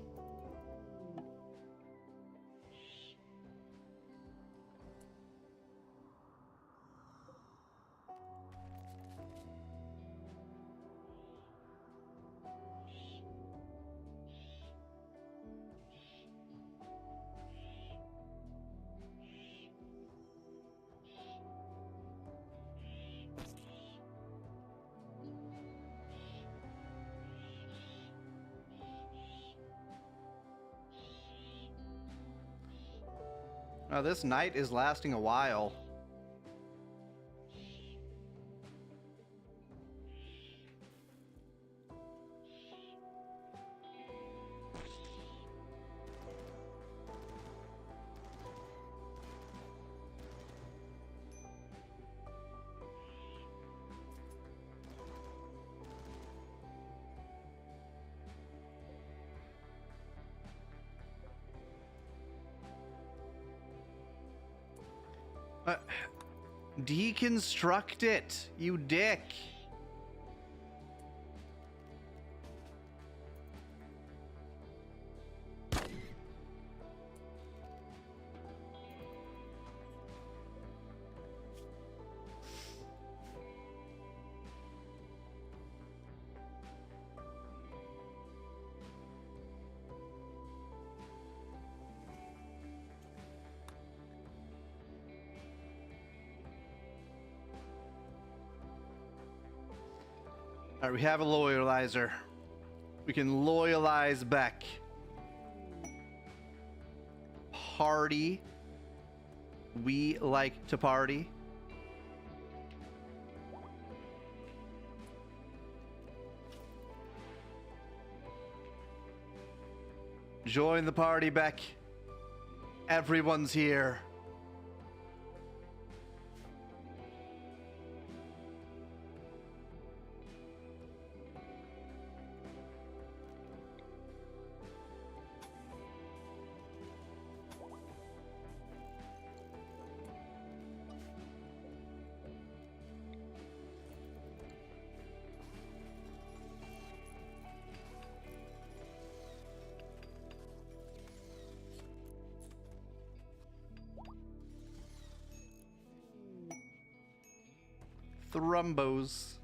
Oh, this night is lasting a while. Deconstruct it, you dick. All right, we have a loyalizer. We can loyalize back. Party. We like to party. Join the party, Beck. Everyone's here. Thrumbos.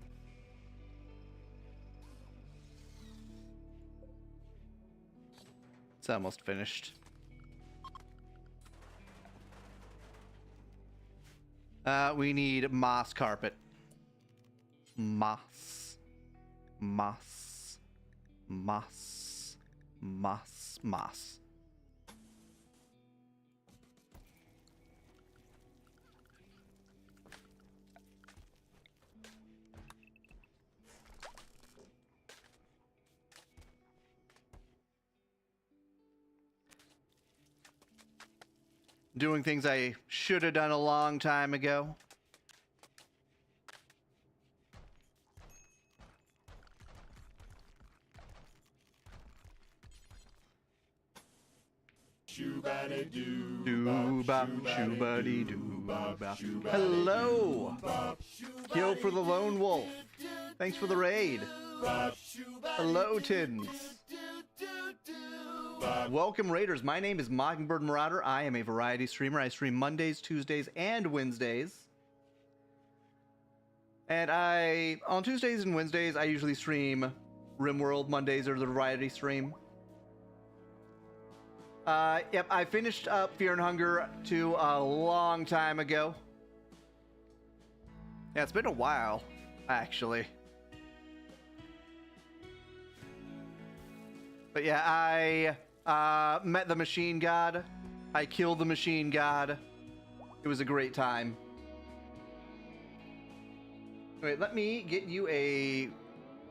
It's almost finished. We need moss carpet. Moss. Moss. Moss. Moss. Moss. Doing things I should have done a long time ago. Hello! Kill for the Lone Wolf. Thanks for the raid. Hello, Tins. Welcome, Raiders. My name is Mockingbird Marauder. I am a variety streamer. I stream Mondays, Tuesdays, and Wednesdays. And on Tuesdays and Wednesdays, I usually stream Rimworld. Mondays are the variety stream. Yep, I finished up Fear and Hunger a long time ago. Yeah, it's been a while, actually. But yeah, I met the Machine God. I killed the Machine God. It was a great time. Wait, let me get you a...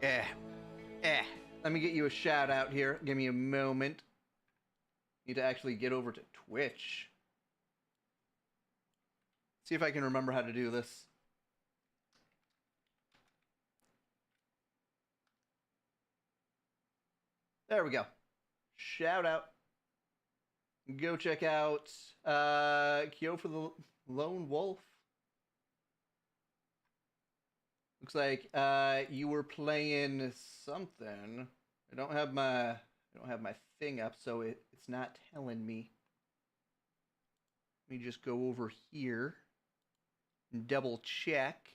Let me get you a shout out here. Give me a moment. Need to actually get over to Twitch. See if I can remember how to do this. There we go. Shout out. Go check out Kyo for the Lone Wolf. Looks like you were playing something. I don't have my thing up, so it's not telling me. Let me just go over here and double check.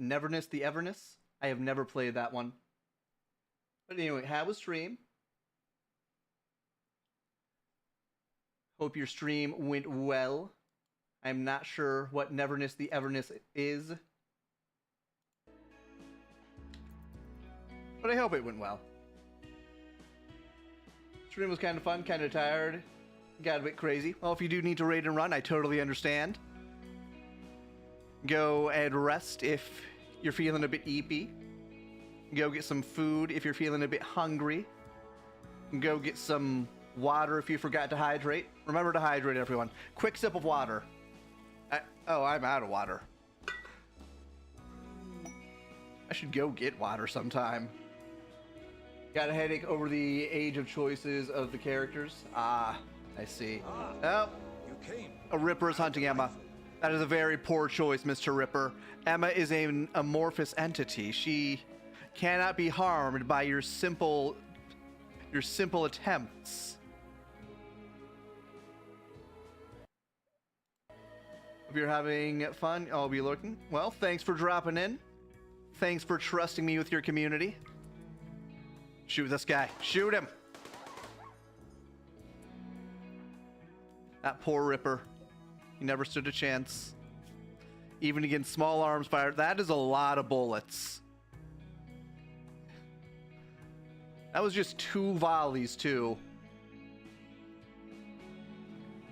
Neverness the Everness. I have never played that one. But anyway, how was stream? Hope your stream went well. I'm not sure what Neverness the Everness is. But I hope it went well. Stream was kind of fun, kind of tired. Got a bit crazy. Well, if you do need to raid and run, I totally understand. Go and rest if you're feeling a bit eepy. Go get some food if you're feeling a bit hungry. Go get some water if you forgot to hydrate. Remember to hydrate, everyone. Quick sip of water. I'm out of water. I should go get water sometime. Got a headache over the age of choices of the characters. Ah, I see. Oh, a Ripper is hunting Emma. That is a very poor choice, Mr. Ripper. Emma is an amorphous entity. She cannot be harmed by your simple attempts. If you're having fun, I'll be looking. Well, thanks for dropping in. Thanks for trusting me with your community. Shoot this guy. Shoot him. That poor Ripper. He never stood a chance. Even against small arms fire. That is a lot of bullets. That was just 2 volleys, too.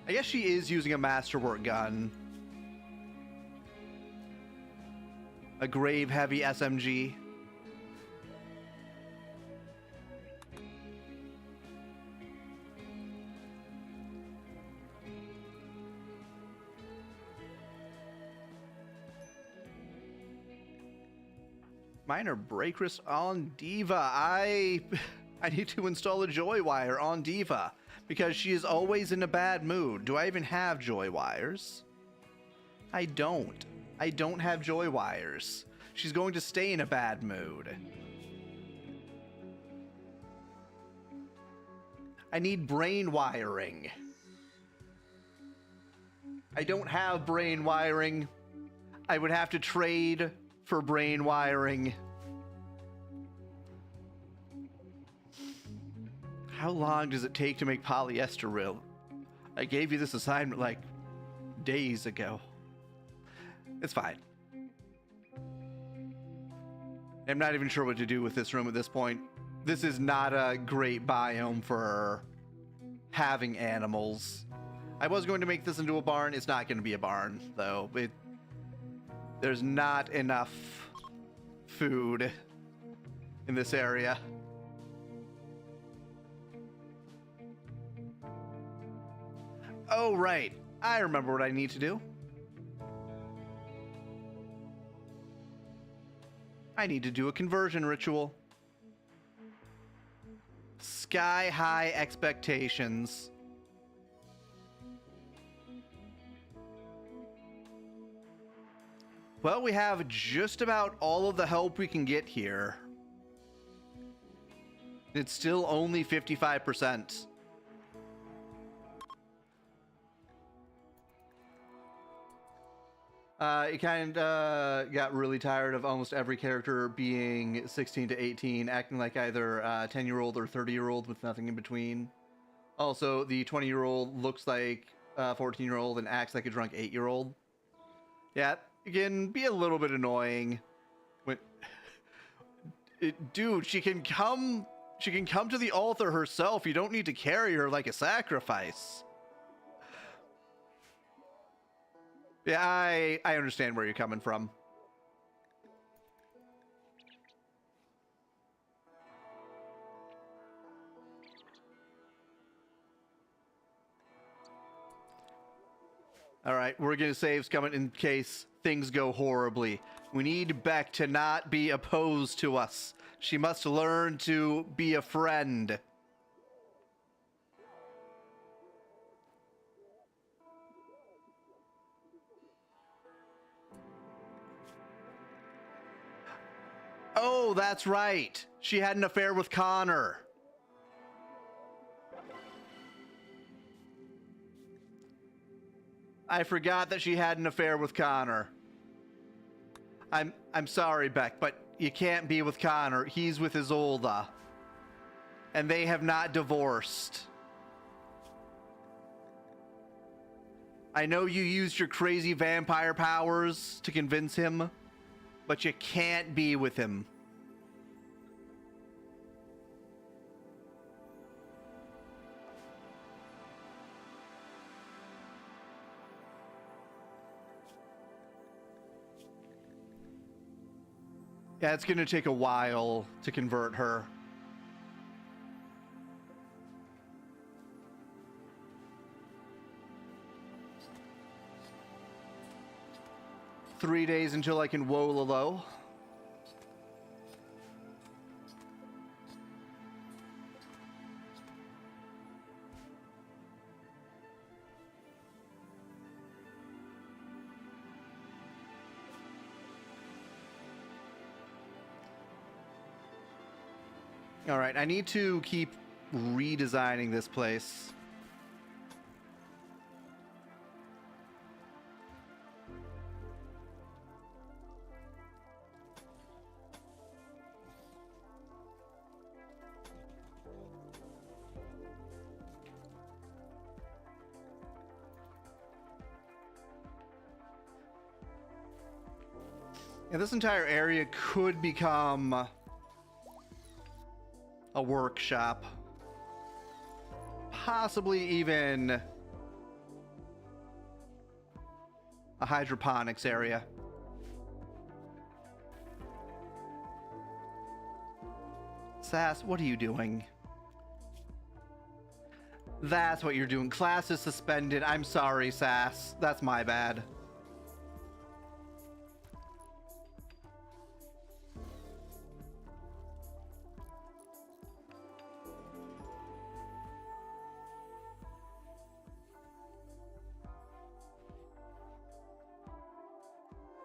I guess she is using a masterwork gun. A grave heavy SMG. Minor break risk on Diva. I need to install a joy wire on Diva because she is always in a bad mood. Do I even have joy wires? I don't. I don't have joy wires. She's going to stay in a bad mood. I need brain wiring. I don't have brain wiring. I would have to trade for brain wiring. How long does it take to make polyester reel? I gave you this assignment like days ago. It's fine. I'm not even sure what to do with this room at this point. This is not a great biome for having animals. I was going to make this into a barn. It's not going to be a barn, though. There's not enough food in this area. Oh, right. I remember what I need to do. I need to do a conversion ritual. Sky high expectations. Well, we have just about all of the help we can get here. It's still only 55%. It kind of got really tired of almost every character being 16 to 18, acting like either a 10-year-old or 30-year-old with nothing in between. Also, the 20-year-old looks like a 14-year-old and acts like a drunk 8-year-old. Yeah, it can be a little bit annoying. Dude, she can come to the altar herself. You don't need to carry her like a sacrifice. Yeah, I understand where you're coming from. All right, we're going to save Scummit in case things go horribly. We need Beck to not be opposed to us. She must learn to be a friend. Oh, that's right. She had an affair with Connor. I forgot that she had an affair with Connor. I'm sorry, Beck, but you can't be with Connor. He's with Isolde. And they have not divorced. I know you used your crazy vampire powers to convince him, but you can't be with him. Yeah, it's going to take a while to convert her. Three days until I can Wololo. All right, I need to keep redesigning this place. Yeah, this entire area could become a workshop, possibly even a hydroponics area. Sass, what are you doing? That's what you're doing. Class is suspended. I'm sorry, Sass. That's my bad.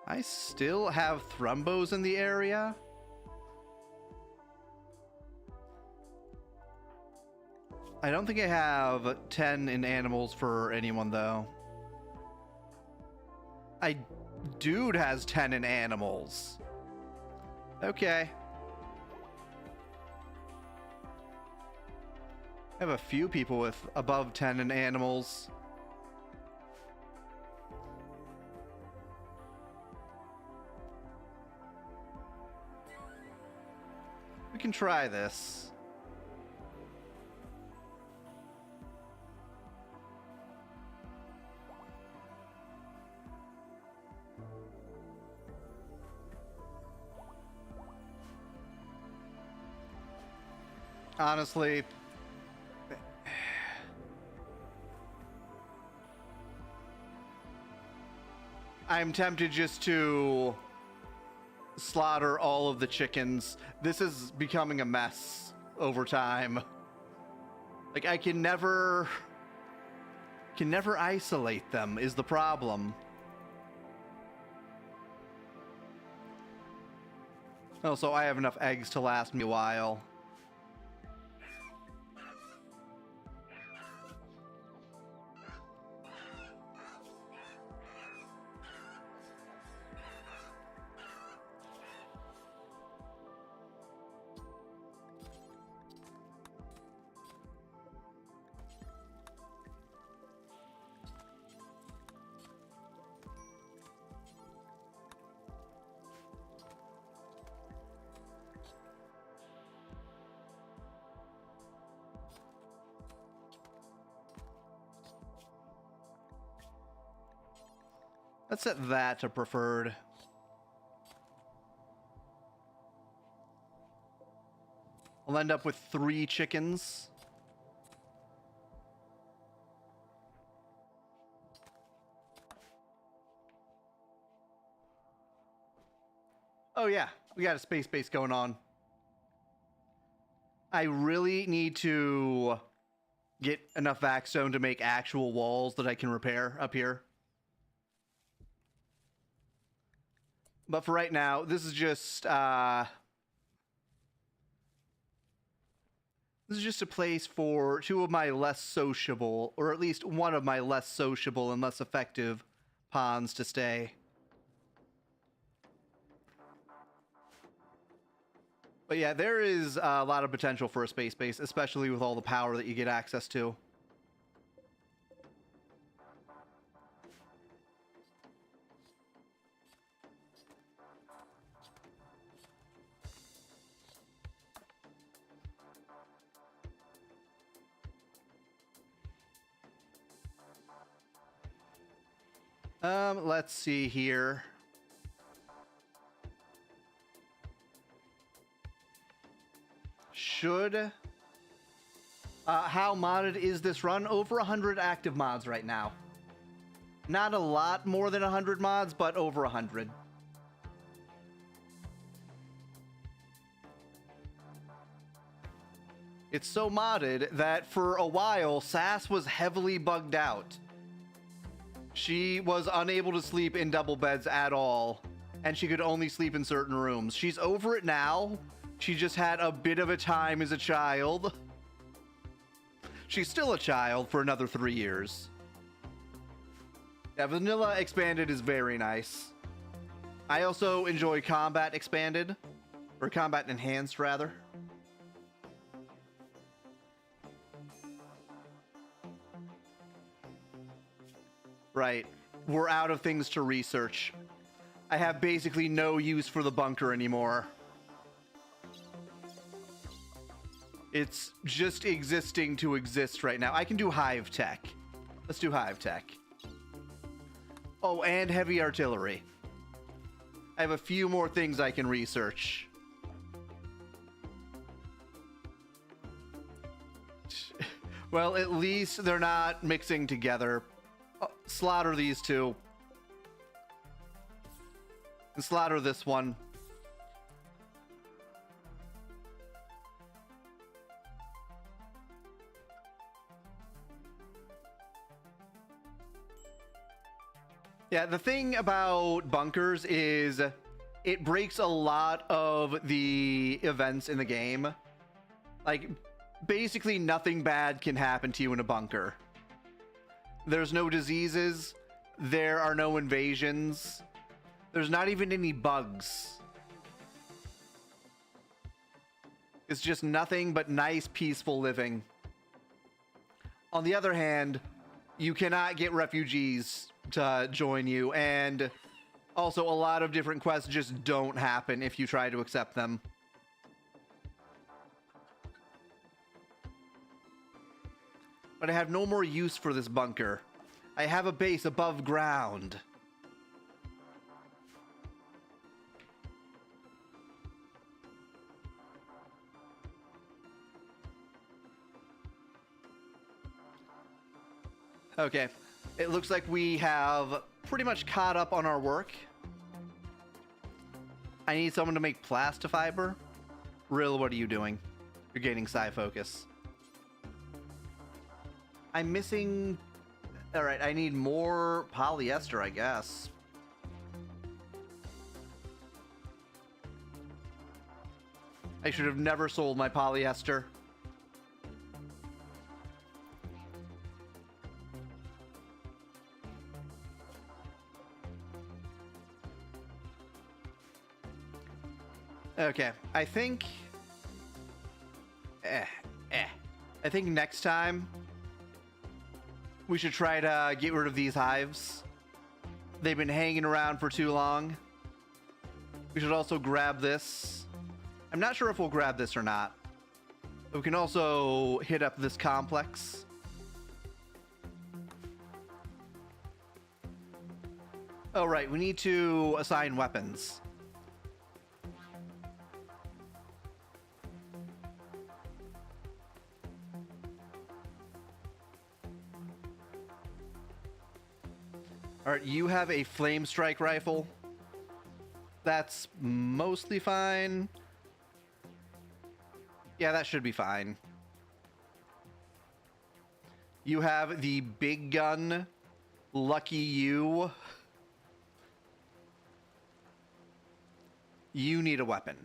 I still have thrumbos in the area. I don't think I have 10 in animals for anyone, though. Dude has 10 in animals. Okay. I have a few people with above 10 in animals. We can try this. Honestly, I'm tempted just to slaughter all of the chickens. This is becoming a mess over time. Like, I can never isolate them is the problem. Also, I have enough eggs to last me a while. Let's set that to preferred. I'll end up with 3 chickens. Oh yeah, we got a space base going on. I really need to get enough vac stone to make actual walls that I can repair up here. But for right now, this is just a place for 2 of my less sociable, or at least one of my less sociable and less effective pawns to stay. But yeah, there is a lot of potential for a space base, especially with all the power that you get access to. Let's see here. How modded is this run? Over 100 active mods right now. Not a lot more than 100 mods, but over 100. It's so modded that for a while, Sass was heavily bugged out. She was unable to sleep in double beds at all, and she could only sleep in certain rooms. She's over it now. She just had a bit of a time as a child. She's still a child for another 3 years. Yeah, Vanilla Expanded is very nice. I also enjoy Combat Expanded, or Combat Enhanced, rather. Right. We're out of things to research. I have basically no use for the bunker anymore. It's just existing to exist right now. I can do hive tech. Let's do hive tech. Oh, and heavy artillery. I have a few more things I can research. Well, at least they're not mixing together. Slaughter these 2. And slaughter this one. Yeah, the thing about bunkers is it breaks a lot of the events in the game. Like, basically nothing bad can happen to you in a bunker. There's no diseases. There are no invasions. There's not even any bugs. It's just nothing but nice, peaceful living. On the other hand, you cannot get refugees to join you, and also a lot of different quests just don't happen if you try to accept them. But I have no more use for this bunker. I have a base above ground. Okay, it looks like we have pretty much caught up on our work. I need someone to make plastifiber. Rill, what are you doing? You're gaining psi focus. I'm missing... Alright, I need more polyester, I guess. I should have never sold my polyester. Okay, I think... I think next time we should try to get rid of these hives. They've been hanging around for too long. We should also grab this. I'm not sure if we'll grab this or not. But we can also hit up this complex. Oh, right, we need to assign weapons. Alright, you have a flame strike rifle. That's mostly fine. Yeah, that should be fine. You have the big gun. Lucky you. You need a weapon.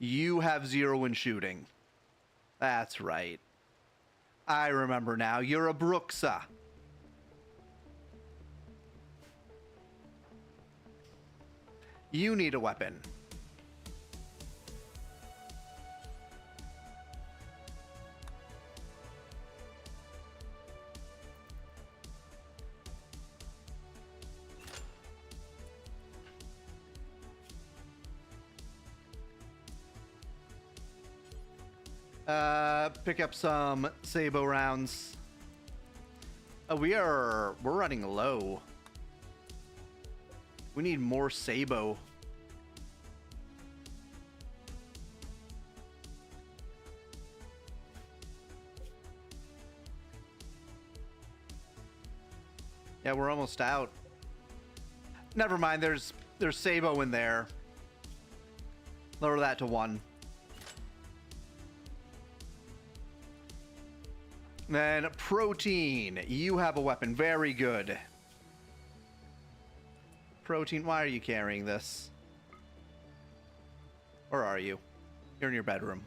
You have 0 in shooting. That's right. I remember now. You're a Brooksa. You need a weapon. Pick up some Sabo rounds. We're running low. We need more Sabo. Yeah, we're almost out. Never mind, there's Sabo in there. Lower that to 1. Then protein. You have a weapon. Very good. Protein, why are you carrying this? Or are you? You're in your bedroom.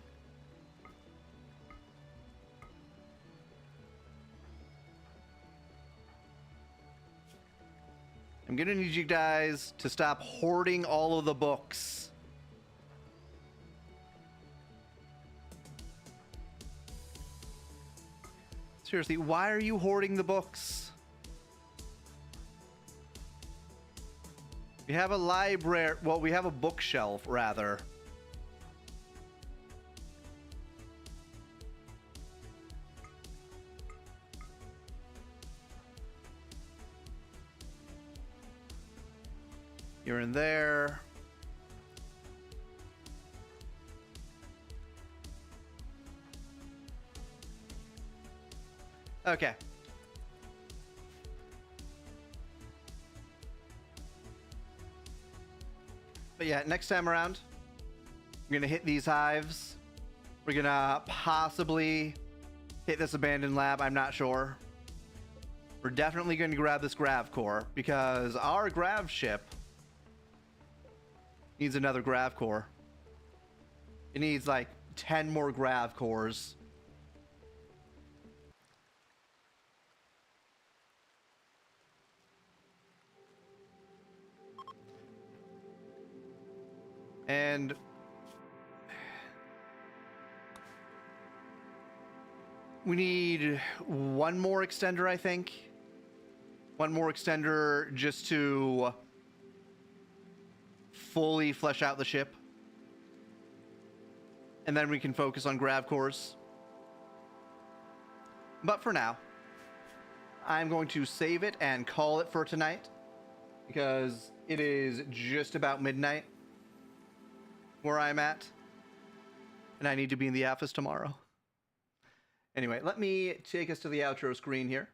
I'm gonna need you guys to stop hoarding all of the books. Seriously, why are you hoarding the books? We have a library. Well, we have a bookshelf, rather. You're in there. Okay. But yeah, next time around, we're gonna hit these hives. We're gonna possibly hit this abandoned lab. I'm not sure. We're definitely going to grab this grav core because our grav ship needs another grav core. It needs like 10 more grav cores. And we need one more extender, I think. One more extender just to fully flesh out the ship. And then we can focus on grav cores. But for now, I'm going to save it and call it for tonight, because it is just about midnight where I'm at, and I need to be in the office tomorrow. Anyway, let me take us to the outro screen here.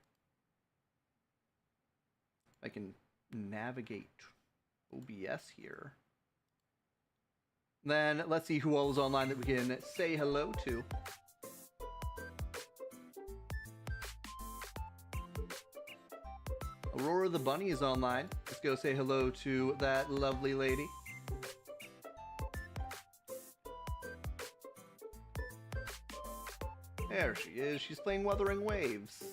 I can navigate OBS here. Then let's see who all is online that we can say hello to. Aurora the Bunny is online. Let's go say hello to that lovely lady. There she is. She's playing Wuthering Waves.